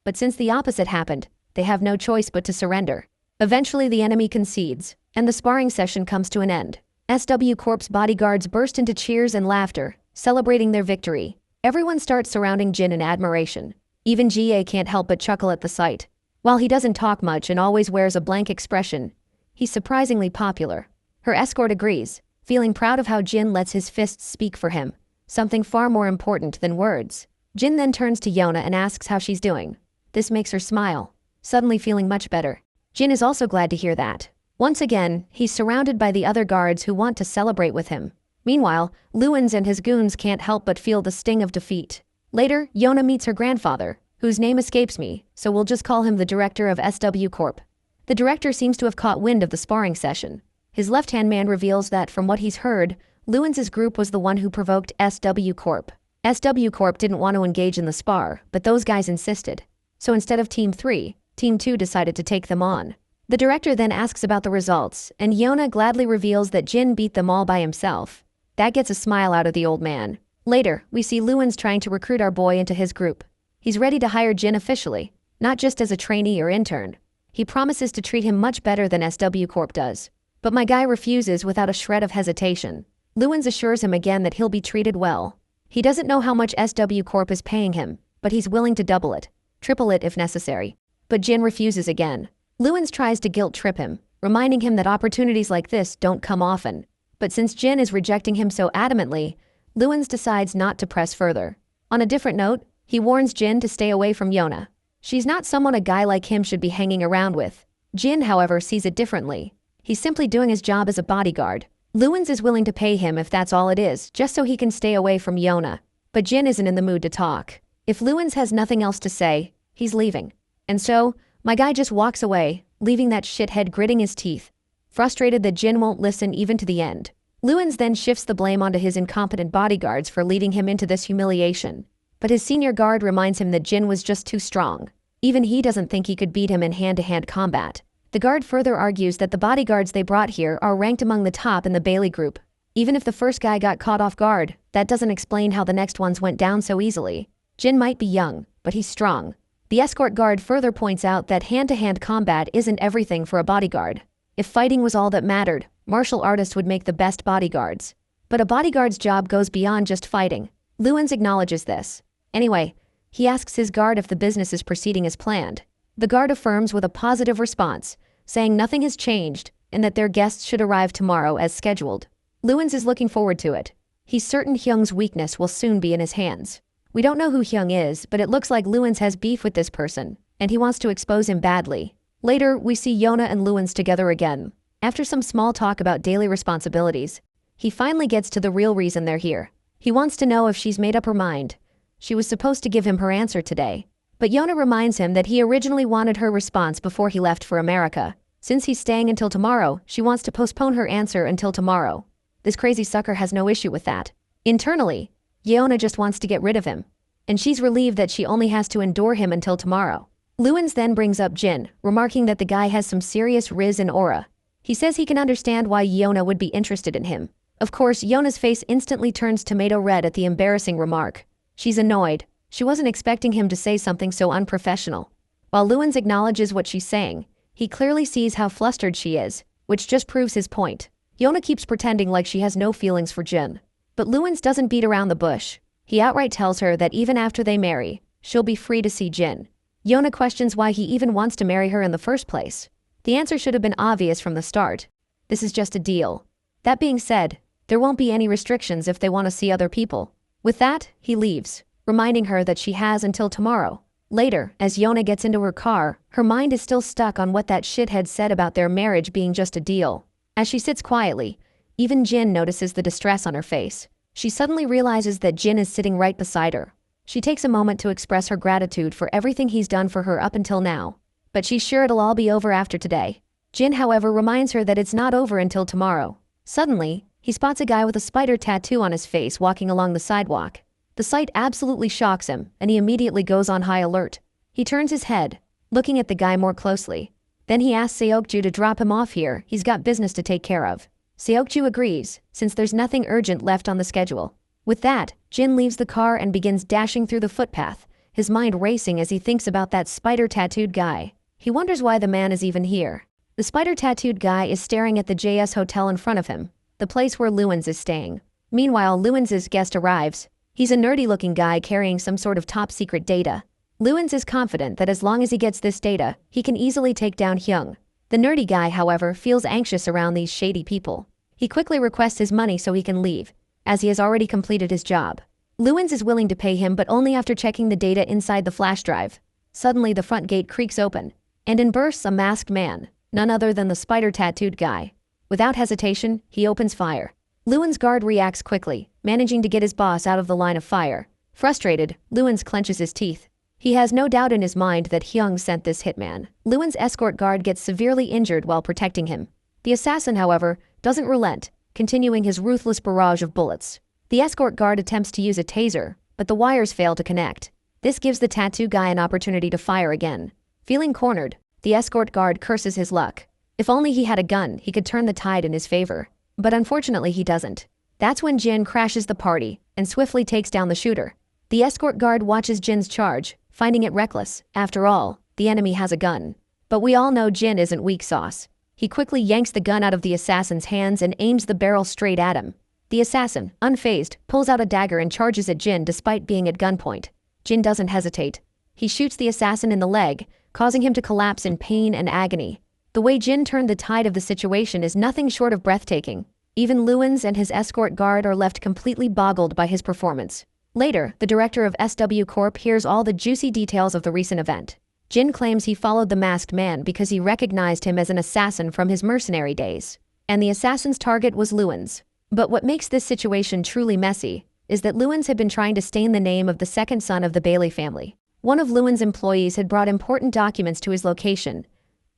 But since the opposite happened, they have no choice but to surrender. Eventually the enemy concedes, and the sparring session comes to an end. SW Corp's bodyguards burst into cheers and laughter, celebrating their victory. Everyone starts surrounding Jin in admiration. Even GA can't help but chuckle at the sight. While he doesn't talk much and always wears a blank expression, he's surprisingly popular. Her escort agrees, feeling proud of how Jin lets his fists speak for him, something far more important than words. Jin then turns to Yona and asks how she's doing. This makes her smile, suddenly feeling much better. Jin is also glad to hear that. Once again, he's surrounded by the other guards who want to celebrate with him. Meanwhile, Lewin and his goons can't help but feel the sting of defeat. Later, Yona meets her grandfather, whose name escapes me, so we'll just call him the director of SW Corp. The director seems to have caught wind of the sparring session. His left-hand man reveals that, from what he's heard, Lewin's group was the one who provoked SW Corp. SW Corp didn't want to engage in the spar, but those guys insisted. So instead of Team 3, Team 2 decided to take them on. The director then asks about the results, and Yona gladly reveals that Jin beat them all by himself. That gets a smile out of the old man. Later, we see Lewin's trying to recruit our boy into his group. He's ready to hire Jin officially, not just as a trainee or intern. He promises to treat him much better than SW Corp does. But my guy refuses without a shred of hesitation. Lewin assures him again that he'll be treated well. He doesn't know how much SW Corp is paying him, but he's willing to double it, triple it if necessary. But Jin refuses again. Lewin tries to guilt-trip him, reminding him that opportunities like this don't come often. But since Jin is rejecting him so adamantly, Lewin decides not to press further. On a different note, he warns Jin to stay away from Yona. She's not someone a guy like him should be hanging around with. Jin, however, sees it differently. He's simply doing his job as a bodyguard. Lewin is willing to pay him if that's all it is, just so he can stay away from Yona. But Jin isn't in the mood to talk. If Lewin has nothing else to say, he's leaving. And so, my guy just walks away, leaving that shithead gritting his teeth, frustrated that Jin won't listen even to the end. Lewin then shifts the blame onto his incompetent bodyguards for leading him into this humiliation. But his senior guard reminds him that Jin was just too strong. Even he doesn't think he could beat him in hand-to-hand combat. The guard further argues that the bodyguards they brought here are ranked among the top in the Bailey group. Even if the first guy got caught off guard, that doesn't explain how the next ones went down so easily. Jin might be young, but he's strong. The escort guard further points out that hand-to-hand combat isn't everything for a bodyguard. If fighting was all that mattered, martial artists would make the best bodyguards. But a bodyguard's job goes beyond just fighting. Lewins acknowledges this. Anyway, he asks his guard if the business is proceeding as planned. The guard affirms with a positive response, saying nothing has changed and that their guests should arrive tomorrow as scheduled. Lewins is looking forward to it. He's certain Hyung's weakness will soon be in his hands. We don't know who Hyung is, but it looks like Lewins has beef with this person, and he wants to expose him badly. Later, we see Yona and Lewins together again. After some small talk about daily responsibilities, he finally gets to the real reason they're here. He wants to know if she's made up her mind. She was supposed to give him her answer today. But Yona reminds him that he originally wanted her response before he left for America. Since he's staying until tomorrow, she wants to postpone her answer until tomorrow. This crazy sucker has no issue with that. Internally, Yona just wants to get rid of him. And she's relieved that she only has to endure him until tomorrow. Lewins then brings up Jin, remarking that the guy has some serious riz and aura. He says he can understand why Yona would be interested in him. Of course, Yona's face instantly turns tomato red at the embarrassing remark. She's annoyed. She wasn't expecting him to say something so unprofessional. While Lewins acknowledges what she's saying, he clearly sees how flustered she is, which just proves his point. Yona keeps pretending like she has no feelings for Jin. But Lewins doesn't beat around the bush. He outright tells her that even after they marry, she'll be free to see Jin. Yona questions why he even wants to marry her in the first place. The answer should have been obvious from the start. This is just a deal. That being said, there won't be any restrictions if they want to see other people. With that, he leaves, reminding her that she has until tomorrow. Later, as Yona gets into her car, her mind is still stuck on what that shithead said about their marriage being just a deal. As she sits quietly, even Jin notices the distress on her face. She suddenly realizes that Jin is sitting right beside her. She takes a moment to express her gratitude for everything he's done for her up until now. But she's sure it'll all be over after today. Jin, however, reminds her that it's not over until tomorrow. Suddenly, he spots a guy with a spider tattoo on his face walking along the sidewalk. The sight absolutely shocks him, and he immediately goes on high alert. He turns his head, looking at the guy more closely. Then he asks Seokju to drop him off here, he's got business to take care of. Seokju agrees, since there's nothing urgent left on the schedule. With that, Jin leaves the car and begins dashing through the footpath, his mind racing as he thinks about that spider-tattooed guy. He wonders why the man is even here. The spider-tattooed guy is staring at the JS Hotel in front of him, the place where Lewins is staying. Meanwhile, Lewins' guest arrives. He's a nerdy-looking guy carrying some sort of top-secret data. Lewins is confident that as long as he gets this data, he can easily take down Hyung. The nerdy guy, however, feels anxious around these shady people. He quickly requests his money so he can leave, as he has already completed his job. Lewins is willing to pay him, but only after checking the data inside the flash drive. Suddenly, the front gate creaks open, and in bursts a masked man, none other than the spider-tattooed guy. Without hesitation, he opens fire. Lewins' guard reacts quickly, managing to get his boss out of the line of fire. Frustrated, Lewins clenches his teeth. He has no doubt in his mind that Hyung sent this hitman. Lewins' escort guard gets severely injured while protecting him. The assassin, however, doesn't relent, continuing his ruthless barrage of bullets. The escort guard attempts to use a taser, but the wires fail to connect. This gives the tattoo guy an opportunity to fire again. Feeling cornered, the escort guard curses his luck. If only he had a gun, he could turn the tide in his favor. But unfortunately he doesn't. That's when Jin crashes the party and swiftly takes down the shooter. The escort guard watches Jin's charge, finding it reckless. After all, the enemy has a gun. But we all know Jin isn't weak sauce. He quickly yanks the gun out of the assassin's hands and aims the barrel straight at him. The assassin, unfazed, pulls out a dagger and charges at Jin despite being at gunpoint. Jin doesn't hesitate. He shoots the assassin in the leg, causing him to collapse in pain and agony. The way Jin turned the tide of the situation is nothing short of breathtaking. Even Lewins and his escort guard are left completely boggled by his performance. Later, the director of SW Corp hears all the juicy details of the recent event. Jin claims he followed the masked man because he recognized him as an assassin from his mercenary days. And the assassin's target was Lewins. But what makes this situation truly messy is that Lewins had been trying to stain the name of the second son of the Bailey family. One of Lewins' employees had brought important documents to his location.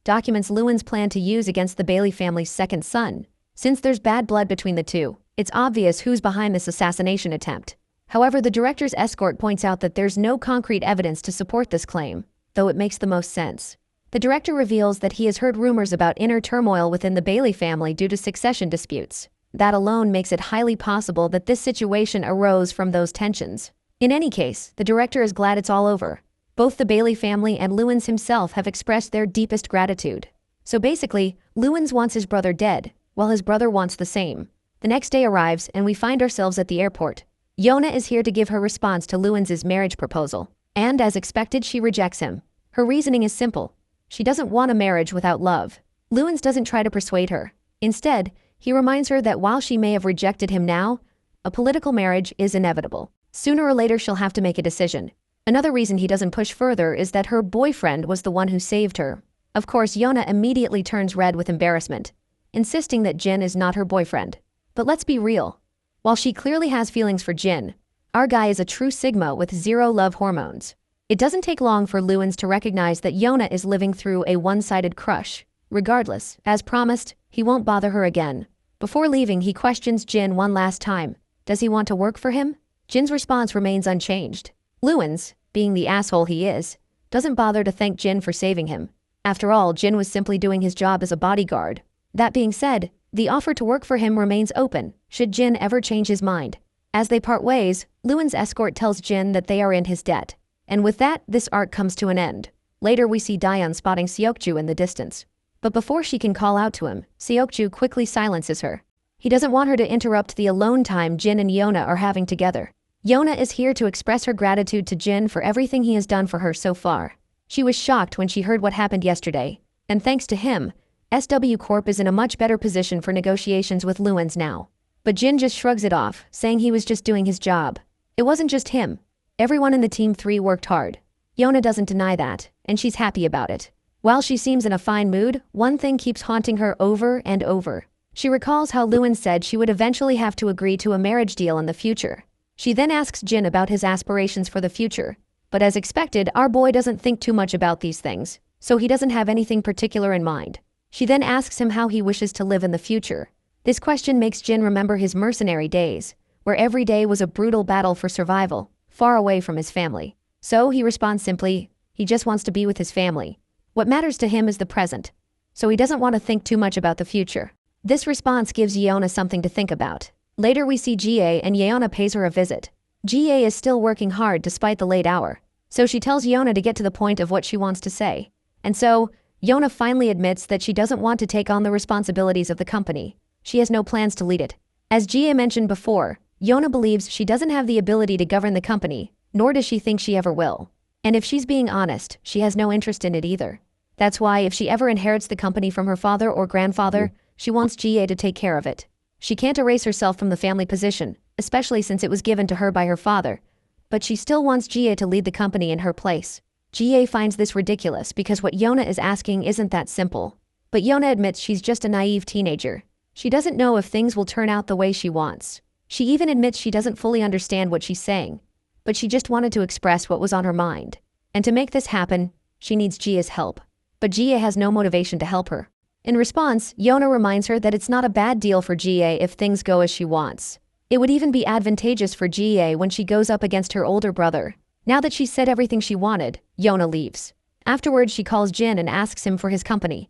Documents Lewins planned to use against the Bailey family's second son. Since there's bad blood between the two, it's obvious who's behind this assassination attempt. However, the director's escort points out that there's no concrete evidence to support this claim, though it makes the most sense. The director reveals that he has heard rumors about inner turmoil within the Bailey family due to succession disputes. That alone makes it highly possible that this situation arose from those tensions. In any case, the director is glad it's all over. Both the Bailey family and Lewins himself have expressed their deepest gratitude. So basically, Lewins wants his brother dead, while his brother wants the same. The next day arrives and we find ourselves at the airport. Yona is here to give her response to Luins's marriage proposal. And as expected, she rejects him. Her reasoning is simple. She doesn't want a marriage without love. Luins doesn't try to persuade her. Instead, he reminds her that while she may have rejected him now, a political marriage is inevitable. Sooner or later she'll have to make a decision. Another reason he doesn't push further is that her boyfriend was the one who saved her. Of course, Yona immediately turns red with embarrassment, insisting that Jin is not her boyfriend. But let's be real. While she clearly has feelings for Jin, our guy is a true Sigma with zero love hormones. It doesn't take long for Luins to recognize that Yona is living through a one-sided crush. Regardless, as promised, he won't bother her again. Before leaving, he questions Jin one last time. Does he want to work for him? Jin's response remains unchanged. Luins, being the asshole he is, doesn't bother to thank Jin for saving him. After all, Jin was simply doing his job as a bodyguard. That being said, the offer to work for him remains open, should Jin ever change his mind. As they part ways, Luin's escort tells Jin that they are in his debt. And with that, this arc comes to an end. Later we see Daeun spotting Seokju in the distance. But before she can call out to him, Seokju quickly silences her. He doesn't want her to interrupt the alone time Jin and Yona are having together. Yona is here to express her gratitude to Jin for everything he has done for her so far. She was shocked when she heard what happened yesterday, and thanks to him, SW Corp is in a much better position for negotiations with Luins now. But Jin just shrugs it off, saying he was just doing his job. It wasn't just him. Everyone in the Team 3 worked hard. Yona doesn't deny that, and she's happy about it. While she seems in a fine mood, one thing keeps haunting her over and over. She recalls how Luin said she would eventually have to agree to a marriage deal in the future. She then asks Jin about his aspirations for the future. But as expected, our boy doesn't think too much about these things, so he doesn't have anything particular in mind. She then asks him how he wishes to live in the future. This question makes Jin remember his mercenary days, where every day was a brutal battle for survival, far away from his family. So he responds simply, he just wants to be with his family. What matters to him is the present, so he doesn't want to think too much about the future. This response gives Yeona something to think about. Later we see Jie and Yeona pays her a visit. Jie is still working hard despite the late hour, so she tells Yeona to get to the point of what she wants to say. And so, Yeona finally admits that she doesn't want to take on the responsibilities of the company. She has no plans to lead it. As Jie mentioned before, Yeona believes she doesn't have the ability to govern the company, nor does she think she ever will. And if she's being honest, she has no interest in it either. That's why if she ever inherits the company from her father or grandfather, she wants Jie to take care of it. She can't erase herself from the family position, especially since it was given to her by her father. But she still wants Jie to lead the company in her place. Jie finds this ridiculous because what Yeona is asking isn't that simple. But Yeona admits she's just a naive teenager. She doesn't know if things will turn out the way she wants. She even admits she doesn't fully understand what she's saying. But she just wanted to express what was on her mind. And to make this happen, she needs Jie's help. But Jie has no motivation to help her. In response, Yeona reminds her that it's not a bad deal for Jie if things go as she wants. It would even be advantageous for Jie when she goes up against her older brother. Now that she's said everything she wanted, Yeona leaves. Afterwards, she calls Jin and asks him for his company.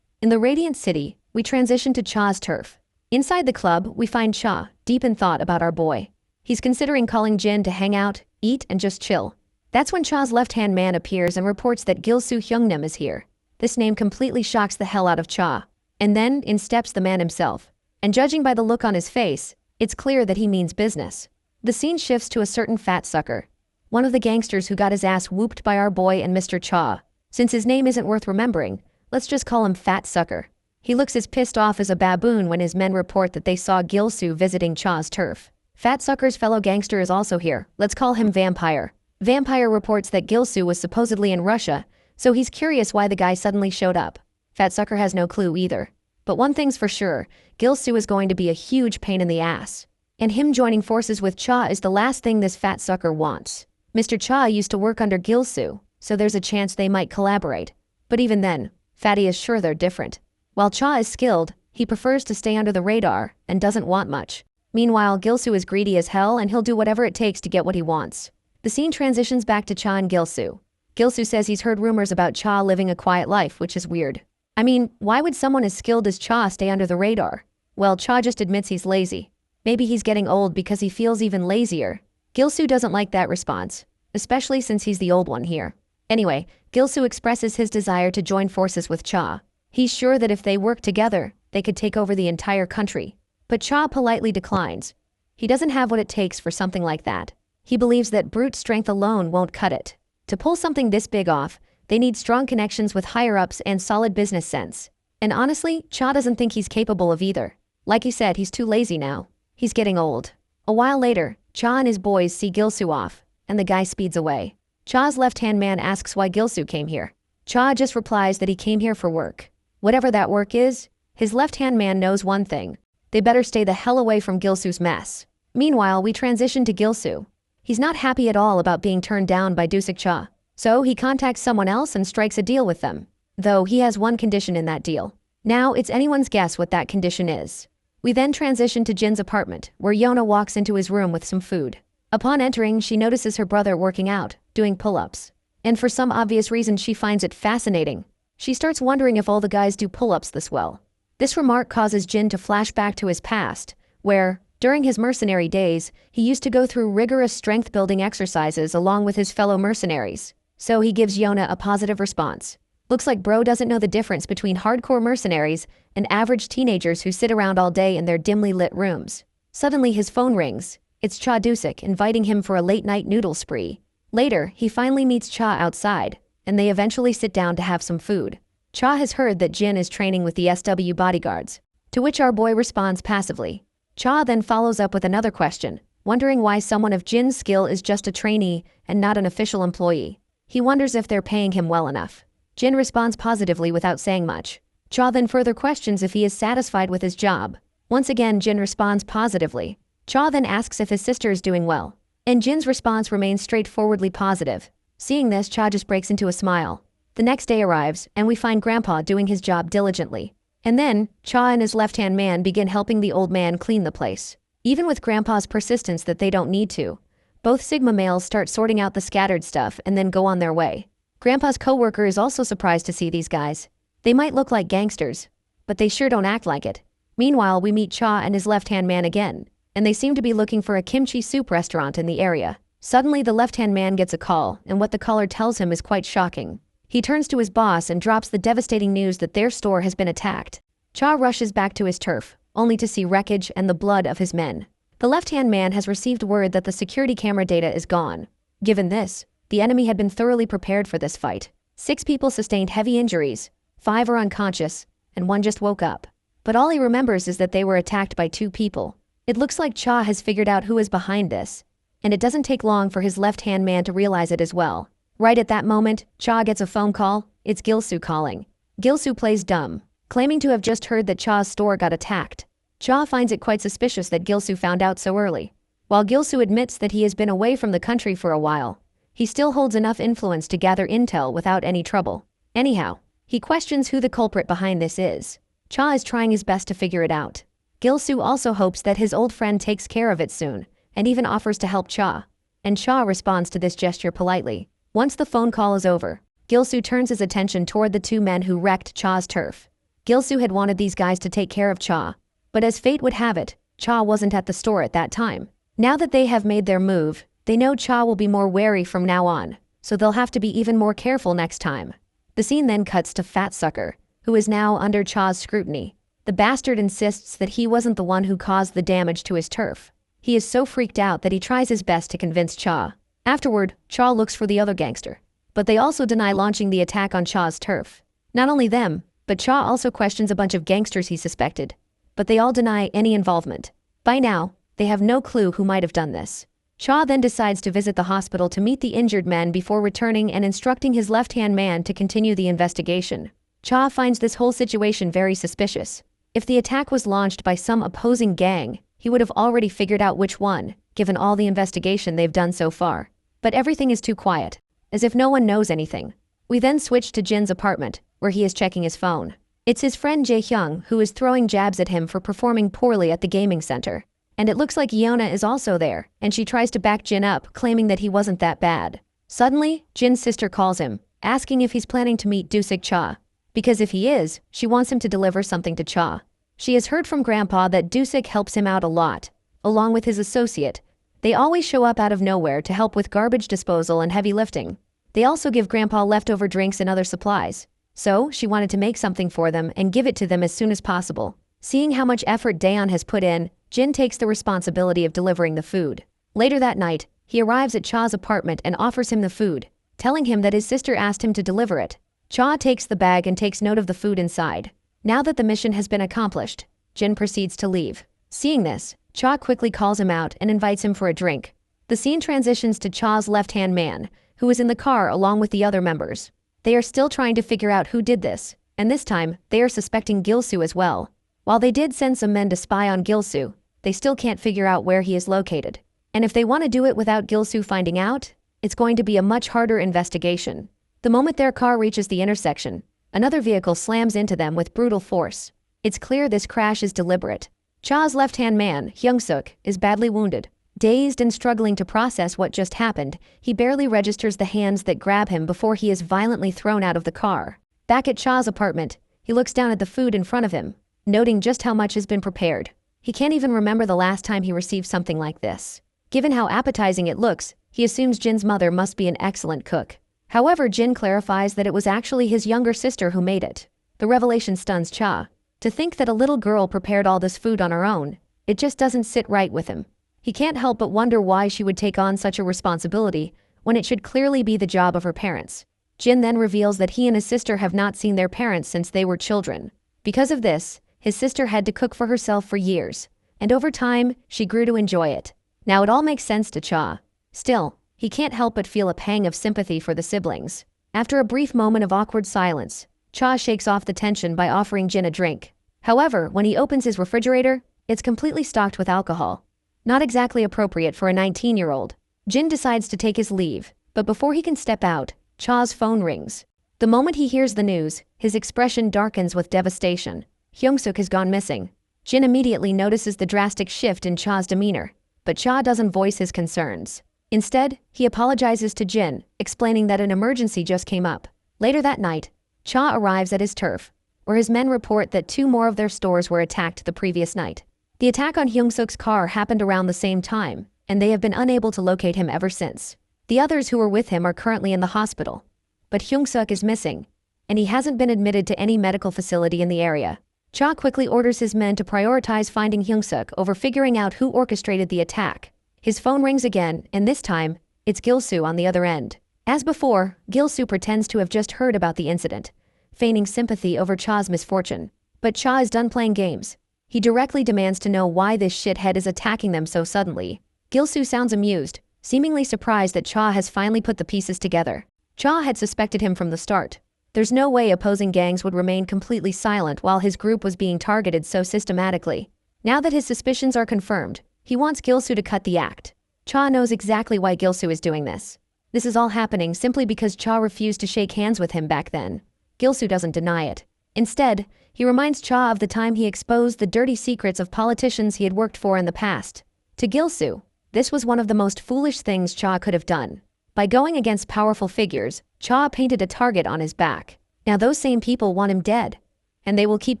In the Radiant City, we transition to Cha's turf. Inside the club, we find Cha, deep in thought about our boy. He's considering calling Jin to hang out, eat, and just chill. That's when Cha's left-hand man appears and reports that Gilsoo Hyungnim is here. This name completely shocks the hell out of Cha. And then, in steps the man himself. And judging by the look on his face, it's clear that he means business. The scene shifts to a certain fat sucker. One of the gangsters who got his ass whooped by our boy and Mr. Cha. Since his name isn't worth remembering, let's just call him Fat Sucker. He looks as pissed off as a baboon when his men report that they saw Gilsoo visiting Cha's turf. Fat Sucker's fellow gangster is also here. Let's call him Vampire. Vampire reports that Gilsoo was supposedly in Russia, so he's curious why the guy suddenly showed up. Fat Sucker has no clue either. But one thing's for sure, Gilsoo is going to be a huge pain in the ass. And him joining forces with Cha is the last thing this Fat Sucker wants. Mr. Cha used to work under Gilsoo, so there's a chance they might collaborate. But even then, Fatty is sure they're different. While Cha is skilled, he prefers to stay under the radar and doesn't want much. Meanwhile, Gilsoo is greedy as hell and he'll do whatever it takes to get what he wants. The scene transitions back to Cha and Gilsoo. Gilsoo says he's heard rumors about Cha living a quiet life, which is weird. I mean, why would someone as skilled as Cha stay under the radar? Well, Cha just admits he's lazy. Maybe he's getting old because he feels even lazier. Gilsoo doesn't like that response, especially since he's the old one here. Anyway, Gilsoo expresses his desire to join forces with Cha. He's sure that if they work together, they could take over the entire country. but Cha politely declines. He doesn't have what it takes for something like that. He believes that brute strength alone won't cut it. To pull something this big off, they need strong connections with higher-ups and solid business sense. And honestly, Cha doesn't think he's capable of either. Like he said, he's too lazy now. He's getting old. A while later, Cha and his boys see Gilsu off, and the guy speeds away. Cha's left-hand man asks why Gilsu came here. Cha just replies that he came here for work. Whatever that work is, his left-hand man knows one thing. They better stay the hell away from Gilsu's mess. Meanwhile, we transition to Gilsu. He's not happy at all about being turned down by Dusik Cha, so he contacts someone else and strikes a deal with them. Though he has one condition in that deal. Now it's anyone's guess what that condition is. We then transition to Jin's apartment, where Yona walks into his room with some food. Upon entering, she notices her brother working out, doing pull-ups. And for some obvious reason she finds it fascinating. She starts wondering if all the guys do pull-ups this well. This remark causes Jin to flash back to his past, where, during his mercenary days, he used to go through rigorous strength-building exercises along with his fellow mercenaries. So he gives Yona a positive response. Looks like bro doesn't know the difference between hardcore mercenaries and average teenagers who sit around all day in their dimly lit rooms. Suddenly his phone rings. It's Cha Dusik inviting him for a late-night noodle spree. Later, he finally meets Cha outside, and they eventually sit down to have some food. Cha has heard that Jin is training with the SW bodyguards, to which our boy responds passively. Cha then follows up with another question, wondering why someone of Jin's skill is just a trainee and not an official employee. He wonders if they're paying him well enough. Jin responds positively without saying much. Cha then further questions if he is satisfied with his job. Once again, Jin responds positively. Cha then asks if his sister is doing well, and Jin's response remains straightforwardly positive. Seeing this, Cha just breaks into a smile. The next day arrives, and we find Grandpa doing his job diligently. And then, Cha and his left-hand man begin helping the old man clean the place. Even with Grandpa's persistence that they don't need to, both Sigma males start sorting out the scattered stuff and then go on their way. Grandpa's co-worker is also surprised to see these guys. They might look like gangsters, but they sure don't act like it. Meanwhile, we meet Cha and his left-hand man again, and they seem to be looking for a kimchi soup restaurant in the area. Suddenly, the left-hand man gets a call, and what the caller tells him is quite shocking. He turns to his boss and drops the devastating news that their store has been attacked. Cha rushes back to his turf, only to see wreckage and the blood of his men. The left-hand man has received word that the security camera data is gone. Given this, the enemy had been thoroughly prepared for this fight. 6 people sustained heavy injuries, 5 are unconscious, and 1 just woke up. But all he remembers is that they were attacked by 2 people. It looks like Cha has figured out who is behind this, and it doesn't take long for his left-hand man to realize it as well. Right at that moment, Cha gets a phone call. It's Gilsu calling. Gilsu plays dumb, claiming to have just heard that Cha's store got attacked. Cha finds it quite suspicious that Gilsu found out so early. While Gilsu admits that he has been away from the country for a while, he still holds enough influence to gather intel without any trouble. Anyhow, he questions who the culprit behind this is. Cha is trying his best to figure it out. Gilsu also hopes that his old friend takes care of it soon, and even offers to help Cha. And Cha responds to this gesture politely. Once the phone call is over, Gilsu turns his attention toward the 2 men who wrecked Cha's turf. Gilsu had wanted these guys to take care of Cha, but as fate would have it, Cha wasn't at the store at that time. Now that they have made their move, they know Cha will be more wary from now on, so they'll have to be even more careful next time. The scene then cuts to Fat Sucker, who is now under Cha's scrutiny. The bastard insists that he wasn't the one who caused the damage to his turf. He is so freaked out that he tries his best to convince Cha. Afterward, Cha looks for the other gangster, but they also deny launching the attack on Cha's turf. Not only them, but Cha also questions a bunch of gangsters he suspected, but they all deny any involvement. By now, they have no clue who might have done this. Cha then decides to visit the hospital to meet the injured men before returning and instructing his left-hand man to continue the investigation. Cha finds this whole situation very suspicious. If the attack was launched by some opposing gang, he would have already figured out which one, given all the investigation they've done so far. But everything is too quiet, as if no one knows anything. We then switch to Jin's apartment, where he is checking his phone. It's his friend Jae-hyung who is throwing jabs at him for performing poorly at the gaming center. And it looks like Yeona is also there, and she tries to back Jin up, claiming that he wasn't that bad. Suddenly, Jin's sister calls him, asking if he's planning to meet Dusik Cha. Because if he is, she wants him to deliver something to Cha. She has heard from Grandpa that Dusik helps him out a lot, along with his associate. They always show up out of nowhere to help with garbage disposal and heavy lifting. They also give Grandpa leftover drinks and other supplies. So, she wanted to make something for them and give it to them as soon as possible. Seeing how much effort Daeon has put in, Jin takes the responsibility of delivering the food. Later that night, he arrives at Cha's apartment and offers him the food, telling him that his sister asked him to deliver it. Cha takes the bag and takes note of the food inside. Now that the mission has been accomplished, Jin proceeds to leave. Seeing this, Cha quickly calls him out and invites him for a drink. The scene transitions to Cha's left-hand man, who is in the car along with the other members. They are still trying to figure out who did this, and this time, they are suspecting Gilsoo as well. While they did send some men to spy on Gilsoo, they still can't figure out where he is located. And if they want to do it without Gilsoo finding out, it's going to be a much harder investigation. The moment their car reaches the intersection, another vehicle slams into them with brutal force. It's clear this crash is deliberate. Cha's left-hand man, Hyung-suk, is badly wounded. Dazed and struggling to process what just happened, he barely registers the hands that grab him before he is violently thrown out of the car. Back at Cha's apartment, he looks down at the food in front of him, noting just how much has been prepared. He can't even remember the last time he received something like this. Given how appetizing it looks, he assumes Jin's mother must be an excellent cook. However, Jin clarifies that it was actually his younger sister who made it. The revelation stuns Cha. To think that a little girl prepared all this food on her own, it just doesn't sit right with him. He can't help but wonder why she would take on such a responsibility when it should clearly be the job of her parents. Jin then reveals that he and his sister have not seen their parents since they were children. Because of this, his sister had to cook for herself for years, and over time, she grew to enjoy it. Now it all makes sense to Cha. Still, he can't help but feel a pang of sympathy for the siblings. After a brief moment of awkward silence, Cha shakes off the tension by offering Jin a drink. However, when he opens his refrigerator, it's completely stocked with alcohol. Not exactly appropriate for a 19-year-old. Jin decides to take his leave, but before he can step out, Cha's phone rings. The moment he hears the news, his expression darkens with devastation. Hyung-suk has gone missing. Jin immediately notices the drastic shift in Cha's demeanor, but Cha doesn't voice his concerns. Instead, he apologizes to Jin, explaining that an emergency just came up. Later that night, Cha arrives at his turf, where his men report that 2 more of their stores were attacked the previous night. The attack on Hyung-suk's car happened around the same time, and they have been unable to locate him ever since. The others who were with him are currently in the hospital. But Hyung-suk is missing, and he hasn't been admitted to any medical facility in the area. Cha quickly orders his men to prioritize finding Hyung-suk over figuring out who orchestrated the attack. His phone rings again, and this time, it's Gilsoo on the other end. As before, Gilsoo pretends to have just heard about the incident, feigning sympathy over Cha's misfortune. But Cha is done playing games. He directly demands to know why this shithead is attacking them so suddenly. Gilsoo sounds amused, seemingly surprised that Cha has finally put the pieces together. Cha had suspected him from the start. There's no way opposing gangs would remain completely silent while his group was being targeted so systematically. Now that his suspicions are confirmed, he wants Gilsoo to cut the act. Cha knows exactly why Gilsoo is doing this. This is all happening simply because Cha refused to shake hands with him back then. Gilsoo doesn't deny it. Instead, he reminds Cha of the time he exposed the dirty secrets of politicians he had worked for in the past. To Gilsoo, this was one of the most foolish things Cha could have done. By going against powerful figures, Cha painted a target on his back. Now those same people want him dead, and they will keep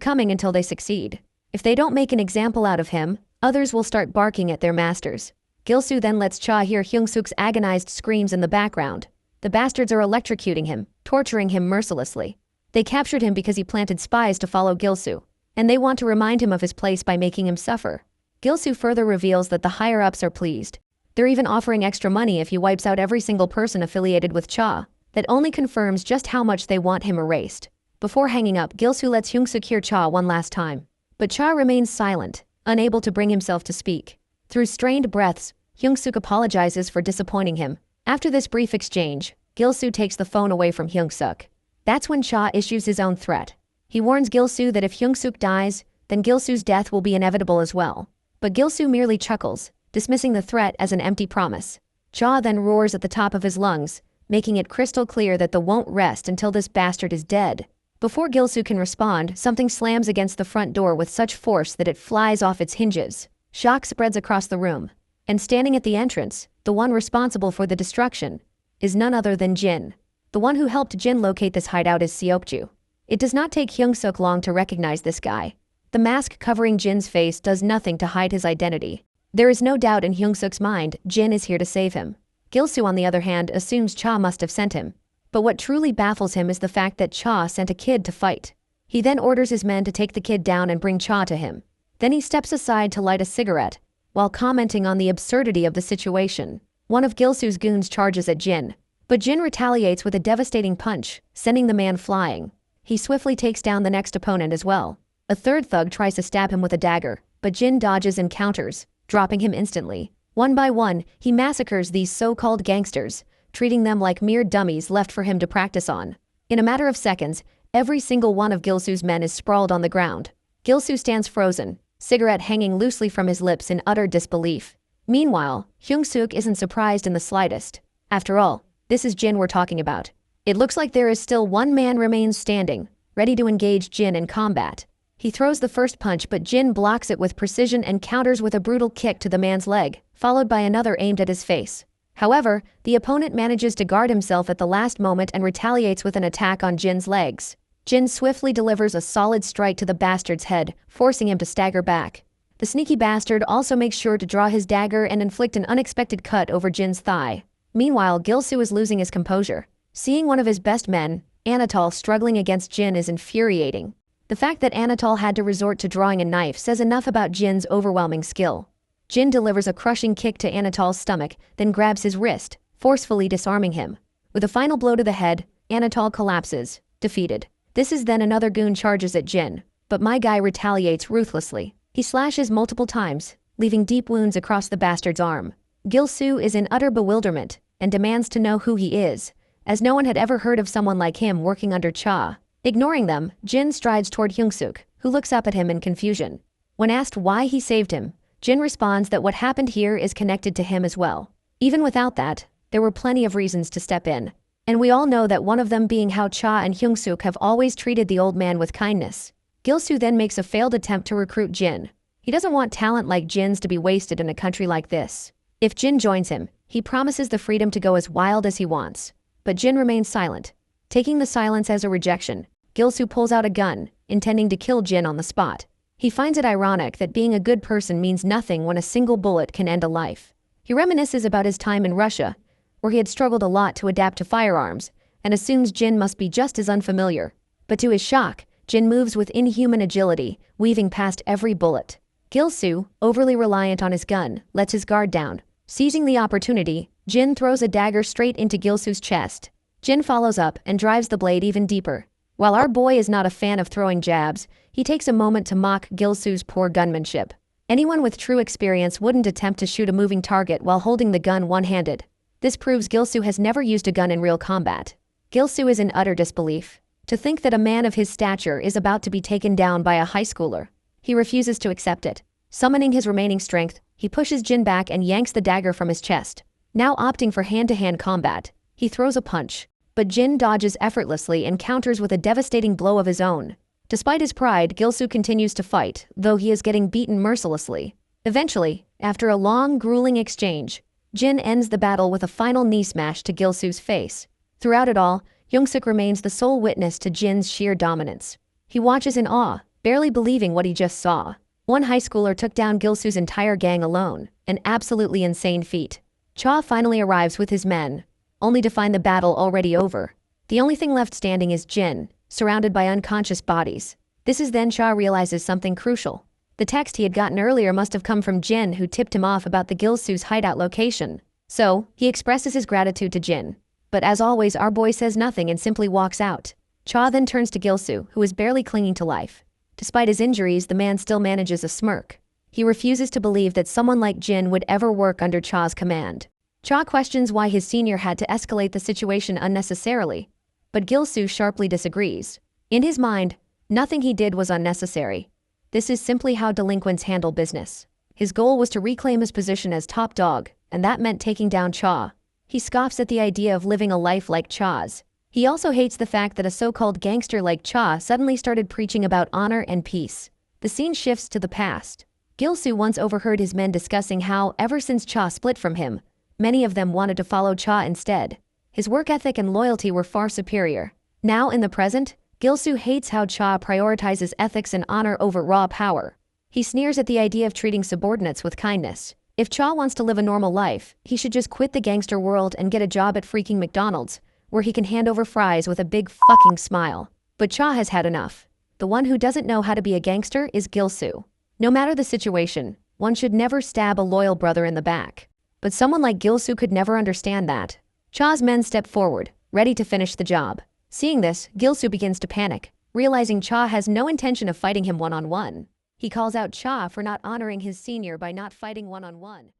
coming until they succeed. If they don't make an example out of him, others will start barking at their masters. Gilsoo then lets Cha hear Hyung-suk's agonized screams in the background. The bastards are electrocuting him, torturing him mercilessly. They captured him because he planted spies to follow Gilsoo, and they want to remind him of his place by making him suffer. Gilsoo further reveals that the higher-ups are pleased. They're even offering extra money if he wipes out every single person affiliated with Cha. That only confirms just how much they want him erased. Before hanging up, Gilsoo lets Hyung-suk hear Cha one last time. But Cha remains silent, unable to bring himself to speak. Through strained breaths, Hyung-suk apologizes for disappointing him. After this brief exchange, Gilsoo takes the phone away from Hyung-suk. That's when Cha issues his own threat. He warns Gilsoo that if Hyung-suk dies, then Gilsoo's death will be inevitable as well. But Gilsoo merely chuckles, dismissing the threat as an empty promise. Cha then roars at the top of his lungs, making it crystal clear that they won't rest until this bastard is dead. Before Gilsoo can respond, something slams against the front door with such force that it flies off its hinges. Shock spreads across the room. And standing at the entrance, the one responsible for the destruction, is none other than Jin. The one who helped Jin locate this hideout is Seokju. It does not take Hyung-suk long to recognize this guy. The mask covering Jin's face does nothing to hide his identity. There is no doubt in Hyung-suk's mind, Jin is here to save him. Gilsoo, on the other hand, assumes Cha must have sent him. But what truly baffles him is the fact that Cha sent a kid to fight. He then orders his men to take the kid down and bring Cha to him. Then he steps aside to light a cigarette, while commenting on the absurdity of the situation. One of Gilsu's goons charges at Jin, but Jin retaliates with a devastating punch, sending the man flying. He swiftly takes down the next opponent as well. A third thug tries to stab him with a dagger, but Jin dodges and counters, dropping him instantly. One by one, he massacres these so-called gangsters, treating them like mere dummies left for him to practice on. In a matter of seconds, every single one of Gilsu's men is sprawled on the ground. Gilsu stands frozen, cigarette hanging loosely from his lips in utter disbelief. Meanwhile, Hyung-suk isn't surprised in the slightest. After all, this is Jin we're talking about. It looks like there is still one man remains standing, ready to engage Jin in combat. He throws the first punch, but Jin blocks it with precision and counters with a brutal kick to the man's leg, followed by another aimed at his face. However, the opponent manages to guard himself at the last moment and retaliates with an attack on Jin's legs. Jin swiftly delivers a solid strike to the bastard's head, forcing him to stagger back. The sneaky bastard also makes sure to draw his dagger and inflict an unexpected cut over Jin's thigh. Meanwhile, Gilsu is losing his composure. Seeing one of his best men, Anatol, struggling against Jin is infuriating. The fact that Anatol had to resort to drawing a knife says enough about Jin's overwhelming skill. Jin delivers a crushing kick to Anatol's stomach, then grabs his wrist, forcefully disarming him. With a final blow to the head, Anatol collapses, defeated. This is then another goon charges at Jin, but my guy retaliates ruthlessly. He slashes multiple times, leaving deep wounds across the bastard's arm. Gilsu is in utter bewilderment and demands to know who he is, as no one had ever heard of someone like him working under Cha. Ignoring them, Jin strides toward Hyung-suk, who looks up at him in confusion. When asked why he saved him, Jin responds that what happened here is connected to him as well. Even without that, there were plenty of reasons to step in. And we all know that one of them being how Cha and Hyung-suk have always treated the old man with kindness. Gilsu then makes a failed attempt to recruit Jin. He doesn't want talent like Jin's to be wasted in a country like this. If Jin joins him, he promises the freedom to go as wild as he wants. But Jin remains silent. Taking the silence as a rejection, Gilsu pulls out a gun, intending to kill Jin on the spot. He finds it ironic that being a good person means nothing when a single bullet can end a life. He reminisces about his time in Russia, where he had struggled a lot to adapt to firearms, and assumes Jin must be just as unfamiliar. But to his shock, Jin moves with inhuman agility, weaving past every bullet. Gilsu, overly reliant on his gun, lets his guard down. Seizing the opportunity, Jin throws a dagger straight into Gilsu's chest. Jin follows up and drives the blade even deeper. While our boy is not a fan of throwing jabs, he takes a moment to mock Gilsu's poor gunmanship. Anyone with true experience wouldn't attempt to shoot a moving target while holding the gun one-handed. This proves Gilsu has never used a gun in real combat. Gilsu is in utter disbelief. To think that a man of his stature is about to be taken down by a high schooler. He refuses to accept it. Summoning his remaining strength, he pushes Jin back and yanks the dagger from his chest. Now opting for hand-to-hand combat, he throws a punch. But Jin dodges effortlessly and counters with a devastating blow of his own. Despite his pride, Gilsu continues to fight, though he is getting beaten mercilessly. Eventually, after a long, grueling exchange, Jin ends the battle with a final knee smash to Gilsu's face. Throughout it all, Hyung-suk remains the sole witness to Jin's sheer dominance. He watches in awe, barely believing what he just saw. One high schooler took down Gilsu's entire gang alone, an absolutely insane feat. Cha finally arrives with his men, only to find the battle already over. The only thing left standing is Jin, surrounded by unconscious bodies. This is then Cha realizes something crucial. The text he had gotten earlier must have come from Jin, who tipped him off about the Gilsu's hideout location. So, he expresses his gratitude to Jin. But as always, our boy says nothing and simply walks out. Cha then turns to Gilsu, who is barely clinging to life. Despite his injuries, the man still manages a smirk. He refuses to believe that someone like Jin would ever work under Cha's command. Cha questions why his senior had to escalate the situation unnecessarily, but Gilsu sharply disagrees. In his mind, nothing he did was unnecessary. This is simply how delinquents handle business. His goal was to reclaim his position as top dog, and that meant taking down Cha. He scoffs at the idea of living a life like Cha's. He also hates the fact that a so-called gangster like Cha suddenly started preaching about honor and peace. The scene shifts to the past. Gilsu once overheard his men discussing how, ever since Cha split from him, many of them wanted to follow Cha instead. His work ethic and loyalty were far superior. Now, in the present, Gilsu hates how Cha prioritizes ethics and honor over raw power. He sneers at the idea of treating subordinates with kindness. If Cha wants to live a normal life, he should just quit the gangster world and get a job at freaking McDonald's, where he can hand over fries with a big fucking smile. But Cha has had enough. The one who doesn't know how to be a gangster is Gilsu. No matter the situation, one should never stab a loyal brother in the back. But someone like Gilsu could never understand that. Cha's men step forward, ready to finish the job. Seeing this, Gilsu begins to panic, realizing Cha has no intention of fighting him one-on-one. He calls out Cha for not honoring his senior by not fighting one-on-one.